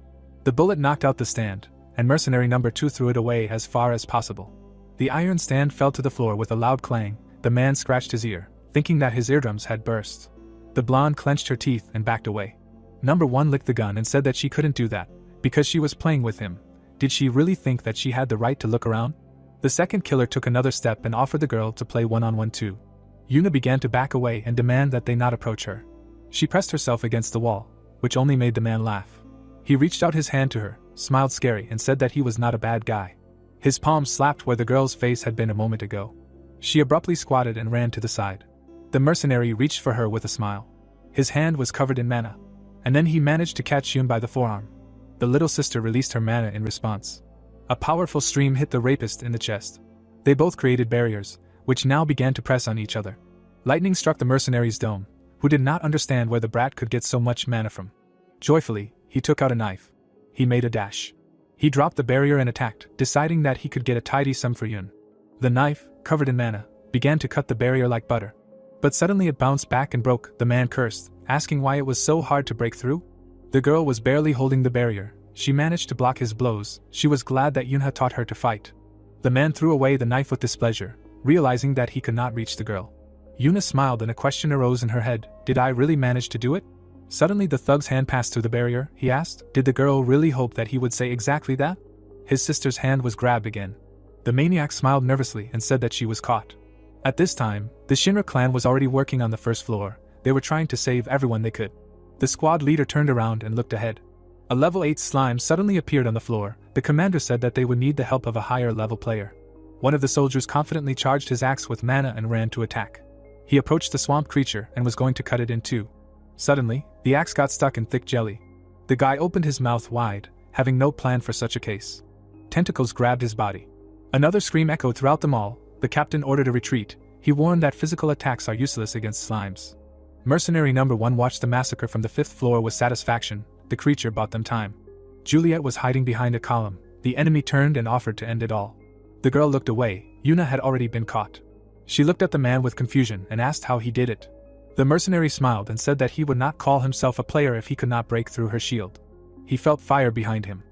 Speaker 1: The bullet knocked out the stand, and Mercenary number 2 threw it away as far as possible. The iron stand fell to the floor with a loud clang. The man scratched his ear, thinking that his eardrums had burst. The blonde clenched her teeth and backed away. Number 1 licked the gun and said that she couldn't do that, because she was playing with him. Did she really think that she had the right to look around? The second killer took another step and offered the girl to play one-on-one too. Yuna began to back away and demand that they not approach her. She pressed herself against the wall, which only made the man laugh. He reached out his hand to her, smiled scary and said that he was not a bad guy. His palm slapped where the girl's face had been a moment ago. She abruptly squatted and ran to the side. The mercenary reached for her with a smile. His hand was covered in mana. And then he managed to catch Yun by the forearm. The little sister released her mana in response. A powerful stream hit the rapist in the chest. They both created barriers, which now began to press on each other. Lightning struck the mercenary's dome, who did not understand where the brat could get so much mana from. Joyfully, he took out a knife. He made a dash. He dropped the barrier and attacked, deciding that he could get a tidy sum for Yun. The knife, covered in mana, began to cut the barrier like butter. But suddenly it bounced back and broke. The man cursed, asking why it was so hard to break through. The girl was barely holding the barrier. She managed to block his blows. She was glad that Yun had taught her to fight. The man threw away the knife with displeasure, realizing that he could not reach the girl. Yuna smiled and a question arose in her head. Did I really manage to do it? Suddenly the thug's hand passed through the barrier, he asked. Did the girl really hope that he would say exactly that? His sister's hand was grabbed again. The maniac smiled nervously and said that she was caught. At this time, the Shinra clan was already working on the first floor. They were trying to save everyone they could. The squad leader turned around and looked ahead. A level 8 slime suddenly appeared on the floor. The commander said that they would need the help of a higher level player. One of the soldiers confidently charged his axe with mana and ran to attack. He approached the swamp creature and was going to cut it in two. Suddenly, the axe got stuck in thick jelly. The guy opened his mouth wide, having no plan for such a case. Tentacles grabbed his body. Another scream echoed throughout the mall. The captain ordered a retreat. He warned that physical attacks are useless against slimes. Mercenary number 1 watched the massacre from the 5th floor with satisfaction. The creature bought them time. Juliet was hiding behind a column. The enemy turned and offered to end it all. The girl looked away. Yuna had already been caught. She looked at the man with confusion and asked how he did it. The mercenary smiled and said that he would not call himself a player if he could not break through her shield. He felt fire behind him.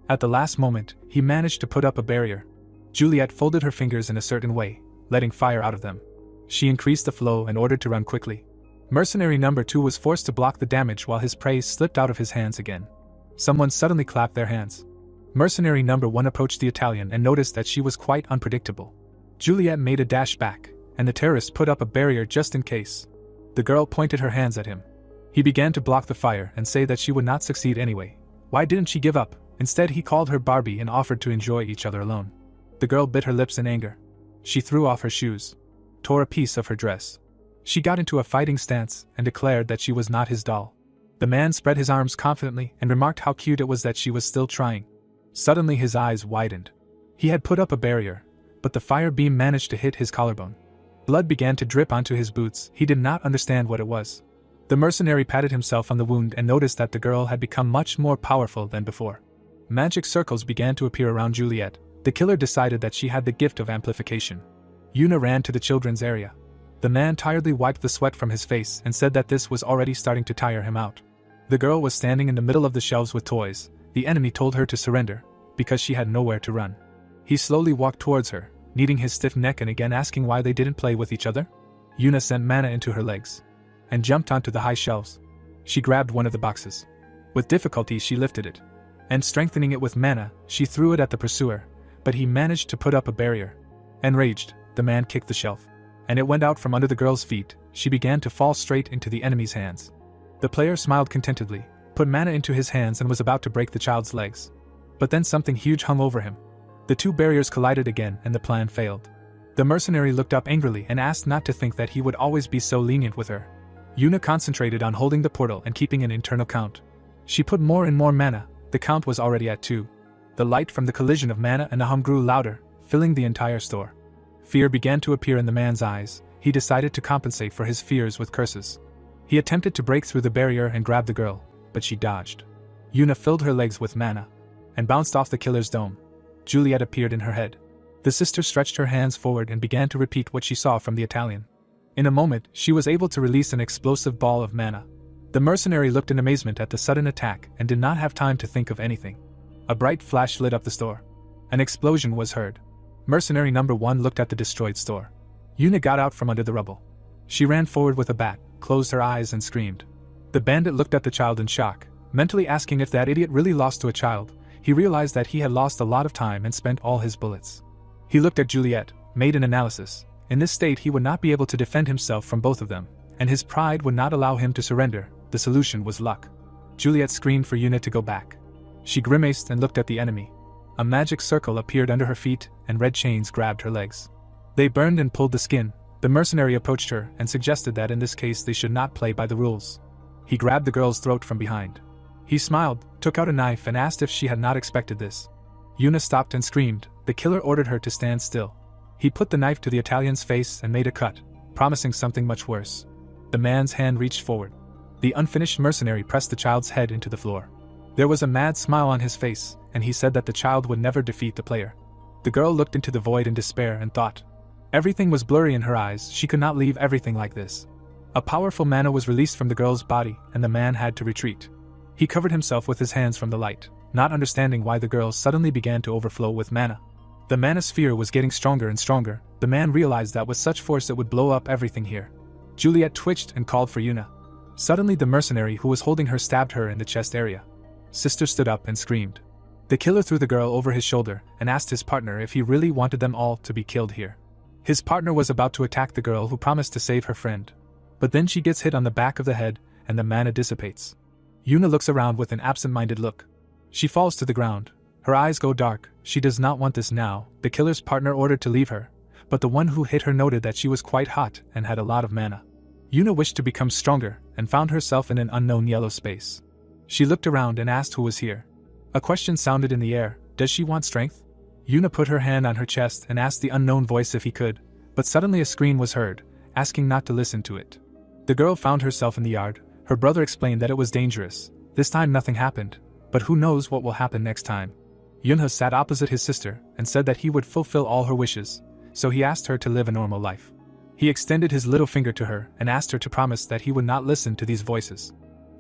Speaker 1: At the last moment, he managed to put up a barrier. Juliet folded her fingers in a certain way, letting fire out of them. She increased the flow and ordered to run quickly. Mercenary number 2 was forced to block the damage while his prey slipped out of his hands again. Someone suddenly clapped their hands. Mercenary number 1 approached the Italian and noticed that she was quite unpredictable. Juliet made a dash back, and the terrorist put up a barrier just in case. The girl pointed her hands at him. He began to block the fire and say that she would not succeed anyway. Why didn't she give up? Instead he called her Barbie and offered to enjoy each other alone. The girl bit her lips in anger. She threw off her shoes, tore a piece of her dress. She got into a fighting stance and declared that she was not his doll. The man spread his arms confidently and remarked how cute it was that she was still trying. Suddenly his eyes widened. He had put up a barrier, but the fire beam managed to hit his collarbone. Blood began to drip onto his boots. He did not understand what it was. The mercenary patted himself on the wound and noticed that the girl had become much more powerful than before. Magic circles began to appear around Juliet. The killer decided that she had the gift of amplification. Yuna ran to the children's area. The man tiredly wiped the sweat from his face and said that this was already starting to tire him out. The girl was standing in the middle of the shelves with toys. The enemy told her to surrender, because she had nowhere to run. He slowly walked towards her, kneading his stiff neck and again asking why they didn't play with each other. Yuna sent mana into her legs, and jumped onto the high shelves. She grabbed one of the boxes. With difficulty she lifted it, and strengthening it with mana, she threw it at the pursuer, but he managed to put up a barrier. Enraged, the man kicked the shelf, and it went out from under the girl's feet. She began to fall straight into the enemy's hands. The player smiled contentedly, put mana into his hands and was about to break the child's legs. But then something huge hung over him. The two barriers collided again and the plan failed. The mercenary looked up angrily and asked not to think that he would always be so lenient with her. Yuna concentrated on holding the portal and keeping an internal count. She put more and more mana. The count was already at 2. The light from the collision of mana and the hum grew louder, filling the entire store. Fear began to appear in the man's eyes. He decided to compensate for his fears with curses. He attempted to break through the barrier and grab the girl, but she dodged. Yuna filled her legs with mana and bounced off the killer's dome. Juliet appeared in her head. The sister stretched her hands forward and began to repeat what she saw from the Italian. In a moment, she was able to release an explosive ball of mana. The mercenary looked in amazement at the sudden attack and did not have time to think of anything. A bright flash lit up the store. An explosion was heard. Mercenary number 1 looked at the destroyed store. Yuna got out from under the rubble. She ran forward with a bat, closed her eyes and screamed. The bandit looked at the child in shock, mentally asking if that idiot really lost to a child. He realized that he had lost a lot of time and spent all his bullets. He looked at Juliet, made an analysis. In this state he would not be able to defend himself from both of them, and his pride would not allow him to surrender. The solution was luck. Juliet screamed for Yuna to go back. She grimaced and looked at the enemy. A magic circle appeared under her feet, and red chains grabbed her legs. They burned and pulled the skin. The mercenary approached her and suggested that in this case they should not play by the rules. He grabbed the girl's throat from behind. He smiled, took out a knife and asked if she had not expected this. Yuna stopped and screamed. The killer ordered her to stand still. He put the knife to the Italian's face and made a cut, promising something much worse. The man's hand reached forward. The unfinished mercenary pressed the child's head into the floor. There was a mad smile on his face, and he said that the child would never defeat the player. The girl looked into the void in despair and thought. Everything was blurry in her eyes. She could not leave everything like this. A powerful mana was released from the girl's body, and the man had to retreat. He covered himself with his hands from the light, not understanding why the girl suddenly began to overflow with mana. The mana sphere was getting stronger and stronger. The man realized that with such force it would blow up everything here. Juliet twitched and called for Yuna. Suddenly the mercenary who was holding her stabbed her in the chest area. Sister stood up and screamed. The killer threw the girl over his shoulder and asked his partner if he really wanted them all to be killed here. His partner was about to attack the girl who promised to save her friend. But then she gets hit on the back of the head and the mana dissipates. Yuna looks around with an absent-minded look. She falls to the ground. Her eyes go dark. She does not want this now. The killer's partner ordered to leave her, but the one who hit her noted that she was quite hot and had a lot of mana. Yuna wished to become stronger and found herself in an unknown yellow space. She looked around and asked who was here. A question sounded in the air. Does she want strength? Yuna put her hand on her chest and asked the unknown voice if he could, but suddenly a scream was heard, asking not to listen to it. The girl found herself in the yard. Her brother explained that it was dangerous. This time nothing happened, but who knows what will happen next time. Yunha sat opposite his sister and said that he would fulfill all her wishes, so he asked her to live a normal life. He extended his little finger to her and asked her to promise that he would not listen to these voices.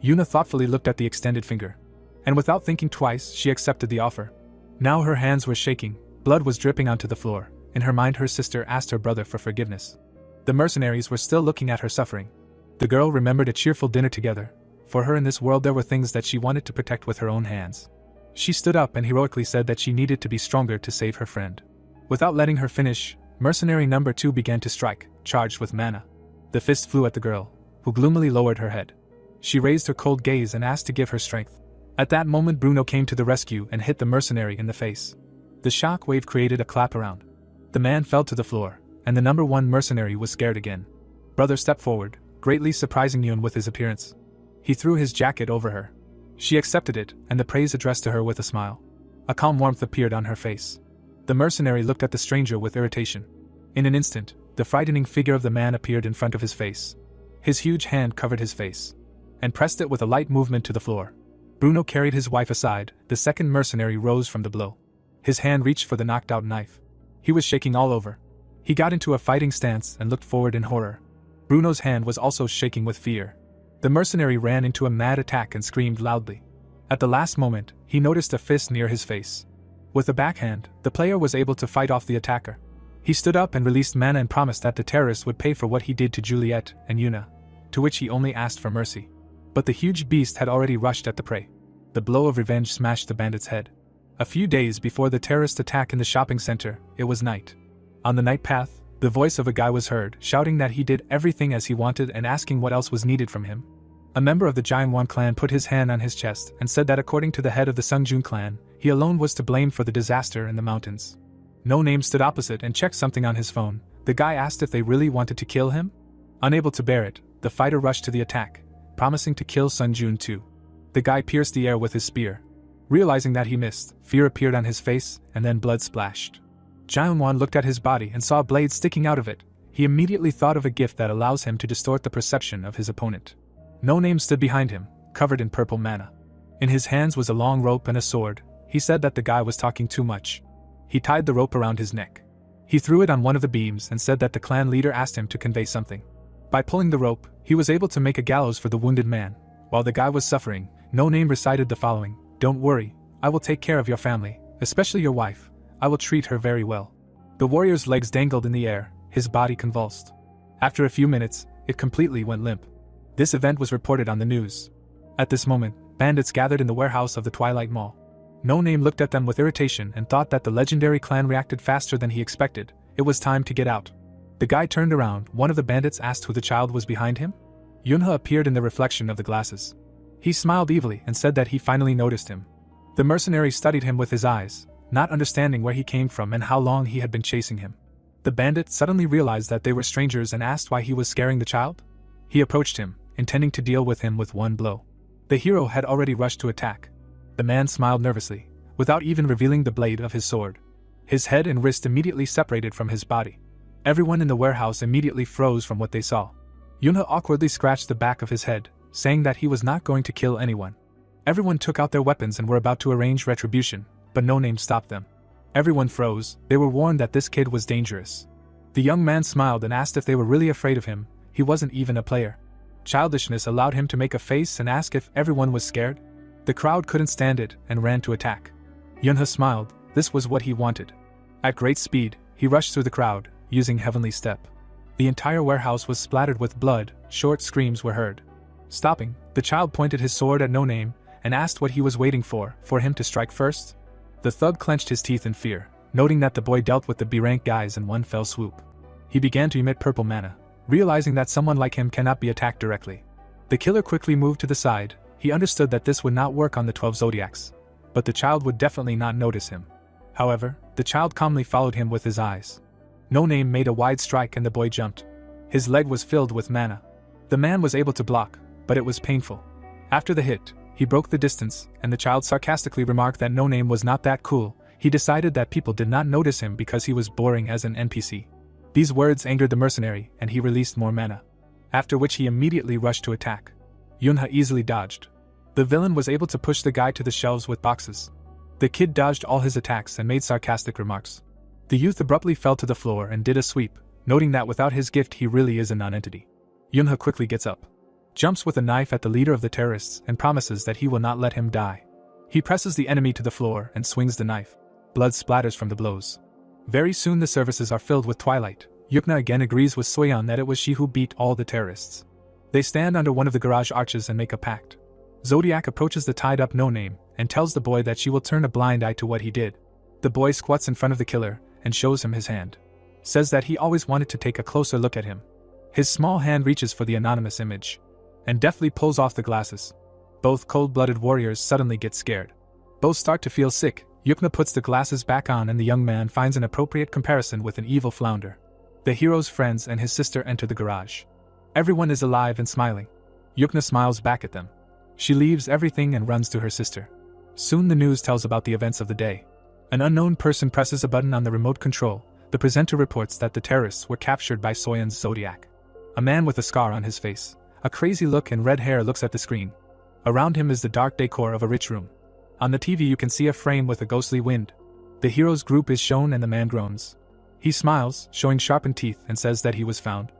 Speaker 1: Yuna thoughtfully looked at the extended finger, and without thinking twice, she accepted the offer. Now her hands were shaking, blood was dripping onto the floor. In her mind her sister asked her brother for forgiveness. The mercenaries were still looking at her suffering. The girl remembered a cheerful dinner together. For her in this world there were things that she wanted to protect with her own hands. She stood up and heroically said that she needed to be stronger to save her friend. Without letting her finish, mercenary number 2 began to strike, charged with mana. The fist flew at the girl, who gloomily lowered her head. She raised her cold gaze and asked to give her strength. At that moment Bruno came to the rescue and hit the mercenary in the face. The shock wave created a clap around. The man fell to the floor, and the number 1 mercenary was scared again. Brother stepped forward, greatly surprising Yun with his appearance. He threw his jacket over her. She accepted it, and the praise addressed to her with a smile. A calm warmth appeared on her face. The mercenary looked at the stranger with irritation. In an instant, the frightening figure of the man appeared in front of his face. His huge hand covered his face, and pressed it with a light movement to the floor. Bruno carried his wife aside. The second mercenary rose from the blow. His hand reached for the knocked-out knife. He was shaking all over. He got into a fighting stance and looked forward in horror. Bruno's hand was also shaking with fear. The mercenary ran into a mad attack and screamed loudly. At the last moment, he noticed a fist near his face. With a backhand, the player was able to fight off the attacker. He stood up and released mana and promised that the terrorist would pay for what he did to Juliet and Yuna, to which he only asked for mercy. But the huge beast had already rushed at the prey. The blow of revenge smashed the bandit's head. A few days before the terrorist attack in the shopping center, it was night. On the night path, the voice of a guy was heard, shouting that he did everything as he wanted and asking what else was needed from him. A member of the Jainwan clan put his hand on his chest and said that according to the head of the Sungjun clan, he alone was to blame for the disaster in the mountains. No Name stood opposite and checked something on his phone. The guy asked if they really wanted to kill him. Unable to bear it, the fighter rushed to the attack, promising to kill Sungjun too. The guy pierced the air with his spear. Realizing that he missed, fear appeared on his face and then blood splashed. Jainwan looked at his body and saw a blade sticking out of it. He immediately thought of a gift that allows him to distort the perception of his opponent. No Name stood behind him, covered in purple mana. In his hands was a long rope and a sword. He said that the guy was talking too much. He tied the rope around his neck. He threw it on one of the beams and said that the clan leader asked him to convey something. By pulling the rope, he was able to make a gallows for the wounded man. While the guy was suffering, No Name recited the following: "Don't worry, I will take care of your family, especially your wife. I will treat her very well." The warrior's legs dangled in the air, his body convulsed. After a few minutes, it completely went limp. This event was reported on the news. At this moment, bandits gathered in the warehouse of the Twilight Mall. No Name looked at them with irritation and thought that the legendary clan reacted faster than he expected. It was time to get out. The guy turned around. One of the bandits asked who the child was behind him. Yunha appeared in the reflection of the glasses. He smiled evilly and said that he finally noticed him. The mercenary studied him with his eyes, not understanding where he came from and how long he had been chasing him. The bandit suddenly realized that they were strangers and asked why he was scaring the child. He approached him, intending to deal with him with one blow. The hero had already rushed to attack. The man smiled nervously, without even revealing the blade of his sword. His head and wrist immediately separated from his body. Everyone in the warehouse immediately froze from what they saw. Yunha awkwardly scratched the back of his head, saying that he was not going to kill anyone. Everyone took out their weapons and were about to arrange retribution, but No Name stopped them. Everyone froze. They were warned that this kid was dangerous. The young man smiled and asked if they were really afraid of him. He wasn't even a player. Childishness allowed him to make a face and ask if everyone was scared. The crowd couldn't stand it and ran to attack. Yunha smiled. This was what he wanted. At great speed, he rushed through the crowd, using Heavenly Step. The entire warehouse was splattered with blood. Short screams were heard. Stopping, the child pointed his sword at No Name and asked what he was waiting for him to strike first. The thug clenched his teeth in fear, noting that the boy dealt with the B-rank guys in one fell swoop. He began to emit purple mana, realizing that someone like him cannot be attacked directly. The killer quickly moved to the side. He understood that this would not work on the 12 zodiacs, but the child would definitely not notice him. However, the child calmly followed him with his eyes. No Name made a wide strike and the boy jumped. His leg was filled with mana. The man was able to block, but it was painful. After the hit, he broke the distance, and the child sarcastically remarked that No Name was not that cool. He decided that people did not notice him because he was boring as an NPC. These words angered the mercenary, and he released more mana. After which he immediately rushed to attack. Yunha easily dodged. The villain was able to push the guy to the shelves with boxes. The kid dodged all his attacks and made sarcastic remarks. The youth abruptly fell to the floor and did a sweep, noting that without his gift he really is a non-entity. Yunha quickly gets up, jumps with a knife at the leader of the terrorists and promises that he will not let him die. He presses the enemy to the floor and swings the knife. Blood splatters from the blows. Very soon the services are filled with twilight. Yukna again agrees with Soyeon that it was she who beat all the terrorists. They stand under one of the garage arches and make a pact. Zodiac approaches the tied-up No Name and tells the boy that she will turn a blind eye to what he did. The boy squats in front of the killer and shows him his hand. Says that he always wanted to take a closer look at him. His small hand reaches for the anonymous image and deftly pulls off the glasses. Both cold-blooded warriors suddenly get scared. Both start to feel sick. Yukna puts the glasses back on and the young man finds an appropriate comparison with an evil flounder. The hero's friends and his sister enter the garage. Everyone is alive and smiling. Yukna smiles back at them. She leaves everything and runs to her sister. Soon the news tells about the events of the day. An unknown person presses a button on the remote control. The presenter reports that the terrorists were captured by Soyeon's Zodiac. A man with a scar on his face, a crazy look and red hair looks at the screen. Around him is the dark decor of a rich room. On the TV you can see a frame with a ghostly wind. The hero's group is shown and the man groans. He smiles, showing sharpened teeth, and says that he was found.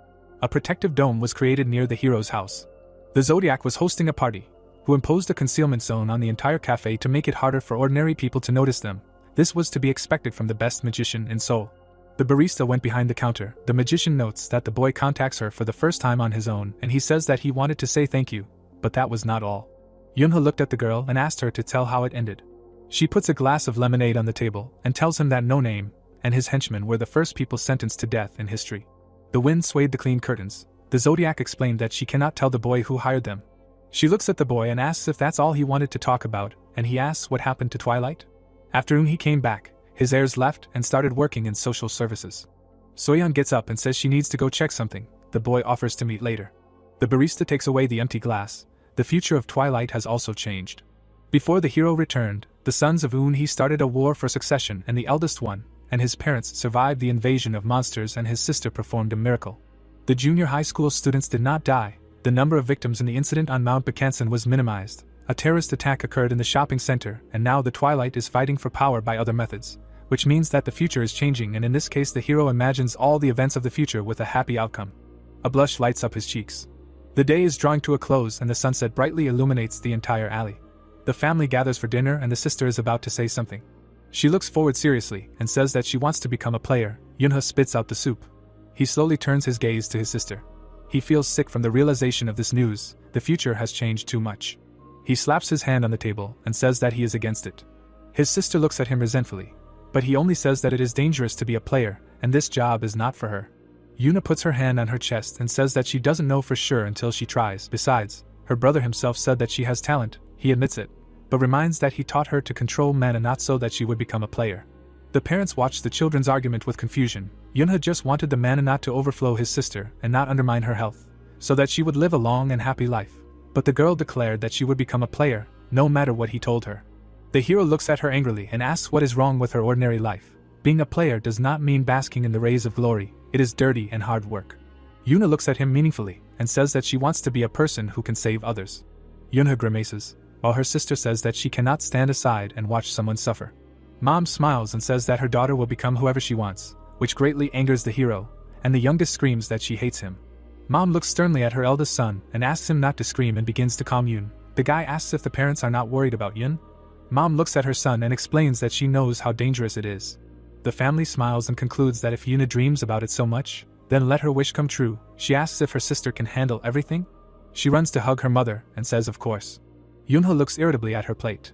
Speaker 1: A protective dome was created near the hero's house. The Zodiac was hosting a party, who imposed a concealment zone on the entire cafe to make it harder for ordinary people to notice them. This was to be expected from the best magician in Seoul. The barista went behind the counter. The magician notes that the boy contacts her for the first time on his own and he says that he wanted to say thank you, but that was not all. Yunha looked at the girl and asked her to tell how it ended. She puts a glass of lemonade on the table and tells him that No Name and his henchmen were the first people sentenced to death in history. The wind swayed the clean curtains. The Zodiac explained that she cannot tell the boy who hired them. She looks at the boy and asks if that's all he wanted to talk about, and he asks what happened to Twilight. After he came back, his heirs left and started working in social services. Soyeon gets up and says she needs to go check something. The boy offers to meet later. The barista takes away the empty glass. The future of Twilight has also changed. Before the hero returned, the sons of Eun-hee started a war for succession and the eldest one, and his parents survived the invasion of monsters and his sister performed a miracle. The junior high school students did not die. The number of victims in the incident on Mount Bakansan was minimized. A terrorist attack occurred in the shopping center, and now the Twilight is fighting for power by other methods, which means that the future is changing, and in this case the hero imagines all the events of the future with a happy outcome. A blush lights up his cheeks. The day is drawing to a close and the sunset brightly illuminates the entire alley. The family gathers for dinner and the sister is about to say something. She looks forward seriously and says that she wants to become a player. Yunha spits out the soup. He slowly turns his gaze to his sister. He feels sick from the realization of this news. The future has changed too much. He slaps his hand on the table and says that he is against it. His sister looks at him resentfully, but he only says that it is dangerous to be a player and this job is not for her. Yuna puts her hand on her chest and says that she doesn't know for sure until she tries. Besides, her brother himself said that she has talent. He admits it, but reminds that he taught her to control mana not so that she would become a player. The parents watched the children's argument with confusion. Yunha just wanted the mana not to overflow his sister and not undermine her health, so that she would live a long and happy life. But the girl declared that she would become a player, no matter what he told her. The hero looks at her angrily and asks what is wrong with her ordinary life. Being a player does not mean basking in the rays of glory, it is dirty and hard work. Yuna looks at him meaningfully and says that she wants to be a person who can save others. Yunha grimaces, while her sister says that she cannot stand aside and watch someone suffer. Mom smiles and says that her daughter will become whoever she wants, which greatly angers the hero, and the youngest screams that she hates him. Mom looks sternly at her eldest son and asks him not to scream and begins to calm Yun. The guy asks if the parents are not worried about Yun. Mom looks at her son and explains that she knows how dangerous it is. The family smiles and concludes that if Yuna dreams about it so much, then let her wish come true. She asks if her sister can handle everything. She runs to hug her mother and says of course. Yunha looks irritably at her plate.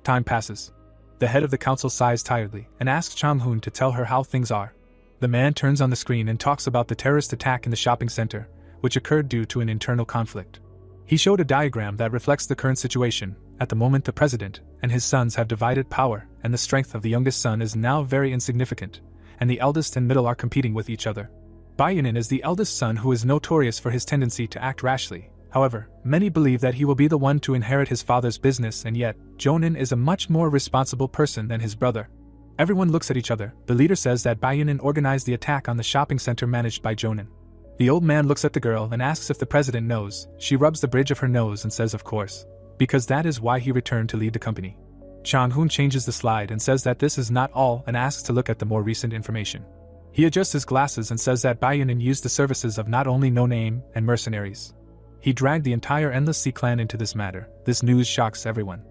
Speaker 1: Time passes. The head of the council sighs tiredly and asks Chang-hoon to tell her how things are. The man turns on the screen and talks about the terrorist attack in the shopping center, which occurred due to an internal conflict. He showed a diagram that reflects the current situation. At the moment the president and his sons have divided power, and the strength of the youngest son is now very insignificant, and the eldest and middle are competing with each other. Bayanin is the eldest son who is notorious for his tendency to act rashly. However, many believe that he will be the one to inherit his father's business, and yet, Jonin is a much more responsible person than his brother. Everyone looks at each other. The leader says that Bayanin organized the attack on the shopping center managed by Jonin. The old man looks at the girl and asks if the president knows. She rubs the bridge of her nose and says of course, because that is why he returned to lead the company. Chang-hoon changes the slide and says that this is not all and asks to look at the more recent information. He adjusts his glasses and says that Bayanin used the services of not only No Name and mercenaries. He dragged the entire Endless Sea clan into this matter. This news shocks everyone.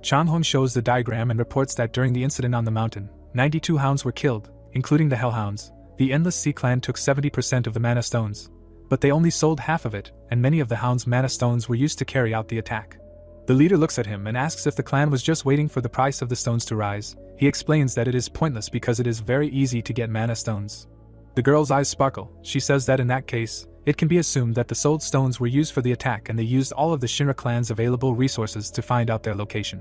Speaker 1: Chang-hoon shows the diagram and reports that during the incident on the mountain, 92 hounds were killed, including the Hellhounds. The Endless Sea clan took 70% of the mana stones, but they only sold half of it, and many of the hounds' mana stones were used to carry out the attack. The leader looks at him and asks if the clan was just waiting for the price of the stones to rise. He explains that it is pointless because it is very easy to get mana stones. The girl's eyes sparkle. She says that in that case, it can be assumed that the sold stones were used for the attack and they used all of the Shinra clan's available resources to find out their location.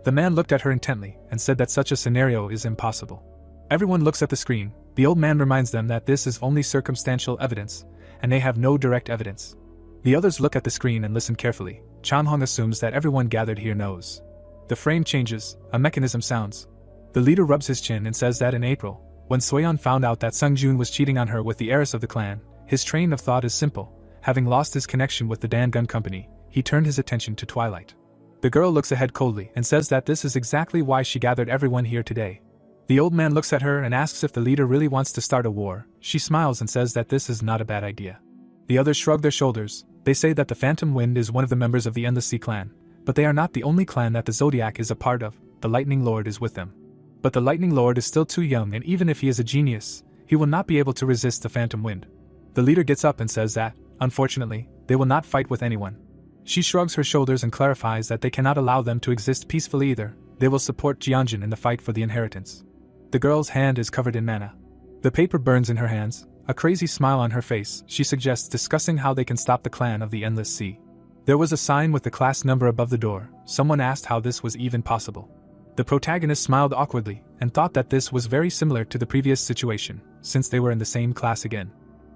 Speaker 1: The man looked at her intently and said that such a scenario is impossible. Everyone looks at the screen. The old man reminds them that this is only circumstantial evidence, and they have no direct evidence. The others look at the screen and listen carefully. Chan-hong assumes that everyone gathered here knows. The frame changes, a mechanism sounds. The leader rubs his chin and says that in April, when Soyeon found out that Sung-jun was cheating on her with the heiress of the clan, his train of thought is simple. Having lost his connection with the Dan Gun Company, he turned his attention to Twilight. The girl looks ahead coldly and says that this is exactly why she gathered everyone here today. The old man looks at her and asks if the leader really wants to start a war. She smiles and says that this is not a bad idea. The others shrug their shoulders. They say that the Phantom Wind is one of the members of the Endless Sea clan, but they are not the only clan that the Zodiac is a part of. The Lightning Lord is with them. But the Lightning Lord is still too young, and even if he is a genius, he will not be able to resist the Phantom Wind. The leader gets up and says that, unfortunately, they will not fight with anyone. She shrugs her shoulders and clarifies that they cannot allow them to exist peacefully either. They will support Jianjin in the fight for the inheritance. The girl's hand is covered in mana. The paper burns in her hands. A crazy smile on her face, she suggests discussing how they can stop the clan of the Endless Sea. There was a sign with the class number above the door. Someone asked how this was even possible. The protagonist smiled awkwardly and thought that this was very similar to the previous situation, since they were in the same class again.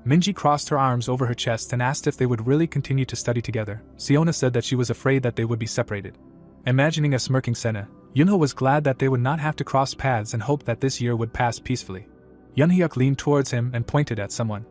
Speaker 1: Minji crossed her arms over her chest and asked if they would really continue to study together. Siona said that she was afraid that they would be separated. Imagining a smirking Senna, Yunho was glad that they would not have to cross paths and hoped that this year would pass peacefully. Yunhyuk leaned towards him and pointed at someone.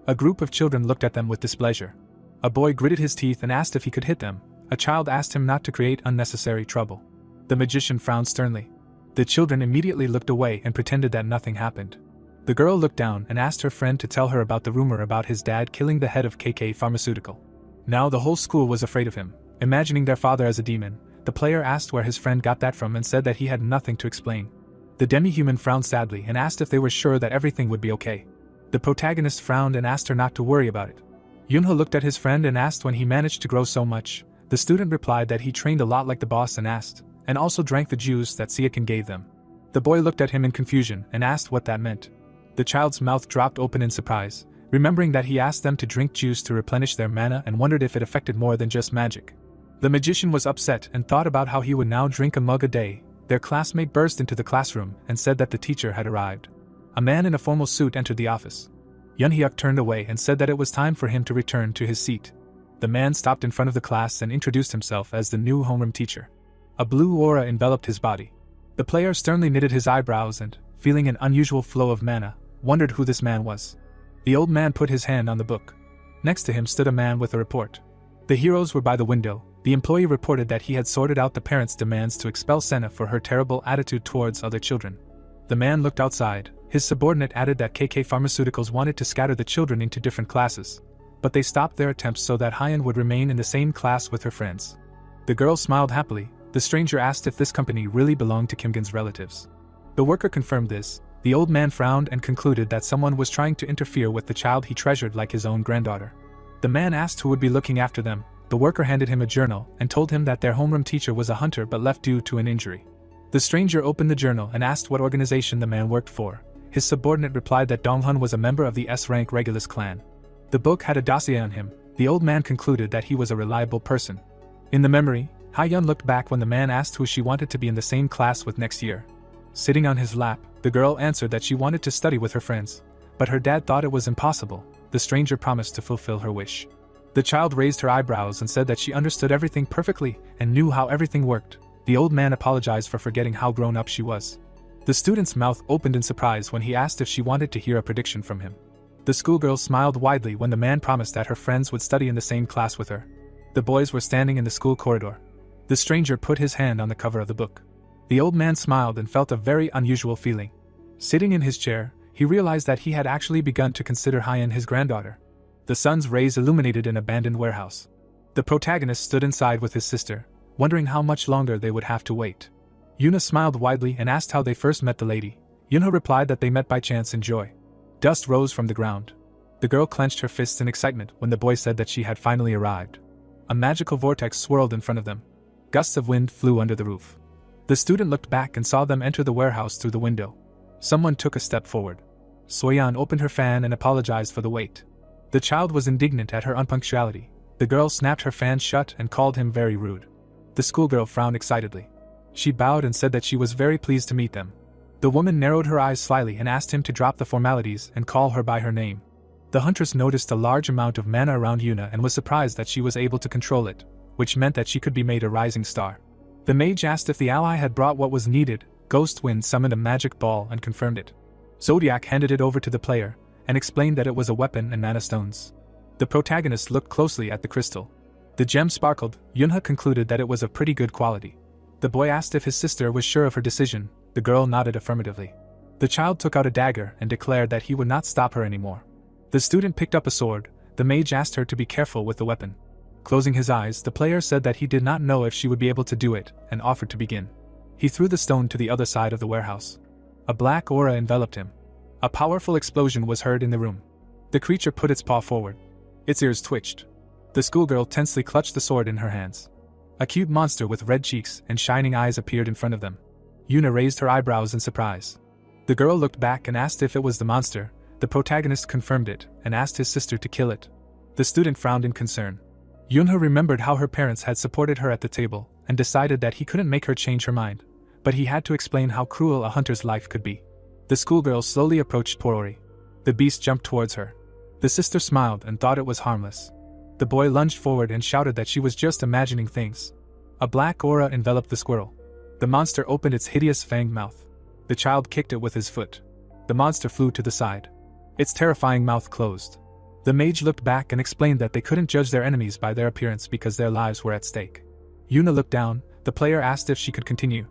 Speaker 1: A group of children looked at them with displeasure. A boy gritted his teeth and asked if he could hit them. A child asked him not to create unnecessary trouble. The magician frowned sternly. The children immediately looked away and pretended that nothing happened. The girl looked down and asked her friend to tell her about the rumor about his dad killing the head of KK Pharmaceutical. Now the whole school was afraid of him, imagining their father as a demon. The player asked where his friend got that from and said that he had nothing to explain. The demi-human frowned sadly and asked if they were sure that everything would be okay. The protagonist frowned and asked her not to worry about it. Yunho looked at his friend and asked when he managed to grow so much. The student replied that he trained a lot like the boss and also drank the juice that Seakin gave them. The boy looked at him in confusion and asked what that meant. The child's mouth dropped open in surprise, remembering that he asked them to drink juice to replenish their mana and wondered if it affected more than just magic. The magician was upset and thought about how he would now drink a mug a day. Their classmate burst into the classroom and said that the teacher had arrived. A man in a formal suit entered the office. Yunhyuk turned away and said that it was time for him to return to his seat. The man stopped in front of the class and introduced himself as the new homeroom teacher. A blue aura enveloped his body. The player sternly knitted his eyebrows and, feeling an unusual flow of mana, wondered who this man was. The old man put his hand on the book. Next to him stood a man with a report. The heroes were by the window. The employee reported that he had sorted out the parents' demands to expel Senna for her terrible attitude towards other children. The man looked outside. His subordinate added that KK Pharmaceuticals wanted to scatter the children into different classes, but they stopped their attempts so that Hyan would remain in the same class with her friends. The girl smiled happily. The stranger asked if this company really belonged to Kimgin's relatives. The worker confirmed this. The old man frowned and concluded that someone was trying to interfere with the child he treasured like his own granddaughter. The man asked who would be looking after them. The worker handed him a journal and told him that their homeroom teacher was a hunter but left due to an injury. The stranger opened the journal and asked what organization the man worked for. His subordinate replied that Donghun was a member of the S-rank Regulus clan. The book had a dossier on him. The old man concluded that he was a reliable person. In the memory, Ha-yun looked back when the man asked who she wanted to be in the same class with next year. Sitting on his lap, the girl answered that she wanted to study with her friends, but her dad thought it was impossible. The stranger promised to fulfill her wish. The child raised her eyebrows and said that she understood everything perfectly and knew how everything worked. The old man apologized for forgetting how grown up she was. The student's mouth opened in surprise when he asked if she wanted to hear a prediction from him. The schoolgirl smiled widely when the man promised that her friends would study in the same class with her. The boys were standing in the school corridor. The stranger put his hand on the cover of the book. The old man smiled and felt a very unusual feeling. Sitting in his chair, he realized that he had actually begun to consider Hyan his granddaughter. The sun's rays illuminated an abandoned warehouse. The protagonist stood inside with his sister, wondering how much longer they would have to wait. Yuna smiled widely and asked how they first met the lady. Yunho replied that they met by chance in joy. Dust rose from the ground. The girl clenched her fists in excitement when the boy said that she had finally arrived. A magical vortex swirled in front of them. Gusts of wind flew under the roof. The student looked back and saw them enter the warehouse through the window. Someone took a step forward. Soyeon opened her fan and apologized for the wait. The child was indignant at her unpunctuality. The girl snapped her fan shut and called him very rude. The schoolgirl frowned excitedly. She bowed and said that she was very pleased to meet them. The woman narrowed her eyes slyly and asked him to drop the formalities and call her by her name. The huntress noticed a large amount of mana around Yuna and was surprised that she was able to control it, which meant that she could be made a rising star. The mage asked if the ally had brought what was needed. Ghost Wind summoned a magic ball and confirmed it. Zodiac handed it over to the player and explained that it was a weapon and mana stones. The protagonist looked closely at the crystal. The gem sparkled. Yunha concluded that it was of pretty good quality. The boy asked if his sister was sure of her decision. The girl nodded affirmatively. The child took out a dagger and declared that he would not stop her anymore. The student picked up a sword. The mage asked her to be careful with the weapon. Closing his eyes, the player said that he did not know if she would be able to do it and offered to begin. He threw the stone to the other side of the warehouse. A black aura enveloped him. A powerful explosion was heard in the room. The creature put its paw forward. Its ears twitched. The schoolgirl tensely clutched the sword in her hands. A cute monster with red cheeks and shining eyes appeared in front of them. Yuna raised her eyebrows in surprise. The girl looked back and asked if it was the monster. The protagonist confirmed it and asked his sister to kill it. The student frowned in concern. Yunho remembered how her parents had supported her at the table and decided that he couldn't make her change her mind, but he had to explain how cruel a hunter's life could be. The schoolgirl slowly approached Porori. The beast jumped towards her. The sister smiled and thought it was harmless. The boy lunged forward and shouted that she was just imagining things. A black aura enveloped the squirrel. The monster opened its hideous fanged mouth. The child kicked it with his foot. The monster flew to the side. Its terrifying mouth closed. The mage looked back and explained that they couldn't judge their enemies by their appearance because their lives were at stake. Yuna looked down. The player asked if she could continue.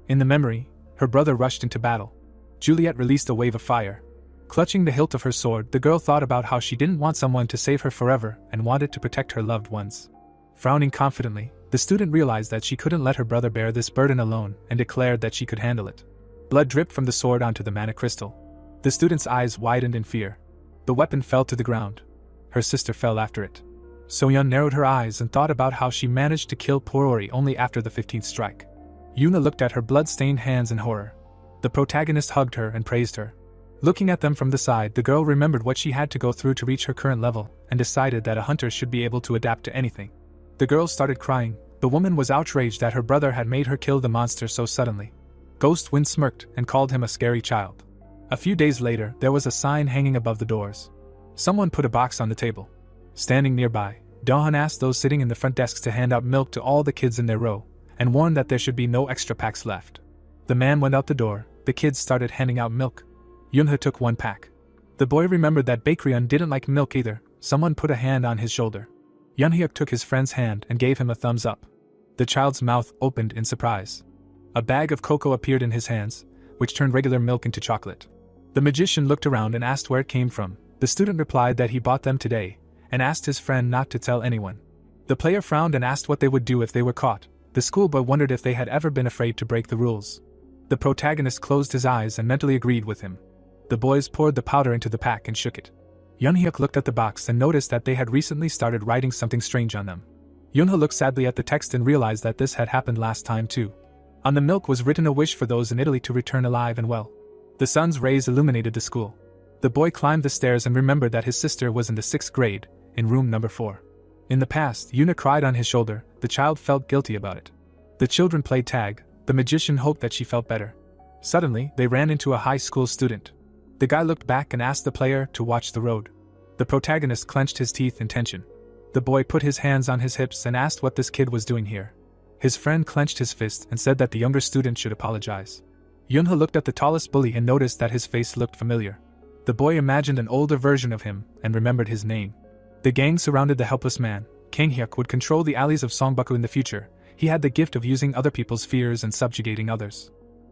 Speaker 1: In the memory, Her brother rushed into battle. Juliet released a wave of fire. Clutching the hilt of her sword, the girl thought about how she didn't want someone to save her forever and wanted to protect her loved ones. Frowning confidently, the student realized that she couldn't let her brother bear this burden alone and declared that she could handle it. Blood dripped from the sword onto the mana crystal. The student's eyes widened in fear. The weapon fell to the ground. Her sister fell after it. Soyeon narrowed her eyes and thought about how she managed to kill poor Ori only after the 15th strike. Yuna looked at her blood-stained hands in horror. The protagonist hugged her and praised her. Looking at them from the side, the girl remembered what she had to go through to reach her current level and decided that a hunter should be able to adapt to anything. The girl started crying. The woman was outraged that her brother had made her kill the monster so suddenly. Ghost Wind smirked and called him a scary child. A few days later, there was a sign hanging above the doors. Someone put a box on the table. Standing nearby, Dawn asked those sitting in the front desks to hand out milk to all the kids in their row, and warned that there should be no extra packs left. The man went out the door. The kids started handing out milk. Yunha took one pack. The boy remembered that Baekryun didn't like milk either. Someone put a hand on his shoulder. Yunhyuk took his friend's hand and gave him a thumbs up. The child's mouth opened in surprise. A bag of cocoa appeared in his hands, which turned regular milk into chocolate. The magician looked around and asked where it came from. The student replied that he bought them today, and asked his friend not to tell anyone. The player frowned and asked what they would do if they were caught. The schoolboy wondered if they had ever been afraid to break the rules. The protagonist closed his eyes and mentally agreed with him. The boys poured the powder into the pack and shook it. Yunhyuk looked at the box and noticed that they had recently started writing something strange on them. Yunha looked sadly at the text and realized that this had happened last time too. On the milk was written a wish for those in Italy to return alive and well. The sun's rays illuminated the school. The boy climbed the stairs and remembered that his sister was in the 6th grade, in room number 4. In the past, Yuna cried on his shoulder. The child felt guilty about it. The children played tag. The magician hoped that she felt better. Suddenly, they ran into a high school student. The guy looked back and asked the player to watch the road. The protagonist clenched his teeth in tension. The boy put his hands on his hips and asked what this kid was doing here. His friend clenched his fist and said that the younger student should apologize. Yunha looked at the tallest bully and noticed that his face looked familiar. The boy imagined an older version of him and remembered his name. The gang surrounded the helpless man. Kanghyuk would control the alleys of Songbaku in the future. He had the gift of using other people's fears and subjugating others.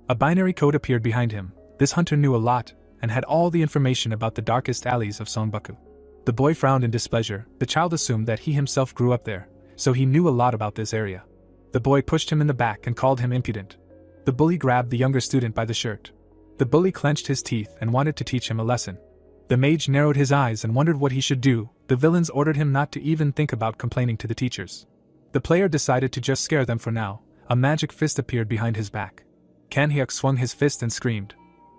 Speaker 1: A binary code appeared behind him. This hunter knew a lot and had all the information about the darkest alleys of Songbaku. The boy frowned in displeasure. The child assumed that he himself grew up there, so he knew a lot about this area. The boy pushed him in the back and called him impudent. The bully grabbed the younger student by the shirt. The bully clenched his teeth and wanted to teach him a lesson. The mage narrowed his eyes and wondered what he should do. The villains ordered him not to even think about complaining to the teachers. The player decided to just scare them for now. A magic fist appeared behind his back. Kanghyuk swung his fist and screamed.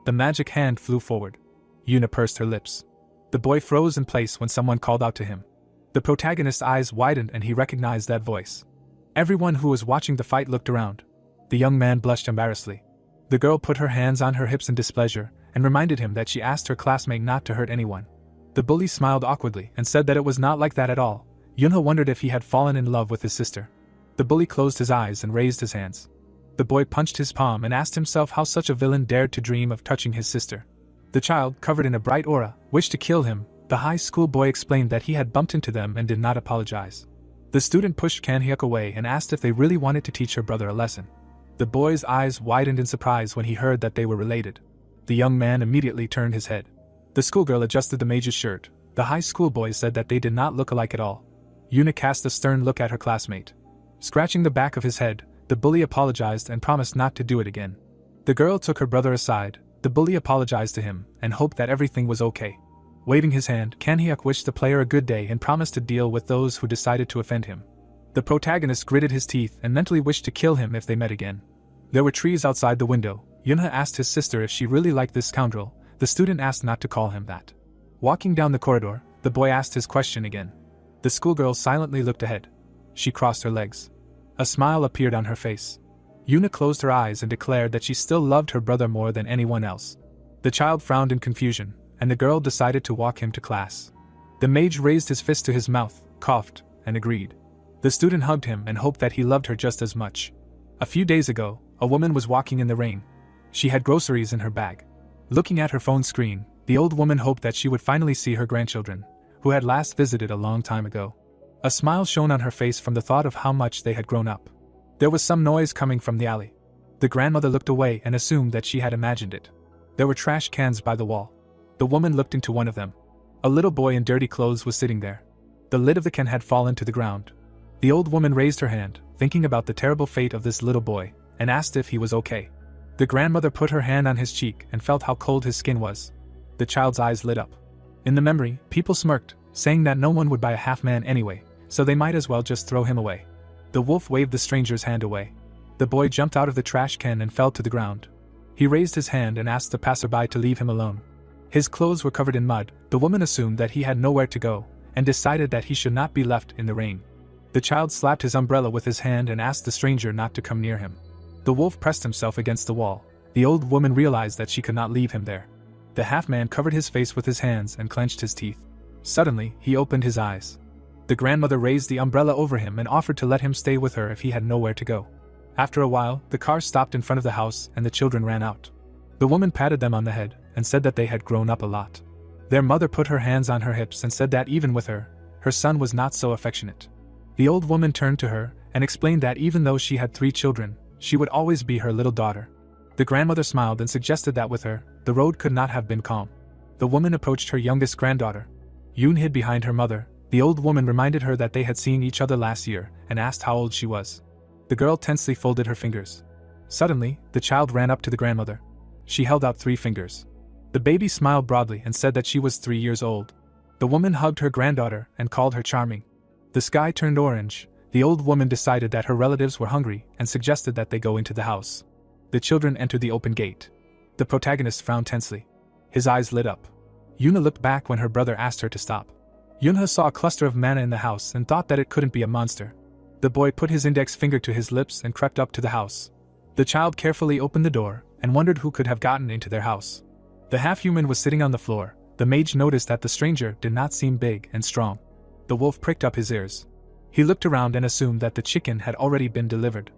Speaker 1: The magic hand flew forward. Yuna pursed her lips. The boy froze in place when someone called out to him. The protagonist's eyes widened and he recognized that voice. Everyone who was watching the fight looked around. The young man blushed embarrassedly. The girl put her hands on her hips in displeasure and reminded him that she asked her classmate not to hurt anyone. The bully smiled awkwardly and said that it was not like that at all. Yunha wondered if he had fallen in love with his sister. The bully closed his eyes and raised his hands. The boy punched his palm and asked himself how such a villain dared to dream of touching his sister. The child, covered in a bright aura, wished to kill him. The high school boy explained that he had bumped into them and did not apologize. The student pushed Kanghyuk away and asked if they really wanted to teach her brother a lesson. The boy's eyes widened in surprise when he heard that they were related. The young man immediately turned his head. The schoolgirl adjusted the mage's shirt. The high school boy said that they did not look alike at all. Yuna cast a stern look at her classmate. Scratching the back of his head, the bully apologized and promised not to do it again. The girl took her brother aside. The bully apologized to him and hoped that everything was okay. Waving his hand, Kanghyuk wished the player a good day and promised to deal with those who decided to offend him. The protagonist gritted his teeth and mentally wished to kill him if they met again. There were trees outside the window. Yunha asked his sister if she really liked this scoundrel. The student asked not to call him that. Walking down the corridor, the boy asked his question again. The schoolgirl silently looked ahead. She crossed her legs. A smile appeared on her face. Yuna closed her eyes and declared that she still loved her brother more than anyone else. The child frowned in confusion, and the girl decided to walk him to class. The mage raised his fist to his mouth, coughed, and agreed. The student hugged him and hoped that he loved her just as much. A few days ago, a woman was walking in the rain. She had groceries in her bag. Looking at her phone screen, the old woman hoped that she would finally see her grandchildren, who had last visited a long time ago. A smile shone on her face from the thought of how much they had grown up. There was some noise coming from the alley. The grandmother looked away and assumed that she had imagined it. There were trash cans by the wall. The woman looked into one of them. A little boy in dirty clothes was sitting there. The lid of the can had fallen to the ground. The old woman raised her hand, thinking about the terrible fate of this little boy, and asked if he was okay. The grandmother put her hand on his cheek and felt how cold his skin was. The child's eyes lit up. In the memory, people smirked, saying that no one would buy a half-man anyway, so they might as well just throw him away. The wolf waved the stranger's hand away. The boy jumped out of the trash can and fell to the ground. He raised his hand and asked the passerby to leave him alone. His clothes were covered in mud. The woman assumed that he had nowhere to go, and decided that he should not be left in the rain. The child slapped his umbrella with his hand and asked the stranger not to come near him. The wolf pressed himself against the wall. The old woman realized that she could not leave him there. The half-man covered his face with his hands and clenched his teeth. Suddenly, he opened his eyes. The grandmother raised the umbrella over him and offered to let him stay with her if he had nowhere to go. After a while, the car stopped in front of the house and the children ran out. The woman patted them on the head and said that they had grown up a lot. Their mother put her hands on her hips and said that even with her, her son was not so affectionate. The old woman turned to her and explained that even though she had 3 children, she would always be her little daughter. The grandmother smiled and suggested that with her, the road could not have been calm. The woman approached her youngest granddaughter. Yoon hid behind her mother. The old woman reminded her that they had seen each other last year and asked how old she was. The girl tensely folded her fingers. Suddenly, the child ran up to the grandmother. She held out 3 fingers. The baby smiled broadly and said that she was 3 years old. The woman hugged her granddaughter and called her charming. The sky turned orange. The old woman decided that her relatives were hungry and suggested that they go into the house. The children entered the open gate. The protagonist frowned tensely. His eyes lit up. Yuna looked back when her brother asked her to stop. Yunha saw a cluster of manna in the house and thought that it couldn't be a monster. The boy put his index finger to his lips and crept up to the house. The child carefully opened the door and wondered who could have gotten into their house. The half-human was sitting on the floor. The mage noticed that the stranger did not seem big and strong. The wolf pricked up his ears. He looked around and assumed that the chicken had already been delivered.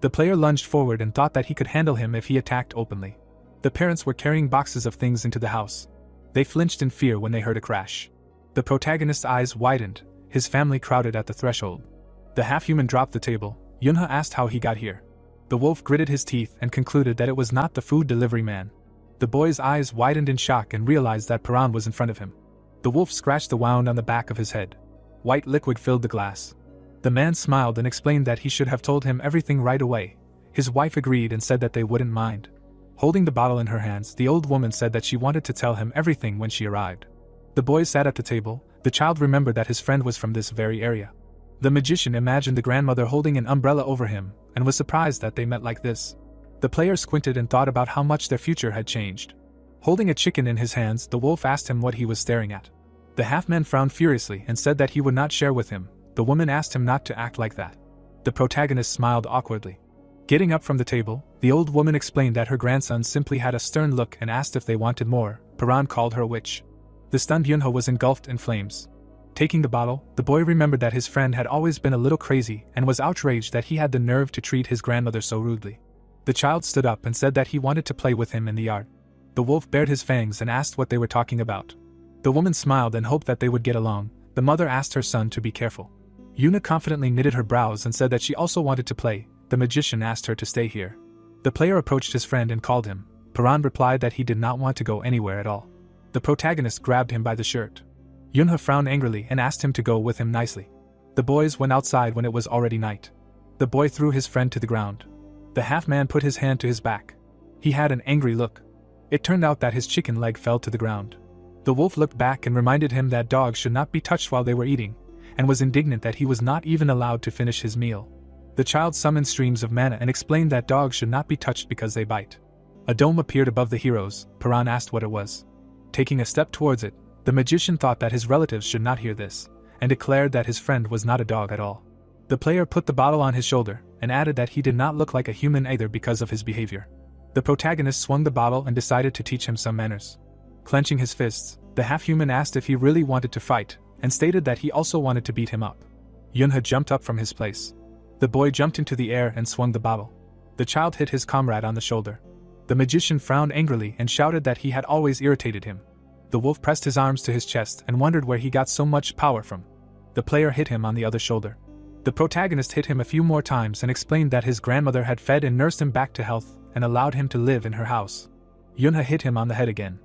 Speaker 1: The player lunged forward and thought that he could handle him if he attacked openly. The parents were carrying boxes of things into the house. They flinched in fear when they heard a crash. The protagonist's eyes widened. His family crowded at the threshold. The half-human dropped the table. Yunha asked how he got here. The wolf gritted his teeth and concluded that it was not the food delivery man. The boy's eyes widened in shock and realized that Paran was in front of him. The wolf scratched the wound on the back of his head. White liquid filled the glass. The man smiled and explained that he should have told him everything right away. His wife agreed and said that they wouldn't mind. Holding the bottle in her hands, the old woman said that she wanted to tell him everything when she arrived. The boy sat at the table. The child remembered that his friend was from this very area. The magician imagined the grandmother holding an umbrella over him, and was surprised that they met like this. The player squinted and thought about how much their future had changed. Holding a chicken in his hands, the wolf asked him what he was staring at. The half-man frowned furiously and said that he would not share with him. The woman asked him not to act like that. The protagonist smiled awkwardly. Getting up from the table, the old woman explained that her grandson simply had a stern look and asked if they wanted more. Paran called her a witch. The stunned Yunho was engulfed in flames. Taking the bottle, the boy remembered that his friend had always been a little crazy and was outraged that he had the nerve to treat his grandmother so rudely. The child stood up and said that he wanted to play with him in the yard. The wolf bared his fangs and asked what they were talking about. The woman smiled and hoped that they would get along. The mother asked her son to be careful. Yuna confidently knitted her brows and said that she also wanted to play. The magician asked her to stay here. The player approached his friend and called him. Paran replied that he did not want to go anywhere at all. The protagonist grabbed him by the shirt. Yunha frowned angrily and asked him to go with him nicely. The boys went outside when it was already night. The boy threw his friend to the ground. The half-man put his hand to his back. He had an angry look. It turned out that his chicken leg fell to the ground. The wolf looked back and reminded him that dogs should not be touched while they were eating, and was indignant that he was not even allowed to finish his meal. The child summoned streams of mana and explained that dogs should not be touched because they bite. A dome appeared above the heroes. Paran asked what it was. Taking a step towards it, the magician thought that his relatives should not hear this, and declared that his friend was not a dog at all. The player put the bottle on his shoulder, and added that he did not look like a human either because of his behavior. The protagonist swung the bottle and decided to teach him some manners. Clenching his fists, the half-human asked if he really wanted to fight, and stated that he also wanted to beat him up. Yunha jumped up from his place. The boy jumped into the air and swung the bottle. The child hit his comrade on the shoulder. The magician frowned angrily and shouted that he had always irritated him. The wolf pressed his arms to his chest and wondered where he got so much power from. The player hit him on the other shoulder. The protagonist hit him a few more times and explained that his grandmother had fed and nursed him back to health and allowed him to live in her house. Yunha hit him on the head again.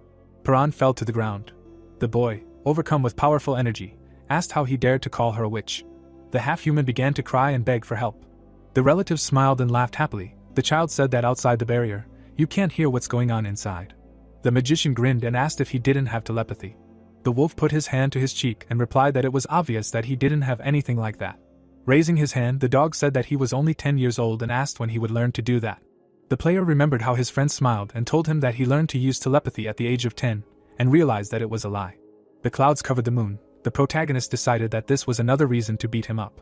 Speaker 1: Paran fell to the ground. The boy, overcome with powerful energy, asked how he dared to call her a witch. The half-human began to cry and beg for help. The relatives smiled and laughed happily. The child said that outside the barrier, you can't hear what's going on inside. The magician grinned and asked if he didn't have telepathy. The wolf put his hand to his cheek and replied that it was obvious that he didn't have anything like that. Raising his hand, the dog said that he was only 10 years old and asked when he would learn to do that. The player remembered how his friend smiled and told him that he learned to use telepathy at the age of 10, and realized that it was a lie. The clouds covered the moon. The protagonist decided that this was another reason to beat him up.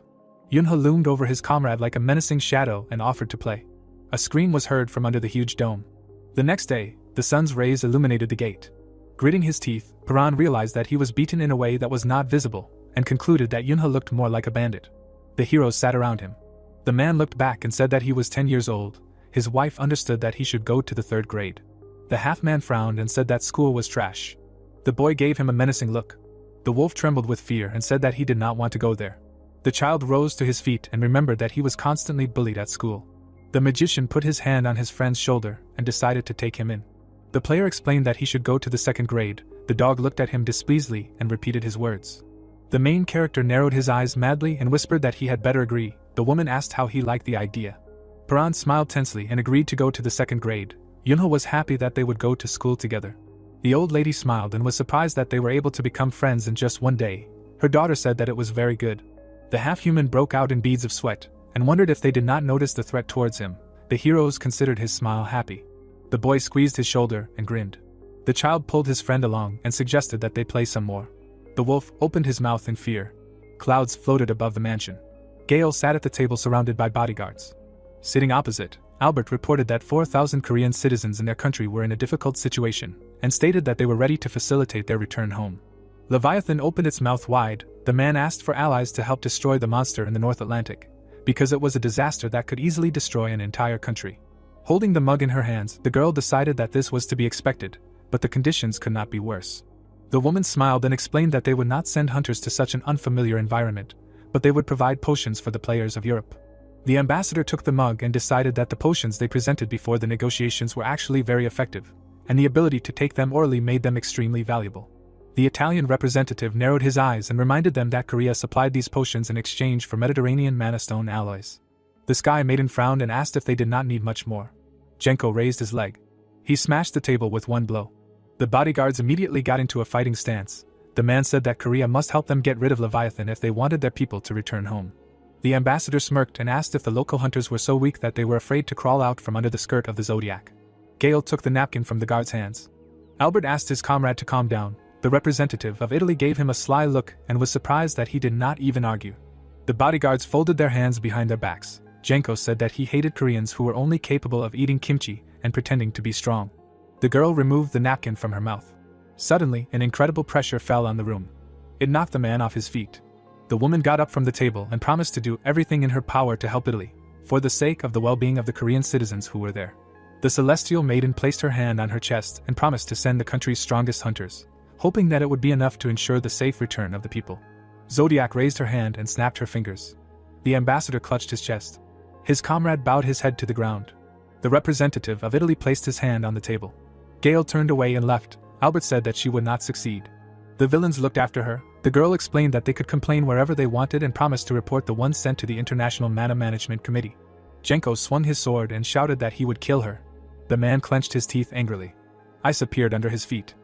Speaker 1: Yunha loomed over his comrade like a menacing shadow and offered to play. A scream was heard from under the huge dome. The next day, the sun's rays illuminated the gate. Gritting his teeth, Paran realized that he was beaten in a way that was not visible, and concluded that Yunha looked more like a bandit. The heroes sat around him. The man looked back and said that he was 10 years old. His wife understood that he should go to the 3rd grade. The half-man frowned and said that school was trash. The boy gave him a menacing look. The wolf trembled with fear and said that he did not want to go there. The child rose to his feet and remembered that he was constantly bullied at school. The magician put his hand on his friend's shoulder and decided to take him in. The player explained that he should go to the 2nd grade. The dog looked at him displeasedly and repeated his words. The main character narrowed his eyes madly and whispered that he had better agree. The woman asked how he liked the idea. Paran smiled tensely and agreed to go to the 2nd grade. Yunha was happy that they would go to school together. The old lady smiled and was surprised that they were able to become friends in just one day. Her daughter said that it was very good. The half-human broke out in beads of sweat, and wondered if they did not notice the threat towards him. The heroes considered his smile happy. The boy squeezed his shoulder and grinned. The child pulled his friend along and suggested that they play some more. The wolf opened his mouth in fear. Clouds floated above the mansion. Gale sat at the table surrounded by bodyguards. Sitting opposite, Albert reported that 4,000 Korean citizens in their country were in a difficult situation, and stated that they were ready to facilitate their return home. Leviathan opened its mouth wide. The man asked for allies to help destroy the monster in the North Atlantic, because it was a disaster that could easily destroy an entire country. Holding the mug in her hands, the girl decided that this was to be expected, but the conditions could not be worse. The woman smiled and explained that they would not send hunters to such an unfamiliar environment, but they would provide potions for the players of Europe. The ambassador took the mug and decided that the potions they presented before the negotiations were actually very effective, and the ability to take them orally made them extremely valuable. The Italian representative narrowed his eyes and reminded them that Korea supplied these potions in exchange for Mediterranean mana stone alloys. The Sky Maiden frowned and asked if they did not need much more. Jenko raised his leg. He smashed the table with one blow. The bodyguards immediately got into a fighting stance. The man said that Korea must help them get rid of Leviathan if they wanted their people to return home. The ambassador smirked and asked if the local hunters were so weak that they were afraid to crawl out from under the skirt of the Zodiac. Gale took the napkin from the guard's hands. Albert asked his comrade to calm down. The representative of Italy gave him a sly look and was surprised that he did not even argue. The bodyguards folded their hands behind their backs. Jenko said that he hated Koreans who were only capable of eating kimchi and pretending to be strong. The girl removed the napkin from her mouth. Suddenly, an incredible pressure fell on the room. It knocked the man off his feet. The woman got up from the table and promised to do everything in her power to help Italy, for the sake of the well-being of the Korean citizens who were there. The celestial maiden placed her hand on her chest and promised to send the country's strongest hunters, hoping that it would be enough to ensure the safe return of the people. Zodiac raised her hand and snapped her fingers. The ambassador clutched his chest. His comrade bowed his head to the ground. The representative of Italy placed his hand on the table. Gale turned away and left. Albert said that she would not succeed. The villains looked after her. The girl explained that they could complain wherever they wanted and promised to report the ones sent to the International Mana Management Committee. Jenko swung his sword and shouted that he would kill her. The man clenched his teeth angrily. Ice appeared under his feet.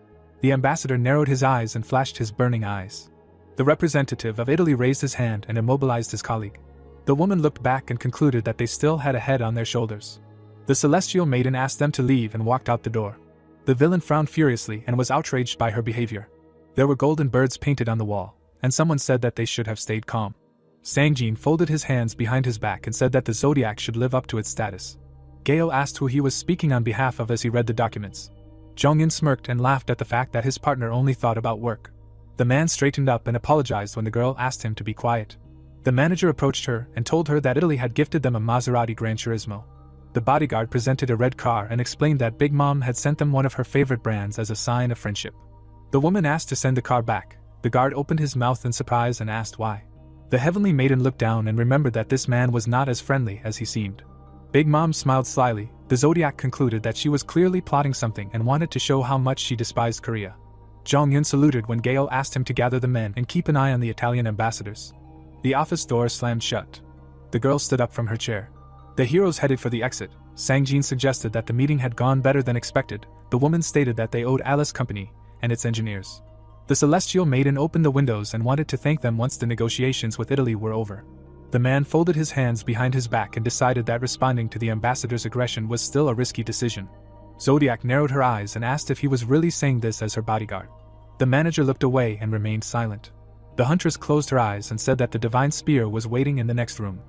Speaker 1: The ambassador narrowed his eyes and flashed his burning eyes. The representative of Italy raised his hand and immobilized his colleague. The woman looked back and concluded that they still had a head on their shoulders. The celestial maiden asked them to leave and walked out the door. The villain frowned furiously and was outraged by her behavior. There were golden birds painted on the wall, and someone said that they should have stayed calm. Sangjin folded his hands behind his back and said that the Zodiac should live up to its status. Gale asked who he was speaking on behalf of as he read the documents. Jongin smirked and laughed at the fact that his partner only thought about work. The man straightened up and apologized when the girl asked him to be quiet. The manager approached her and told her that Italy had gifted them a Maserati Gran Turismo. The bodyguard presented a red car and explained that Big Mom had sent them one of her favorite brands as a sign of friendship. The woman asked to send the car back. The guard opened his mouth in surprise and asked why. The heavenly maiden looked down and remembered that this man was not as friendly as he seemed. Big Mom smiled slyly. The Zodiac concluded that she was clearly plotting something and wanted to show how much she despised Korea. Jong Yun saluted when Gale asked him to gather the men and keep an eye on the Italian ambassadors. The office door slammed shut. The girl stood up from her chair. The heroes headed for the exit. Sang Jin suggested that the meeting had gone better than expected. The woman stated that they owed Alice Company and its engineers. The celestial maiden opened the windows and wanted to thank them once the negotiations with Italy were over. The man folded his hands behind his back and decided that responding to the ambassador's aggression was still a risky decision. Zodiac narrowed her eyes and asked if he was really saying this as her bodyguard. The manager looked away and remained silent. The huntress closed her eyes and said that the divine spear was waiting in the next room.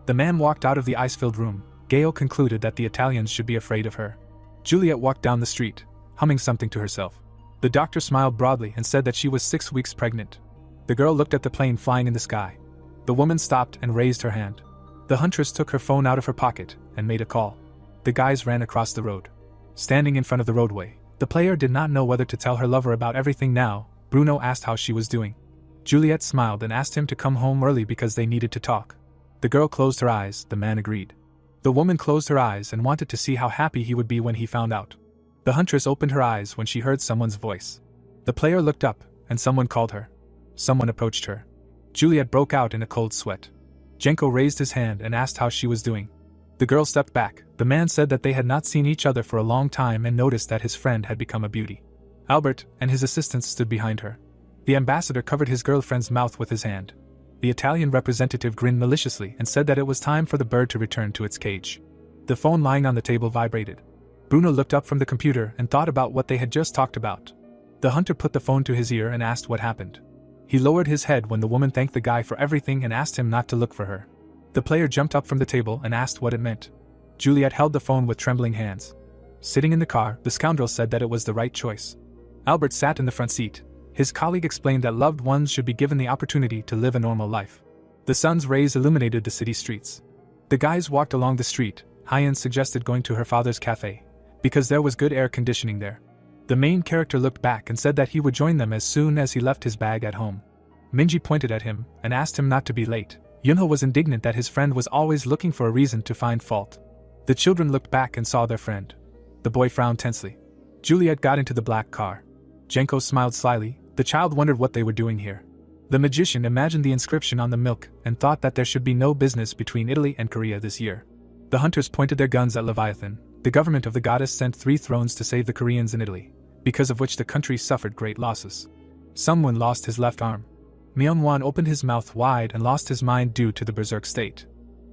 Speaker 1: The man walked out of the ice-filled room. Gale concluded that the Italians should be afraid of her. Juliet walked down the street, humming something to herself. The doctor smiled broadly and said that she was 6 weeks pregnant. The girl looked at the plane flying in the sky. The woman stopped and raised her hand. The huntress took her phone out of her pocket and made a call. The guys ran across the road. Standing in front of the roadway, the player did not know whether to tell her lover about everything now. Bruno asked how she was doing. Juliet smiled and asked him to come home early because they needed to talk. The girl closed her eyes. The man agreed. The woman closed her eyes and wanted to see how happy he would be when he found out. The huntress opened her eyes when she heard someone's voice. The player looked up, and someone called her. Someone approached her. Juliet broke out in a cold sweat. Jenko raised his hand and asked how she was doing. The girl stepped back. The man said that they had not seen each other for a long time and noticed that his friend had become a beauty. Albert and his assistants stood behind her. The ambassador covered his girlfriend's mouth with his hand. The Italian representative grinned maliciously and said that it was time for the bird to return to its cage. The phone lying on the table vibrated. Bruno looked up from the computer and thought about what they had just talked about. The hunter put the phone to his ear and asked what happened. He lowered his head when the woman thanked the guy for everything and asked him not to look for her. The player jumped up from the table and asked what it meant. Juliet held the phone with trembling hands. Sitting in the car, the scoundrel said that it was the right choice. Albert sat in the front seat. His colleague explained that loved ones should be given the opportunity to live a normal life. The sun's rays illuminated the city streets. The guys walked along the street. Hyen suggested going to her father's cafe, because there was good air conditioning there. The main character looked back and said that he would join them as soon as he left his bag at home. Minji pointed at him and asked him not to be late. Yunho was indignant that his friend was always looking for a reason to find fault. The children looked back and saw their friend. The boy frowned tensely. Juliet got into the black car. Jenko smiled slyly. The child wondered what they were doing here. The magician imagined the inscription on the milk and thought that there should be no business between Italy and Korea this year. The hunters pointed their guns at Leviathan. The government of the goddess sent 3 thrones to save the Koreans in Italy, because of which the country suffered great losses. Someone lost his left arm. Myungwon opened his mouth wide and lost his mind due to the berserk state.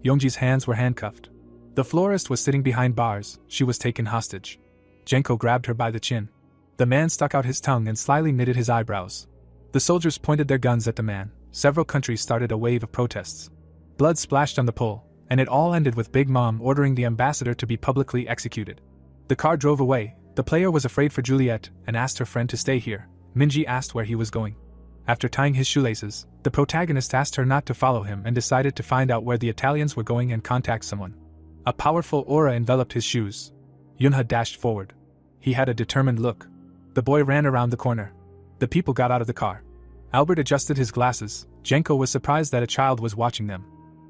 Speaker 1: Yongji's hands were handcuffed. The florist was sitting behind bars. She was taken hostage. Jenko grabbed her by the chin. The man stuck out his tongue and slyly knitted his eyebrows. The soldiers pointed their guns at the man. Several countries started a wave of protests. Blood splashed on the pole, and it all ended with Big Mom ordering the ambassador to be publicly executed. The car drove away. The player was afraid for Juliet and asked her friend to stay here. Minji asked where he was going. After tying his shoelaces, the protagonist asked her not to follow him and decided to find out where the Italians were going and contact someone. A powerful aura enveloped his shoes. Yunha dashed forward. He had a determined look. The boy ran around the corner. The people got out of the car. Albert adjusted his glasses. Jenko was surprised that a child was watching them.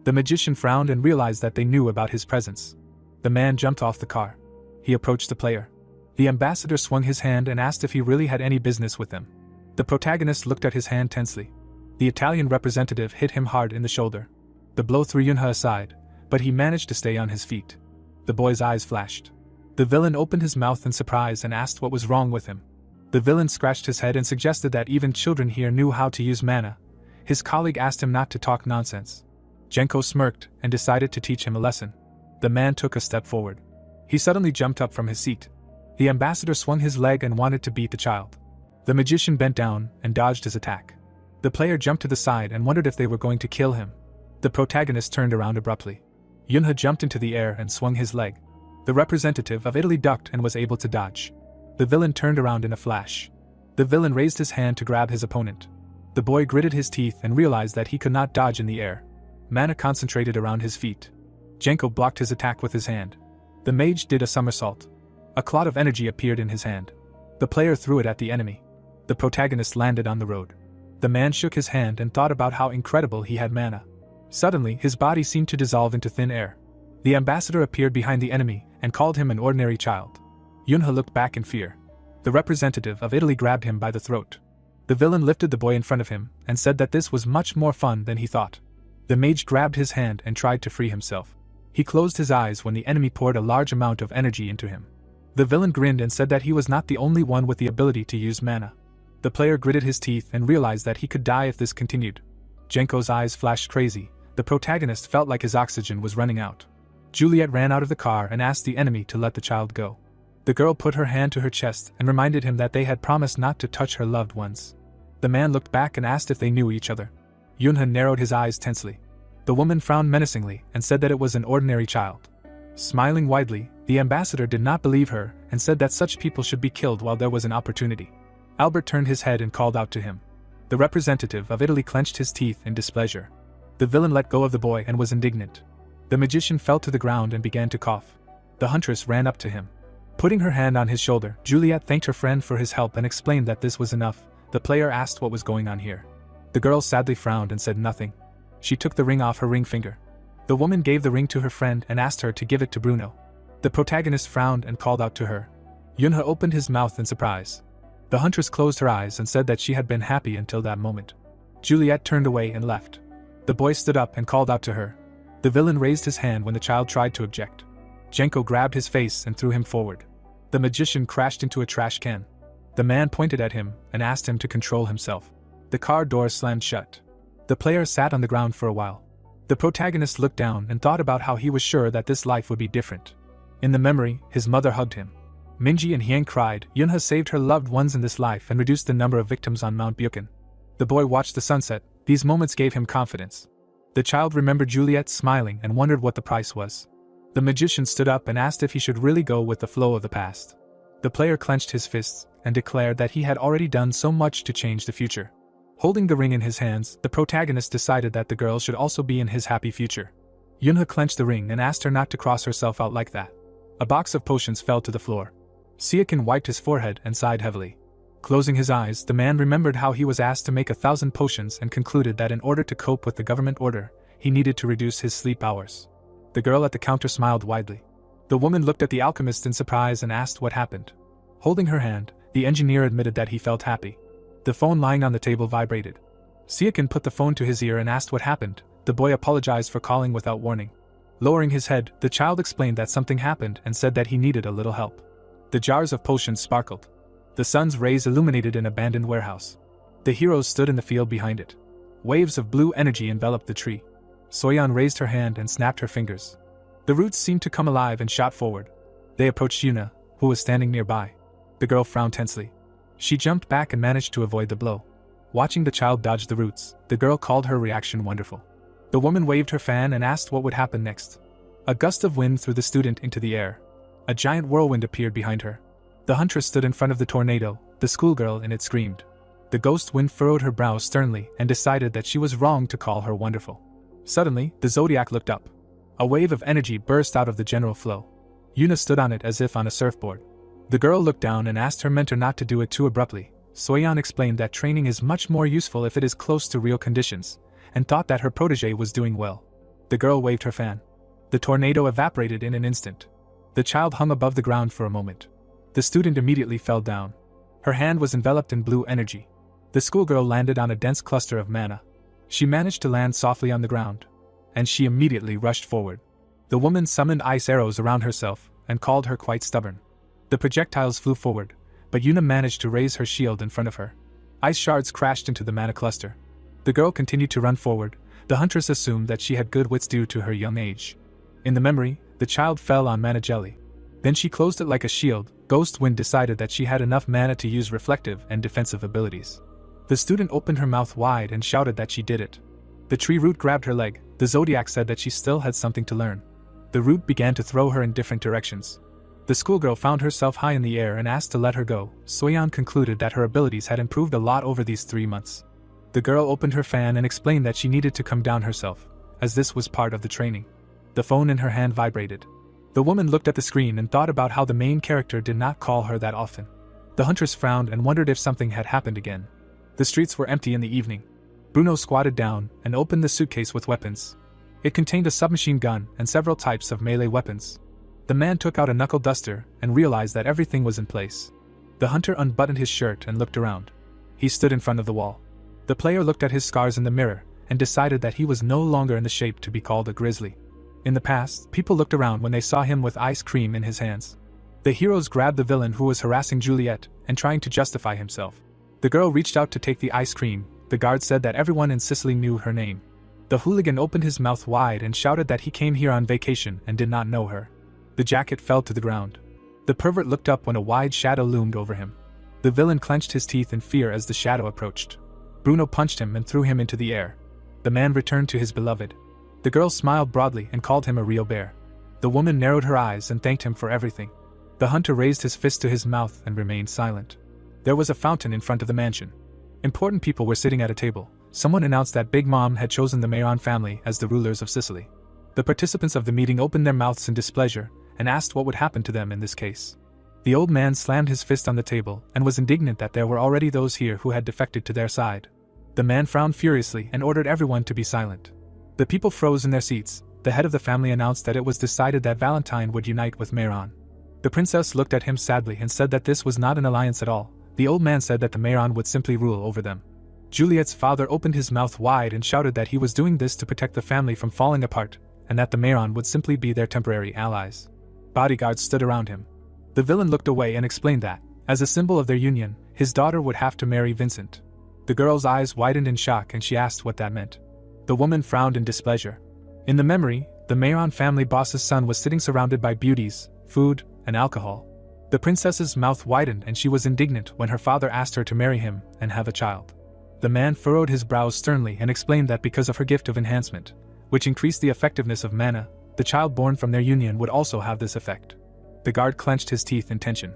Speaker 1: The magician frowned and realized that they knew about his presence. The man jumped off the car. He approached the player. The ambassador swung his hand and asked if he really had any business with them. The protagonist looked at his hand tensely. The Italian representative hit him hard in the shoulder. The blow threw Yunha aside, but he managed to stay on his feet. The boy's eyes flashed. The villain opened his mouth in surprise and asked what was wrong with him. The villain scratched his head and suggested that even children here knew how to use mana. His colleague asked him not to talk nonsense. Jenko smirked and decided to teach him a lesson. The man took a step forward. He suddenly jumped up from his seat. The ambassador swung his leg and wanted to beat the child. The magician bent down and dodged his attack. The player jumped to the side and wondered if they were going to kill him. The protagonist turned around abruptly. Yunha jumped into the air and swung his leg. The representative of Italy ducked and was able to dodge. The villain turned around in a flash. The villain raised his hand to grab his opponent. The boy gritted his teeth and realized that he could not dodge in the air. Mana concentrated around his feet. Jenko blocked his attack with his hand. The mage did a somersault. A clot of energy appeared in his hand. The player threw it at the enemy. The protagonist landed on the road. The man shook his hand and thought about how incredible he had mana. Suddenly, his body seemed to dissolve into thin air. The ambassador appeared behind the enemy and called him an ordinary child. Yunha looked back in fear. The representative of Italy grabbed him by the throat. The villain lifted the boy in front of him and said that this was much more fun than he thought. The mage grabbed his hand and tried to free himself. He closed his eyes when the enemy poured a large amount of energy into him. The villain grinned and said that he was not the only one with the ability to use mana. The player gritted his teeth and realized that he could die if this continued. Genko's eyes flashed crazy. The protagonist felt like his oxygen was running out. Juliet ran out of the car and asked the enemy to let the child go. The girl put her hand to her chest and reminded him that they had promised not to touch her loved ones. The man looked back and asked if they knew each other. Yunha narrowed his eyes tensely. The woman frowned menacingly and said that it was an ordinary child. Smiling widely, the ambassador did not believe her and said that such people should be killed while there was an opportunity. Albert turned his head and called out to him. The representative of Italy clenched his teeth in displeasure. The villain let go of the boy and was indignant. The magician fell to the ground and began to cough. The huntress ran up to him. Putting her hand on his shoulder, Juliet thanked her friend for his help and explained that this was enough. The player asked what was going on here. The girl sadly frowned and said nothing. She took the ring off her ring finger. The woman gave the ring to her friend and asked her to give it to Bruno. The protagonist frowned and called out to her. Yunha opened his mouth in surprise. The huntress closed her eyes and said that she had been happy until that moment. Juliet turned away and left. The boy stood up and called out to her. The villain raised his hand when the child tried to object. Genko grabbed his face and threw him forward. The magician crashed into a trash can. The man pointed at him and asked him to control himself. The car door slammed shut. The player sat on the ground for a while. The protagonist looked down and thought about how he was sure that this life would be different. In the memory, his mother hugged him. Minji and Hyang cried. Yunha saved her loved ones in this life and reduced the number of victims on Mount Buchan. The boy watched the sunset. These moments gave him confidence. The child remembered Juliet smiling and wondered what the price was. The magician stood up and asked if he should really go with the flow of the past. The player clenched his fists and declared that he had already done so much to change the future. Holding the ring in his hands, the protagonist decided that the girl should also be in his happy future. Yunha clenched the ring and asked her not to cross herself out like that. A box of potions fell to the floor. Siakin wiped his forehead and sighed heavily. Closing his eyes, the man remembered how he was asked to make 1,000 potions and concluded that in order to cope with the government order, he needed to reduce his sleep hours. The girl at the counter smiled widely. The woman looked at the alchemist in surprise and asked what happened. Holding her hand, the engineer admitted that he felt happy. The phone lying on the table vibrated. Siakin put the phone to his ear and asked what happened. The boy apologized for calling without warning. Lowering his head, the child explained that something happened and said that he needed a little help. The jars of potions sparkled. The sun's rays illuminated an abandoned warehouse. The heroes stood in the field behind it. Waves of blue energy enveloped the tree. Soyeon raised her hand and snapped her fingers. The roots seemed to come alive and shot forward. They approached Yuna, who was standing nearby. The girl frowned tensely. She jumped back and managed to avoid the blow. Watching the child dodge the roots, the girl called her reaction wonderful. The woman waved her fan and asked what would happen next. A gust of wind threw the student into the air. A giant whirlwind appeared behind her. The huntress stood in front of the tornado. The schoolgirl in it screamed. The ghost wind furrowed her brow sternly and decided that she was wrong to call her wonderful. Suddenly, the zodiac looked up. A wave of energy burst out of the general flow. Yuna stood on it as if on a surfboard. The girl looked down and asked her mentor not to do it too abruptly. Soyeon explained that training is much more useful if it is close to real conditions, and thought that her protege was doing well. The girl waved her fan. The tornado evaporated in an instant. The child hung above the ground for a moment. The student immediately fell down. Her hand was enveloped in blue energy. The schoolgirl landed on a dense cluster of mana. She managed to land softly on the ground, and she immediately rushed forward. The woman summoned ice arrows around herself and called her quite stubborn. The projectiles flew forward, but Yuna managed to raise her shield in front of her. Ice shards crashed into the mana cluster. The girl continued to run forward. The huntress assumed that she had good wits due to her young age. In the memory, the child fell on mana jelly. Then she closed it like a shield. Ghost Wind decided that she had enough mana to use reflective and defensive abilities. The student opened her mouth wide and shouted that she did it. The tree root grabbed her leg. The zodiac said that she still had something to learn. The root began to throw her in different directions. The schoolgirl found herself high in the air and asked to let her go. Soyeon concluded that her abilities had improved a lot over these 3 months. The girl opened her fan and explained that she needed to come down herself, as this was part of the training. The phone in her hand vibrated. The woman looked at the screen and thought about how the main character did not call her that often. The huntress frowned and wondered if something had happened again. The streets were empty in the evening. Bruno squatted down and opened the suitcase with weapons. It contained a submachine gun and several types of melee weapons. The man took out a knuckle duster and realized that everything was in place. The hunter unbuttoned his shirt and looked around. He stood in front of the wall. The player looked at his scars in the mirror and decided that he was no longer in the shape to be called a grizzly. In the past, people looked around when they saw him with ice cream in his hands. The heroes grabbed the villain who was harassing Juliet and trying to justify himself. The girl reached out to take the ice cream. The guard said that everyone in Sicily knew her name. The hooligan opened his mouth wide and shouted that he came here on vacation and did not know her. The jacket fell to the ground. The pervert looked up when a wide shadow loomed over him. The villain clenched his teeth in fear as the shadow approached. Bruno punched him and threw him into the air. The man returned to his beloved. The girl smiled broadly and called him a real bear. The woman narrowed her eyes and thanked him for everything. The hunter raised his fist to his mouth and remained silent. There was a fountain in front of the mansion. Important people were sitting at a table. Someone announced that Big Mom had chosen the Mayron family as the rulers of Sicily. The participants of the meeting opened their mouths in displeasure and asked what would happen to them in this case. The old man slammed his fist on the table and was indignant that there were already those here who had defected to their side. The man frowned furiously and ordered everyone to be silent. The people froze in their seats. The head of the family announced that it was decided that Valentine would unite with Mayron. The princess looked at him sadly and said that this was not an alliance at all. The old man said that the Mayron would simply rule over them. Juliet's father opened his mouth wide and shouted that he was doing this to protect the family from falling apart, and that the Mayron would simply be their temporary allies. Bodyguards stood around him. The villain looked away and explained that, as a symbol of their union, his daughter would have to marry Vincent. The girl's eyes widened in shock and she asked what that meant. The woman frowned in displeasure. In the memory, the Mayron family boss's son was sitting surrounded by beauties, food, and alcohol. The princess's mouth widened and she was indignant when her father asked her to marry him and have a child. The man furrowed his brows sternly and explained that because of her gift of enhancement, which increased the effectiveness of mana, the child born from their union would also have this effect. The guard clenched his teeth in tension.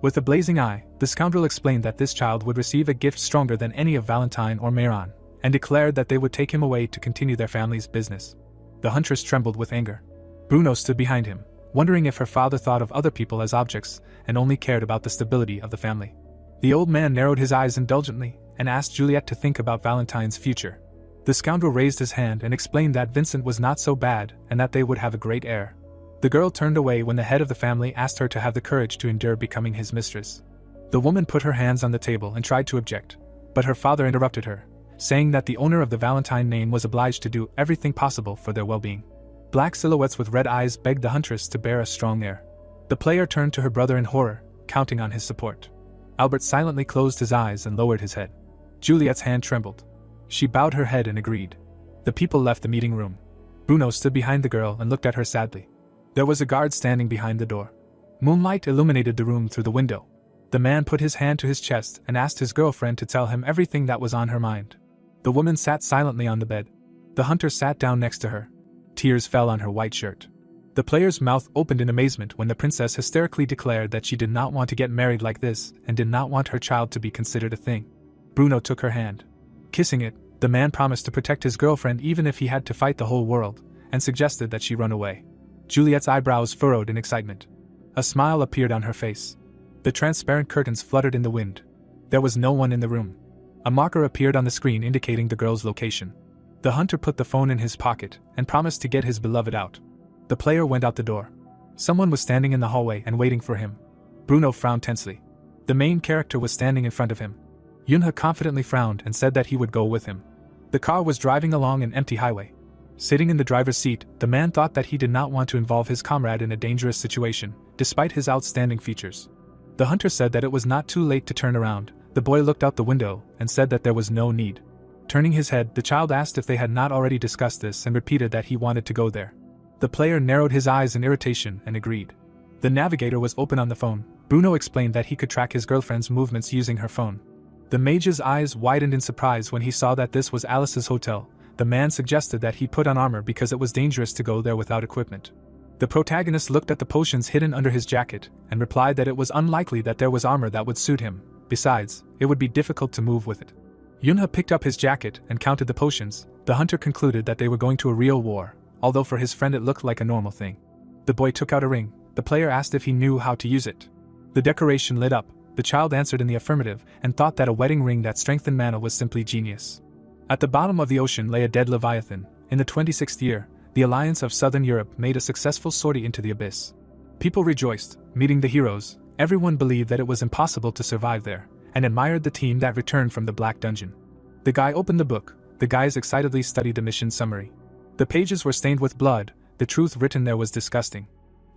Speaker 1: With a blazing eye, the scoundrel explained that this child would receive a gift stronger than any of Valentine or Mayron, and declared that they would take him away to continue their family's business. The huntress trembled with anger. Bruno stood behind him, wondering if her father thought of other people as objects and only cared about the stability of the family. The old man narrowed his eyes indulgently and asked Juliet to think about Valentine's future. The scoundrel raised his hand and explained that Vincent was not so bad and that they would have a great heir. The girl turned away when the head of the family asked her to have the courage to endure becoming his mistress. The woman put her hands on the table and tried to object, but her father interrupted her, saying that the owner of the Valentine name was obliged to do everything possible for their well-being. Black silhouettes with red eyes begged the huntress to bear a strong air. The player turned to her brother in horror, counting on his support. Albert silently closed his eyes and lowered his head. Juliet's hand trembled. She bowed her head and agreed. The people left the meeting room. Bruno stood behind the girl and looked at her sadly. There was a guard standing behind the door. Moonlight illuminated the room through the window. The man put his hand to his chest and asked his girlfriend to tell him everything that was on her mind. The woman sat silently on the bed. The hunter sat down next to her. Tears fell on her white shirt. The player's mouth opened in amazement when the princess hysterically declared that she did not want to get married like this and did not want her child to be considered a thing. Bruno took her hand. Kissing it, the man promised to protect his girlfriend even if he had to fight the whole world, and suggested that she run away. Juliet's eyebrows furrowed in excitement. A smile appeared on her face. The transparent curtains fluttered in the wind. There was no one in the room. A marker appeared on the screen indicating the girl's location. The hunter put the phone in his pocket and promised to get his beloved out. The player went out the door. Someone was standing in the hallway and waiting for him. Bruno frowned tensely. The main character was standing in front of him. Yunha confidently frowned and said that he would go with him. The car was driving along an empty highway. Sitting in the driver's seat, the man thought that he did not want to involve his comrade in a dangerous situation, despite his outstanding features. The hunter said that it was not too late to turn around. The boy looked out the window and said that there was no need. Turning his head, the child asked if they had not already discussed this and repeated that he wanted to go there. The player narrowed his eyes in irritation and agreed. The navigator was open on the phone. Bruno explained that he could track his girlfriend's movements using her phone. The mage's eyes widened in surprise when he saw that this was Alice's hotel. The man suggested that he put on armor because it was dangerous to go there without equipment. The protagonist looked at the potions hidden under his jacket and replied that it was unlikely that there was armor that would suit him. Besides, it would be difficult to move with it. Yunha picked up his jacket and counted the potions. The hunter concluded that they were going to a real war, although for his friend it looked like a normal thing. The boy took out a ring. The player asked if he knew how to use it. The decoration lit up. The child answered in the affirmative and thought that a wedding ring that strengthened mana was simply genius. At the bottom of the ocean lay a dead Leviathan. In the 26th year, the Alliance of Southern Europe made a successful sortie into the abyss. People rejoiced, meeting the heroes. Everyone believed that it was impossible to survive there, and admired the team that returned from the Black Dungeon. The guy opened the book. The guys excitedly studied the mission summary. The pages were stained with blood. The truth written there was disgusting.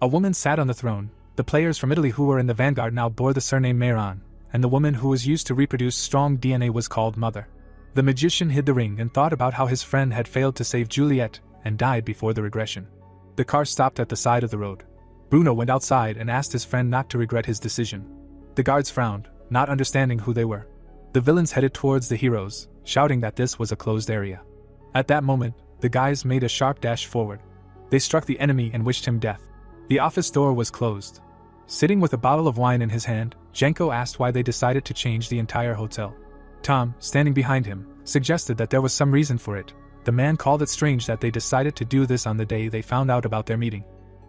Speaker 1: A woman sat on the throne. The players from Italy who were in the vanguard now bore the surname Mayron, and the woman who was used to reproduce strong DNA was called Mother. The magician hid the ring and thought about how his friend had failed to save Juliet and died before the regression. The car stopped at the side of the road. Bruno went outside and asked his friend not to regret his decision. The guards frowned, not understanding who they were. The villains headed towards the heroes, shouting that this was a closed area. At that moment, the guys made a sharp dash forward. They struck the enemy and wished him death. The office door was closed. Sitting with a bottle of wine in his hand, Jenko asked why they decided to change the entire hotel. Tom, standing behind him, suggested that there was some reason for it. The man called it strange that they decided to do this on the day they found out about their meeting.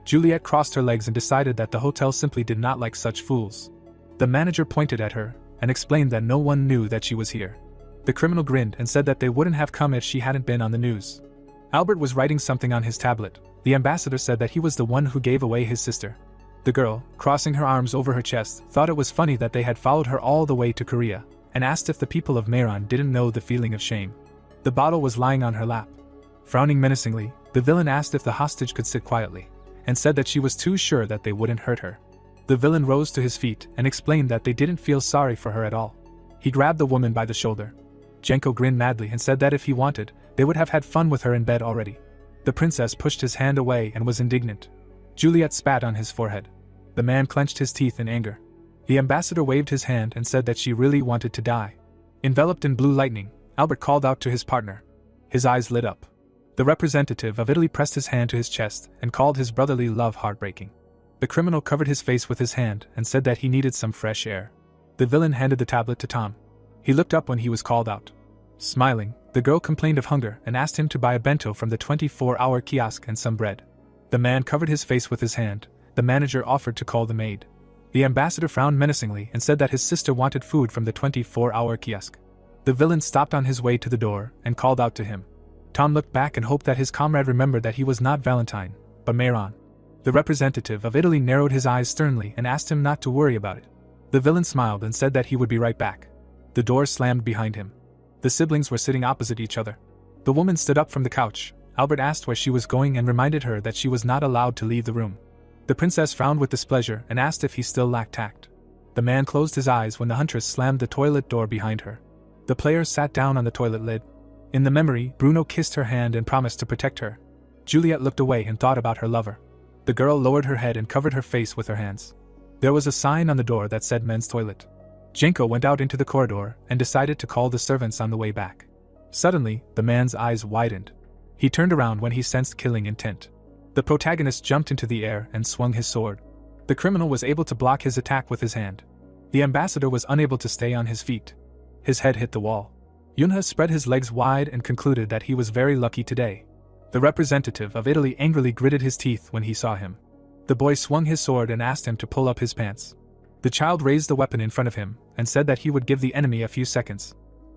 Speaker 1: Juliet crossed her legs and decided that the hotel simply did not like such fools. The manager pointed at her and explained that no one knew that she was here. The criminal grinned and said that they wouldn't have come if she hadn't been on the news. Albert was writing something on his tablet. The ambassador said that he was the one who gave away his sister. The girl, crossing her arms over her chest, thought it was funny that they had followed her all the way to Korea, and asked if the people of Mayron didn't know the feeling of shame. The bottle was lying on her lap. Frowning menacingly, the villain asked if the hostage could sit quietly, and said that she was too sure that they wouldn't hurt her. The villain rose to his feet and explained that they didn't feel sorry for her at all. He grabbed the woman by the shoulder. Jenko grinned madly and said that if he wanted, they would have had fun with her in bed already. The princess pushed his hand away and was indignant. Juliet spat on his forehead. The man clenched his teeth in anger. The ambassador waved his hand and said that she really wanted to die. Enveloped in blue lightning, Albert called out to his partner. His eyes lit up. The representative of Italy pressed his hand to his chest and called his brotherly love heartbreaking. The criminal covered his face with his hand and said that he needed some fresh air. The villain handed the tablet to Tom. He looked up when he was called out. Smiling, the girl complained of hunger and asked him to buy a bento from the 24-hour kiosk and some bread. The man covered his face with his hand. The manager offered to call the maid. The ambassador frowned menacingly and said that his sister wanted food from the 24-hour kiosk. The villain stopped on his way to the door and called out to him. Tom looked back and hoped that his comrade remembered that he was not Valentine, but Mayron. The representative of Italy narrowed his eyes sternly and asked him not to worry about it. The villain smiled and said that he would be right back. The door slammed behind him. The siblings were sitting opposite each other. The woman stood up from the couch. Albert asked where she was going and reminded her that she was not allowed to leave the room. The princess frowned with displeasure and asked if he still lacked tact. The man closed his eyes when the huntress slammed the toilet door behind her. The player sat down on the toilet lid. In the memory, Bruno kissed her hand and promised to protect her. Juliet looked away and thought about her lover. The girl lowered her head and covered her face with her hands. There was a sign on the door that said men's toilet. Jenko went out into the corridor and decided to call the servants on the way back. Suddenly, the man's eyes widened. He turned around when he sensed killing intent. The protagonist jumped into the air and swung his sword. The criminal was able to block his attack with his hand. The ambassador was unable to stay on his feet. His head hit the wall. Yunha spread his legs wide and concluded that he was very lucky today. The representative of Italy angrily gritted his teeth when he saw him. The boy swung his sword and asked him to pull up his pants. The child raised the weapon in front of him and said that he would give the enemy a few seconds.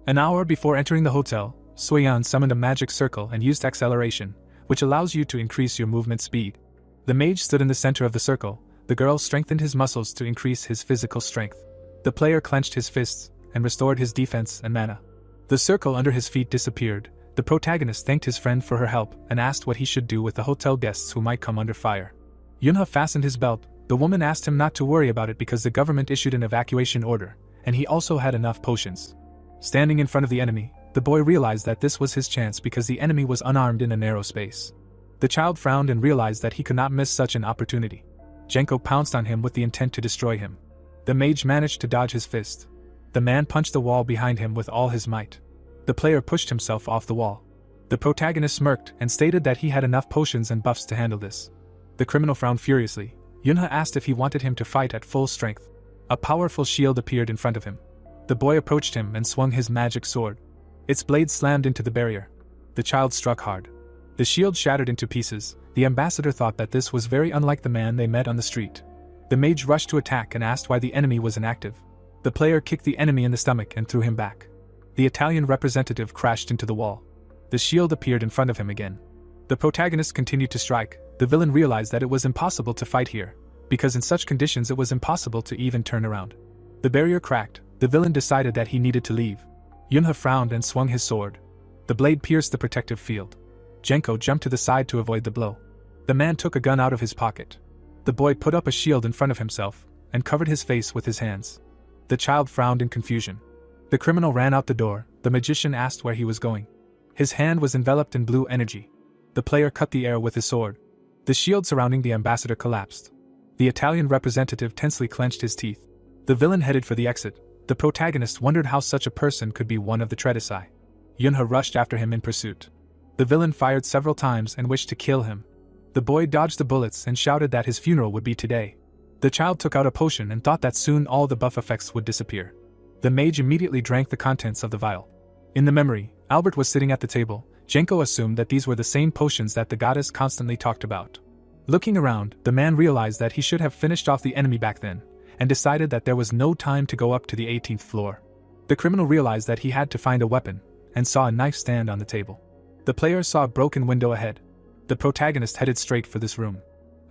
Speaker 1: An hour before entering the hotel, Suyan summoned a magic circle and used acceleration, which allows you to increase your movement speed. The mage stood in the center of the circle. The girl strengthened his muscles to increase his physical strength. The player clenched his fists and restored his defense and mana. The circle under his feet disappeared. The protagonist thanked his friend for her help and asked what he should do with the hotel guests who might come under fire. Yunha fastened his belt. The woman asked him not to worry about it because the government issued an evacuation order, and he also had enough potions. Standing in front of the enemy, the boy realized that this was his chance because the enemy was unarmed in a narrow space. The child frowned and realized that he could not miss such an opportunity. Jenko pounced on him with the intent to destroy him. The mage managed to dodge his fist. The man punched the wall behind him with all his might. The player pushed himself off the wall. The protagonist smirked and stated that he had enough potions and buffs to handle this. The criminal frowned furiously. Yunha asked if he wanted him to fight at full strength. A powerful shield appeared in front of him. The boy approached him and swung his magic sword. Its blade slammed into the barrier. The child struck hard. The shield shattered into pieces. The ambassador thought that this was very unlike the man they met on the street. The mage rushed to attack and asked why the enemy was inactive. The player kicked the enemy in the stomach and threw him back. The Italian representative crashed into the wall. The shield appeared in front of him again. The protagonist continued to strike. The villain realized that it was impossible to fight here, because in such conditions it was impossible to even turn around. The barrier cracked. The villain decided that he needed to leave. Yunha frowned and swung his sword. The blade pierced the protective field. Genko jumped to the side to avoid the blow. The man took a gun out of his pocket. The boy put up a shield in front of himself and covered his face with his hands. The child frowned in confusion. The criminal ran out the door. The magician asked where he was going. His hand was enveloped in blue energy. The player cut the air with his sword. The shield surrounding the ambassador collapsed. The Italian representative tensely clenched his teeth. The villain headed for the exit. The protagonist wondered how such a person could be one of the Tredisai. Yunha rushed after him in pursuit. The villain fired several times and wished to kill him. The boy dodged the bullets and shouted that his funeral would be today. The child took out a potion and thought that soon all the buff effects would disappear. The mage immediately drank the contents of the vial. In the memory, Albert was sitting at the table. Genko assumed that these were the same potions that the goddess constantly talked about. Looking around, the man realized that he should have finished off the enemy back then, and decided that there was no time to go up to the 18th floor. The criminal realized that he had to find a weapon, and saw a knife stand on the table. The player saw a broken window ahead. The protagonist headed straight for this room.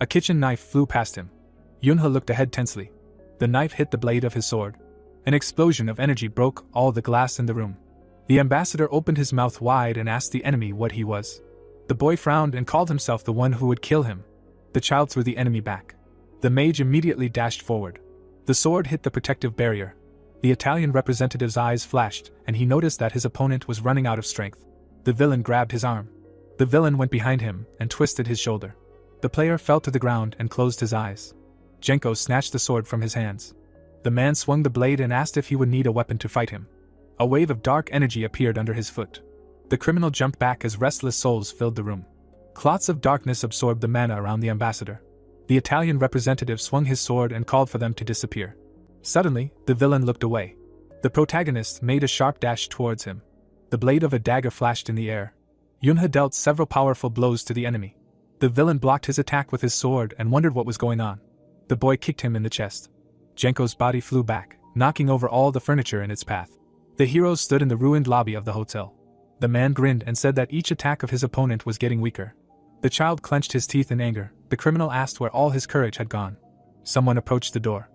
Speaker 1: A kitchen knife flew past him. Yunha looked ahead tensely. The knife hit the blade of his sword. An explosion of energy broke all the glass in the room. The ambassador opened his mouth wide and asked the enemy what he was. The boy frowned and called himself the one who would kill him. The child threw the enemy back. The mage immediately dashed forward. The sword hit the protective barrier. The Italian representative's eyes flashed, and he noticed that his opponent was running out of strength. The villain grabbed his arm. The villain went behind him and twisted his shoulder. The player fell to the ground and closed his eyes. Genko snatched the sword from his hands. The man swung the blade and asked if he would need a weapon to fight him. A wave of dark energy appeared under his foot. The criminal jumped back as restless souls filled the room. Clots of darkness absorbed the mana around the ambassador. The Italian representative swung his sword and called for them to disappear. Suddenly, the villain looked away. The protagonist made a sharp dash towards him. The blade of a dagger flashed in the air. Yunha dealt several powerful blows to the enemy. The villain blocked his attack with his sword and wondered what was going on. The boy kicked him in the chest. Genko's body flew back, knocking over all the furniture in its path. The heroes stood in the ruined lobby of the hotel. The man grinned and said that each attack of his opponent was getting weaker. The child clenched his teeth in anger. The criminal asked where all his courage had gone. Someone approached the door.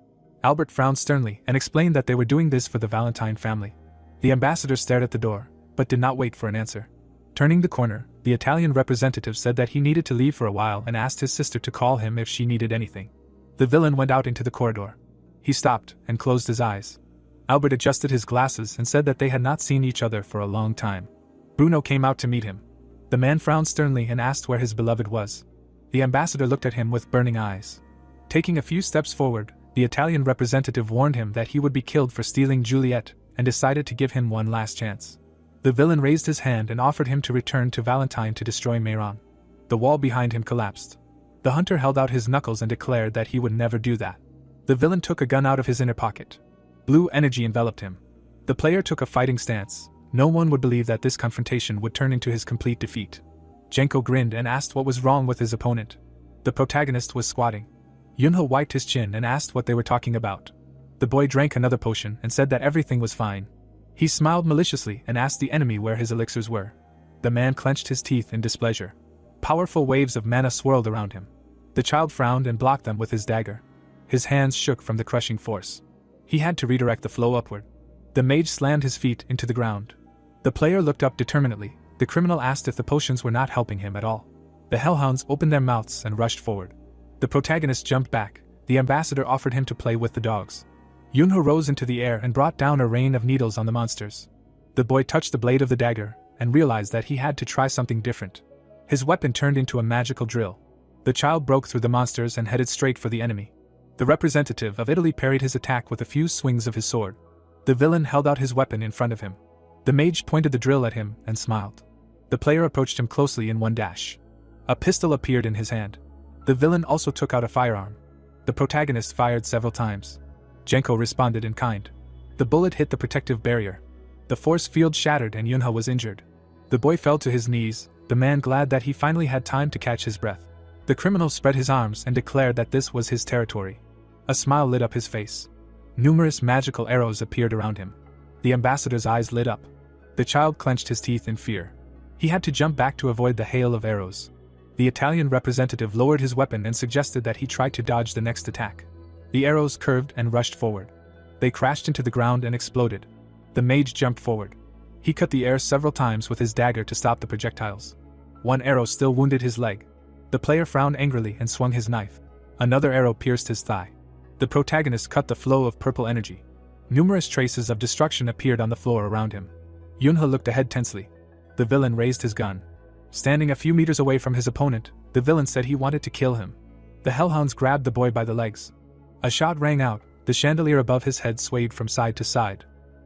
Speaker 1: Albert frowned sternly and explained that they were doing this for the Valentine family. The ambassador stared at the door, but did not wait for an answer. Turning the corner, the Italian representative said that he needed to leave for a while and asked his sister to call him if she needed anything. The villain went out into the corridor. He stopped and closed his eyes. Albert adjusted his glasses and said that they had not seen each other for a long time. Bruno came out to meet him. The man frowned sternly and asked where his beloved was. The ambassador looked at him with burning eyes. Taking a few steps forward, the Italian representative warned him that he would be killed for stealing Juliet and decided to give him one last chance. The villain raised his hand and offered him to return to Valentine to destroy Mayron. The wall behind him collapsed. The hunter held out his knuckles and declared that he would never do that. The villain took a gun out of his inner pocket. Blue energy enveloped him. The player took a fighting stance. No one would believe that this confrontation would turn into his complete defeat. Genko grinned and asked what was wrong with his opponent. The protagonist was squatting. Yunha wiped his chin and asked what they were talking about. The boy drank another potion and said that everything was fine. He smiled maliciously and asked the enemy where his elixirs were. The man clenched his teeth in displeasure. Powerful waves of mana swirled around him. The child frowned and blocked them with his dagger. His hands shook from the crushing force. He had to redirect the flow upward. The mage slammed his feet into the ground. The player looked up determinedly. The criminal asked if the potions were not helping him at all. The hellhounds opened their mouths and rushed forward. The protagonist jumped back. The ambassador offered him to play with the dogs. Yunha rose into the air and brought down a rain of needles on the monsters. The boy touched the blade of the dagger and realized that he had to try something different. His weapon turned into a magical drill. The child broke through the monsters and headed straight for the enemy. The representative of Italy parried his attack with a few swings of his sword. The villain held out his weapon in front of him. The mage pointed the drill at him and smiled. The player approached him closely in one dash. A pistol appeared in his hand. The villain also took out a firearm. The protagonist fired several times. Genko responded in kind. The bullet hit the protective barrier. The force field shattered and Yunha was injured. The boy fell to his knees, the man glad that he finally had time to catch his breath. The criminal spread his arms and declared that this was his territory. A smile lit up his face. Numerous magical arrows appeared around him. The ambassador's eyes lit up. The child clenched his teeth in fear. He had to jump back to avoid the hail of arrows. The Italian representative lowered his weapon and suggested that he try to dodge the next attack. The arrows curved and rushed forward. They crashed into the ground and exploded. The mage jumped forward. He cut the air several times with his dagger to stop the projectiles. One arrow still wounded his leg. The player frowned angrily and swung his knife. Another arrow pierced his thigh. The protagonist cut the flow of purple energy. Numerous traces of destruction appeared on the floor around him. Yunha looked ahead tensely. The villain raised his gun. Standing a few meters away from his opponent, the villain said he wanted to kill him. The hellhounds grabbed the boy by the legs. A shot rang out, the chandelier above his head swayed from side to side.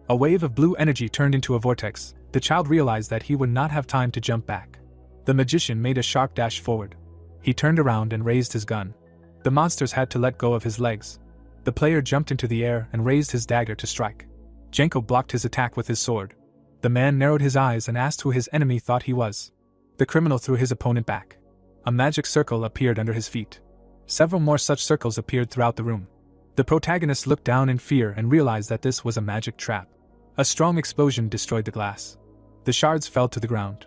Speaker 1: A wave of blue energy turned into a vortex. The child realized that he would not have time to jump back. The magician made a sharp dash forward. He turned around and raised his gun. The monsters had to let go of his legs. The player jumped into the air and raised his dagger to strike. Jenko blocked his attack with his sword. The man narrowed his eyes and asked who his enemy thought he was. The criminal threw his opponent back. A magic circle appeared under his feet. Several more such circles appeared throughout the room. The protagonist looked down in fear and realized that this was a magic trap. A strong explosion destroyed the glass. The shards fell to the ground.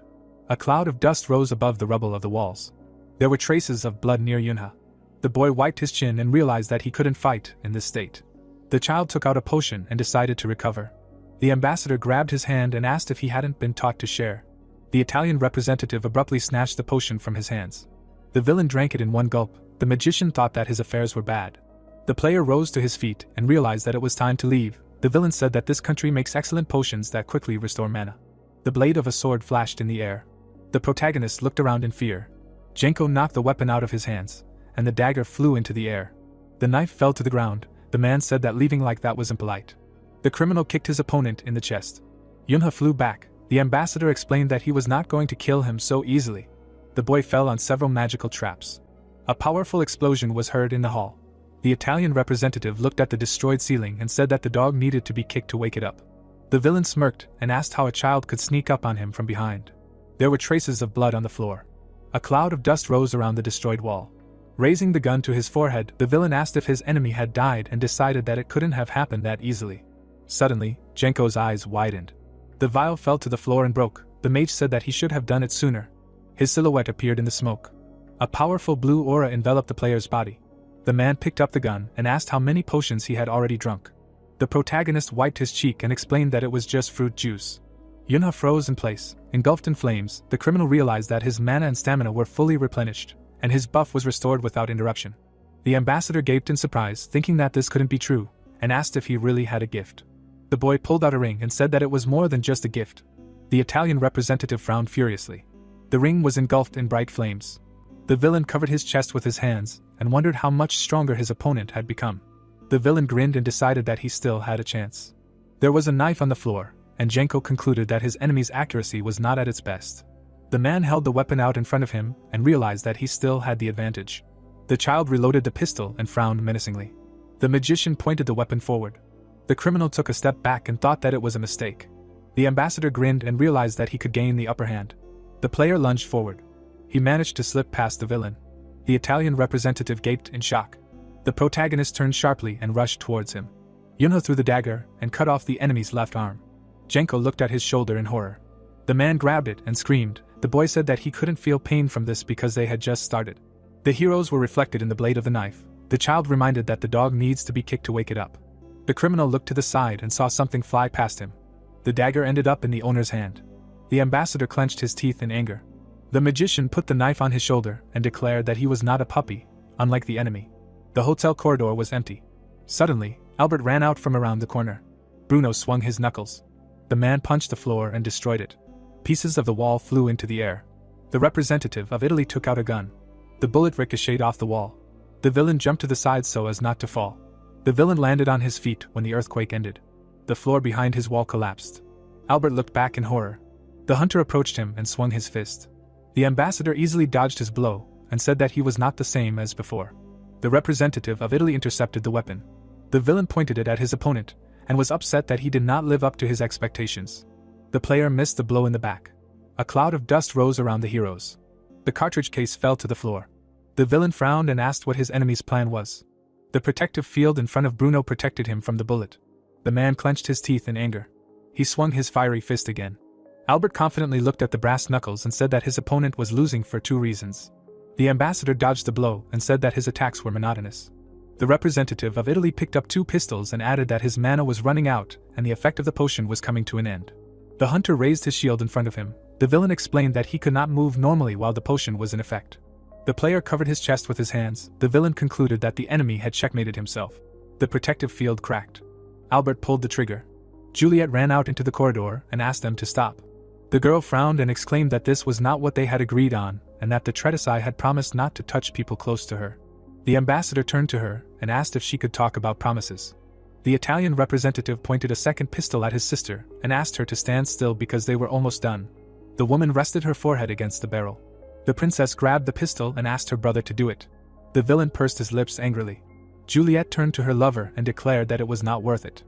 Speaker 1: A cloud of dust rose above the rubble of the walls. There were traces of blood near Yunha. The boy wiped his chin and realized that he couldn't fight in this state. The child took out a potion and decided to recover. The ambassador grabbed his hand and asked if he hadn't been taught to share. The Italian representative abruptly snatched the potion from his hands. The villain drank it in one gulp. The magician thought that his affairs were bad. The player rose to his feet and realized that it was time to leave. The villain said that this country makes excellent potions that quickly restore mana. The blade of a sword flashed in the air. The protagonist looked around in fear. Jenko knocked the weapon out of his hands, and the dagger flew into the air. The knife fell to the ground. The man said that leaving like that was impolite. The criminal kicked his opponent in the chest. Yunha flew back. The ambassador explained that he was not going to kill him so easily. The boy fell on several magical traps. A powerful explosion was heard in the hall. The Italian representative looked at the destroyed ceiling and said that the dog needed to be kicked to wake it up. The villain smirked and asked how a child could sneak up on him from behind. There were traces of blood on the floor. A cloud of dust rose around the destroyed wall. Raising the gun to his forehead, the villain asked if his enemy had died and decided that it couldn't have happened that easily. Suddenly, Jenko's eyes widened. The vial fell to the floor and broke. The mage said that he should have done it sooner. His silhouette appeared in the smoke. A powerful blue aura enveloped the player's body. The man picked up the gun and asked how many potions he had already drunk. The protagonist wiped his cheek and explained that it was just fruit juice. Yunha froze in place. Engulfed in flames, the criminal realized that his mana and stamina were fully replenished, and his buff was restored without interruption. The ambassador gaped in surprise, thinking that this couldn't be true, and asked if he really had a gift. The boy pulled out a ring and said that it was more than just a gift. The Italian representative frowned furiously. The ring was engulfed in bright flames. The villain covered his chest with his hands and wondered how much stronger his opponent had become. The villain grinned and decided that he still had a chance. There was a knife on the floor, and Jenko concluded that his enemy's accuracy was not at its best. The man held the weapon out in front of him and realized that he still had the advantage. The child reloaded the pistol and frowned menacingly. The magician pointed the weapon forward. The criminal took a step back and thought that it was a mistake. The ambassador grinned and realized that he could gain the upper hand. The player lunged forward. He managed to slip past the villain. The Italian representative gaped in shock. The protagonist turned sharply and rushed towards him. Yunha threw the dagger and cut off the enemy's left arm. Jenko looked at his shoulder in horror. The man grabbed it and screamed. The boy said that he couldn't feel pain from this because they had just started. The heroes were reflected in the blade of the knife. The child reminded that the dog needs to be kicked to wake it up. The criminal looked to the side and saw something fly past him. The dagger ended up in the owner's hand. The ambassador clenched his teeth in anger. The magician put the knife on his shoulder and declared that he was not a puppy, unlike the enemy. The hotel corridor was empty. Suddenly, Albert ran out from around the corner. Bruno swung his knuckles. The man punched the floor and destroyed it. Pieces of the wall flew into the air. The representative of Italy took out a gun. The bullet ricocheted off the wall. The villain jumped to the side so as not to fall. The villain landed on his feet when the earthquake ended. The floor behind his wall collapsed. Albert looked back in horror. The hunter approached him and swung his fist. The ambassador easily dodged his blow and said that he was not the same as before. The representative of Italy intercepted the weapon. The villain pointed it at his opponent and was upset that he did not live up to his expectations. The player missed the blow in the back. A cloud of dust rose around the heroes. The cartridge case fell to the floor. The villain frowned and asked what his enemy's plan was. The protective field in front of Bruno protected him from the bullet. The man clenched his teeth in anger. He swung his fiery fist again. Albert confidently looked at the brass knuckles and said that his opponent was losing for 2 reasons. The ambassador dodged the blow and said that his attacks were monotonous. The representative of Italy picked up 2 pistols and added that his mana was running out and the effect of the potion was coming to an end. The hunter raised his shield in front of him. The villain explained that he could not move normally while the potion was in effect. The player covered his chest with his hands. The villain concluded that the enemy had checkmated himself. The protective field cracked. Albert pulled the trigger. Juliet ran out into the corridor and asked them to stop. The girl frowned and exclaimed that this was not what they had agreed on, and that the Tretisai had promised not to touch people close to her. The ambassador turned to her and asked if she could talk about promises. The Italian representative pointed a second pistol at his sister and asked her to stand still because they were almost done. The woman rested her forehead against the barrel. The princess grabbed the pistol and asked her brother to do it. The villain pursed his lips angrily. Juliet turned to her lover and declared that it was not worth it.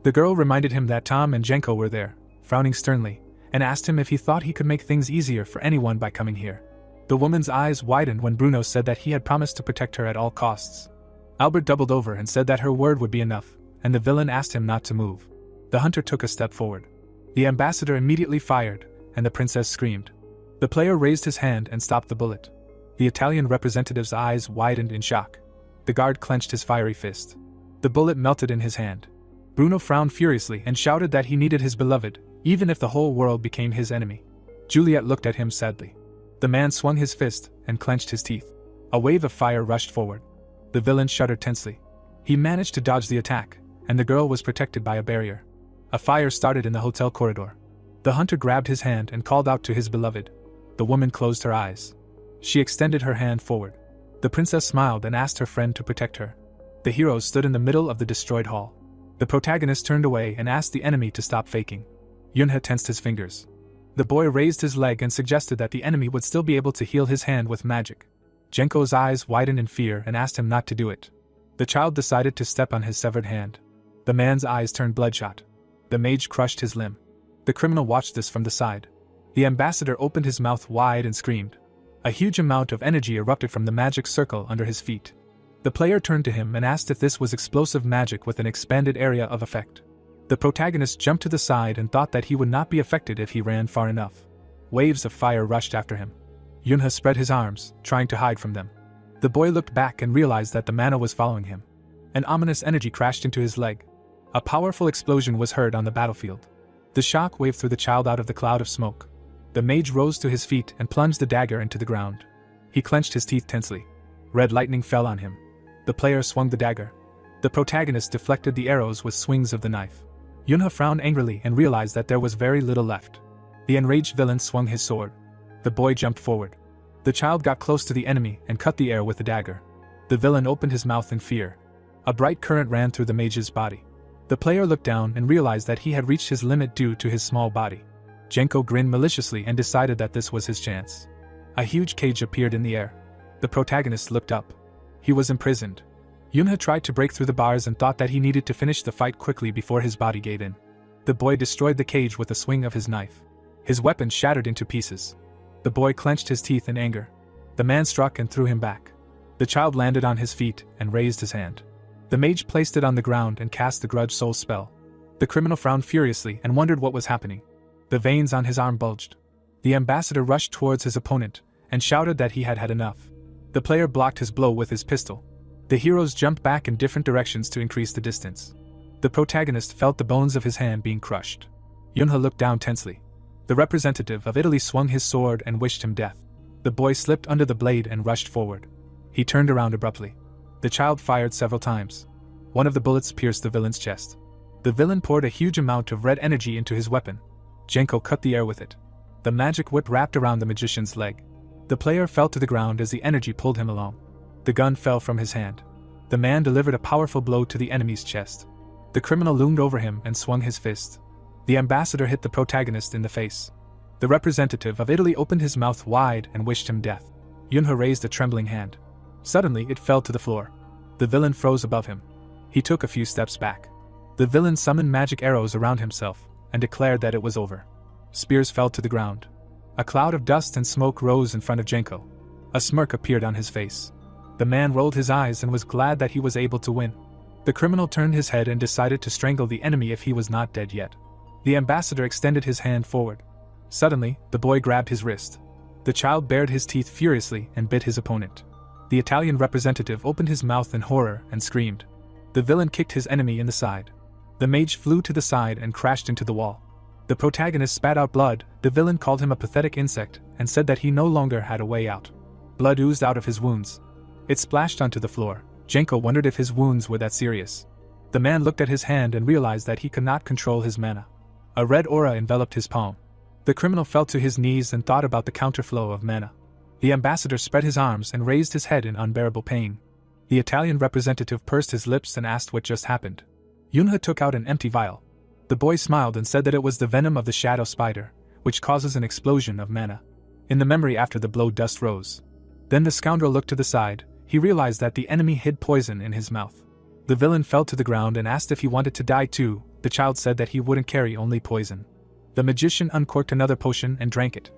Speaker 1: The girl reminded him that Tom and Jenko were there, frowning sternly, and asked him if he thought he could make things easier for anyone by coming here. The woman's eyes widened when Bruno said that he had promised to protect her at all costs. Albert doubled over and said that her word would be enough, and the villain asked him not to move. The hunter took a step forward. The ambassador immediately fired, and the princess screamed. The player raised his hand and stopped the bullet. The Italian representative's eyes widened in shock. The guard clenched his fiery fist. The bullet melted in his hand. Bruno frowned furiously and shouted that he needed his beloved, even if the whole world became his enemy. Juliet looked at him sadly. The man swung his fist and clenched his teeth. A wave of fire rushed forward. The villain shuddered tensely. He managed to dodge the attack, and the girl was protected by a barrier. A fire started in the hotel corridor. The hunter grabbed his hand and called out to his beloved. The woman closed her eyes. She extended her hand forward. The princess smiled and asked her friend to protect her. The heroes stood in the middle of the destroyed hall. The protagonist turned away and asked the enemy to stop faking. Yunhe tensed his fingers. The boy raised his leg and suggested that the enemy would still be able to heal his hand with magic. Jenko's eyes widened in fear and asked him not to do it. The child decided to step on his severed hand. The man's eyes turned bloodshot. The mage crushed his limb. The criminal watched this from the side. The ambassador opened his mouth wide and screamed. A huge amount of energy erupted from the magic circle under his feet. The player turned to him and asked if this was explosive magic with an expanded area of effect. The protagonist jumped to the side and thought that he would not be affected if he ran far enough. Waves of fire rushed after him. Yunhe spread his arms, trying to hide from them. The boy looked back and realized that the mana was following him. An ominous energy crashed into his leg. A powerful explosion was heard on the battlefield. The shock waved through the child out of the cloud of smoke. The mage rose to his feet and plunged the dagger into the ground. He clenched his teeth tensely. Red lightning fell on him. The player swung the dagger. The protagonist deflected the arrows with swings of the knife. Yunhe frowned angrily and realized that there was very little left. The enraged villain swung his sword. The boy jumped forward. The child got close to the enemy and cut the air with the dagger. The villain opened his mouth in fear. A bright current ran through the mage's body. The player looked down and realized that he had reached his limit due to his small body. Jenko grinned maliciously and decided that this was his chance. A huge cage appeared in the air. The protagonist looked up. He was imprisoned. Yunhe tried to break through the bars and thought that he needed to finish the fight quickly before his body gave in. The boy destroyed the cage with a swing of his knife. His weapon shattered into pieces. The boy clenched his teeth in anger. The man struck and threw him back. The child landed on his feet and raised his hand. The mage placed it on the ground and cast the Grudge Soul spell. The criminal frowned furiously and wondered what was happening. The veins on his arm bulged. The ambassador rushed towards his opponent and shouted that he had had enough. The player blocked his blow with his pistol. The heroes jumped back in different directions to increase the distance. The protagonist felt the bones of his hand being crushed. Yunhe looked down tensely. The representative of Italy swung his sword and wished him death. The boy slipped under the blade and rushed forward. He turned around abruptly. The child fired several times. One of the bullets pierced the villain's chest. The villain poured a huge amount of red energy into his weapon. Jenko cut the air with it. The magic whip wrapped around the magician's leg. The player fell to the ground as the energy pulled him along. The gun fell from his hand. The man delivered a powerful blow to the enemy's chest. The criminal loomed over him and swung his fist. The ambassador hit the protagonist in the face. The representative of Italy opened his mouth wide and wished him death. Yunhe raised a trembling hand. Suddenly, it fell to the floor. The villain froze above him. He took a few steps back. The villain summoned magic arrows around himself and declared that it was over. Spears fell to the ground. A cloud of dust and smoke rose in front of Jenko. A smirk appeared on his face. The man rolled his eyes and was glad that he was able to win. The criminal turned his head and decided to strangle the enemy if he was not dead yet. The ambassador extended his hand forward. Suddenly, the boy grabbed his wrist. The child bared his teeth furiously and bit his opponent. The Italian representative opened his mouth in horror and screamed. The villain kicked his enemy in the side. The mage flew to the side and crashed into the wall. The protagonist spat out blood. The villain called him a pathetic insect and said that he no longer had a way out. Blood oozed out of his wounds. It splashed onto the floor. Genko wondered if his wounds were that serious. The man looked at his hand and realized that he could not control his mana. A red aura enveloped his palm. The criminal fell to his knees and thought about the counterflow of mana. The ambassador spread his arms and raised his head in unbearable pain. The Italian representative pursed his lips and asked what just happened. Yunha took out an empty vial. The boy smiled and said that it was the venom of the shadow spider, which causes an explosion of mana. In the memory after the blow, dust rose. Then the scoundrel looked to the side. He realized that the enemy hid poison in his mouth. The villain fell to the ground and asked if he wanted to die too. The child said that he wouldn't carry only poison. The magician uncorked another potion and drank it.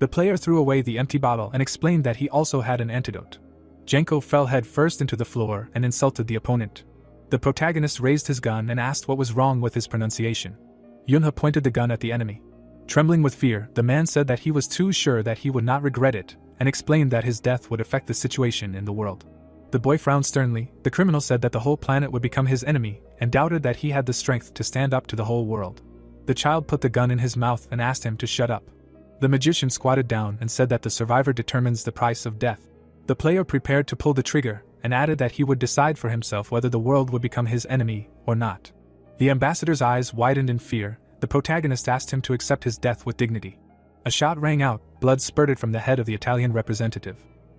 Speaker 1: The player threw away the empty bottle and explained that he also had an antidote. Genko fell head first into the floor and insulted the opponent. The protagonist raised his gun and asked what was wrong with his pronunciation. Yunha pointed the gun at the enemy. Trembling with fear, the man said that he was too sure that he would not regret it, and explained that his death would affect the situation in the world. The boy frowned sternly. The criminal said that the whole planet would become his enemy, and doubted that he had the strength to stand up to the whole world. The child put the gun in his mouth and asked him to shut up. The magician squatted down and said that the survivor determines the price of death. The player prepared to pull the trigger, and added that he would decide for himself whether the world would become his enemy or not. The ambassador's eyes widened in fear. The protagonist asked him to accept his death with dignity. A shot rang out. Blood spurted from the head of the Italian representative.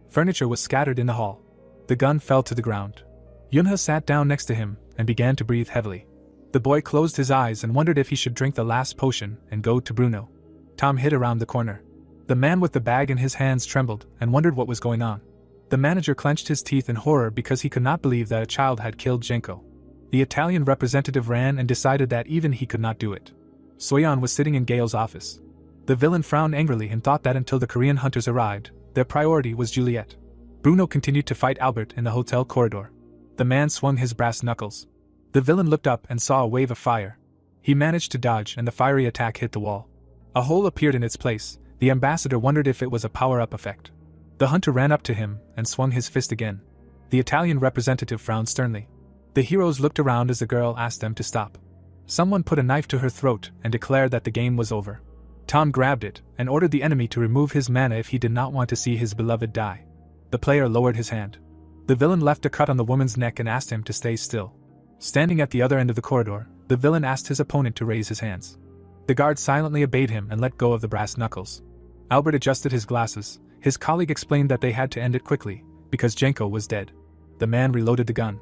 Speaker 1: Furniture was scattered in the hall. The gun fell to the ground. Yunha sat down next to him and began to breathe heavily. The boy closed his eyes and wondered if he should drink the last potion and go to Bruno. Tom hid around the corner. The man with the bag in his hands trembled and wondered what was going on. The manager clenched his teeth in horror because he could not believe that a child had killed Genko. The Italian representative ran and decided that even he could not do it. Soyeon was sitting in Gale's office. The villain frowned angrily and thought that until the Korean hunters arrived, their priority was Juliet. Bruno continued to fight Albert in the hotel corridor. The man swung his brass knuckles. The villain looked up and saw a wave of fire. He managed to dodge and the fiery attack hit the wall. A hole appeared in its place. The ambassador wondered if it was a power-up effect. The hunter ran up to him and swung his fist again. The Italian representative frowned sternly. The heroes looked around as the girl asked them to stop. Someone put a knife to her throat and declared that the game was over. Tom grabbed it and ordered the enemy to remove his mana if he did not want to see his beloved die. The player lowered his hand. The villain left a cut on the woman's neck and asked him to stay still. Standing at the other end of the corridor, the villain asked his opponent to raise his hands. The guard silently obeyed him and let go of the brass knuckles. Albert adjusted his glasses. His colleague explained that they had to end it quickly, because Genko was dead. The man reloaded the gun.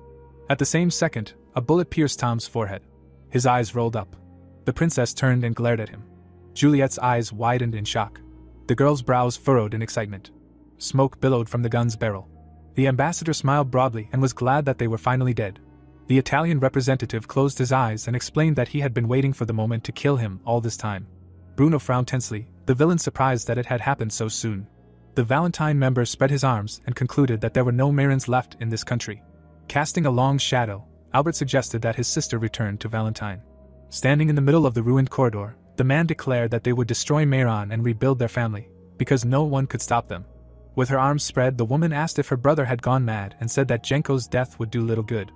Speaker 1: At the same second, a bullet pierced Tom's forehead. His eyes rolled up. The princess turned and glared at him. Juliet's eyes widened in shock. The girl's brows furrowed in excitement. Smoke billowed from the gun's barrel. The ambassador smiled broadly and was glad that they were finally dead. The Italian representative closed his eyes and explained that he had been waiting for the moment to kill him all this time. Bruno frowned tensely, the villain surprised that it had happened so soon. The Valentine member spread his arms and concluded that there were no Marins left in this country. Casting a long shadow, Albert suggested that his sister return to Valentine. Standing in the middle of the ruined corridor, the man declared that they would destroy Mayron and rebuild their family, because no one could stop them. With her arms spread, the woman asked if her brother had gone mad and said that Genko's death would do little good.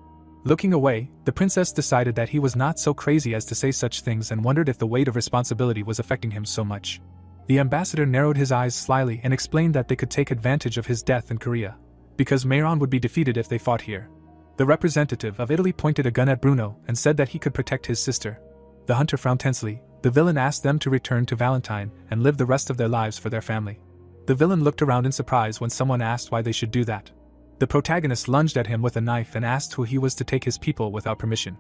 Speaker 1: Looking away, the princess decided that he was not so crazy as to say such things and wondered if the weight of responsibility was affecting him so much. The ambassador narrowed his eyes slyly and explained that they could take advantage of his death in Korea, because Mayron would be defeated if they fought here. The representative of Italy pointed a gun at Bruno and said that he could protect his sister. The hunter frowned tensely. The villain asked them to return to Valentine and live the rest of their lives for their family. The villain looked around in surprise when someone asked why they should do that. The protagonist lunged at him with a knife and asked who he was to take his people without permission.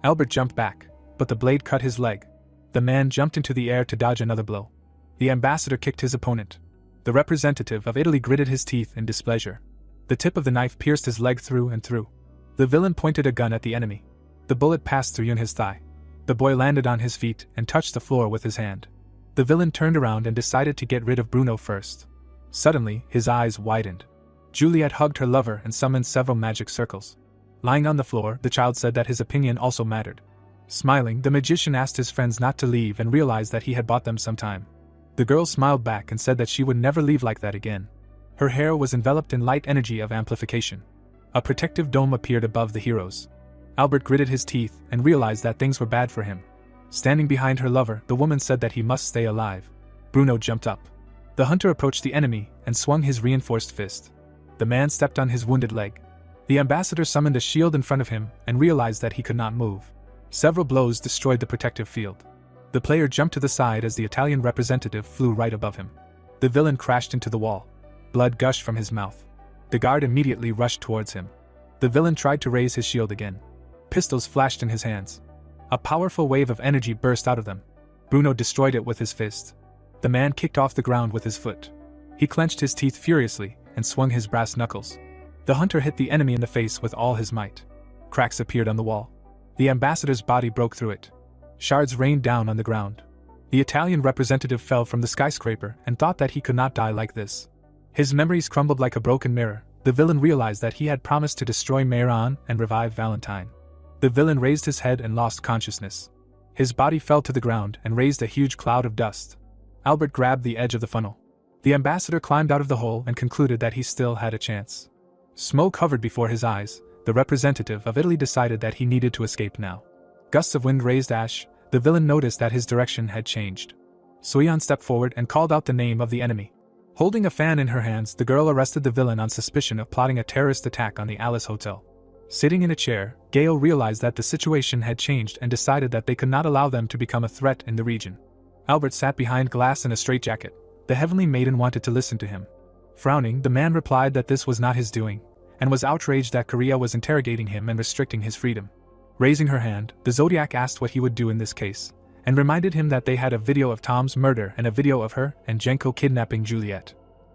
Speaker 1: Albert jumped back, but the blade cut his leg. The man jumped into the air to dodge another blow. The ambassador kicked his opponent. The representative of Italy gritted his teeth in displeasure. The tip of the knife pierced his leg through and through. The villain pointed a gun at the enemy. The bullet passed through Yunha's thigh. The boy landed on his feet and touched the floor with his hand. The villain turned around and decided to get rid of Bruno first. Suddenly, his eyes widened. Juliet hugged her lover and summoned several magic circles. Lying on the floor, the child said that his opinion also mattered. Smiling, the magician asked his friends not to leave and realized that he had bought them some time. The girl smiled back and said that she would never leave like that again. Her hair was enveloped in light energy of amplification. A protective dome appeared above the heroes. Albert gritted his teeth and realized that things were bad for him. Standing behind her lover, the woman said that he must stay alive. Bruno jumped up. The hunter approached the enemy and swung his reinforced fist. The man stepped on his wounded leg. The ambassador summoned a shield in front of him and realized that he could not move. Several blows destroyed the protective field. The player jumped to the side as the Italian representative flew right above him. The villain crashed into the wall. Blood gushed from his mouth. The guard immediately rushed towards him. The villain tried to raise his shield again. Pistols flashed in his hands. A powerful wave of energy burst out of them. Bruno destroyed it with his fist. The man kicked off the ground with his foot. He clenched his teeth furiously and swung his brass knuckles. The hunter hit the enemy in the face with all his might. Cracks appeared on the wall. The ambassador's body broke through it. Shards rained down on the ground. The Italian representative fell from the skyscraper and thought that he could not die like this. His memories crumbled like a broken mirror. The villain realized that he had promised to destroy Mayron and revive Valentine. The villain raised his head and lost consciousness. His body fell to the ground and raised a huge cloud of dust. Albert grabbed the edge of the funnel. The ambassador climbed out of the hole and concluded that he still had a chance. Smoke hovered before his eyes. The representative of Italy decided that he needed to escape now. Gusts of wind raised ash. The villain noticed that his direction had changed. Suyeon stepped forward and called out the name of the enemy. Holding a fan in her hands, the girl arrested the villain on suspicion of plotting a terrorist attack on the Alice Hotel. Sitting in a chair, Gale realized that the situation had changed and decided that they could not allow them to become a threat in the region. Albert sat behind glass in a straitjacket. The heavenly maiden wanted to listen to him. Frowning, the man replied that this was not his doing, and was outraged that Korea was interrogating him and restricting his freedom. Raising her hand, the Zodiac asked what he would do in this case, and reminded him that they had a video of Tom's murder and a video of her and Jenko kidnapping Juliet.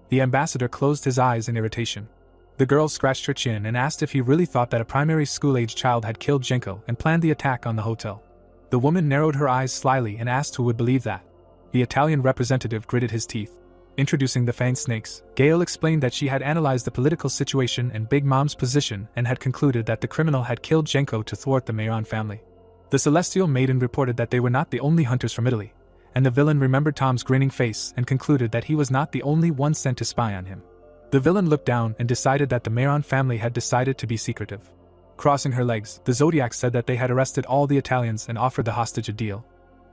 Speaker 1: The ambassador closed his eyes in irritation. The girl scratched her chin and asked if he really thought that a primary school-age child had killed Jenko and planned the attack on the hotel. The woman narrowed her eyes slyly and asked who would believe that. The Italian representative gritted his teeth. Introducing the Fang Snakes, Gale explained that she had analyzed the political situation and Big Mom's position and had concluded that the criminal had killed Jenko to thwart the Mayron family. The Celestial Maiden reported that they were not the only hunters from Italy, and the villain remembered Tom's grinning face and concluded that he was not the only one sent to spy on him. The villain looked down and decided that the Mayron family had decided to be secretive. Crossing her legs, the Zodiac said that they had arrested all the Italians and offered the hostage a deal.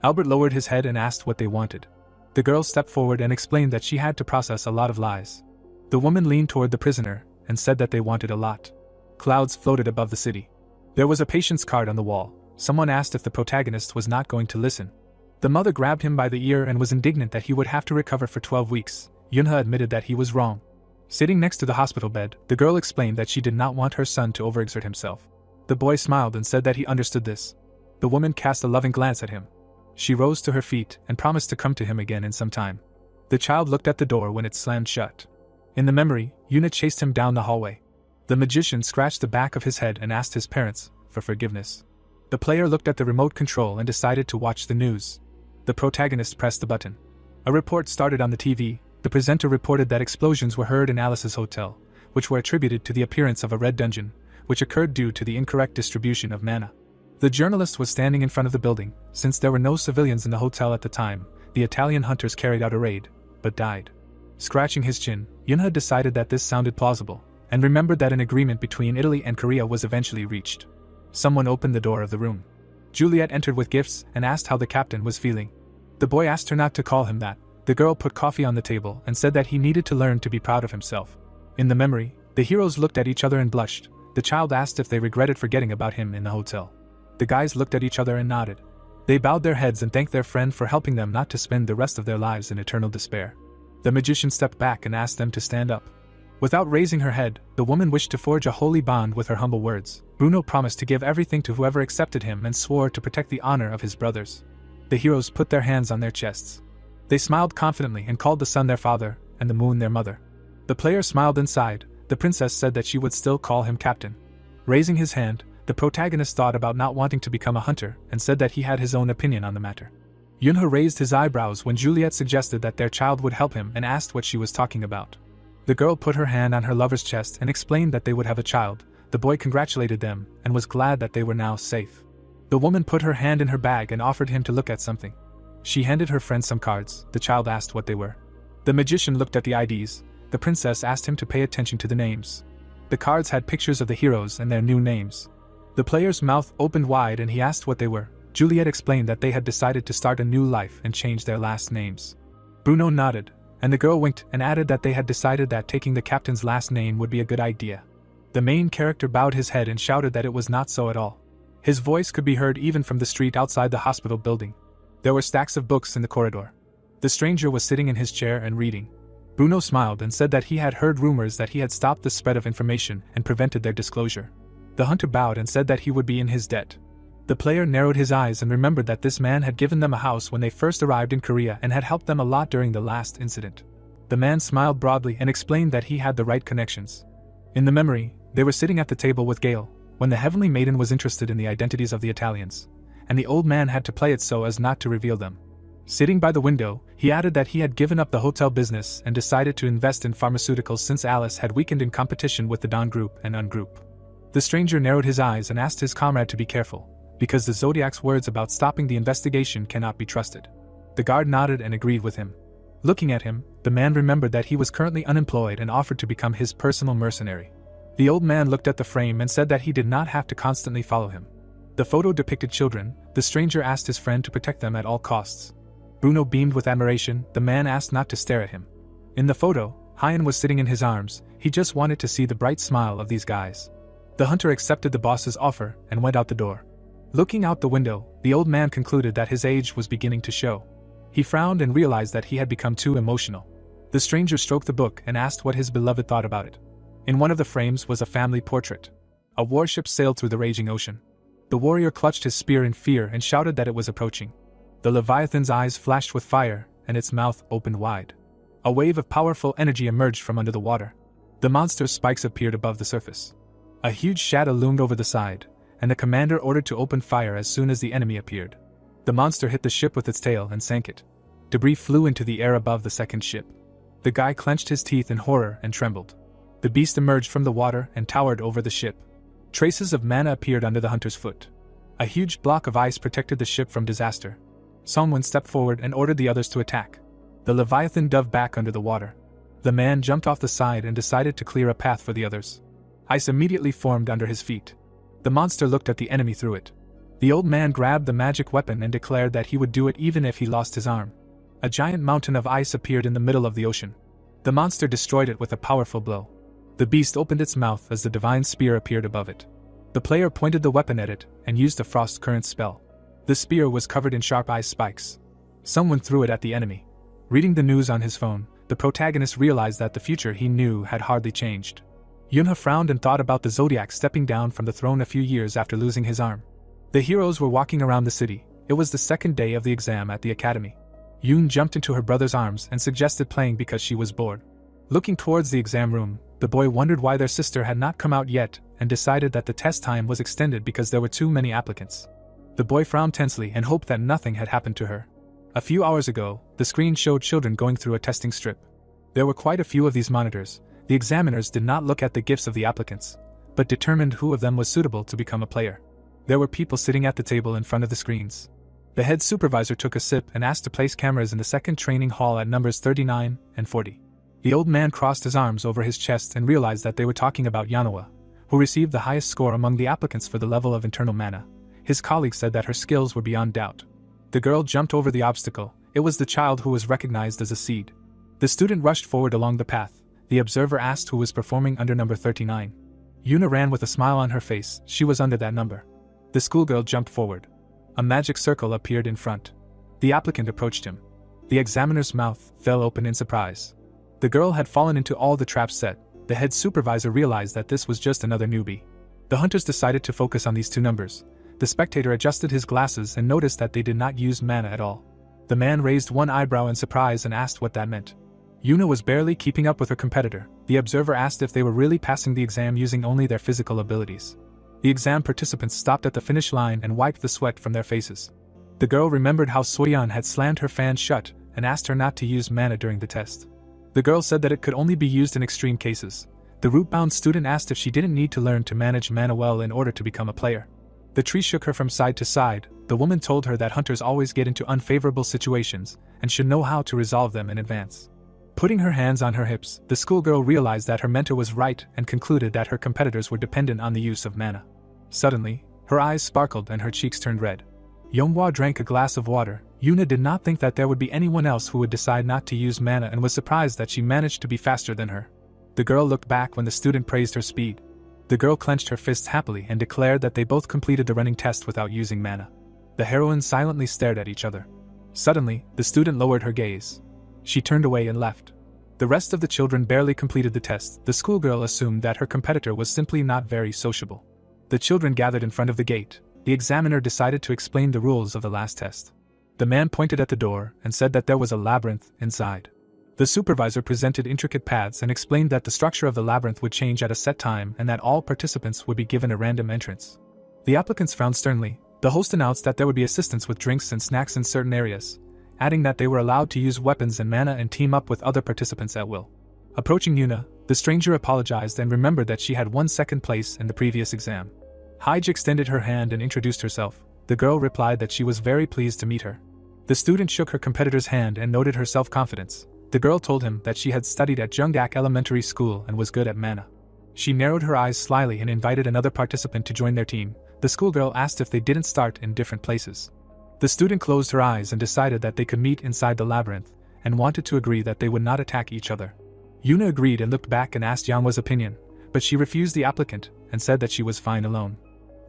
Speaker 1: Albert lowered his head and asked what they wanted. The girl stepped forward and explained that she had to process a lot of lies. The woman leaned toward the prisoner and said that they wanted a lot. Clouds floated above the city. There was a patience card on the wall. Someone asked if the protagonist was not going to listen. The mother grabbed him by the ear and was indignant that he would have to recover for 12 weeks. Yunha admitted that he was wrong. Sitting next to the hospital bed, the girl explained that she did not want her son to overexert himself. The boy smiled and said that he understood this. The woman cast a loving glance at him. She rose to her feet and promised to come to him again in some time. The child looked at the door when it slammed shut. In the memory, Yuna chased him down the hallway. The magician scratched the back of his head and asked his parents for forgiveness. The player looked at the remote control and decided to watch the news. The protagonist pressed the button. A report started on the TV. The presenter reported that explosions were heard in Alice's hotel, which were attributed to the appearance of a red dungeon, which occurred due to the incorrect distribution of mana. The journalist was standing in front of the building. Since there were no civilians in the hotel at the time, the Italian hunters carried out a raid, but died. Scratching his chin, Yunha decided that this sounded plausible, and remembered that an agreement between Italy and Korea was eventually reached. Someone opened the door of the room. Juliet entered with gifts and asked how the captain was feeling. The boy asked her not to call him that. The girl put coffee on the table and said that he needed to learn to be proud of himself. In the memory, the heroes looked at each other and blushed. The child asked if they regretted forgetting about him in the hotel. The guys looked at each other and nodded. They bowed their heads and thanked their friend for helping them not to spend the rest of their lives in eternal despair. The magician stepped back and asked them to stand up. Without raising her head, the woman wished to forge a holy bond with her humble words. Bruno promised to give everything to whoever accepted him and swore to protect the honor of his brothers. The heroes put their hands on their chests. They smiled confidently and called the sun their father and the moon their mother. The player smiled inside. The princess said that she would still call him captain. Raising his hand, the protagonist thought about not wanting to become a hunter and said that he had his own opinion on the matter. Yunha raised his eyebrows when Juliet suggested that their child would help him and asked what she was talking about. The girl put her hand on her lover's chest and explained that they would have a child. The boy congratulated them and was glad that they were now safe. The woman put her hand in her bag and offered him to look at something. She handed her friend some cards. The child asked what they were. The magician looked at the IDs. The princess asked him to pay attention to the names. The cards had pictures of the heroes and their new names. The player's mouth opened wide and he asked what they were. Juliet explained that they had decided to start a new life and change their last names. Bruno nodded, and the girl winked and added that they had decided that taking the captain's last name would be a good idea. The main character bowed his head and shouted that it was not so at all. His voice could be heard even from the street outside the hospital building. There were stacks of books in the corridor. The stranger was sitting in his chair and reading. Bruno smiled and said that he had heard rumors that he had stopped the spread of information and prevented their disclosure. The hunter bowed and said that he would be in his debt. The player narrowed his eyes and remembered that this man had given them a house when they first arrived in Korea and had helped them a lot during the last incident. The man smiled broadly and explained that he had the right connections. In the memory, they were sitting at the table with Gale, when the heavenly maiden was interested in the identities of the Italians, and the old man had to play it so as not to reveal them. Sitting by the window, he added that he had given up the hotel business and decided to invest in pharmaceuticals since Alice had weakened in competition with the Don Group and Un Group. The stranger narrowed his eyes and asked his comrade to be careful, because the Zodiac's words about stopping the investigation cannot be trusted. The guard nodded and agreed with him. Looking at him, the man remembered that he was currently unemployed and offered to become his personal mercenary. The old man looked at the frame and said that he did not have to constantly follow him. The photo depicted children. The stranger asked his friend to protect them at all costs. Bruno beamed with admiration. The man asked not to stare at him. In the photo, Hyan was sitting in his arms. He just wanted to see the bright smile of these guys. The hunter accepted the boss's offer and went out the door. Looking out the window, the old man concluded that his age was beginning to show. He frowned and realized that he had become too emotional. The stranger stroked the book and asked what his beloved thought about it. In one of the frames was a family portrait. A warship sailed through the raging ocean. The warrior clutched his spear in fear and shouted that it was approaching. The Leviathan's eyes flashed with fire, and its mouth opened wide. A wave of powerful energy emerged from under the water. The monster's spikes appeared above the surface. A huge shadow loomed over the side, and the commander ordered to open fire as soon as the enemy appeared. The monster hit the ship with its tail and sank it. Debris flew into the air above the second ship. The guy clenched his teeth in horror and trembled. The beast emerged from the water and towered over the ship. Traces of mana appeared under the hunter's foot. A huge block of ice protected the ship from disaster. Someone stepped forward and ordered the others to attack. The Leviathan dove back under the water. The man jumped off the side and decided to clear a path for the others. Ice immediately formed under his feet. The monster looked at the enemy through it. The old man grabbed the magic weapon and declared that he would do it even if he lost his arm. A giant mountain of ice appeared in the middle of the ocean. The monster destroyed it with a powerful blow. The beast opened its mouth as the divine spear appeared above it. The player pointed the weapon at it and used a frost current spell. The spear was covered in sharp ice spikes. Someone threw it at the enemy. Reading the news on his phone, the protagonist realized that the future he knew had hardly changed. Yunha frowned and thought about the Zodiac stepping down from the throne a few years after losing his arm. The heroes were walking around the city. It was the second day of the exam at the academy. Yoon jumped into her brother's arms and suggested playing because she was bored. Looking towards the exam room, the boy wondered why their sister had not come out yet and decided that the test time was extended because there were too many applicants. The boy frowned tensely and hoped that nothing had happened to her. A few hours ago, the screen showed children going through a testing strip. There were quite a few of these monitors. The examiners did not look at the gifts of the applicants, but determined who of them was suitable to become a player. There were people sitting at the table in front of the screens. The head supervisor took a sip and asked to place cameras in the second training hall at numbers 39 and 40. The old man crossed his arms over his chest and realized that they were talking about Yanoa, who received the highest score among the applicants for the level of internal mana. His colleague said that her skills were beyond doubt. The girl jumped over the obstacle. It was the child who was recognized as a seed. The student rushed forward along the path. The observer asked who was performing under number 39. Yuna ran with a smile on her face. She was under that number. The schoolgirl jumped forward. A magic circle appeared in front. The applicant approached him. The examiner's mouth fell open in surprise. The girl had fallen into all the traps set. The head supervisor realized that this was just another newbie. The hunters decided to focus on these two numbers. The spectator adjusted his glasses and noticed that they did not use mana at all. The man raised one eyebrow in surprise and asked what that meant. Yuna was barely keeping up with her competitor. The observer asked if they were really passing the exam using only their physical abilities. The exam participants stopped at the finish line and wiped the sweat from their faces. The girl remembered how Soyeon had slammed her fan shut and asked her not to use mana during the test. The girl said that it could only be used in extreme cases. The root-bound student asked if she didn't need to learn to manage mana well in order to become a player. The tree shook her from side to side. The woman told her that hunters always get into unfavorable situations and should know how to resolve them in advance. Putting her hands on her hips, the schoolgirl realized that her mentor was right and concluded that her competitors were dependent on the use of mana. Suddenly, her eyes sparkled and her cheeks turned red. Yonghwa drank a glass of water. Yuna did not think that there would be anyone else who would decide not to use mana and was surprised that she managed to be faster than her. The girl looked back when the student praised her speed. The girl clenched her fists happily and declared that they both completed the running test without using mana. The heroines silently stared at each other. Suddenly, the student lowered her gaze. She turned away and left. The rest of the children barely completed the test. The schoolgirl assumed that her competitor was simply not very sociable. The children gathered in front of the gate. The examiner decided to explain the rules of the last test. The man pointed at the door and said that there was a labyrinth inside. The supervisor presented intricate paths and explained that the structure of the labyrinth would change at a set time and that all participants would be given a random entrance. The applicants frowned sternly. The host announced that there would be assistance with drinks and snacks in certain areas, adding that they were allowed to use weapons and mana and team up with other participants at will. Approaching Yuna, the stranger apologized and remembered that she had won second place in the previous exam. Hyge extended her hand and introduced herself. The girl replied that she was very pleased to meet her. The student shook her competitor's hand and noted her self-confidence. The girl told him that she had studied at Jungak Elementary School and was good at mana. She narrowed her eyes slyly and invited another participant to join their team. The schoolgirl asked if they didn't start in different places. The student closed her eyes and decided that they could meet inside the labyrinth, and wanted to agree that they would not attack each other. Yuna agreed and looked back and asked Yanghwa's opinion, but she refused the applicant and said that she was fine alone.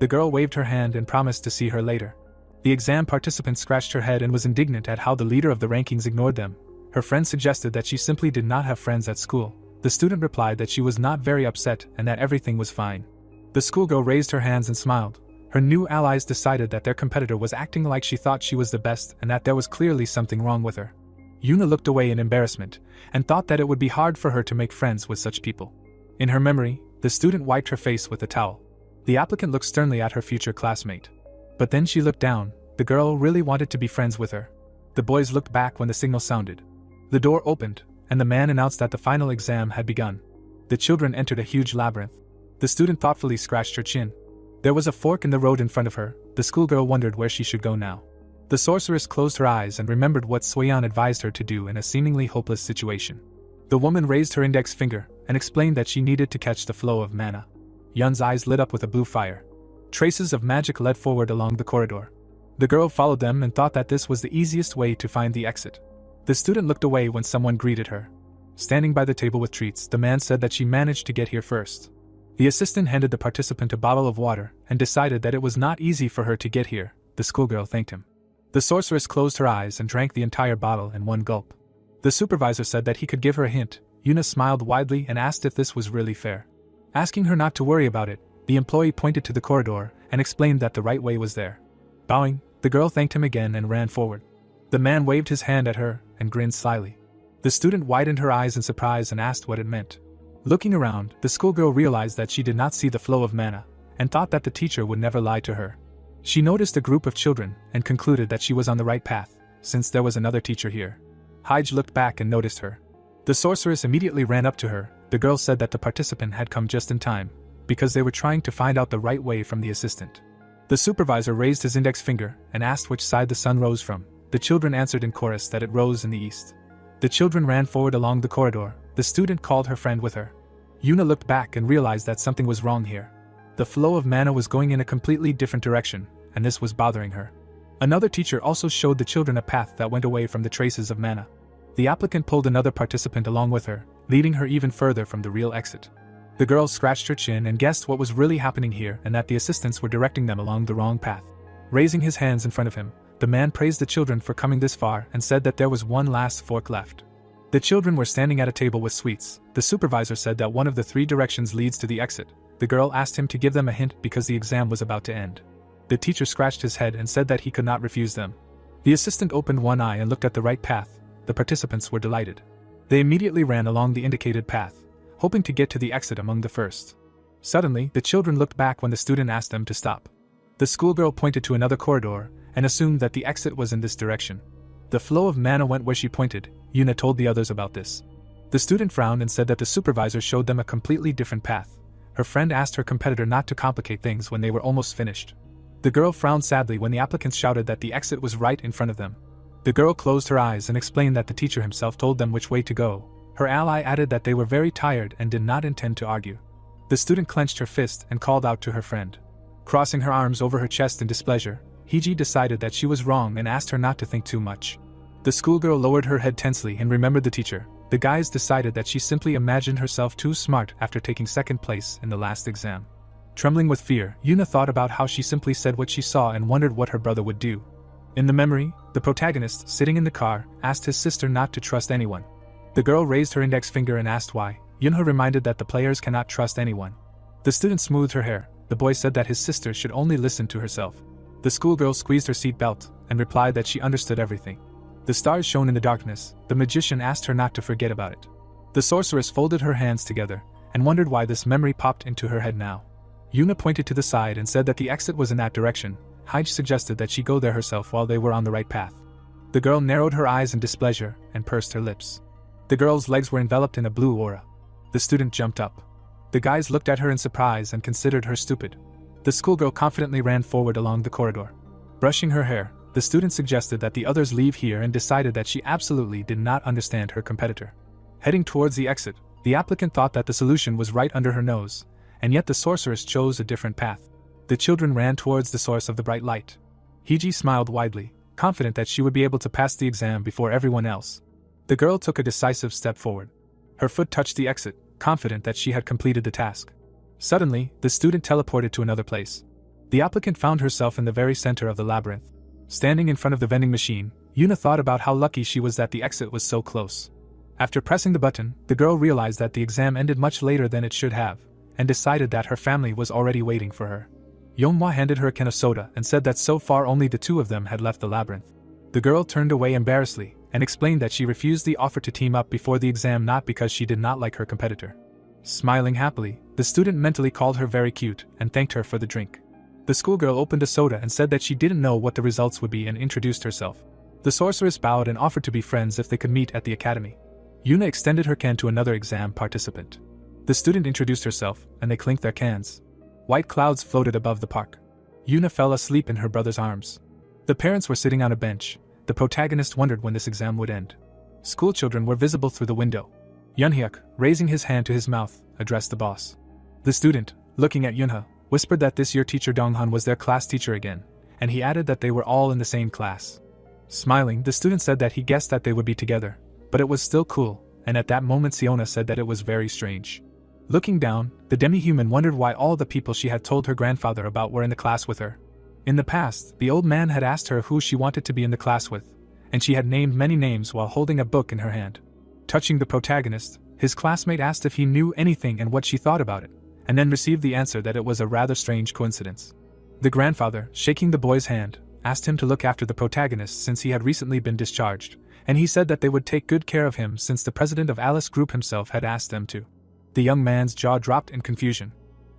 Speaker 1: The girl waved her hand and promised to see her later. The exam participant scratched her head and was indignant at how the leader of the rankings ignored them. Her friend suggested that she simply did not have friends at school. The student replied that she was not very upset and that everything was fine. The schoolgirl raised her hands and smiled. Her new allies decided that their competitor was acting like she thought she was the best and that there was clearly something wrong with her. Yuna looked away in embarrassment and thought that it would be hard for her to make friends with such people. In her memory, the student wiped her face with a towel. The applicant looked sternly at her future classmate. But then she looked down. The girl really wanted to be friends with her. The boys looked back when the signal sounded. The door opened, and the man announced that the final exam had begun. The children entered a huge labyrinth. The student thoughtfully scratched her chin. There was a fork in the road in front of her. The schoolgirl wondered where she should go now. The sorceress closed her eyes and remembered what Suyan advised her to do in a seemingly hopeless situation. The woman raised her index finger and explained that she needed to catch the flow of mana. Yun's eyes lit up with a blue fire. Traces of magic led forward along the corridor. The girl followed them and thought that this was the easiest way to find the exit. The student looked away when someone greeted her. Standing by the table with treats, the man said that she managed to get here first. The assistant handed the participant a bottle of water and decided that it was not easy for her to get here. The schoolgirl thanked him. The sorceress closed her eyes and drank the entire bottle in one gulp. The supervisor said that he could give her a hint. Yuna smiled widely and asked if this was really fair. Asking her not to worry about it, the employee pointed to the corridor and explained that the right way was there. Bowing, the girl thanked him again and ran forward. The man waved his hand at her and grinned slyly. The student widened her eyes in surprise and asked what it meant. Looking around, the schoolgirl realized that she did not see the flow of mana, and thought that the teacher would never lie to her. She noticed a group of children and concluded that she was on the right path, since there was another teacher here. Hyge looked back and noticed her. The sorceress immediately ran up to her. The girl said that the participant had come just in time, because they were trying to find out the right way from the assistant. The supervisor raised his index finger and asked which side the sun rose from. The children answered in chorus that it rose in the east. The children ran forward along the corridor. The student called her friend with her. Yuna looked back and realized that something was wrong here. The flow of mana was going in a completely different direction, and this was bothering her. Another teacher also showed the children a path that went away from the traces of mana. The applicant pulled another participant along with her, leading her even further from the real exit. The girl scratched her chin and guessed what was really happening here and that the assistants were directing them along the wrong path. Raising his hands in front of him, the man praised the children for coming this far and said that there was one last fork left. The children were standing at a table with sweets. The supervisor said that one of the 3 directions leads to the exit. The girl asked him to give them a hint because the exam was about to end. The teacher scratched his head and said that he could not refuse them. The assistant opened one eye and looked at the right path. The participants were delighted. They immediately ran along the indicated path, hoping to get to the exit among the first. Suddenly, the children looked back when the student asked them to stop. The schoolgirl pointed to another corridor and assumed that the exit was in this direction. The flow of mana went where she pointed. Yuna told the others about this. The student frowned and said that the supervisor showed them a completely different path. Her friend asked her competitor not to complicate things when they were almost finished. The girl frowned sadly when the applicants shouted that the exit was right in front of them. The girl closed her eyes and explained that the teacher himself told them which way to go. Her ally added that they were very tired and did not intend to argue. The student clenched her fist and called out to her friend. Crossing her arms over her chest in displeasure, Hiji decided that she was wrong and asked her not to think too much. The schoolgirl lowered her head tensely and remembered the teacher. The guys decided that she simply imagined herself too smart after taking second place in the last exam. Trembling with fear, Yuna thought about how she simply said what she saw and wondered what her brother would do. In the memory, the protagonist, sitting in the car, asked his sister not to trust anyone. The girl raised her index finger and asked why. Yunha reminded that the players cannot trust anyone. The student smoothed her hair. The boy said that his sister should only listen to herself. The schoolgirl squeezed her seat belt and replied that she understood everything. The stars shone in the darkness. The magician asked her not to forget about it. The sorceress folded her hands together and wondered why this memory popped into her head now. Yuna pointed to the side and said that the exit was in that direction. Hige suggested that she go there herself while they were on the right path. The girl narrowed her eyes in displeasure and pursed her lips. The girl's legs were enveloped in a blue aura. The student jumped up. The guys looked at her in surprise and considered her stupid. The schoolgirl confidently ran forward along the corridor. Brushing her hair, the student suggested that the others leave here and decided that she absolutely did not understand her competitor. Heading towards the exit, the applicant thought that the solution was right under her nose, and yet the sorceress chose a different path. The children ran towards the source of the bright light. Hiji smiled widely, confident that she would be able to pass the exam before everyone else. The girl took a decisive step forward. Her foot touched the exit, confident that she had completed the task. Suddenly, the student teleported to another place. The applicant found herself in the very center of the labyrinth. Standing in front of the vending machine, Yuna thought about how lucky she was that the exit was so close. After pressing the button, the girl realized that the exam ended much later than it should have, and decided that her family was already waiting for her. Yonghwa handed her a can of soda and said that so far only the two of them had left the labyrinth. The girl turned away embarrassedly and explained that she refused the offer to team up before the exam not because she did not like her competitor. Smiling happily, the student mentally called her very cute and thanked her for the drink. The schoolgirl opened a soda and said that she didn't know what the results would be and introduced herself. The sorceress bowed and offered to be friends if they could meet at the academy. Yuna extended her can to another exam participant. The student introduced herself, and they clinked their cans. White clouds floated above the park. Yuna fell asleep in her brother's arms. The parents were sitting on a bench. The protagonist wondered when this exam would end. Schoolchildren were visible through the window. Yunhyuk, raising his hand to his mouth, addressed the boss. The student, looking at Yunha, whispered that this year teacher Donghan was their class teacher again, and he added that they were all in the same class. Smiling, the student said that he guessed that they would be together, but it was still cool, and at that moment Siona said that it was very strange. Looking down, the demi-human wondered why all the people she had told her grandfather about were in the class with her. In the past, the old man had asked her who she wanted to be in the class with, and she had named many names while holding a book in her hand. Touching the protagonist, his classmate asked if he knew anything and what she thought about it, and then received the answer that it was a rather strange coincidence. The grandfather, shaking the boy's hand, asked him to look after the protagonist since he had recently been discharged, and he said that they would take good care of him since the president of Alice Group himself had asked them to. The young man's jaw dropped in confusion.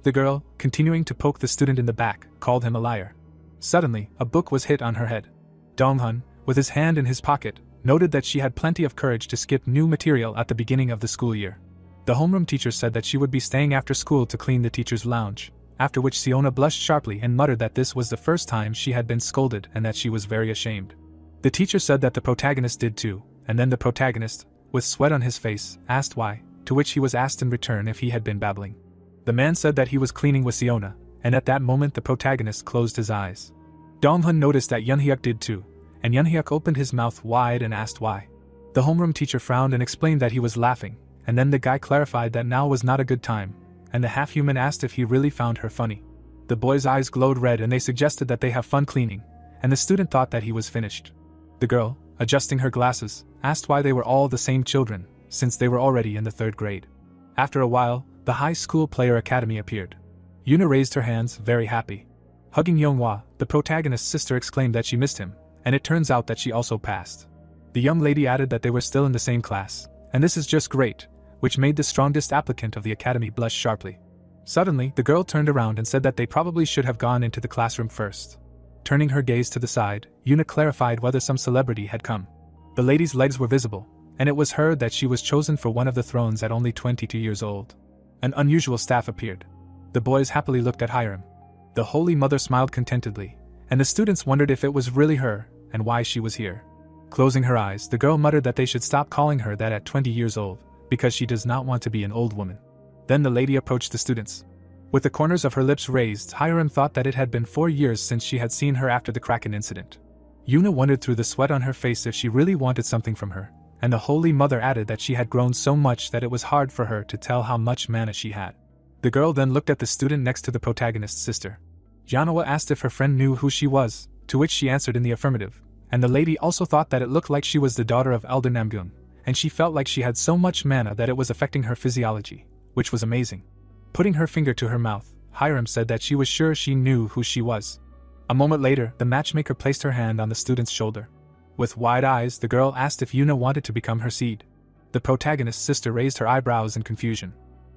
Speaker 1: The girl, continuing to poke the student in the back, called him a liar. Suddenly, a book was hit on her head. Donghun, with his hand in his pocket, noted that she had plenty of courage to skip new material at the beginning of the school year. The homeroom teacher said that she would be staying after school to clean the teacher's lounge, after which Siona blushed sharply and muttered that this was the first time she had been scolded and that she was very ashamed. The teacher said that the protagonist did too, and then the protagonist, with sweat on his face, asked why, to which he was asked in return if he had been babbling. The man said that he was cleaning with Siona, and at that moment the protagonist closed his eyes. Donghun noticed that Yunhyuk did too, and Yunhyuk opened his mouth wide and asked why. The homeroom teacher frowned and explained that he was laughing, and then the guy clarified that now was not a good time, and the half-human asked if he really found her funny. The boy's eyes glowed red and they suggested that they have fun cleaning, and the student thought that he was finished. The girl, adjusting her glasses, asked why they were all the same children, since they were already in the 3rd grade. After a while, the high school player academy appeared. Yuna raised her hands, very happy. Hugging Yonghwa, the protagonist's sister exclaimed that she missed him, and it turns out that she also passed. The young lady added that they were still in the same class, and this is just great, which made the strongest applicant of the academy blush sharply. Suddenly, the girl turned around and said that they probably should have gone into the classroom first. Turning her gaze to the side, Yuna clarified whether some celebrity had come. The lady's legs were visible, and it was heard that she was chosen for one of the thrones at only 22 years old. An unusual staff appeared. The boys happily looked at Hiram. The Holy Mother smiled contentedly, and the students wondered if it was really her, and why she was here. Closing her eyes, the girl muttered that they should stop calling her that at 20 years old, because she does not want to be an old woman. Then the lady approached the students. With the corners of her lips raised, Hiram thought that it had been 4 years since she had seen her after the Kraken incident. Yuna wondered through the sweat on her face if she really wanted something from her, and the Holy Mother added that she had grown so much that it was hard for her to tell how much mana she had. The girl then looked at the student next to the protagonist's sister. Yanawa asked if her friend knew who she was, to which she answered in the affirmative, and the lady also thought that it looked like she was the daughter of Elder Namgun, and she felt like she had so much mana that it was affecting her physiology, which was amazing. Putting her finger to her mouth, Hiram said that she was sure she knew who she was. A moment later, the matchmaker placed her hand on the student's shoulder. With wide eyes, the girl asked if Yuna wanted to become her seed. The protagonist's sister raised her eyebrows in confusion.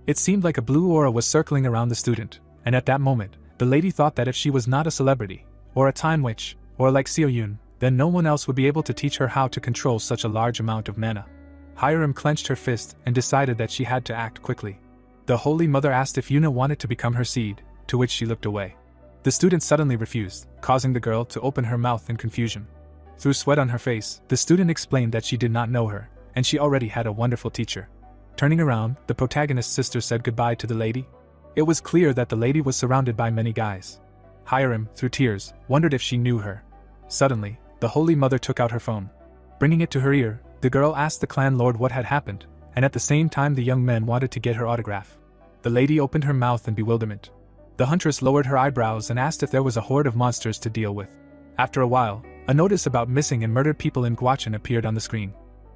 Speaker 1: It seemed like a blue aura was circling around the student, and at that moment, the lady thought that if she was not a celebrity, or a time witch, or like Seo Yoon, then no one else would be able to teach her how to control such a large amount of mana. Hiram clenched her fist and decided that she had to act quickly. The Holy Mother asked if Yuna wanted to become her seed, to which she looked away. The student suddenly refused, causing the girl to open her mouth in confusion. Through sweat on her face, the student explained that she did not know her, and she already had a wonderful teacher. Turning around, the protagonist's sister said goodbye to the lady. It was clear that the lady was surrounded by many guys. Hiram, through tears, wondered if she knew her. Suddenly, the Holy Mother took out her phone. Bringing it to her ear, the girl asked the clan lord what had happened, and at the same time the young men wanted to get her autograph. The lady opened her mouth in bewilderment. The huntress lowered her eyebrows and asked if there was a horde of monsters to deal with. After a while, a notice about missing and murdered people in Gwachen appeared on the screen.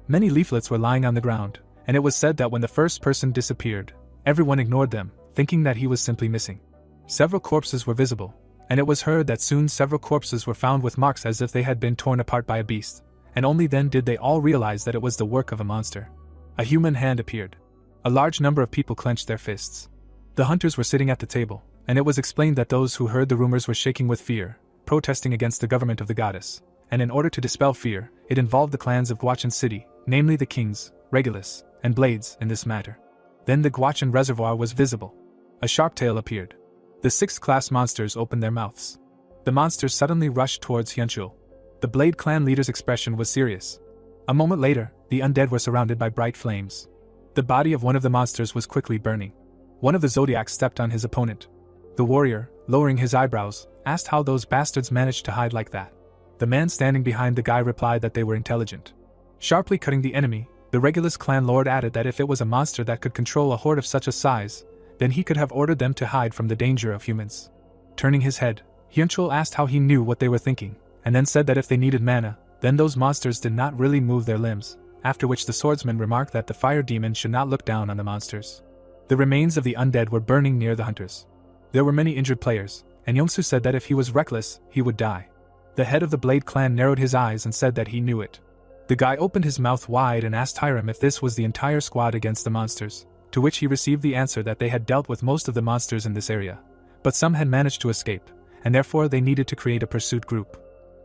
Speaker 1: Many leaflets were lying on the ground, and it was said that when the first person disappeared, everyone ignored them, thinking that he was simply missing. Several corpses were visible, and it was heard that soon several corpses were found with marks as if they had been torn apart by a beast, and only then did they all realize that it was the work of a monster. A human hand appeared. A large number of people clenched their fists. The hunters were sitting at the table, and it was explained that those who heard the rumors were shaking with fear, protesting against the government of the goddess, and in order to dispel fear, it involved the clans of Gwachen City, namely the Kings, Regulus, and Blades, in this matter. Then the Gwachen Reservoir was visible. A sharp tail appeared. The 6th class monsters opened their mouths. The monsters suddenly rushed towards Hyunchul. The Blade clan leader's expression was serious. A moment later, the undead were surrounded by bright flames. The body of one of the monsters was quickly burning. One of the Zodiacs stepped on his opponent. The warrior, lowering his eyebrows, asked how those bastards managed to hide like that. The man standing behind the guy replied that they were intelligent. Sharply cutting the enemy, the Regulus clan lord added that if it was a monster that could control a horde of such a size, then he could have ordered them to hide from the danger of humans. Turning his head, Hyunchul asked how he knew what they were thinking, and then said that if they needed mana, then those monsters did not really move their limbs, after which the swordsman remarked that the fire demon should not look down on the monsters. The remains of the undead were burning near the hunters. There were many injured players, and Yongsu said that if he was reckless, he would die. The head of the Blade clan narrowed his eyes and said that he knew it. The guy opened his mouth wide and asked Hiram if this was the entire squad against the monsters, to which he received the answer that they had dealt with most of the monsters in this area, but some had managed to escape, and therefore they needed to create a pursuit group.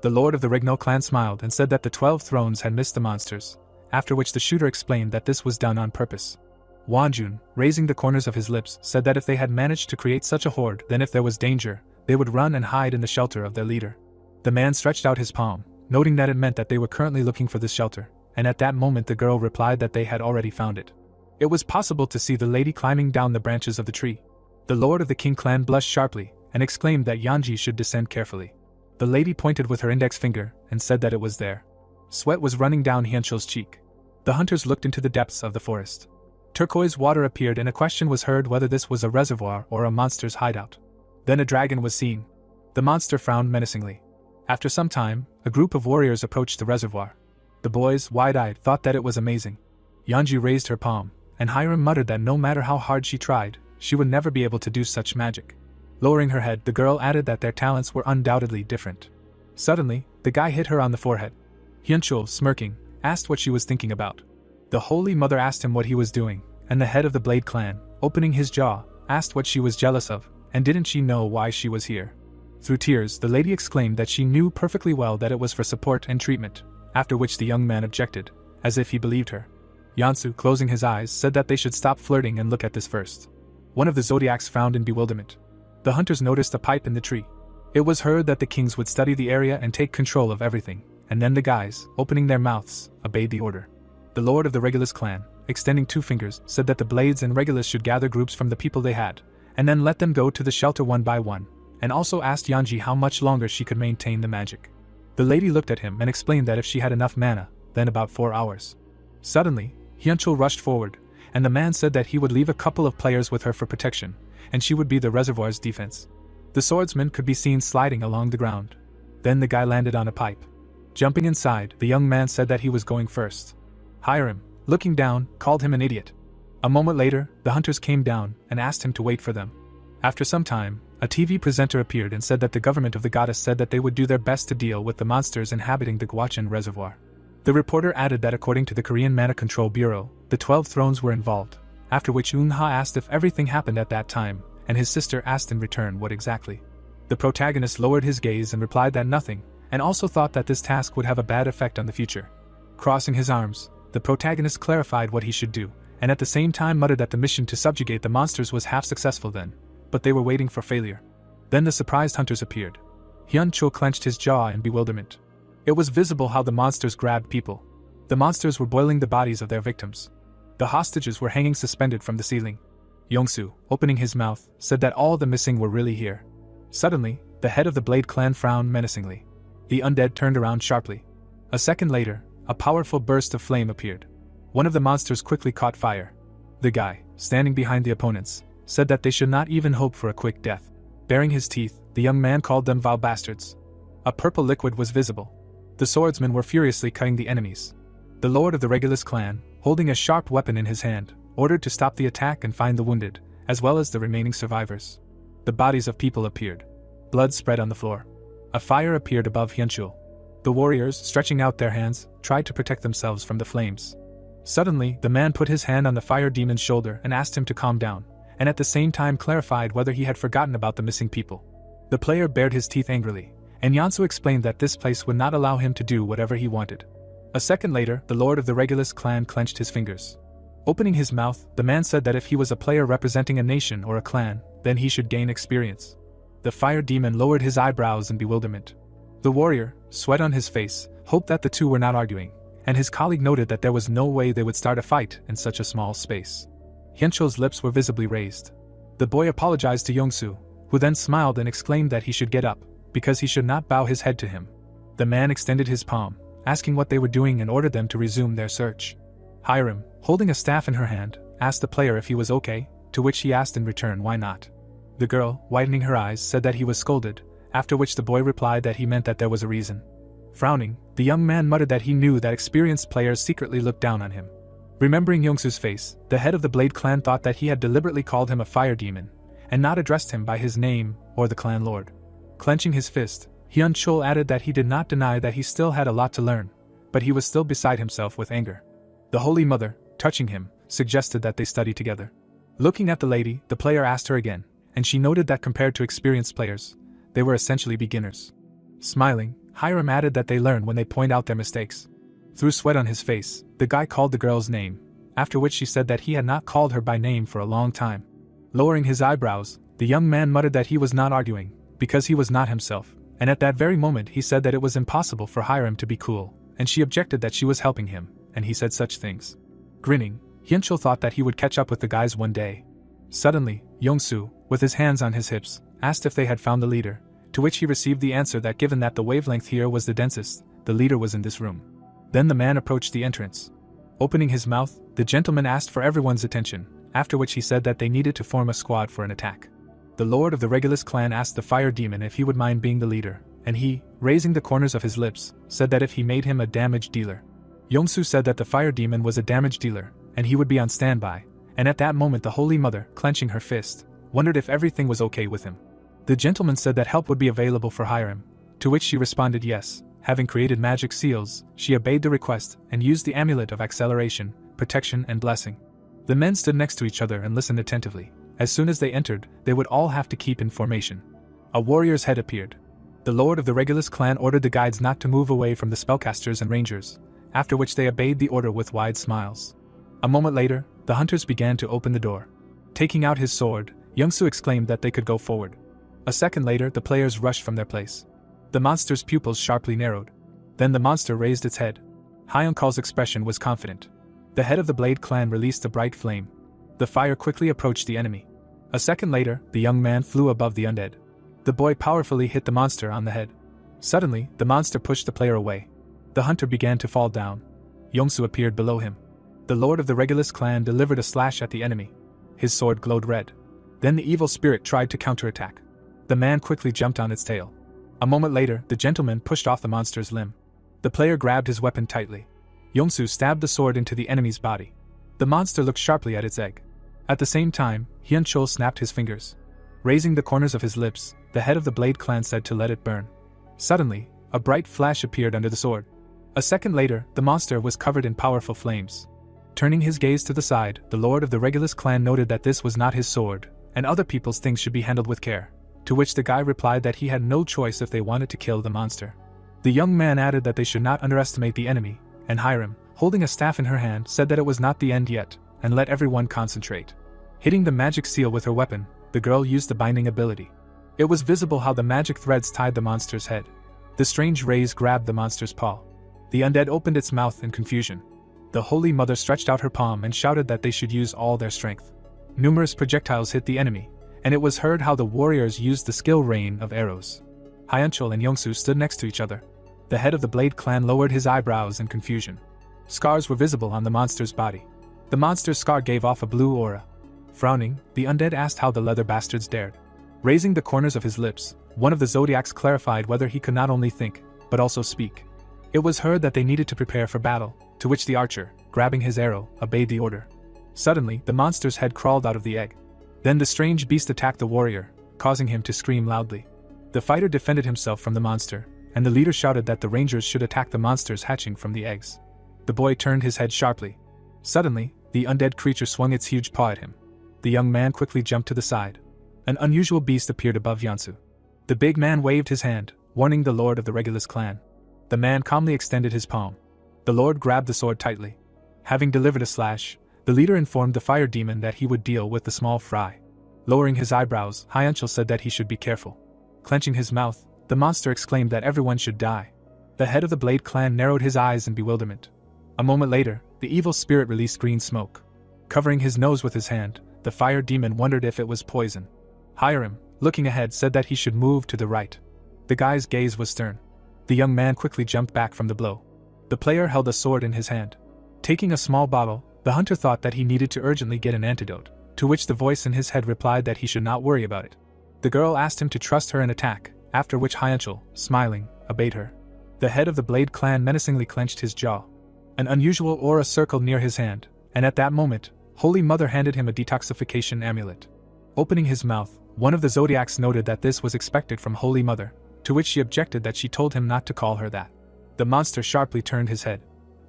Speaker 1: The lord of the Rignall clan smiled and said that the 12 thrones had missed the monsters, after which the shooter explained that this was done on purpose. Wanjun, raising the corners of his lips, said that if they had managed to create such a horde, then if there was danger, they would run and hide in the shelter of their leader. The man stretched out his palm, noting that it meant that they were currently looking for this shelter, and at that moment the girl replied that they had already found it. It was possible to see the lady climbing down the branches of the tree. The lord of the King clan blushed sharply, and exclaimed that Yanji should descend carefully. The lady pointed with her index finger, and said that it was there. Sweat was running down Hyunchul's cheek. The hunters looked into the depths of the forest. Turquoise water appeared and a question was heard whether this was a reservoir or a monster's hideout. Then a dragon was seen. The monster frowned menacingly. After some time, a group of warriors approached the reservoir. The boys, wide-eyed, thought that it was amazing. Yanji raised her palm, and Hiram muttered that no matter how hard she tried, she would never be able to do such magic. Lowering her head, the girl added that their talents were undoubtedly different. Suddenly, the guy hit her on the forehead. Hyunchul, smirking, asked what she was thinking about. The Holy Mother asked him what he was doing, and the head of the Blade clan, opening his jaw, asked what she was jealous of, and didn't she know why she was here. Through tears, the lady exclaimed that she knew perfectly well that it was for support and treatment, after which the young man objected, as if he believed her. Yansu, closing his eyes, said that they should stop flirting and look at this first. One of the zodiacs frowned in bewilderment. The hunters noticed a pipe in the tree. It was heard that the kings would study the area and take control of everything, and then the guys, opening their mouths, obeyed the order. The lord of the Regulus clan, extending 2 fingers, said that the Blades and Regulus should gather groups from the people they had, and then let them go to the shelter one by one, and also asked Yanji how much longer she could maintain the magic. The lady looked at him and explained that if she had enough mana, then about 4 hours. Suddenly, Hyunchul rushed forward, and the man said that he would leave a couple of players with her for protection, and she would be the reservoir's defense. The swordsman could be seen sliding along the ground. Then the guy landed on a pipe. Jumping inside, the young man said that he was going first. Hiram, looking down, called him an idiot. A moment later, the hunters came down and asked him to wait for them. After some time, a TV presenter appeared and said that the government of the goddess said that they would do their best to deal with the monsters inhabiting the Gwacheon reservoir. The reporter added that according to the Korean Mana Control Bureau, the 12 thrones were involved, after which Eun-ha asked if everything happened at that time, and his sister asked in return what exactly. The protagonist lowered his gaze and replied that nothing, and also thought that this task would have a bad effect on the future. Crossing his arms, the protagonist clarified what he should do, and at the same time muttered that the mission to subjugate the monsters was half successful then, but they were waiting for failure. Then the surprised hunters appeared. Hyun-chul clenched his jaw in bewilderment. It was visible how the monsters grabbed people. The monsters were boiling the bodies of their victims. The hostages were hanging suspended from the ceiling. Yongsu, opening his mouth, said that all the missing were really here. Suddenly, the head of the Blade clan frowned menacingly. The undead turned around sharply. A second later, a powerful burst of flame appeared. One of the monsters quickly caught fire. The guy, standing behind the opponents, said that they should not even hope for a quick death. Baring his teeth, the young man called them vile bastards. A purple liquid was visible. The swordsmen were furiously cutting the enemies. The lord of the Regulus clan, holding a sharp weapon in his hand, ordered to stop the attack and find the wounded, as well as the remaining survivors. The bodies of people appeared. Blood spread on the floor. A fire appeared above Hyunchul. The warriors, stretching out their hands, tried to protect themselves from the flames. Suddenly, the man put his hand on the fire demon's shoulder and asked him to calm down, and at the same time clarified whether he had forgotten about the missing people. The player bared his teeth angrily, and Yansu explained that this place would not allow him to do whatever he wanted. A second later, the lord of the Regulus clan clenched his fingers. Opening his mouth, the man said that if he was a player representing a nation or a clan, then he should gain experience. The fire demon lowered his eyebrows in bewilderment. The warrior, sweat on his face, hoped that the two were not arguing, and his colleague noted that there was no way they would start a fight in such a small space. Hyunchul's lips were visibly raised. The boy apologized to Yongsu, who then smiled and exclaimed that he should get up, because he should not bow his head to him. The man extended his palm, asking what they were doing and ordered them to resume their search. Hiram, holding a staff in her hand, asked the player if he was okay, to which he asked in return why not. The girl, widening her eyes, said that he was scolded, after which the boy replied that he meant that there was a reason. Frowning, the young man muttered that he knew that experienced players secretly looked down on him. Remembering Yongsu's face, the head of the Blade clan thought that he had deliberately called him a fire demon, and not addressed him by his name or the clan lord. Clenching his fist, Hyun-chul added that he did not deny that he still had a lot to learn, but he was still beside himself with anger. The Holy Mother, touching him, suggested that they study together. Looking at the lady, the player asked her again, and she noted that compared to experienced players, they were essentially beginners. Smiling, Hiram added that they learn when they point out their mistakes. Through sweat on his face, the guy called the girl's name, after which she said that he had not called her by name for a long time. Lowering his eyebrows, the young man muttered that he was not arguing, because he was not himself, and at that very moment he said that it was impossible for Hiram to be cool, and she objected that she was helping him, and he said such things. Grinning, Hyunchul thought that he would catch up with the guys one day. Suddenly, Yongsu, with his hands on his hips, asked if they had found the leader, to which he received the answer that given that the wavelength here was the densest, the leader was in this room. Then the man approached the entrance. Opening his mouth, the gentleman asked for everyone's attention, after which he said that they needed to form a squad for an attack. The lord of the Regulus clan asked the fire demon if he would mind being the leader, and he, raising the corners of his lips, said that if he made him a damage dealer. Yongsu said that the fire demon was a damage dealer, and he would be on standby, and at that moment the Holy Mother, clenching her fist, wondered if everything was okay with him. The gentleman said that help would be available for Hiram, to which she responded yes. Having created magic seals, she obeyed the request and used the amulet of acceleration, protection and blessing. The men stood next to each other and listened attentively. As soon as they entered, they would all have to keep in formation. A warrior's head appeared. The lord of the Regulus clan ordered the guides not to move away from the spellcasters and rangers, after which they obeyed the order with wide smiles. A moment later, the hunters began to open the door. Taking out his sword, Youngsu exclaimed that they could go forward. A second later, the players rushed from their place. The monster's pupils sharply narrowed. Then the monster raised its head. Hyunkal's expression was confident. The head of the Blade clan released a bright flame. The fire quickly approached the enemy. A second later, the young man flew above the undead. The boy powerfully hit the monster on the head. Suddenly, the monster pushed the player away. The hunter began to fall down. Youngsu appeared below him. The lord of the Regulus clan delivered a slash at the enemy. His sword glowed red. Then the evil spirit tried to counterattack. The man quickly jumped on its tail. A moment later, the gentleman pushed off the monster's limb. The player grabbed his weapon tightly. Youngsu stabbed the sword into the enemy's body. The monster looked sharply at its egg. At the same time, Hyunchul snapped his fingers. Raising the corners of his lips, the head of the Blade clan said to let it burn. Suddenly, a bright flash appeared under the sword. A second later, the monster was covered in powerful flames. Turning his gaze to the side, the lord of the Regulus clan noted that this was not his sword, and other people's things should be handled with care, to which the guy replied that he had no choice if they wanted to kill the monster. The young man added that they should not underestimate the enemy, and Hiram, holding a staff in her hand, said that it was not the end yet, and let everyone concentrate. Hitting the magic seal with her weapon, the girl used the binding ability. It was visible how the magic threads tied the monster's head. The strange rays grabbed the monster's paw. The undead opened its mouth in confusion. The Holy Mother stretched out her palm and shouted that they should use all their strength. Numerous projectiles hit the enemy, and it was heard how the warriors used the skill rain of arrows. Hyunchul and Youngsu stood next to each other. The head of the Blade clan lowered his eyebrows in confusion. Scars were visible on the monster's body. The monster's scar gave off a blue aura. Frowning, the undead asked how the leather bastards dared. Raising the corners of his lips, one of the zodiacs clarified whether he could not only think, but also speak. It was heard that they needed to prepare for battle, to which the archer, grabbing his arrow, obeyed the order. Suddenly, the monster's head crawled out of the egg. Then the strange beast attacked the warrior, causing him to scream loudly. The fighter defended himself from the monster, and the leader shouted that the rangers should attack the monsters hatching from the eggs. The boy turned his head sharply. Suddenly, the undead creature swung its huge paw at him. The young man quickly jumped to the side. An unusual beast appeared above Yansu. The big man waved his hand, warning the lord of the Regulus clan. The man calmly extended his palm. The lord grabbed the sword tightly. Having delivered a slash, the leader informed the fire demon that he would deal with the small fry. Lowering his eyebrows, Hyunchul said that he should be careful. Clenching his mouth, the monster exclaimed that everyone should die. The head of the Blade clan narrowed his eyes in bewilderment. A moment later, the evil spirit released green smoke. Covering his nose with his hand, the fire demon wondered if it was poison. Hiram, looking ahead, said that he should move to the right. The guy's gaze was stern. The young man quickly jumped back from the blow. The player held a sword in his hand. Taking a small bottle, the hunter thought that he needed to urgently get an antidote, to which the voice in his head replied that he should not worry about it. The girl asked him to trust her and attack, after which Hyunchul, smiling, obeyed her. The head of the Blade clan menacingly clenched his jaw. An unusual aura circled near his hand, and at that moment, Holy Mother handed him a detoxification amulet. Opening his mouth, one of the zodiacs noted that this was expected from Holy Mother, to which she objected that she told him not to call her that. The monster sharply turned his head.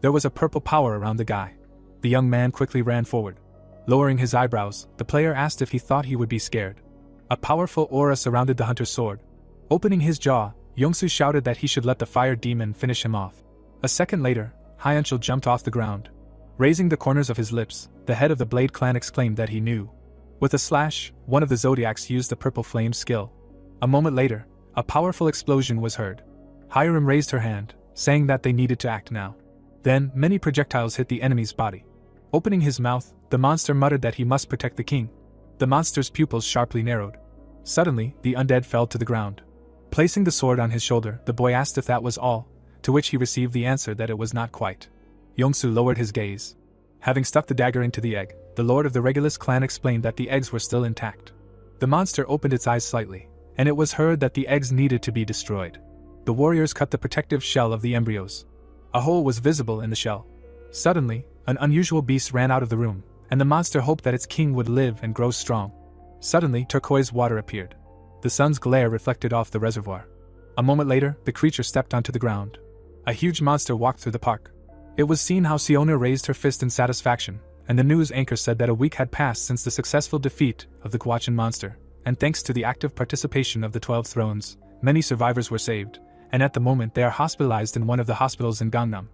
Speaker 1: There was a purple power around the guy. The young man quickly ran forward. Lowering his eyebrows, the player asked if he thought he would be scared. A powerful aura surrounded the hunter's sword. Opening his jaw, Youngsu shouted that he should let the fire demon finish him off. A second later, Hyunchul jumped off the ground. Raising the corners of his lips, the head of the Blade clan exclaimed that he knew. With a slash, one of the zodiacs used the purple flame skill. A moment later, a powerful explosion was heard. Hiram raised her hand, saying that they needed to act now. Then, many projectiles hit the enemy's body. Opening his mouth, the monster muttered that he must protect the king. The monster's pupils sharply narrowed. Suddenly, the undead fell to the ground. Placing the sword on his shoulder, the boy asked if that was all, to which he received the answer that it was not quite. Youngsu lowered his gaze. Having stuck the dagger into the egg, the lord of the Regulus clan explained that the eggs were still intact. The monster opened its eyes slightly, and it was heard that the eggs needed to be destroyed. The warriors cut the protective shell of the embryos. A hole was visible in the shell. Suddenly, an unusual beast ran out of the room, and the monster hoped that its king would live and grow strong. Suddenly, turquoise water appeared. The sun's glare reflected off the reservoir. A moment later, the creature stepped onto the ground. A huge monster walked through the park. It was seen how Siona raised her fist in satisfaction, and the news anchor said that a week had passed since the successful defeat of the Guachin monster, and thanks to the active participation of the 12 thrones, many survivors were saved, and at the moment they are hospitalized in one of the hospitals in Gangnam.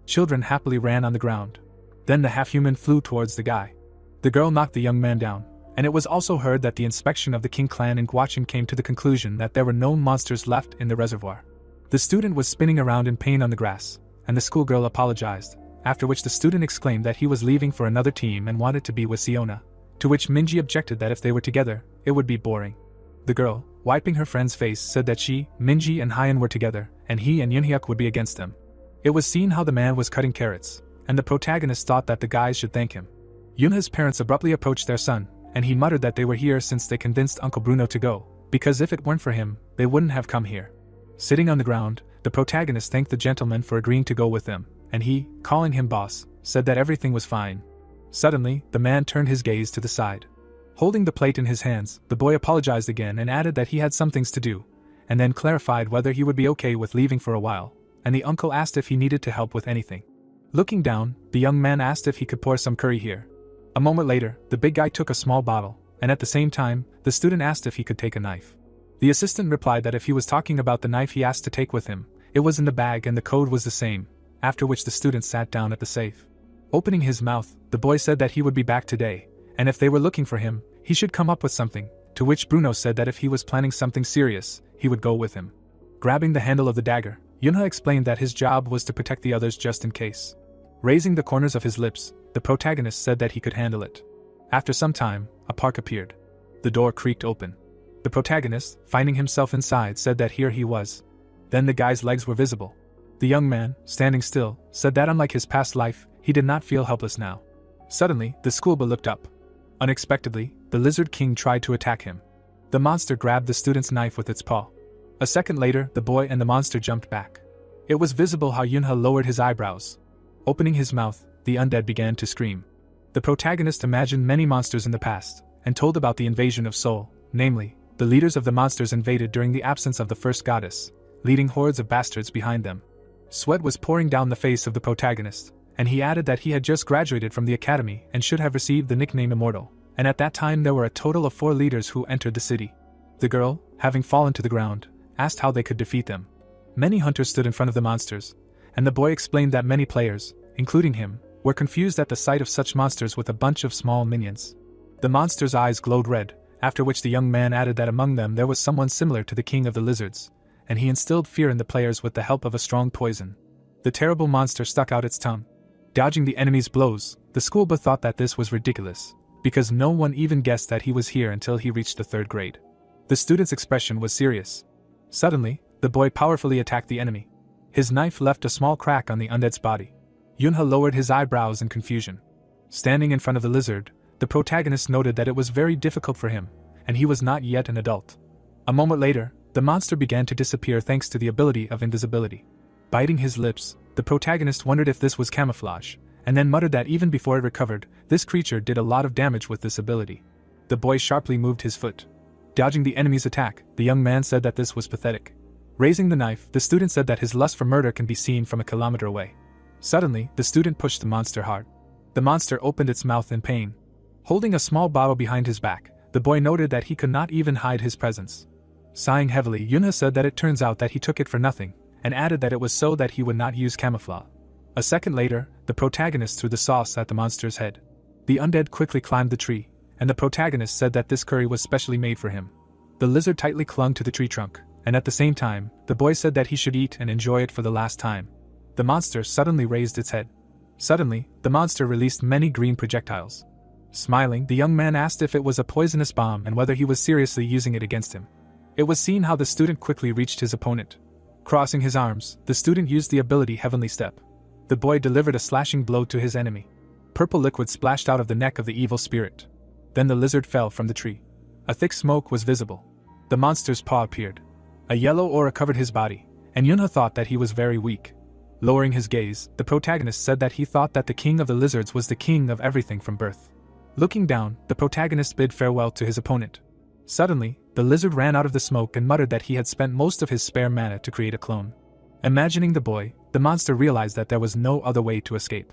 Speaker 1: Children happily ran on the ground. Then the half-human flew towards the guy. The girl knocked the young man down, and it was also heard that the inspection of the King clan in Guachin came to the conclusion that there were no monsters left in the reservoir. The student was spinning around in pain on the grass, and the schoolgirl apologized, after which the student exclaimed that he was leaving for another team and wanted to be with Siona, to which Minji objected that if they were together, it would be boring. The girl, wiping her friend's face, said that she, Minji and Hyan were together, and he and Yunhyuk would be against them. It was seen how the man was cutting carrots, and the protagonist thought that the guys should thank him. Yunha's parents abruptly approached their son, and he muttered that they were here since they convinced Uncle Bruno to go, because if it weren't for him, they wouldn't have come here. Sitting on the ground, the protagonist thanked the gentleman for agreeing to go with them, and he, calling him boss, said that everything was fine. Suddenly, the man turned his gaze to the side. Holding the plate in his hands, the boy apologized again and added that he had some things to do, and then clarified whether he would be okay with leaving for a while, and the uncle asked if he needed to help with anything. Looking down, the young man asked if he could pour some curry here. A moment later, the big guy took a small bottle, and at the same time, the student asked if he could take a knife. The assistant replied that if he was talking about the knife he asked to take with him, it was in the bag and the code was the same, after which the student sat down at the safe. Opening his mouth, the boy said that he would be back today, and if they were looking for him, he should come up with something, to which Bruno said that if he was planning something serious, he would go with him. Grabbing the handle of the dagger, Yunha explained that his job was to protect the others just in case. Raising the corners of his lips, the protagonist said that he could handle it. After some time, a park appeared. The door creaked open. The protagonist, finding himself inside, said that here he was. Then the guy's legs were visible. The young man, standing still, said that unlike his past life, he did not feel helpless now. Suddenly, the schoolboy looked up. Unexpectedly, the Lizard King tried to attack him. The monster grabbed the student's knife with its paw. A second later, the boy and the monster jumped back. It was visible how Yunha lowered his eyebrows. Opening his mouth, the undead began to scream. The protagonist imagined many monsters in the past, and told about the invasion of Seoul, namely, the leaders of the monsters invaded during the absence of the first goddess, leading hordes of bastards behind them. Sweat was pouring down the face of the protagonist, and he added that he had just graduated from the academy and should have received the nickname Immortal, and at that time there were a total of 4 leaders who entered the city. The girl, having fallen to the ground, asked how they could defeat them. Many hunters stood in front of the monsters, and the boy explained that many players, including him, were confused at the sight of such monsters with a bunch of small minions. The monster's eyes glowed red, after which the young man added that among them there was someone similar to the king of the lizards, and he instilled fear in the players with the help of a strong poison. The terrible monster stuck out its tongue. Dodging the enemy's blows, the schoolboy thought that this was ridiculous, because no one even guessed that he was here until he reached the 3rd grade. The student's expression was serious. Suddenly, the boy powerfully attacked the enemy. His knife left a small crack on the undead's body. Yunha lowered his eyebrows in confusion. Standing in front of the lizard, the protagonist noted that it was very difficult for him, and he was not yet an adult. A moment later, the monster began to disappear thanks to the ability of invisibility. Biting his lips, the protagonist wondered if this was camouflage, and then muttered that even before it recovered, this creature did a lot of damage with this ability. The boy sharply moved his foot. Dodging the enemy's attack, the young man said that this was pathetic. Raising the knife, the student said that his lust for murder can be seen from a kilometer away. Suddenly, the student pushed the monster hard. The monster opened its mouth in pain. Holding a small bottle behind his back, the boy noted that he could not even hide his presence. Sighing heavily, Yunha said that it turns out that he took it for nothing, and added that it was so that he would not use camouflage. A second later, the protagonist threw the sauce at the monster's head. The undead quickly climbed the tree, and the protagonist said that this curry was specially made for him. The lizard tightly clung to the tree trunk, and at the same time, the boy said that he should eat and enjoy it for the last time. The monster suddenly raised its head. Suddenly, the monster released many green projectiles. Smiling, the young man asked if it was a poisonous bomb and whether he was seriously using it against him. It was seen how the student quickly reached his opponent. Crossing his arms, the student used the ability Heavenly Step. The boy delivered a slashing blow to his enemy. Purple liquid splashed out of the neck of the evil spirit. Then the lizard fell from the tree. A thick smoke was visible. The monster's paw appeared. A yellow aura covered his body, and Yunha thought that he was very weak. Lowering his gaze, the protagonist said that he thought that the king of the lizards was the king of everything from birth. Looking down, the protagonist bid farewell to his opponent. Suddenly, the lizard ran out of the smoke and muttered that he had spent most of his spare mana to create a clone. Imagining the boy, the monster realized that there was no other way to escape.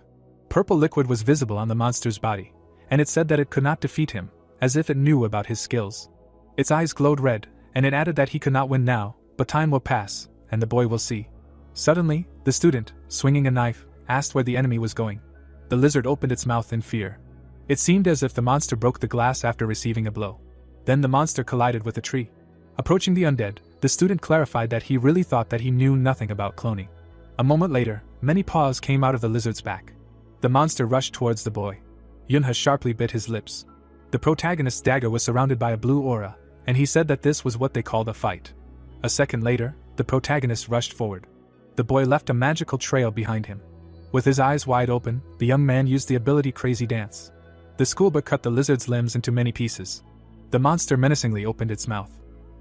Speaker 1: Purple liquid was visible on the monster's body, and it said that it could not defeat him, as if it knew about his skills. Its eyes glowed red, and it added that he could not win now, but time will pass, and the boy will see. Suddenly, the student, swinging a knife, asked where the enemy was going. The lizard opened its mouth in fear. It seemed as if the monster broke the glass after receiving a blow. Then the monster collided with a tree. Approaching the undead, the student clarified that he really thought that he knew nothing about cloning. A moment later, many paws came out of the lizard's back. The monster rushed towards the boy. Yunha sharply bit his lips. The protagonist's dagger was surrounded by a blue aura, and he said that this was what they called a fight. A second later, the protagonist rushed forward. The boy left a magical trail behind him. With his eyes wide open, the young man used the ability Crazy Dance. The schoolboy cut the lizard's limbs into many pieces. The monster menacingly opened its mouth.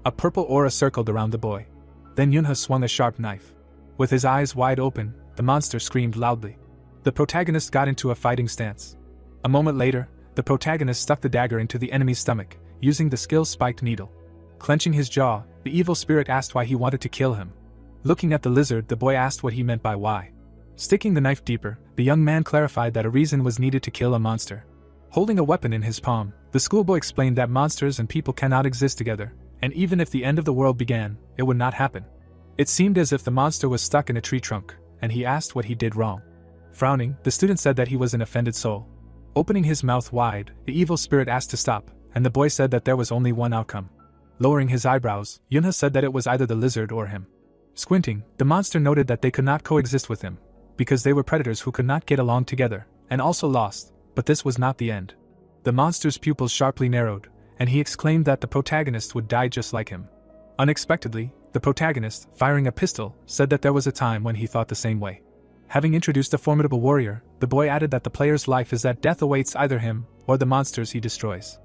Speaker 1: A purple aura circled around the boy. Then Yunha swung a sharp knife. With his eyes wide open, the monster screamed loudly. The protagonist got into a fighting stance. A moment later, the protagonist stuck the dagger into the enemy's stomach, using the skill-spiked needle. Clenching his jaw, the evil spirit asked why he wanted to kill him. Looking at the lizard, the boy asked what he meant by why. Sticking the knife deeper, the young man clarified that a reason was needed to kill a monster. Holding a weapon in his palm, the schoolboy explained that monsters and people cannot exist together, and even if the end of the world began, it would not happen. It seemed as if the monster was stuck in a tree trunk, and he asked what he did wrong. Frowning, the student said that he was an offended soul. Opening his mouth wide, the evil spirit asked to stop, and the boy said that there was only one outcome. Lowering his eyebrows, Yunha said that it was either the lizard or him. Squinting, the monster noted that they could not coexist with him, because they were predators who could not get along together, and also lost, but this was not the end. The monster's pupils sharply narrowed, and he exclaimed that the protagonist would die just like him. Unexpectedly, the protagonist, firing a pistol, said that there was a time when he thought the same way. Having introduced a formidable warrior, the boy added that the player's life is that death awaits either him or the monsters he destroys.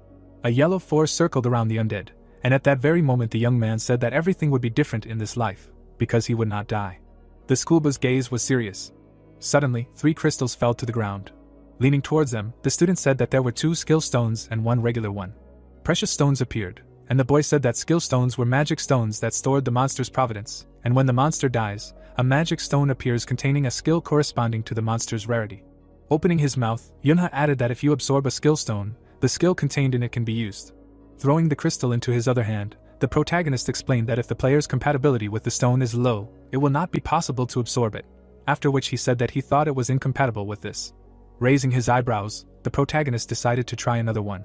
Speaker 1: A yellow force circled around the undead, and at that very moment the young man said that everything would be different in this life, because he would not die. The schoolboy's gaze was serious. Suddenly, 3 crystals fell to the ground. Leaning towards them, the student said that there were 2 skill stones and 1 regular one. Precious stones appeared, and the boy said that skill stones were magic stones that stored the monster's providence, and when the monster dies, a magic stone appears containing a skill corresponding to the monster's rarity. Opening his mouth, Yunha added that if you absorb a skill stone, the skill contained in it can be used. Throwing the crystal into his other hand, the protagonist explained that if the player's compatibility with the stone is low, it will not be possible to absorb it, after which he said that he thought it was incompatible with this. Raising his eyebrows, the protagonist decided to try another one.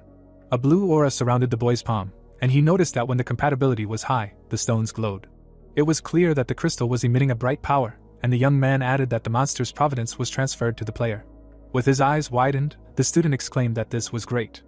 Speaker 1: A blue aura surrounded the boy's palm, and he noticed that when the compatibility was high, the stones glowed. It was clear that the crystal was emitting a bright power, and the young man added that the monster's providence was transferred to the player. With his eyes widened, the student exclaimed that this was great.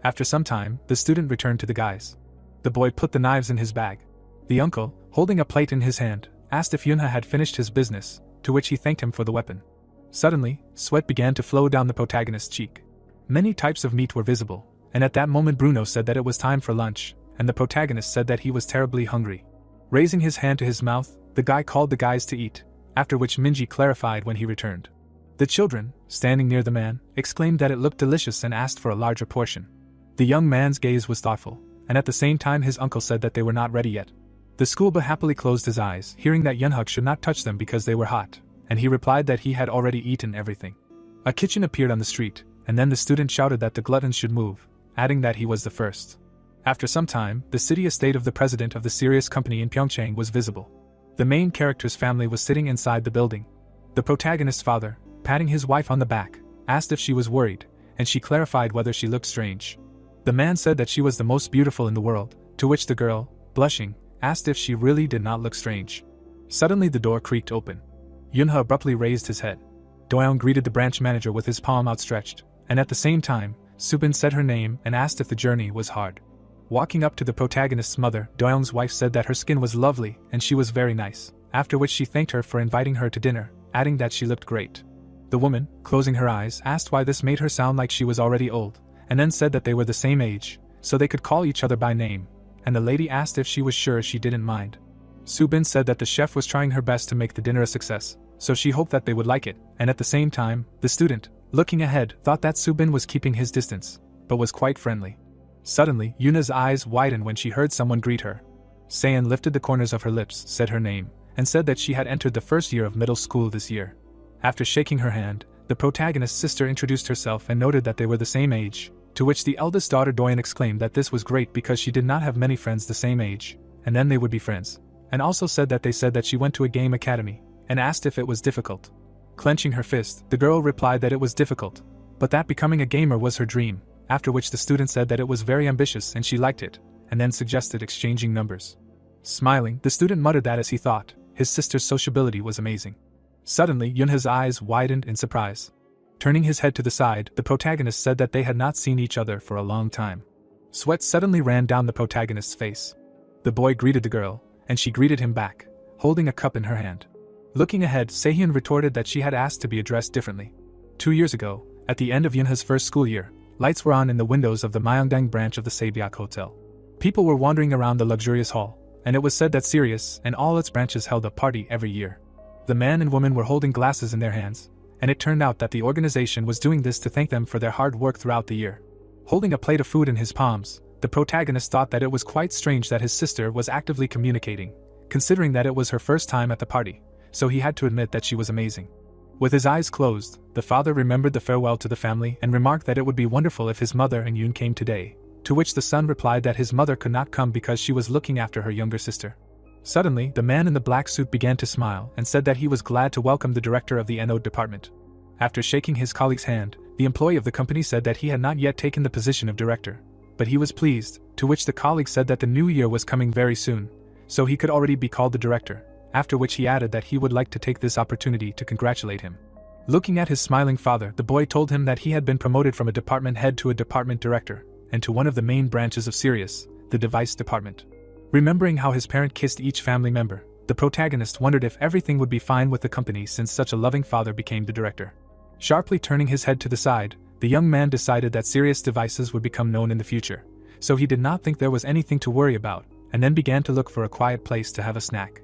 Speaker 1: After some time, the student returned to the guys. The boy put the knives in his bag. The uncle, holding a plate in his hand, asked if Yunha had finished his business, to which he thanked him for the weapon. Suddenly, sweat began to flow down the protagonist's cheek. Many types of meat were visible, and at that moment Bruno said that it was time for lunch, and the protagonist said that he was terribly hungry. Raising his hand to his mouth, the guy called the guys to eat, after which Minji clarified when he returned. The children, standing near the man, exclaimed that it looked delicious and asked for a larger portion. The young man's gaze was thoughtful, and at the same time his uncle said that they were not ready yet. The schoolboy happily closed his eyes, hearing that Yunhuk should not touch them because they were hot, and he replied that he had already eaten everything. A kitchen appeared on the street, and then the student shouted that the gluttons should move, adding that he was the first. After some time, the city estate of the president of the serious company in Pyeongchang was visible. The main character's family was sitting inside the building. The protagonist's father, patting his wife on the back, asked if she was worried, and she clarified whether she looked strange. The man said that she was the most beautiful in the world, to which the girl, blushing, asked if she really did not look strange. Suddenly the door creaked open. Yunha abruptly raised his head. Doyoung greeted the branch manager with his palm outstretched, and at the same time, Subin said her name and asked if the journey was hard. Walking up to the protagonist's mother, Doyoung's wife said that her skin was lovely and she was very nice, after which she thanked her for inviting her to dinner, adding that she looked great. The woman, closing her eyes, asked why this made her sound like she was already old, and then said that they were the same age, so they could call each other by name, and the lady asked if she was sure she didn't mind. Subin said that the chef was trying her best to make the dinner a success, so she hoped that they would like it, and at the same time, the student, looking ahead, thought that Subin was keeping his distance, but was quite friendly. Suddenly, Yuna's eyes widened when she heard someone greet her. Sayan lifted the corners of her lips, said her name, and said that she had entered the first year of middle school this year. After shaking her hand, the protagonist's sister introduced herself and noted that they were the same age, to which the eldest daughter Doyen exclaimed that this was great because she did not have many friends the same age, and then they would be friends, and also said that she went to a game academy, and asked if it was difficult. Clenching her fist, the girl replied that it was difficult, but that becoming a gamer was her dream, after which the student said that it was very ambitious and she liked it, and then suggested exchanging numbers. Smiling, the student muttered that as he thought, his sister's sociability was amazing. Suddenly, Yunha's eyes widened in surprise. Turning his head to the side, the protagonist said that they had not seen each other for a long time. Sweat suddenly ran down the protagonist's face. The boy greeted the girl, and she greeted him back, holding a cup in her hand. Looking ahead, Sehyun retorted that she had asked to be addressed differently. 2 years ago, at the end of Yunha's first school year, lights were on in the windows of the Myeongdang branch of the Saebyeok Hotel. People were wandering around the luxurious hall, and it was said that Sirius and all its branches held a party every year. The man and woman were holding glasses in their hands, and it turned out that the organization was doing this to thank them for their hard work throughout the year. Holding a plate of food in his palms, the protagonist thought that it was quite strange that his sister was actively communicating, considering that it was her first time at the party, so he had to admit that she was amazing. With his eyes closed, the father remembered the farewell to the family and remarked that it would be wonderful if his mother and Yoon came today, to which the son replied that his mother could not come because she was looking after her younger sister. Suddenly, the man in the black suit began to smile and said that he was glad to welcome the director of the NO department. After shaking his colleague's hand, the employee of the company said that he had not yet taken the position of director, but he was pleased, to which the colleague said that the new year was coming very soon, so he could already be called the director, after which he added that he would like to take this opportunity to congratulate him. Looking at his smiling father, the boy told him that he had been promoted from a department head to a department director, and to one of the main branches of Sirius, the device department. Remembering how his parent kissed each family member, the protagonist wondered if everything would be fine with the company since such a loving father became the director. Sharply turning his head to the side, the young man decided that Sirius devices would become known in the future, so he did not think there was anything to worry about, and then began to look for a quiet place to have a snack.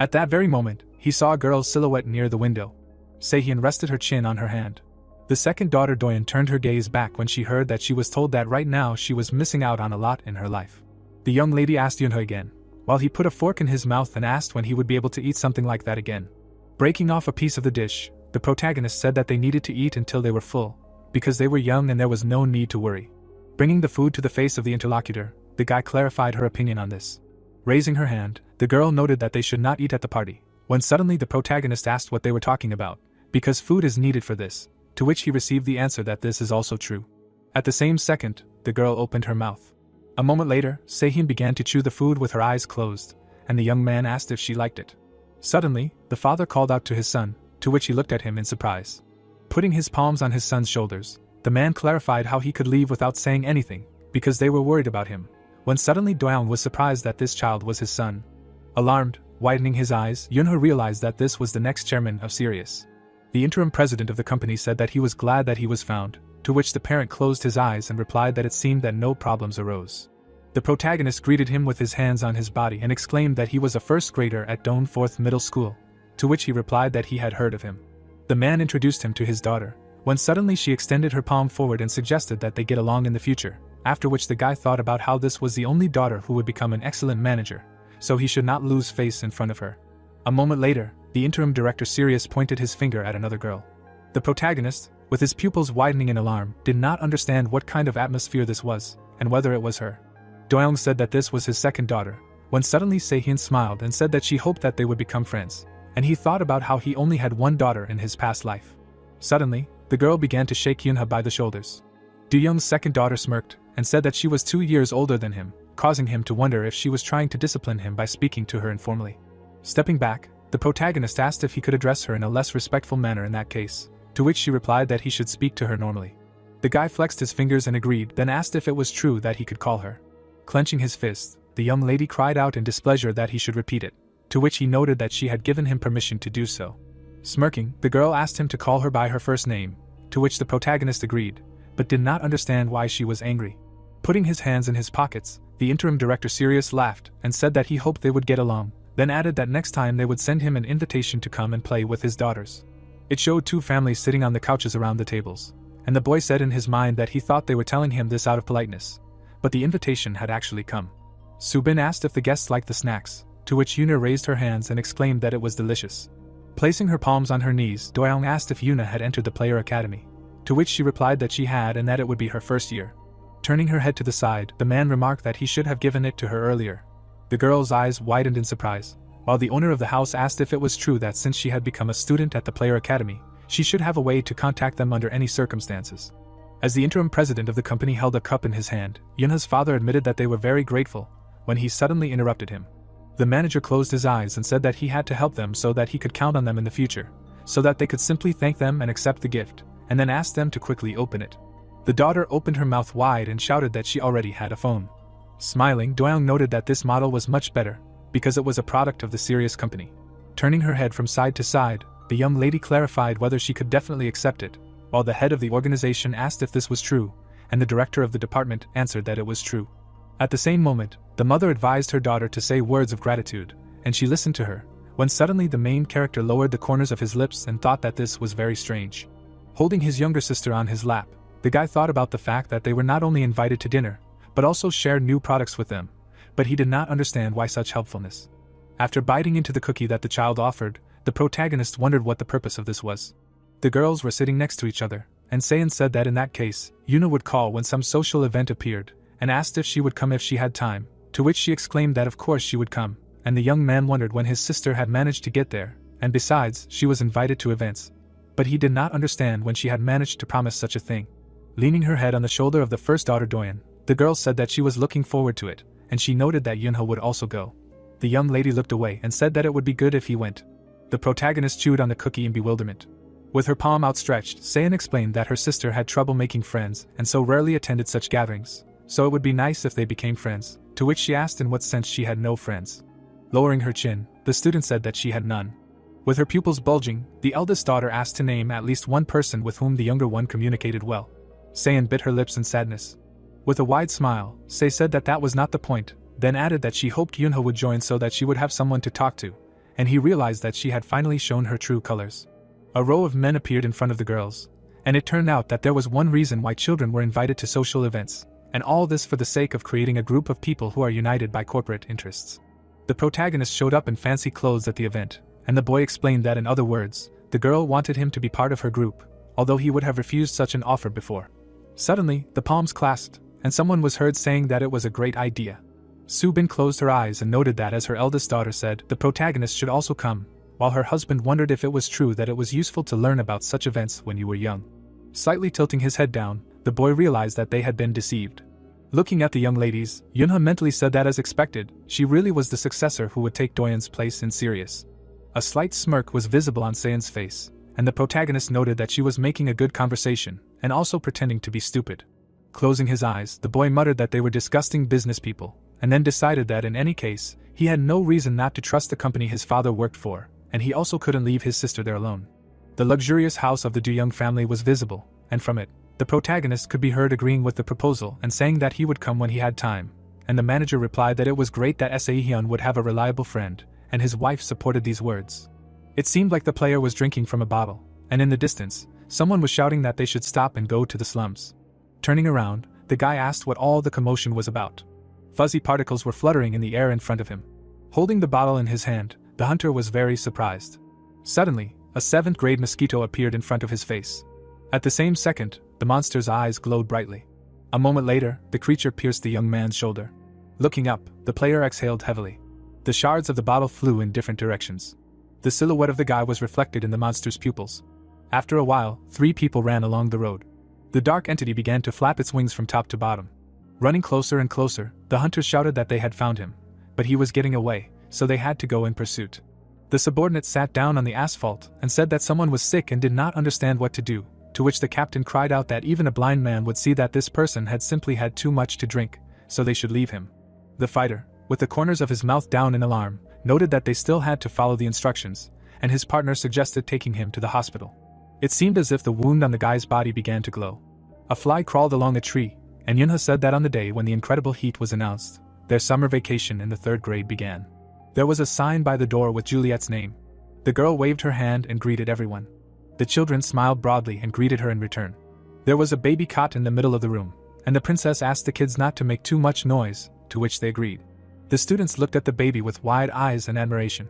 Speaker 1: At that very moment, he saw a girl's silhouette near the window. Sehyun rested her chin on her hand. The second daughter Doyeon turned her gaze back when she heard that she was told that right now she was missing out on a lot in her life. The young lady asked Yoonho again, while he put a fork in his mouth and asked when he would be able to eat something like that again. Breaking off a piece of the dish, the protagonist said that they needed to eat until they were full, because they were young and there was no need to worry. Bringing the food to the face of the interlocutor, the guy clarified her opinion on this. Raising her hand, the girl noted that they should not eat at the party, when suddenly the protagonist asked what they were talking about, because food is needed for this, to which he received the answer that this is also true. At the same second, the girl opened her mouth. A moment later, Sehyun began to chew the food with her eyes closed, and the young man asked if she liked it. Suddenly, the father called out to his son, to which he looked at him in surprise. Putting his palms on his son's shoulders, the man clarified how he could leave without saying anything, because they were worried about him, when suddenly Doyeon was surprised that this child was his son. Alarmed, widening his eyes, Yoonho realized that this was the next chairman of Sirius. The interim president of the company said that he was glad that he was found, to which the parent closed his eyes and replied that it seemed that no problems arose. The protagonist greeted him with his hands on his body and exclaimed that he was a first grader at Doan 4th Middle School, to which he replied that he had heard of him. The man introduced him to his daughter, when suddenly she extended her palm forward and suggested that they get along in the future, after which the guy thought about how this was the only daughter who would become an excellent manager, so he should not lose face in front of her. A moment later, the interim director Sirius pointed his finger at another girl. The protagonist, with his pupils widening in alarm, did not understand what kind of atmosphere this was, and whether it was her. Doyeon said that this was his second daughter, when suddenly Sehyun smiled and said that she hoped that they would become friends, and he thought about how he only had one daughter in his past life. Suddenly, the girl began to shake Yoonha by the shoulders. Doyeon's second daughter smirked, and said that she was 2 years older than him, causing him to wonder if she was trying to discipline him by speaking to her informally. Stepping back, the protagonist asked if he could address her in a less respectful manner in that case, to which she replied that he should speak to her normally. The guy flexed his fingers and agreed, then asked if it was true that he could call her. Clenching his fist, the young lady cried out in displeasure that he should repeat it, to which he noted that she had given him permission to do so. Smirking, the girl asked him to call her by her first name, to which the protagonist agreed, but did not understand why she was angry. Putting his hands in his pockets, the interim director Sirius laughed and said that he hoped they would get along, then added that next time they would send him an invitation to come and play with his daughters. It showed two families sitting on the couches around the tables, and the boy said in his mind that he thought they were telling him this out of politeness, but the invitation had actually come. Subin asked if the guests liked the snacks, to which Yuna raised her hands and exclaimed that it was delicious. Placing her palms on her knees, Doyeon asked if Yuna had entered the Player Academy, to which she replied that she had and that it would be her first year. Turning her head to the side, the man remarked that he should have given it to her earlier. The girl's eyes widened in surprise, while the owner of the house asked if it was true that since she had become a student at the Player Academy, She should have a way to contact them under any circumstances. As the interim president of the company held a cup in his hand, Yunha's father admitted that they were very grateful, when he suddenly interrupted him. The manager closed his eyes and said that he had to help them so that he could count on them in the future, so that they could simply thank them and accept the gift, and then ask them to quickly open it. The daughter opened her mouth wide and shouted that she already had a phone. Smiling, Doyoung noted that this model was much better, because it was a product of the serious company. Turning her head from side to side, the young lady clarified whether she could definitely accept it, while the head of the organization asked if this was true, and the director of the department answered that it was true. At the same moment, the mother advised her daughter to say words of gratitude, and she listened to her, when suddenly the main character lowered the corners of his lips and thought that this was very strange. Holding his younger sister on his lap, the guy thought about the fact that they were not only invited to dinner, but also shared new products with them, but he did not understand why such helpfulness. After biting into the cookie that the child offered, the protagonist wondered what the purpose of this was. The girls were sitting next to each other, and Sayan said that in that case, Yuna would call when some social event appeared, and asked if she would come if she had time, to which she exclaimed that of course she would come, and the young man wondered when his sister had managed to get there, and besides, she was invited to events. But he did not understand when she had managed to promise such a thing. Leaning her head on the shoulder of the first daughter Doyan, the girl said that she was looking forward to it, and she noted that Yunha would also go. The young lady looked away and said that it would be good if he went. The protagonist chewed on the cookie in bewilderment. With her palm outstretched, Sayan explained that her sister had trouble making friends and so rarely attended such gatherings, so it would be nice if they became friends, to which she asked in what sense she had no friends. Lowering her chin, the student said that she had none. With her pupils bulging, the eldest daughter asked to name at least one person with whom the younger one communicated well. Sayan bit her lips in sadness. With a wide smile, Sei said that that was not the point, then added that she hoped Yunha would join so that she would have someone to talk to, and he realized that she had finally shown her true colors. A row of men appeared in front of the girls, and it turned out that there was one reason why children were invited to social events, and all this for the sake of creating a group of people who are united by corporate interests. The protagonist showed up in fancy clothes at the event, and the boy explained that in other words, the girl wanted him to be part of her group, although he would have refused such an offer before. Suddenly, the palms clasped, and someone was heard saying that it was a great idea. Su Bin closed her eyes and noted that as her eldest daughter said, the protagonist should also come, while her husband wondered if it was true that it was useful to learn about such events when you were young. Slightly tilting his head down, the boy realized that they had been deceived. Looking at the young ladies, Yunha mentally said that as expected, she really was the successor who would take Doyan's place in Sirius. A slight smirk was visible on Sayan's face, and the protagonist noted that she was making a good conversation, and also pretending to be stupid. Closing his eyes, the boy muttered that they were disgusting business people, and then decided that in any case, he had no reason not to trust the company his father worked for, and he also couldn't leave his sister there alone. The luxurious house of the Doyoung family was visible, and from it, the protagonist could be heard agreeing with the proposal and saying that he would come when he had time, and the manager replied that it was great that Seihyun would have a reliable friend, and his wife supported these words. It seemed like the player was drinking from a bottle, and in the distance, someone was shouting that they should stop and go to the slums. Turning around, the guy asked what all the commotion was about. Fuzzy particles were fluttering in the air in front of him. Holding the bottle in his hand, the hunter was very surprised. Suddenly, a 7th-grade mosquito appeared in front of his face. At the same second, the monster's eyes glowed brightly. A moment later, the creature pierced the young man's shoulder. Looking up, the player exhaled heavily. The shards of the bottle flew in different directions. The silhouette of the guy was reflected in the monster's pupils. After a while, 3 people ran along the road. The dark entity began to flap its wings from top to bottom. Running closer and closer, the hunters shouted that they had found him, but he was getting away, so they had to go in pursuit. The subordinate sat down on the asphalt and said that someone was sick and did not understand what to do, to which the captain cried out that even a blind man would see that this person had simply had too much to drink, so they should leave him. The fighter, with the corners of his mouth down in alarm, noted that they still had to follow the instructions, and his partner suggested taking him to the hospital. It seemed as if the wound on the guy's body began to glow. A fly crawled along a tree, and Yunha said that on the day when the incredible heat was announced, their summer vacation in the 3rd grade began. There was a sign by the door with Juliet's name. The girl waved her hand and greeted everyone. The children smiled broadly and greeted her in return. There was a baby cot in the middle of the room, and the princess asked the kids not to make too much noise, to which they agreed. The students looked at the baby with wide eyes and admiration.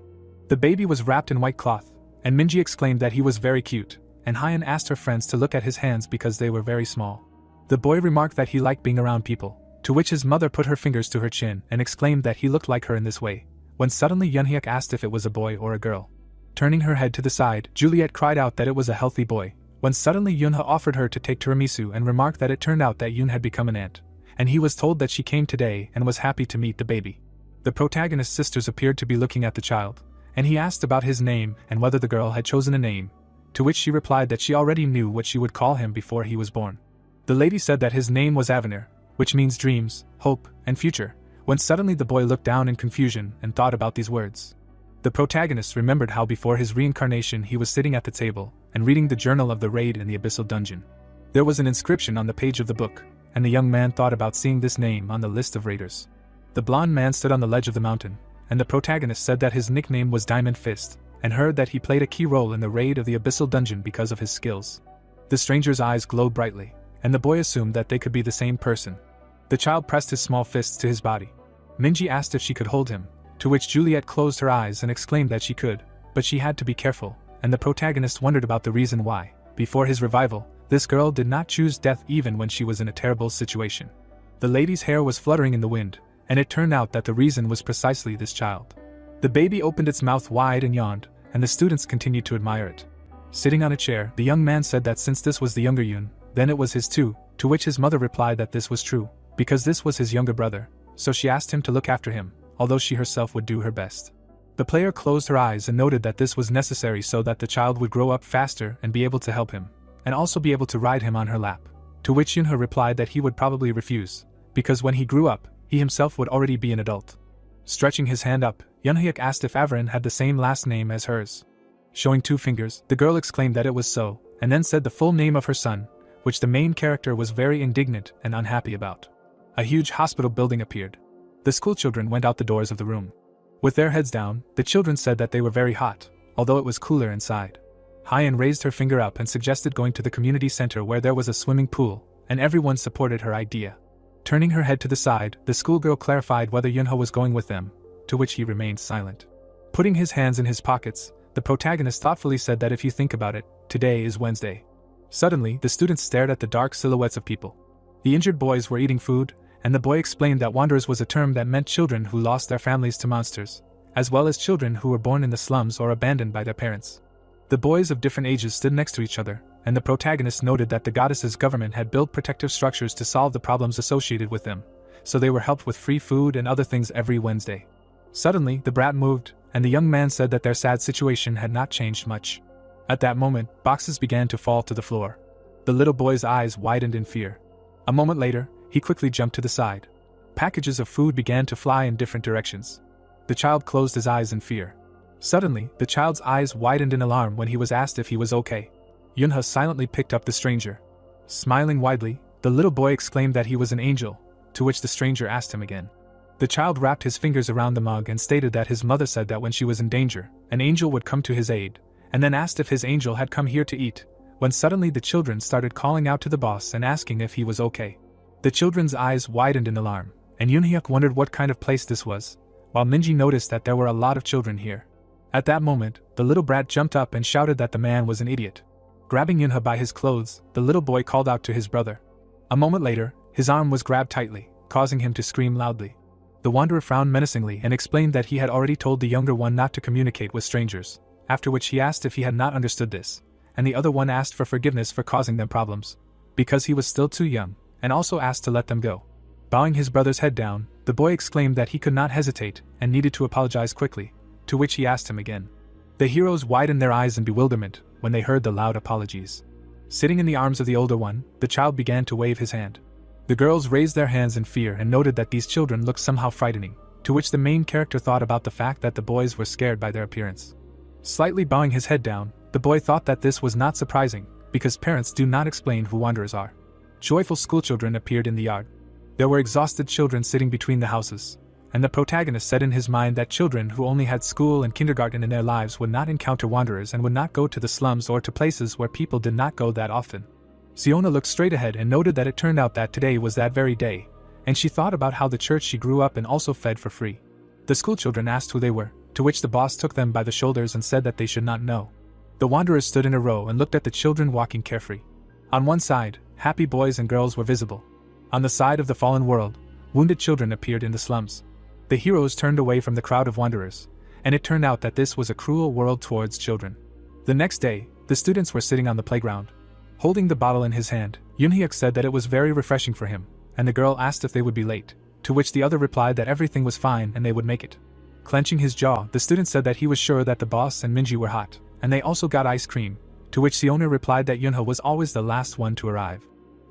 Speaker 1: The baby was wrapped in white cloth, and Minji exclaimed that he was very cute, and Hyan asked her friends to look at his hands because they were very small. The boy remarked that he liked being around people, to which his mother put her fingers to her chin and exclaimed that he looked like her in this way, when suddenly Yunhyuk asked if it was a boy or a girl. Turning her head to the side, Juliet cried out that it was a healthy boy, when suddenly Yunha offered her to take tiramisu and remarked that it turned out that Yoon had become an aunt, and he was told that she came today and was happy to meet the baby. The protagonist's sisters appeared to be looking at the child, and he asked about his name and whether the girl had chosen a name, to which she replied that she already knew what she would call him before he was born. The lady said that his name was Avenir, which means dreams, hope, and future, when suddenly the boy looked down in confusion and thought about these words. The protagonist remembered how before his reincarnation he was sitting at the table and reading the journal of the raid in the abyssal dungeon. There was an inscription on the page of the book, and the young man thought about seeing this name on the list of raiders. The blonde man stood on the ledge of the mountain, and the protagonist said that his nickname was Diamond Fist, and heard that he played a key role in the raid of the abyssal dungeon because of his skills. The stranger's eyes glowed brightly, and the boy assumed that they could be the same person. The child pressed his small fists to his body. Minji asked if she could hold him, to which Juliet closed her eyes and exclaimed that she could, but she had to be careful, and the protagonist wondered about the reason why, before his revival, this girl did not choose death even when she was in a terrible situation. The lady's hair was fluttering in the wind, and it turned out that the reason was precisely this child. The baby opened its mouth wide and yawned, and the students continued to admire it. Sitting on a chair, the young man said that since this was the younger Yoon, then it was his too, to which his mother replied that this was true, because this was his younger brother, so she asked him to look after him, although she herself would do her best. The player closed her eyes and noted that this was necessary so that the child would grow up faster and be able to help him, and also be able to ride him on her lap, to which Yoonha replied that he would probably refuse, because when he grew up, he himself would already be an adult. Stretching his hand up, Yoonhyuk asked if Averin had the same last name as hers. Showing 2 fingers, the girl exclaimed that it was so, and then said the full name of her son, which the main character was very indignant and unhappy about. A huge hospital building appeared. The schoolchildren went out the doors of the room. With their heads down, the children said that they were very hot, although it was cooler inside. Hyan raised her finger up and suggested going to the community center where there was a swimming pool, and everyone supported her idea. Turning her head to the side, the schoolgirl clarified whether Yunha was going with them, to which he remained silent. Putting his hands in his pockets, the protagonist thoughtfully said that if you think about it, today is Wednesday. Suddenly, the students stared at the dark silhouettes of people. The injured boys were eating food, and the boy explained that wanderers was a term that meant children who lost their families to monsters, as well as children who were born in the slums or abandoned by their parents. The boys of different ages stood next to each other, and the protagonist noted that the goddess's government had built protective structures to solve the problems associated with them, so they were helped with free food and other things every Wednesday. Suddenly, the brat moved, and the young man said that their sad situation had not changed much. At that moment, boxes began to fall to the floor. The little boy's eyes widened in fear. A moment later, he quickly jumped to the side. Packages of food began to fly in different directions. The child closed his eyes in fear. Suddenly, the child's eyes widened in alarm when he was asked if he was okay. Yunha silently picked up the stranger. Smiling widely, the little boy exclaimed that he was an angel, to which the stranger asked him again. The child wrapped his fingers around the mug and stated that his mother said that when she was in danger, an angel would come to his aid, and then asked if his angel had come here to eat, when suddenly the children started calling out to the boss and asking if he was okay. The children's eyes widened in alarm, and Yoonhyuk wondered what kind of place this was, while Minji noticed that there were a lot of children here. At that moment, the little brat jumped up and shouted that the man was an idiot. Grabbing Yoonha by his clothes, the little boy called out to his brother. A moment later, his arm was grabbed tightly, causing him to scream loudly. The wanderer frowned menacingly and explained that he had already told the younger one not to communicate with strangers, after which he asked if he had not understood this, and the other one asked for forgiveness for causing them problems, because he was still too young, and also asked to let them go. Bowing his brother's head down, the boy exclaimed that he could not hesitate and needed to apologize quickly, to which he asked him again. The heroes widened their eyes in bewilderment when they heard the loud apologies. Sitting in the arms of the older one, the child began to wave his hand. The girls raised their hands in fear and noted that these children looked somehow frightening, to which the main character thought about the fact that the boys were scared by their appearance. Slightly bowing his head down, the boy thought that this was not surprising, because parents do not explain who wanderers are. Joyful schoolchildren appeared in the yard. There were exhausted children sitting between the houses, and the protagonist said in his mind that children who only had school and kindergarten in their lives would not encounter wanderers and would not go to the slums or to places where people did not go that often. Siona looked straight ahead and noted that it turned out that today was that very day, and she thought about how the church she grew up in also fed for free. The schoolchildren asked who they were, to which the boss took them by the shoulders and said that they should not know. The wanderers stood in a row and looked at the children walking carefree. On one side, happy boys and girls were visible. On the side of the fallen world, wounded children appeared in the slums. The heroes turned away from the crowd of wanderers, and it turned out that this was a cruel world towards children. The next day, the students were sitting on the playground. Holding the bottle in his hand, Yoonhyuk said that it was very refreshing for him, and the girl asked if they would be late, to which the other replied that everything was fine and they would make it. Clenching his jaw, the student said that he was sure that the boss and Minji were hot, and they also got ice cream, to which Seona replied that Yoonho was always the last one to arrive.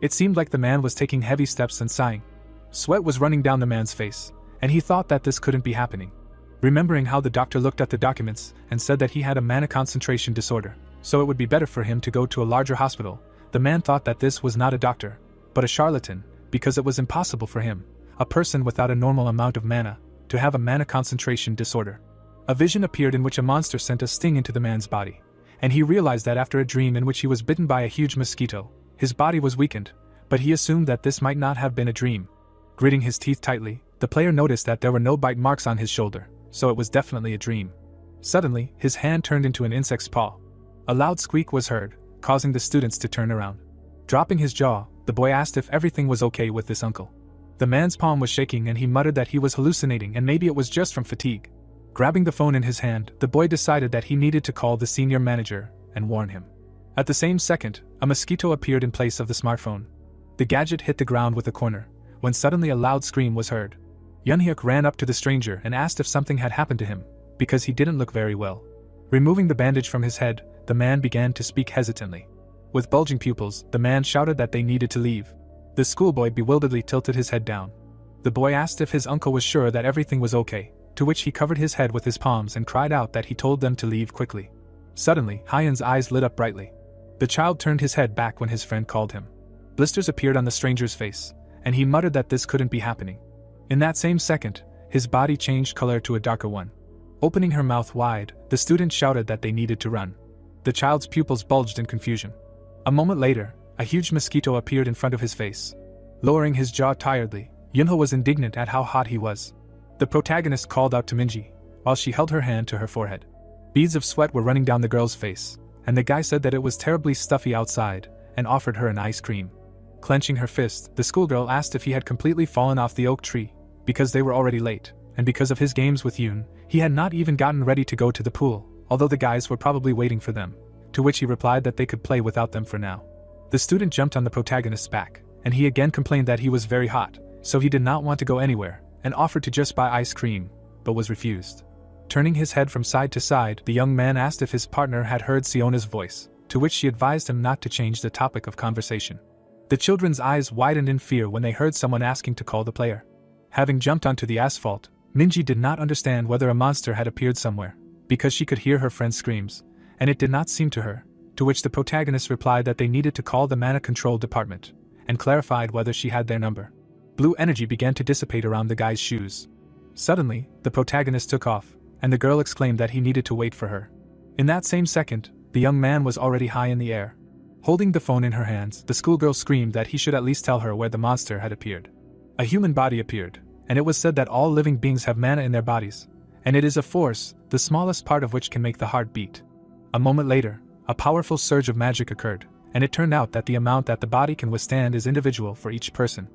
Speaker 1: It seemed like the man was taking heavy steps and sighing. Sweat was running down the man's face, and he thought that this couldn't be happening. Remembering how the doctor looked at the documents and said that he had a mana concentration disorder, so it would be better for him to go to a larger hospital, the man thought that this was not a doctor, but a charlatan, because it was impossible for him, a person without a normal amount of mana, to have a mana concentration disorder. A vision appeared in which a monster sent a sting into the man's body, and he realized that after a dream in which he was bitten by a huge mosquito, his body was weakened, but he assumed that this might not have been a dream. Gritting his teeth tightly, the player noticed that there were no bite marks on his shoulder, so it was definitely a dream. Suddenly, his hand turned into an insect's paw. A loud squeak was heard, causing the students to turn around. Dropping his jaw, the boy asked if everything was okay with this uncle. The man's palm was shaking and he muttered that he was hallucinating and maybe it was just from fatigue. Grabbing the phone in his hand, the boy decided that he needed to call the senior manager and warn him. At the same second, a mosquito appeared in place of the smartphone. The gadget hit the ground with a corner, when suddenly a loud scream was heard. Yoonhyuk ran up to the stranger and asked if something had happened to him, because he didn't look very well. Removing the bandage from his head, the man began to speak hesitantly. With bulging pupils, the man shouted that they needed to leave. The schoolboy bewilderedly tilted his head down. The boy asked if his uncle was sure that everything was okay, to which he covered his head with his palms and cried out that he told them to leave quickly. Suddenly, Hyan's eyes lit up brightly. The child turned his head back when his friend called him. Blisters appeared on the stranger's face, and he muttered that this couldn't be happening. In that same second, his body changed color to a darker one. Opening her mouth wide, the student shouted that they needed to run. The child's pupils bulged in confusion. A moment later, a huge mosquito appeared in front of his face. Lowering his jaw tiredly, Yunho was indignant at how hot he was. The protagonist called out to Minji, while she held her hand to her forehead. Beads of sweat were running down the girl's face, and the guy said that it was terribly stuffy outside, and offered her an ice cream. Clenching her fist, the schoolgirl asked if he had completely fallen off the oak tree, because they were already late, and because of his games with Yoon, he had not even gotten ready to go to the pool, although the guys were probably waiting for them, to which he replied that they could play without them for now. The student jumped on the protagonist's back, and he again complained that he was very hot, so he did not want to go anywhere, and offered to just buy ice cream, but was refused. Turning his head from side to side, the young man asked if his partner had heard Siona's voice, to which she advised him not to change the topic of conversation. The children's eyes widened in fear when they heard someone asking to call the player. Having jumped onto the asphalt, Minji did not understand whether a monster had appeared somewhere, because she could hear her friend's screams, and it did not seem to her, to which the protagonist replied that they needed to call the mana control department, and clarified whether she had their number. Blue energy began to dissipate around the guy's shoes. Suddenly, the protagonist took off, and the girl exclaimed that he needed to wait for her. In that same second, the young man was already high in the air. Holding the phone in her hands, the schoolgirl screamed that he should at least tell her where the monster had appeared. A human body appeared, and it was said that all living beings have mana in their bodies, and it is a force, the smallest part of which can make the heart beat. A moment later, a powerful surge of magic occurred, and it turned out that the amount that the body can withstand is individual for each person.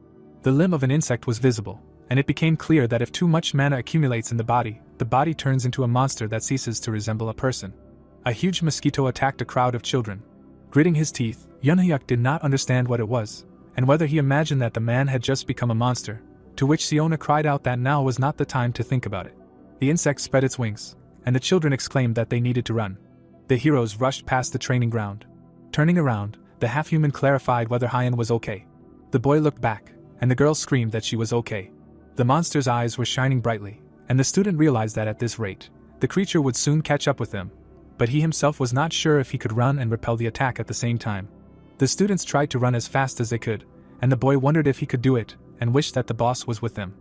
Speaker 1: The limb of an insect was visible, and it became clear that if too much mana accumulates in the body turns into a monster that ceases to resemble a person. A huge mosquito attacked a crowd of children. Gritting his teeth, Yunhyuk did not understand what it was, and whether he imagined that the man had just become a monster, to which Siona cried out that now was not the time to think about it. The insect spread its wings, and the children exclaimed that they needed to run. The heroes rushed past the training ground. Turning around, the half-human clarified whether Hyan was okay. The boy looked back, and the girl screamed that she was okay. The monster's eyes were shining brightly, and the student realized that at this rate, the creature would soon catch up with them, but he himself was not sure if he could run and repel the attack at the same time. The students tried to run as fast as they could, and the boy wondered if he could do it, and wished that the boss was with them.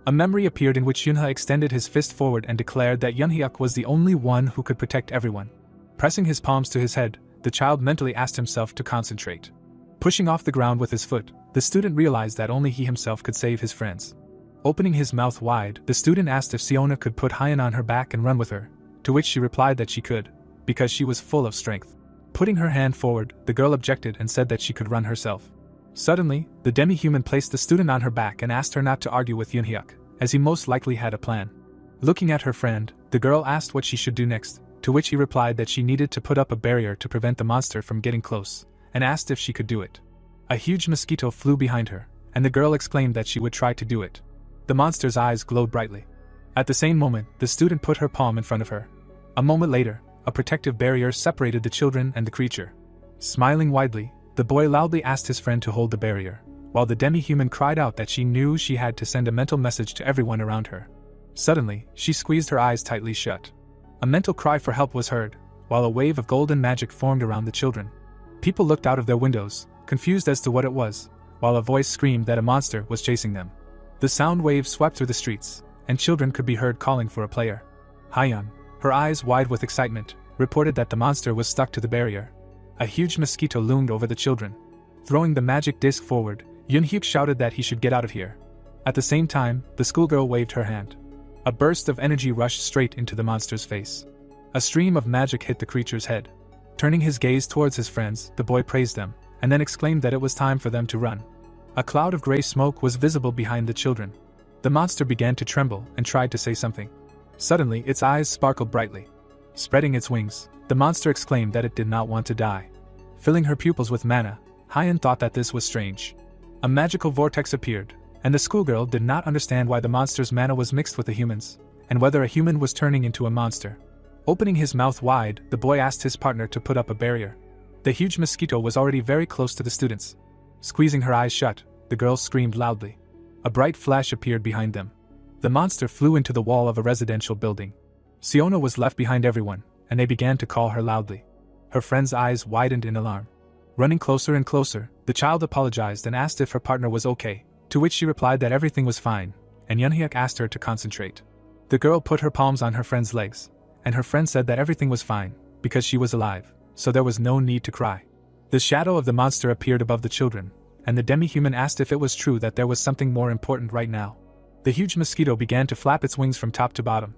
Speaker 1: A memory appeared in which Yunha extended his fist forward and declared that Yunhyuk was the only one who could protect everyone. Pressing his palms to his head, the child mentally asked himself to concentrate. Pushing off the ground with his foot, the student realized that only he himself could save his friends. Opening his mouth wide, the student asked if Siona could put Hyan on her back and run with her, to which she replied that she could, because she was full of strength. Putting her hand forward, the girl objected and said that she could run herself. Suddenly, the demi-human placed the student on her back and asked her not to argue with Yunhyuk, as he most likely had a plan. Looking at her friend, the girl asked what she should do next, to which he replied that she needed to put up a barrier to prevent the monster from getting close, and asked if she could do it. A huge mosquito flew behind her, and the girl exclaimed that she would try to do it. The monster's eyes glowed brightly. At the same moment, the student put her palm in front of her. A moment later, a protective barrier separated the children and the creature. Smiling widely, the boy loudly asked his friend to hold the barrier, while the demi-human cried out that she knew she had to send a mental message to everyone around her. Suddenly, she squeezed her eyes tightly shut. A mental cry for help was heard, while a wave of golden magic formed around the children. People looked out of their windows, confused as to what it was, while a voice screamed that a monster was chasing them. The sound waves swept through the streets, and children could be heard calling for a player. Hyun, her eyes wide with excitement, reported that the monster was stuck to the barrier. A huge mosquito loomed over the children. Throwing the magic disc forward, Yunhyuk shouted that he should get out of here. At the same time, the schoolgirl waved her hand. A burst of energy rushed straight into the monster's face. A stream of magic hit the creature's head. Turning his gaze towards his friends, the boy praised them, and then exclaimed that it was time for them to run. A cloud of gray smoke was visible behind the children. The monster began to tremble and tried to say something. Suddenly, its eyes sparkled brightly. Spreading its wings, the monster exclaimed that it did not want to die. Filling her pupils with mana, Hyun thought that this was strange. A magical vortex appeared, and the schoolgirl did not understand why the monster's mana was mixed with the human's, and whether a human was turning into a monster. Opening his mouth wide, the boy asked his partner to put up a barrier. The huge mosquito was already very close to the students. Squeezing her eyes shut, the girl screamed loudly. A bright flash appeared behind them. The monster flew into the wall of a residential building. Siona was left behind everyone, and they began to call her loudly. Her friend's eyes widened in alarm. Running closer and closer, the child apologized and asked if her partner was okay, to which she replied that everything was fine, and Yunhyuk asked her to concentrate. The girl put her palms on her friend's legs, and her friend said that everything was fine, because she was alive, so there was no need to cry. The shadow of the monster appeared above the children, and the demi-human asked if it was true that there was something more important right now. The huge mosquito began to flap its wings from top to bottom.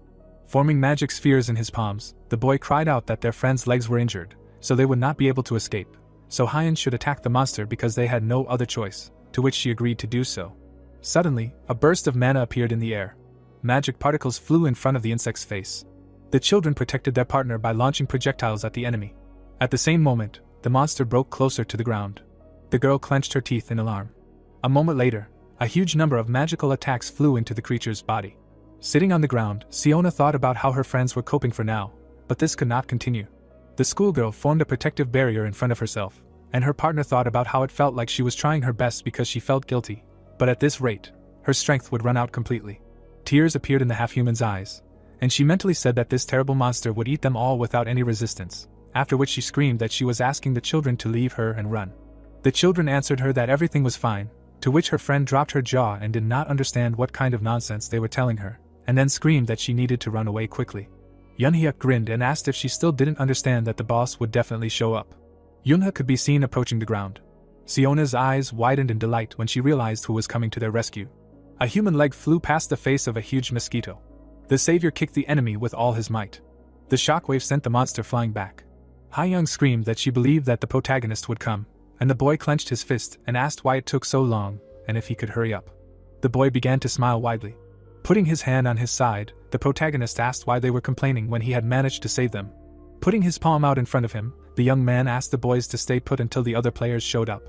Speaker 1: Forming magic spheres in his palms, the boy cried out that their friend's legs were injured, so they would not be able to escape, so Hyun should attack the monster because they had no other choice, to which she agreed to do so. Suddenly, a burst of mana appeared in the air. Magic particles flew in front of the insect's face. The children protected their partner by launching projectiles at the enemy. At the same moment, the monster broke closer to the ground. The girl clenched her teeth in alarm. A moment later, a huge number of magical attacks flew into the creature's body. Sitting on the ground, Siona thought about how her friends were coping for now, but this could not continue. The schoolgirl formed a protective barrier in front of herself, and her partner thought about how it felt like she was trying her best because she felt guilty, but at this rate, her strength would run out completely. Tears appeared in the half-human's eyes, and she mentally said that this terrible monster would eat them all without any resistance, after which she screamed that she was asking the children to leave her and run. The children answered her that everything was fine, to which her friend dropped her jaw and did not understand what kind of nonsense they were telling her, and then screamed that she needed to run away quickly. Yunhyuk grinned and asked if she still didn't understand that the boss would definitely show up. Yunha could be seen approaching the ground. Siona's eyes widened in delight when she realized who was coming to their rescue. A human leg flew past the face of a huge mosquito. The savior kicked the enemy with all his might. The shockwave sent the monster flying back. Hayoung screamed that she believed that the protagonist would come, and the boy clenched his fist and asked why it took so long, and if he could hurry up. The boy began to smile widely. Putting his hand on his side, the protagonist asked why they were complaining when he had managed to save them. Putting his palm out in front of him, the young man asked the boys to stay put until the other players showed up.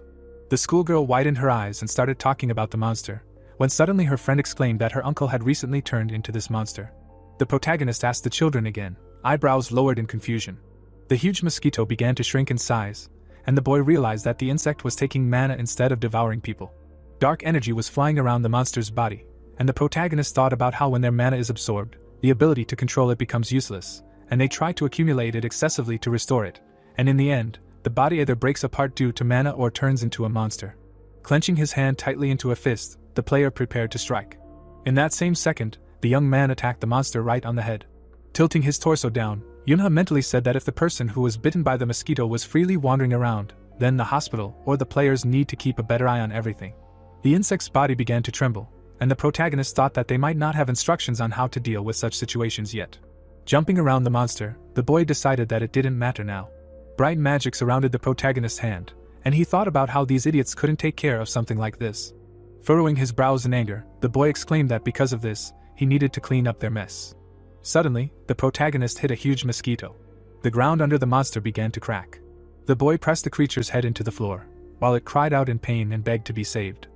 Speaker 1: The schoolgirl widened her eyes and started talking about the monster, when suddenly her friend exclaimed that her uncle had recently turned into this monster. The protagonist asked the children again, eyebrows lowered in confusion. The huge mosquito began to shrink in size, and the boy realized that the insect was taking mana instead of devouring people. Dark energy was flying around the monster's body, and the protagonist thought about how when their mana is absorbed, the ability to control it becomes useless, and they try to accumulate it excessively to restore it, and in the end, the body either breaks apart due to mana or turns into a monster. Clenching his hand tightly into a fist, the player prepared to strike. In that same second, the young man attacked the monster right on the head. Tilting his torso down, Yunha mentally said that if the person who was bitten by the mosquito was freely wandering around, then the hospital or the players need to keep a better eye on everything. The insect's body began to tremble, and the protagonist thought that they might not have instructions on how to deal with such situations yet. Jumping around the monster, the boy decided that it didn't matter now. Bright magic surrounded the protagonist's hand, and he thought about how these idiots couldn't take care of something like this. Furrowing his brows in anger, the boy exclaimed that because of this, he needed to clean up their mess. Suddenly, the protagonist hit a huge mosquito. The ground under the monster began to crack. The boy pressed the creature's head into the floor, while it cried out in pain and begged to be saved.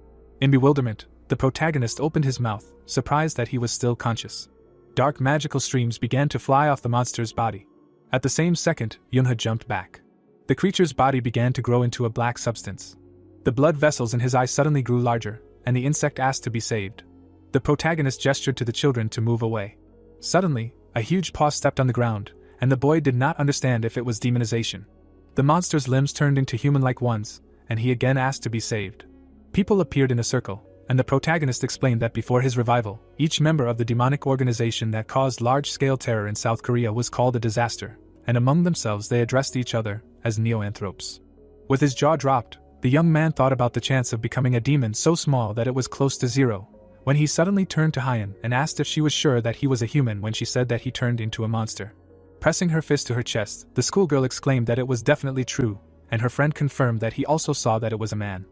Speaker 1: In bewilderment, the protagonist opened his mouth, surprised that he was still conscious. Dark magical streams began to fly off the monster's body. At the same second, Yunha jumped back. The creature's body began to grow into a black substance. The blood vessels in his eyes suddenly grew larger, and the insect asked to be saved. The protagonist gestured to the children to move away. Suddenly, a huge paw stepped on the ground, and the boy did not understand if it was demonization. The monster's limbs turned into human-like ones, and he again asked to be saved. People appeared in a circle, and the protagonist explained that before his revival, each member of the demonic organization that caused large-scale terror in South Korea was called a disaster, and among themselves they addressed each other as neoanthropes. With his jaw dropped, the young man thought about the chance of becoming a demon so small that it was close to zero, when he suddenly turned to Hyen and asked if she was sure that he was a human when she said that he turned into a monster. Pressing her fist to her chest, the schoolgirl exclaimed that it was definitely true, and her friend confirmed that he also saw that it was a man.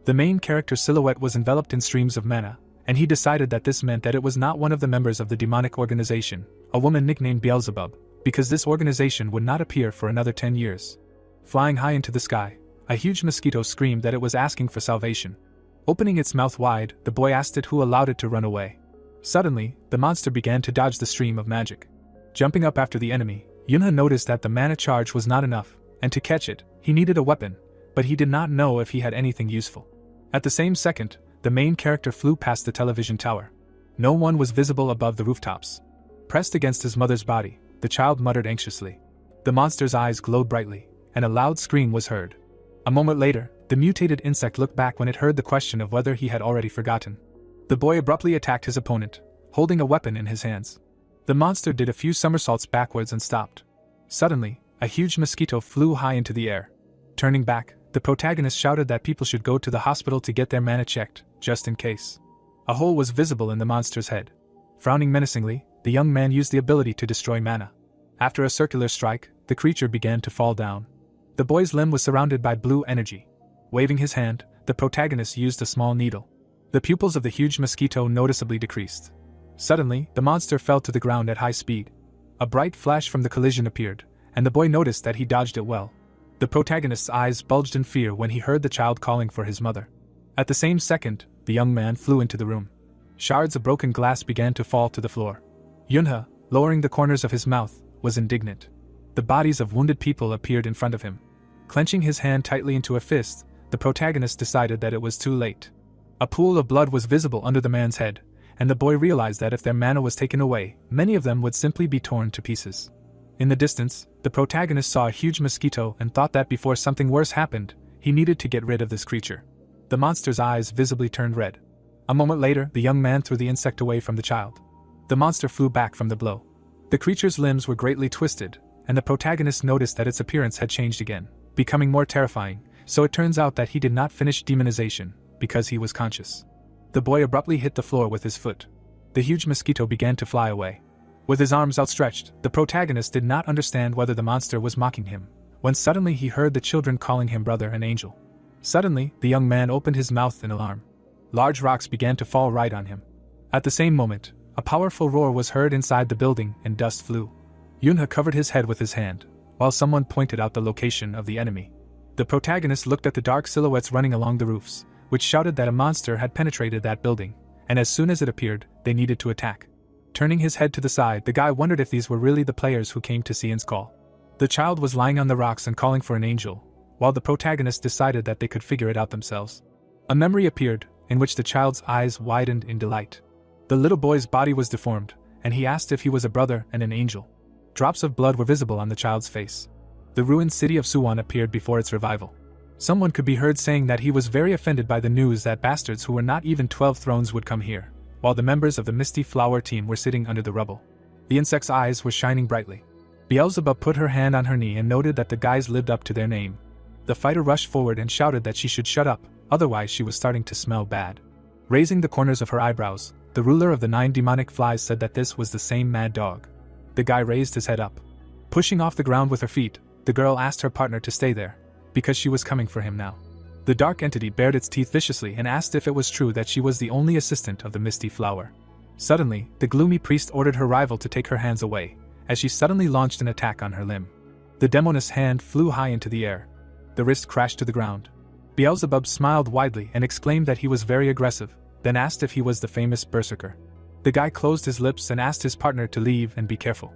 Speaker 1: The main character's silhouette was enveloped in streams of mana, and he decided that this meant that it was not one of the members of the demonic organization, a woman nicknamed Beelzebub, because this organization would not appear for another 10 years. Flying high into the sky, a huge mosquito screamed that it was asking for salvation. Opening its mouth wide, the boy asked it who allowed it to run away. Suddenly, the monster began to dodge the stream of magic. Jumping up after the enemy, Yunha noticed that the mana charge was not enough, and to catch it, he needed a weapon, but he did not know if he had anything useful. At the same second, the main character flew past the television tower. No one was visible above the rooftops. Pressed against his mother's body, the child muttered anxiously. The monster's eyes glowed brightly, and a loud scream was heard. A moment later, the mutated insect looked back when it heard the question of whether he had already forgotten. The boy abruptly attacked his opponent, holding a weapon in his hands. The monster did a few somersaults backwards and stopped. Suddenly, a huge mosquito flew high into the air. Turning back, the protagonist shouted that people should go to the hospital to get their mana checked, just in case. A hole was visible in the monster's head. Frowning menacingly, the young man used the ability to destroy mana. After a circular strike, the creature began to fall down. The boy's limb was surrounded by blue energy. Waving his hand, the protagonist used a small needle. The pupils of the huge mosquito noticeably decreased. Suddenly, the monster fell to the ground at high speed. A bright flash from the collision appeared, and the boy noticed that he dodged it well. The protagonist's eyes bulged in fear when he heard the child calling for his mother. At the same second, the young man flew into the room. Shards of broken glass began to fall to the floor. Yunha, lowering the corners of his mouth, was indignant. The bodies of wounded people appeared in front of him. Clenching his hand tightly into a fist, the protagonist decided that it was too late. A pool of blood was visible under the man's head, and the boy realized that if their mana was taken away, many of them would simply be torn to pieces. In the distance, the protagonist saw a huge mosquito and thought that before something worse happened, he needed to get rid of this creature. The monster's eyes visibly turned red. A moment later, the young man threw the insect away from the child. The monster flew back from the blow. The creature's limbs were greatly twisted, and the protagonist noticed that its appearance had changed again, becoming more terrifying, so it turns out that he did not finish demonization, because he was conscious. The boy abruptly hit the floor with his foot. The huge mosquito began to fly away. With his arms outstretched, the protagonist did not understand whether the monster was mocking him, when suddenly he heard the children calling him brother and angel. Suddenly, the young man opened his mouth in alarm. Large rocks began to fall right on him. At the same moment, a powerful roar was heard inside the building and dust flew. Yunha covered his head with his hand, while someone pointed out the location of the enemy. The protagonist looked at the dark silhouettes running along the roofs, which shouted that a monster had penetrated that building, and as soon as it appeared, they needed to attack. Turning his head to the side, the guy wondered if these were really the players who came to Sion's call. The child was lying on the rocks and calling for an angel, while the protagonist decided that they could figure it out themselves. A memory appeared, in which the child's eyes widened in delight. The little boy's body was deformed, and he asked if he was a brother and an angel. Drops of blood were visible on the child's face. The ruined city of Suwon appeared before its revival. Someone could be heard saying that he was very offended by the news that bastards who were not even 12 thrones would come here, while the members of the Misty Flower team were sitting under the rubble. The insect's eyes were shining brightly. Beelzebub put her hand on her knee and noted that the guys lived up to their name. The fighter rushed forward and shouted that she should shut up, otherwise she was starting to smell bad. Raising the corners of her eyebrows, the ruler of the 9 demonic flies said that this was the same mad dog. The guy raised his head up. Pushing off the ground with her feet, the girl asked her partner to stay there, because she was coming for him now. The dark entity bared its teeth viciously and asked if it was true that she was the only assistant of the Misty Flower. Suddenly, the gloomy priest ordered her rival to take her hands away, as she suddenly launched an attack on her limb. The demoness hand flew high into the air. The wrist crashed to the ground. Beelzebub smiled widely and exclaimed that he was very aggressive, then asked if he was the famous berserker. The guy closed his lips and asked his partner to leave and be careful.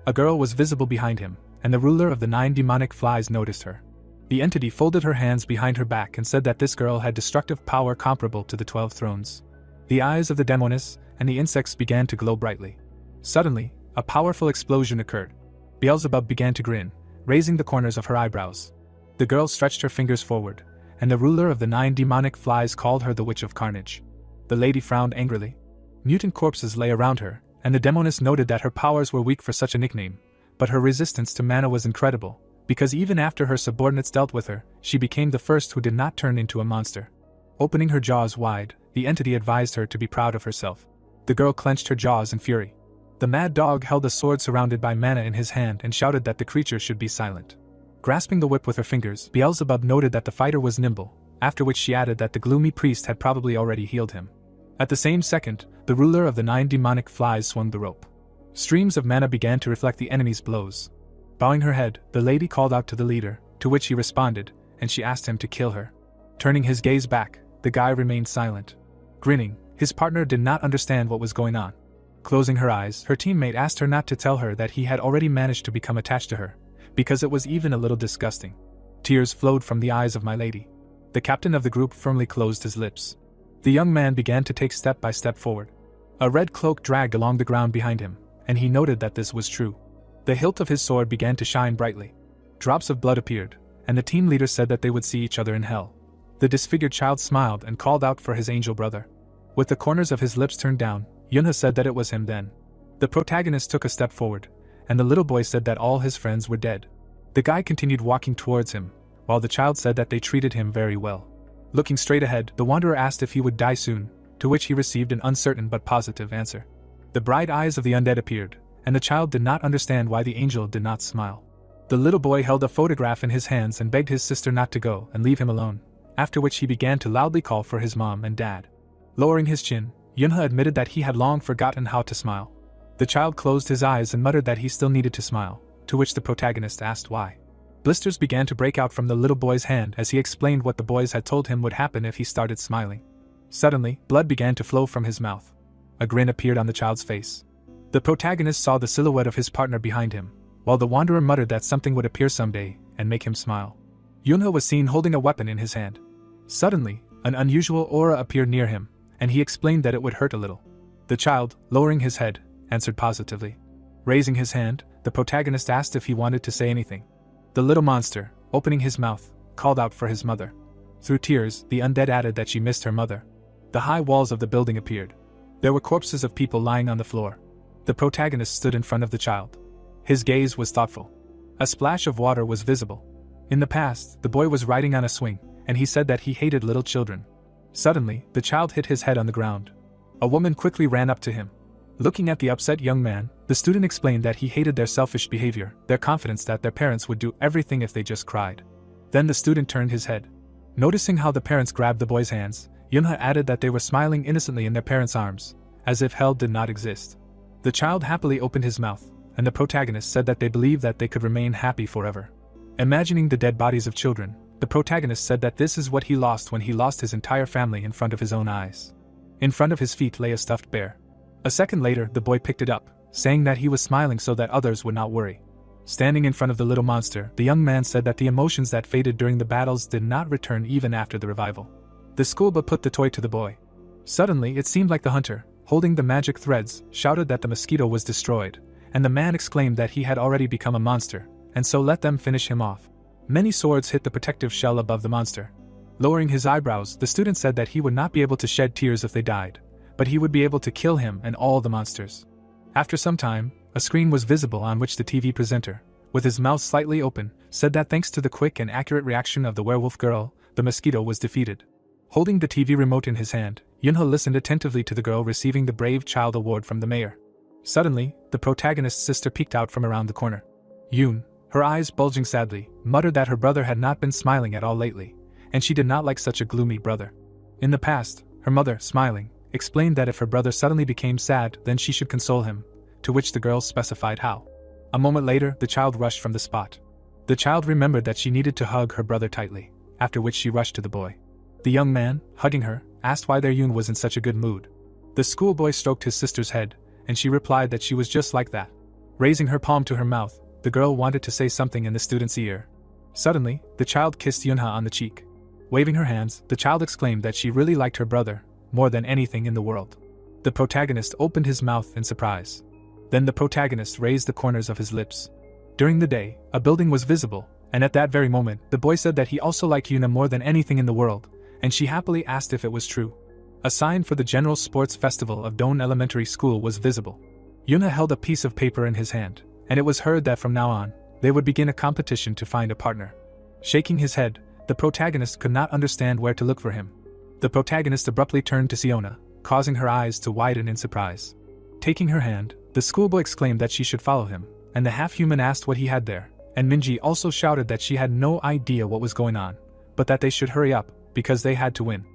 Speaker 1: A girl was visible behind him, and the ruler of the 9 demonic flies noticed her. The entity folded her hands behind her back and said that this girl had destructive power comparable to the 12 thrones. The eyes of the demoness and the insects began to glow brightly. Suddenly, a powerful explosion occurred. Beelzebub began to grin, raising the corners of her eyebrows. The girl stretched her fingers forward, and the ruler of the 9 demonic flies called her the Witch of Carnage. The lady frowned angrily. Mutant corpses lay around her, and the demoness noted that her powers were weak for such a nickname, but her resistance to mana was incredible, because even after her subordinates dealt with her, she became the first who did not turn into a monster. Opening her jaws wide, the entity advised her to be proud of herself. The girl clenched her jaws in fury. The mad dog held a sword surrounded by mana in his hand and shouted that the creature should be silent. Grasping the whip with her fingers, Beelzebub noted that the fighter was nimble, after which she added that the gloomy priest had probably already healed him. At the same second, the ruler of the 9 demonic flies swung the rope. Streams of mana began to reflect the enemy's blows. Bowing her head, the lady called out to the leader, to which he responded, and she asked him to kill her. Turning his gaze back, the guy remained silent. Grinning, his partner did not understand what was going on. Closing her eyes, her teammate asked her not to tell her that he had already managed to become attached to her, because it was even a little disgusting. Tears flowed from the eyes of my lady. The captain of the group firmly closed his lips. The young man began to take step by step forward. A red cloak dragged along the ground behind him, and he noted that this was true. The hilt of his sword began to shine brightly. Drops of blood appeared, and the team leader said that they would see each other in hell. The disfigured child smiled and called out for his angel brother. With the corners of his lips turned down, Yunha said that it was him then. The protagonist took a step forward, and the little boy said that all his friends were dead. The guy continued walking towards him, while the child said that they treated him very well. Looking straight ahead, the wanderer asked if he would die soon, to which he received an uncertain but positive answer. The bright eyes of the undead appeared, and the child did not understand why the angel did not smile. The little boy held a photograph in his hands and begged his sister not to go and leave him alone, after which he began to loudly call for his mom and dad. Lowering his chin, Yunha admitted that he had long forgotten how to smile. The child closed his eyes and muttered that he still needed to smile, to which the protagonist asked why. Blisters began to break out from the little boy's hand as he explained what the boys had told him would happen if he started smiling. Suddenly, blood began to flow from his mouth. A grin appeared on the child's face. The protagonist saw the silhouette of his partner behind him, while the wanderer muttered that something would appear someday and make him smile. Yunha was seen holding a weapon in his hand. Suddenly, an unusual aura appeared near him, and he explained that it would hurt a little. The child, lowering his head, answered positively. Raising his hand, the protagonist asked if he wanted to say anything. The little monster, opening his mouth, called out for his mother. Through tears, the undead added that she missed her mother. The high walls of the building appeared. There were corpses of people lying on the floor. The protagonist stood in front of the child. His gaze was thoughtful. A splash of water was visible. In the past, the boy was riding on a swing, and he said that he hated little children. Suddenly, the child hit his head on the ground. A woman quickly ran up to him. Looking at the upset young man, the student explained that he hated their selfish behavior, their confidence that their parents would do everything if they just cried. Then the student turned his head. Noticing how the parents grabbed the boy's hands, Yunha added that they were smiling innocently in their parents' arms, as if hell did not exist. The child happily opened his mouth, and the protagonist said that they believed that they could remain happy forever. Imagining the dead bodies of children, the protagonist said that this is what he lost when he lost his entire family in front of his own eyes. In front of his feet lay a stuffed bear. A second later, the boy picked it up, saying that he was smiling so that others would not worry. Standing in front of the little monster, the young man said that the emotions that faded during the battles did not return even after the revival. The schoolboy put the toy to the boy. Suddenly, it seemed like the hunter, holding the magic threads, shouted that the mosquito was destroyed, and the man exclaimed that he had already become a monster, and so let them finish him off. Many swords hit the protective shell above the monster. Lowering his eyebrows, the student said that he would not be able to shed tears if they died, but he would be able to kill him and all the monsters. After some time, a screen was visible on which the TV presenter, with his mouth slightly open, said that thanks to the quick and accurate reaction of the werewolf girl, the mosquito was defeated. Holding the TV remote in his hand, Yunha listened attentively to the girl receiving the Brave Child Award from the mayor. Suddenly, the protagonist's sister peeked out from around the corner. Yoon, her eyes bulging sadly, muttered that her brother had not been smiling at all lately, and she did not like such a gloomy brother. In the past, her mother, smiling, explained that if her brother suddenly became sad, then she should console him, to which the girl specified how. A moment later, the child rushed from the spot. The child remembered that she needed to hug her brother tightly, after which she rushed to the boy. The young man, hugging her, asked why their Yoon was in such a good mood. The schoolboy stroked his sister's head, and she replied that she was just like that. Raising her palm to her mouth, the girl wanted to say something in the student's ear. Suddenly, the child kissed Yunha on the cheek. Waving her hands, the child exclaimed that she really liked her brother, more than anything in the world. The protagonist opened his mouth in surprise. Then the protagonist raised the corners of his lips. During the day, a building was visible, and at that very moment, the boy said that he also liked Yuna more than anything in the world, and she happily asked if it was true. A sign for the General Sports Festival of Don Elementary School was visible. Yuna held a piece of paper in his hand, and it was heard that from now on, they would begin a competition to find a partner. Shaking his head, the protagonist could not understand where to look for him. The protagonist abruptly turned to Siona, causing her eyes to widen in surprise. Taking her hand, the schoolboy exclaimed that she should follow him, and the half-human asked what he had there, and Minji also shouted that she had no idea what was going on, but that they should hurry up, because they had to win.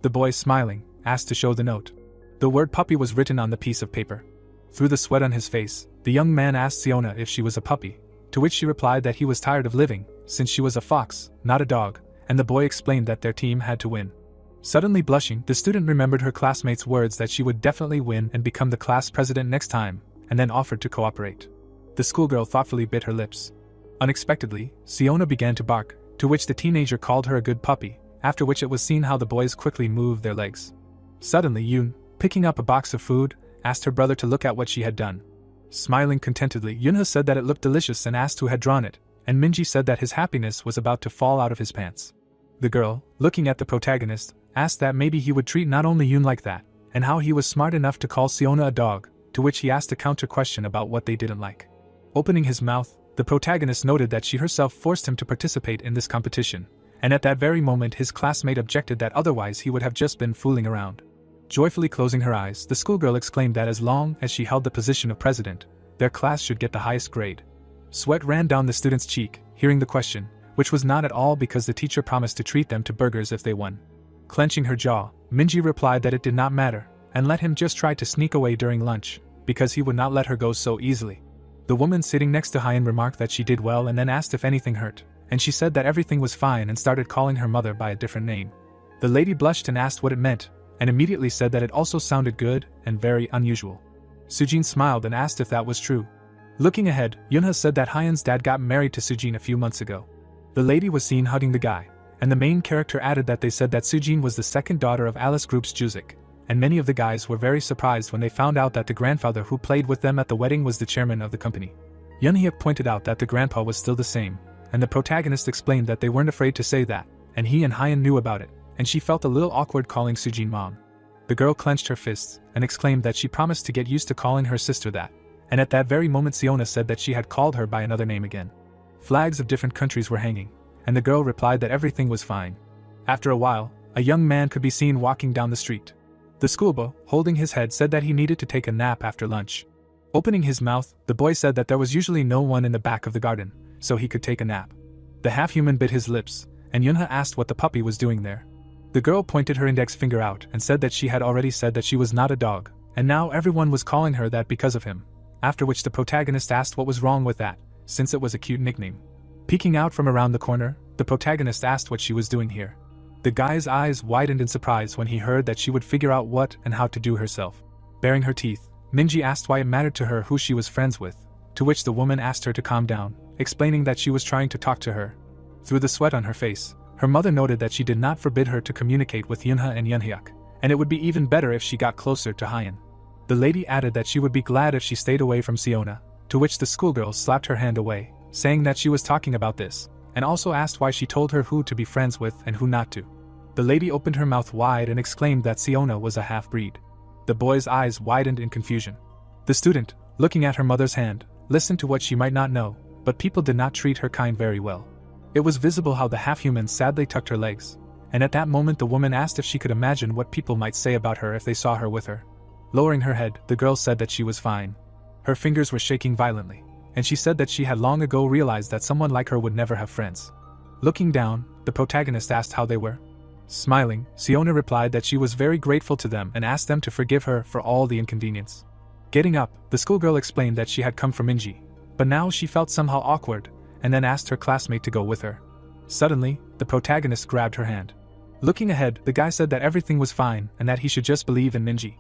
Speaker 1: The boy, smiling, asked to show the note. The word puppy was written on the piece of paper. Through the sweat on his face, the young man asked Siona if she was a puppy, to which she replied that he was tired of living, since she was a fox, not a dog, and the boy explained that their team had to win. Suddenly blushing, the student remembered her classmate's words that she would definitely win and become the class president next time, and then offered to cooperate. The schoolgirl thoughtfully bit her lips. Unexpectedly, Siona began to bark, to which the teenager called her a good puppy, after which it was seen how the boys quickly moved their legs. Suddenly Yoon, picking up a box of food, asked her brother to look at what she had done. Smiling contentedly, Yoonha said that it looked delicious and asked who had drawn it, and Minji said that his happiness was about to fall out of his pants. The girl, looking at the protagonist, asked that maybe he would treat not only Yoon like that, and how he was smart enough to call Siona a dog, to which he asked a counter question about what they didn't like. Opening his mouth, the protagonist noted that she herself forced him to participate in this competition, and at that very moment his classmate objected that otherwise he would have just been fooling around. Joyfully closing her eyes, the schoolgirl exclaimed that as long as she held the position of president, their class should get the highest grade. Sweat ran down the student's cheek, hearing the question, which was not at all because the teacher promised to treat them to burgers if they won. Clenching her jaw, Minji replied that it did not matter, and let him just try to sneak away during lunch, because he would not let her go so easily. The woman sitting next to Hyen remarked that she did well and then asked if anything hurt, and she said that everything was fine and started calling her mother by a different name. The lady blushed and asked what it meant, and immediately said that it also sounded good and very unusual. Sujin smiled and asked if that was true. Looking ahead, Yunha said that Hyen's dad got married to Sujin a few months ago. The lady was seen hugging the guy, and the main character added that they said that Sujin was the second daughter of Alice Group's Juzik, and many of the guys were very surprised when they found out that the grandfather who played with them at the wedding was the chairman of the company. Yunhyuk pointed out that the grandpa was still the same, and the protagonist explained that they weren't afraid to say that, and he and Hyen knew about it, and she felt a little awkward calling Sujin mom. The girl clenched her fists and exclaimed that she promised to get used to calling her sister that, and at that very moment Siona said that she had called her by another name again. Flags of different countries were hanging, and the girl replied that everything was fine. After a while, a young man could be seen walking down the street. The schoolboy, holding his head, said that he needed to take a nap after lunch. Opening his mouth, the boy said that there was usually no one in the back of the garden, so he could take a nap. The half-human bit his lips, and Yunha asked what the puppy was doing there. The girl pointed her index finger out and said that she had already said that she was not a dog, and now everyone was calling her that because of him, after which the protagonist asked what was wrong with that, since it was a cute nickname. Peeking out from around the corner, the protagonist asked what she was doing here. The guy's eyes widened in surprise when he heard that she would figure out what and how to do herself. Baring her teeth, Minji asked why it mattered to her who she was friends with, to which the woman asked her to calm down, explaining that she was trying to talk to her. Through the sweat on her face, her mother noted that she did not forbid her to communicate with Yunha and Yunhyuk, and it would be even better if she got closer to Hyen. The lady added that she would be glad if she stayed away from Siona, to which the schoolgirl slapped her hand away, saying that she was talking about this, and also asked why she told her who to be friends with and who not to. The lady opened her mouth wide and exclaimed that Siona was a half-breed. The boy's eyes widened in confusion. The student, looking at her mother's hand, listened to what she might not know, but people did not treat her kind very well. It was visible how the half-human sadly tucked her legs, and at that moment the woman asked if she could imagine what people might say about her if they saw her with her. Lowering her head, the girl said that she was fine. Her fingers were shaking violently, and she said that she had long ago realized that someone like her would never have friends. Looking down, the protagonist asked how they were. Smiling, Siona replied that she was very grateful to them and asked them to forgive her for all the inconvenience. Getting up, the schoolgirl explained that she had come from Minji, but now she felt somehow awkward, and then asked her classmate to go with her. Suddenly, the protagonist grabbed her hand. Looking ahead, the guy said that everything was fine and that he should just believe in Minji.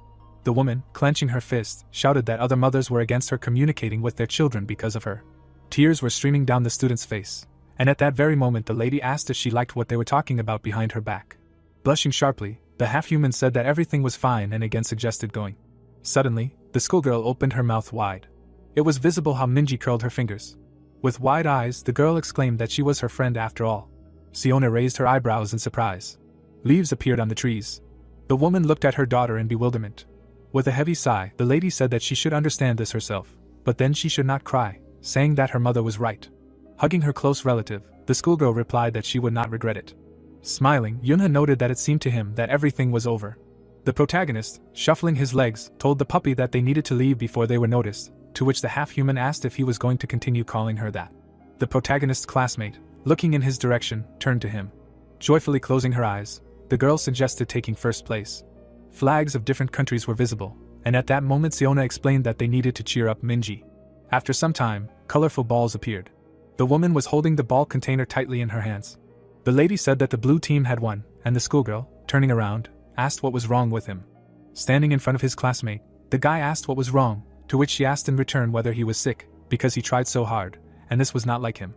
Speaker 1: The woman, clenching her fist, shouted that other mothers were against her communicating with their children because of her. Tears were streaming down the student's face, and at that very moment the lady asked if she liked what they were talking about behind her back. Blushing sharply, the half-human said that everything was fine and again suggested going. Suddenly, the schoolgirl opened her mouth wide. It was visible how Minji curled her fingers. With wide eyes, the girl exclaimed that she was her friend after all. Siona raised her eyebrows in surprise. Leaves appeared on the trees. The woman looked at her daughter in bewilderment. With a heavy sigh, the lady said that she should understand this herself, but then she should not cry, saying that her mother was right. Hugging her close relative, the schoolgirl replied that she would not regret it. Smiling, Yunha noted that it seemed to him that everything was over. The protagonist, shuffling his legs, told the puppy that they needed to leave before they were noticed, to which the half-human asked if he was going to continue calling her that. The protagonist's classmate, looking in his direction, turned to him. Joyfully closing her eyes, the girl suggested taking first place. Flags of different countries were visible, and at that moment Siona explained that they needed to cheer up Minji. After some time, colorful balls appeared. The woman was holding the ball container tightly in her hands. The lady said that the blue team had won, and the schoolgirl, turning around, asked what was wrong with him. Standing in front of his classmate, the guy asked what was wrong, to which she asked in return whether he was sick, because he tried so hard, and this was not like him.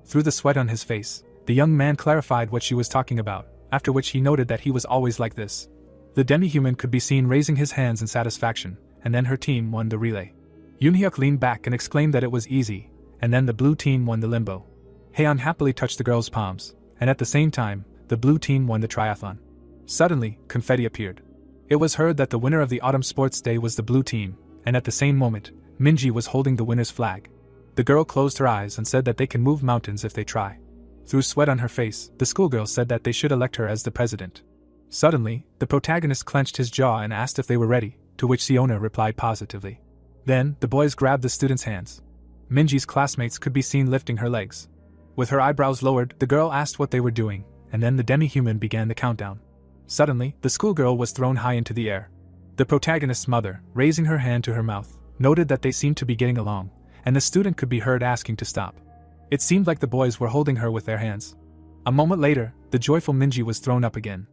Speaker 1: Through the sweat on his face, the young man clarified what she was talking about, after which he noted that he was always like this. The demi-human could be seen raising his hands in satisfaction, and then her team won the relay. Yoonhyuk leaned back and exclaimed that it was easy, and then the blue team won the limbo. Haeon happily touched the girl's palms, and at the same time, the blue team won the triathlon. Suddenly, confetti appeared. It was heard that the winner of the Autumn Sports Day was the blue team, and at the same moment, Minji was holding the winner's flag. The girl closed her eyes and said that they can move mountains if they try. Through sweat on her face, the schoolgirl said that they should elect her as the president. Suddenly, the protagonist clenched his jaw and asked if they were ready, to which Siona replied positively. Then, the boys grabbed the students' hands. Minji's classmates could be seen lifting her legs. With her eyebrows lowered, the girl asked what they were doing, and then the demi-human began the countdown. Suddenly, the schoolgirl was thrown high into the air. The protagonist's mother, raising her hand to her mouth, noted that they seemed to be getting along, and the student could be heard asking to stop. It seemed like the boys were holding her with their hands. A moment later, the joyful Minji was thrown up again.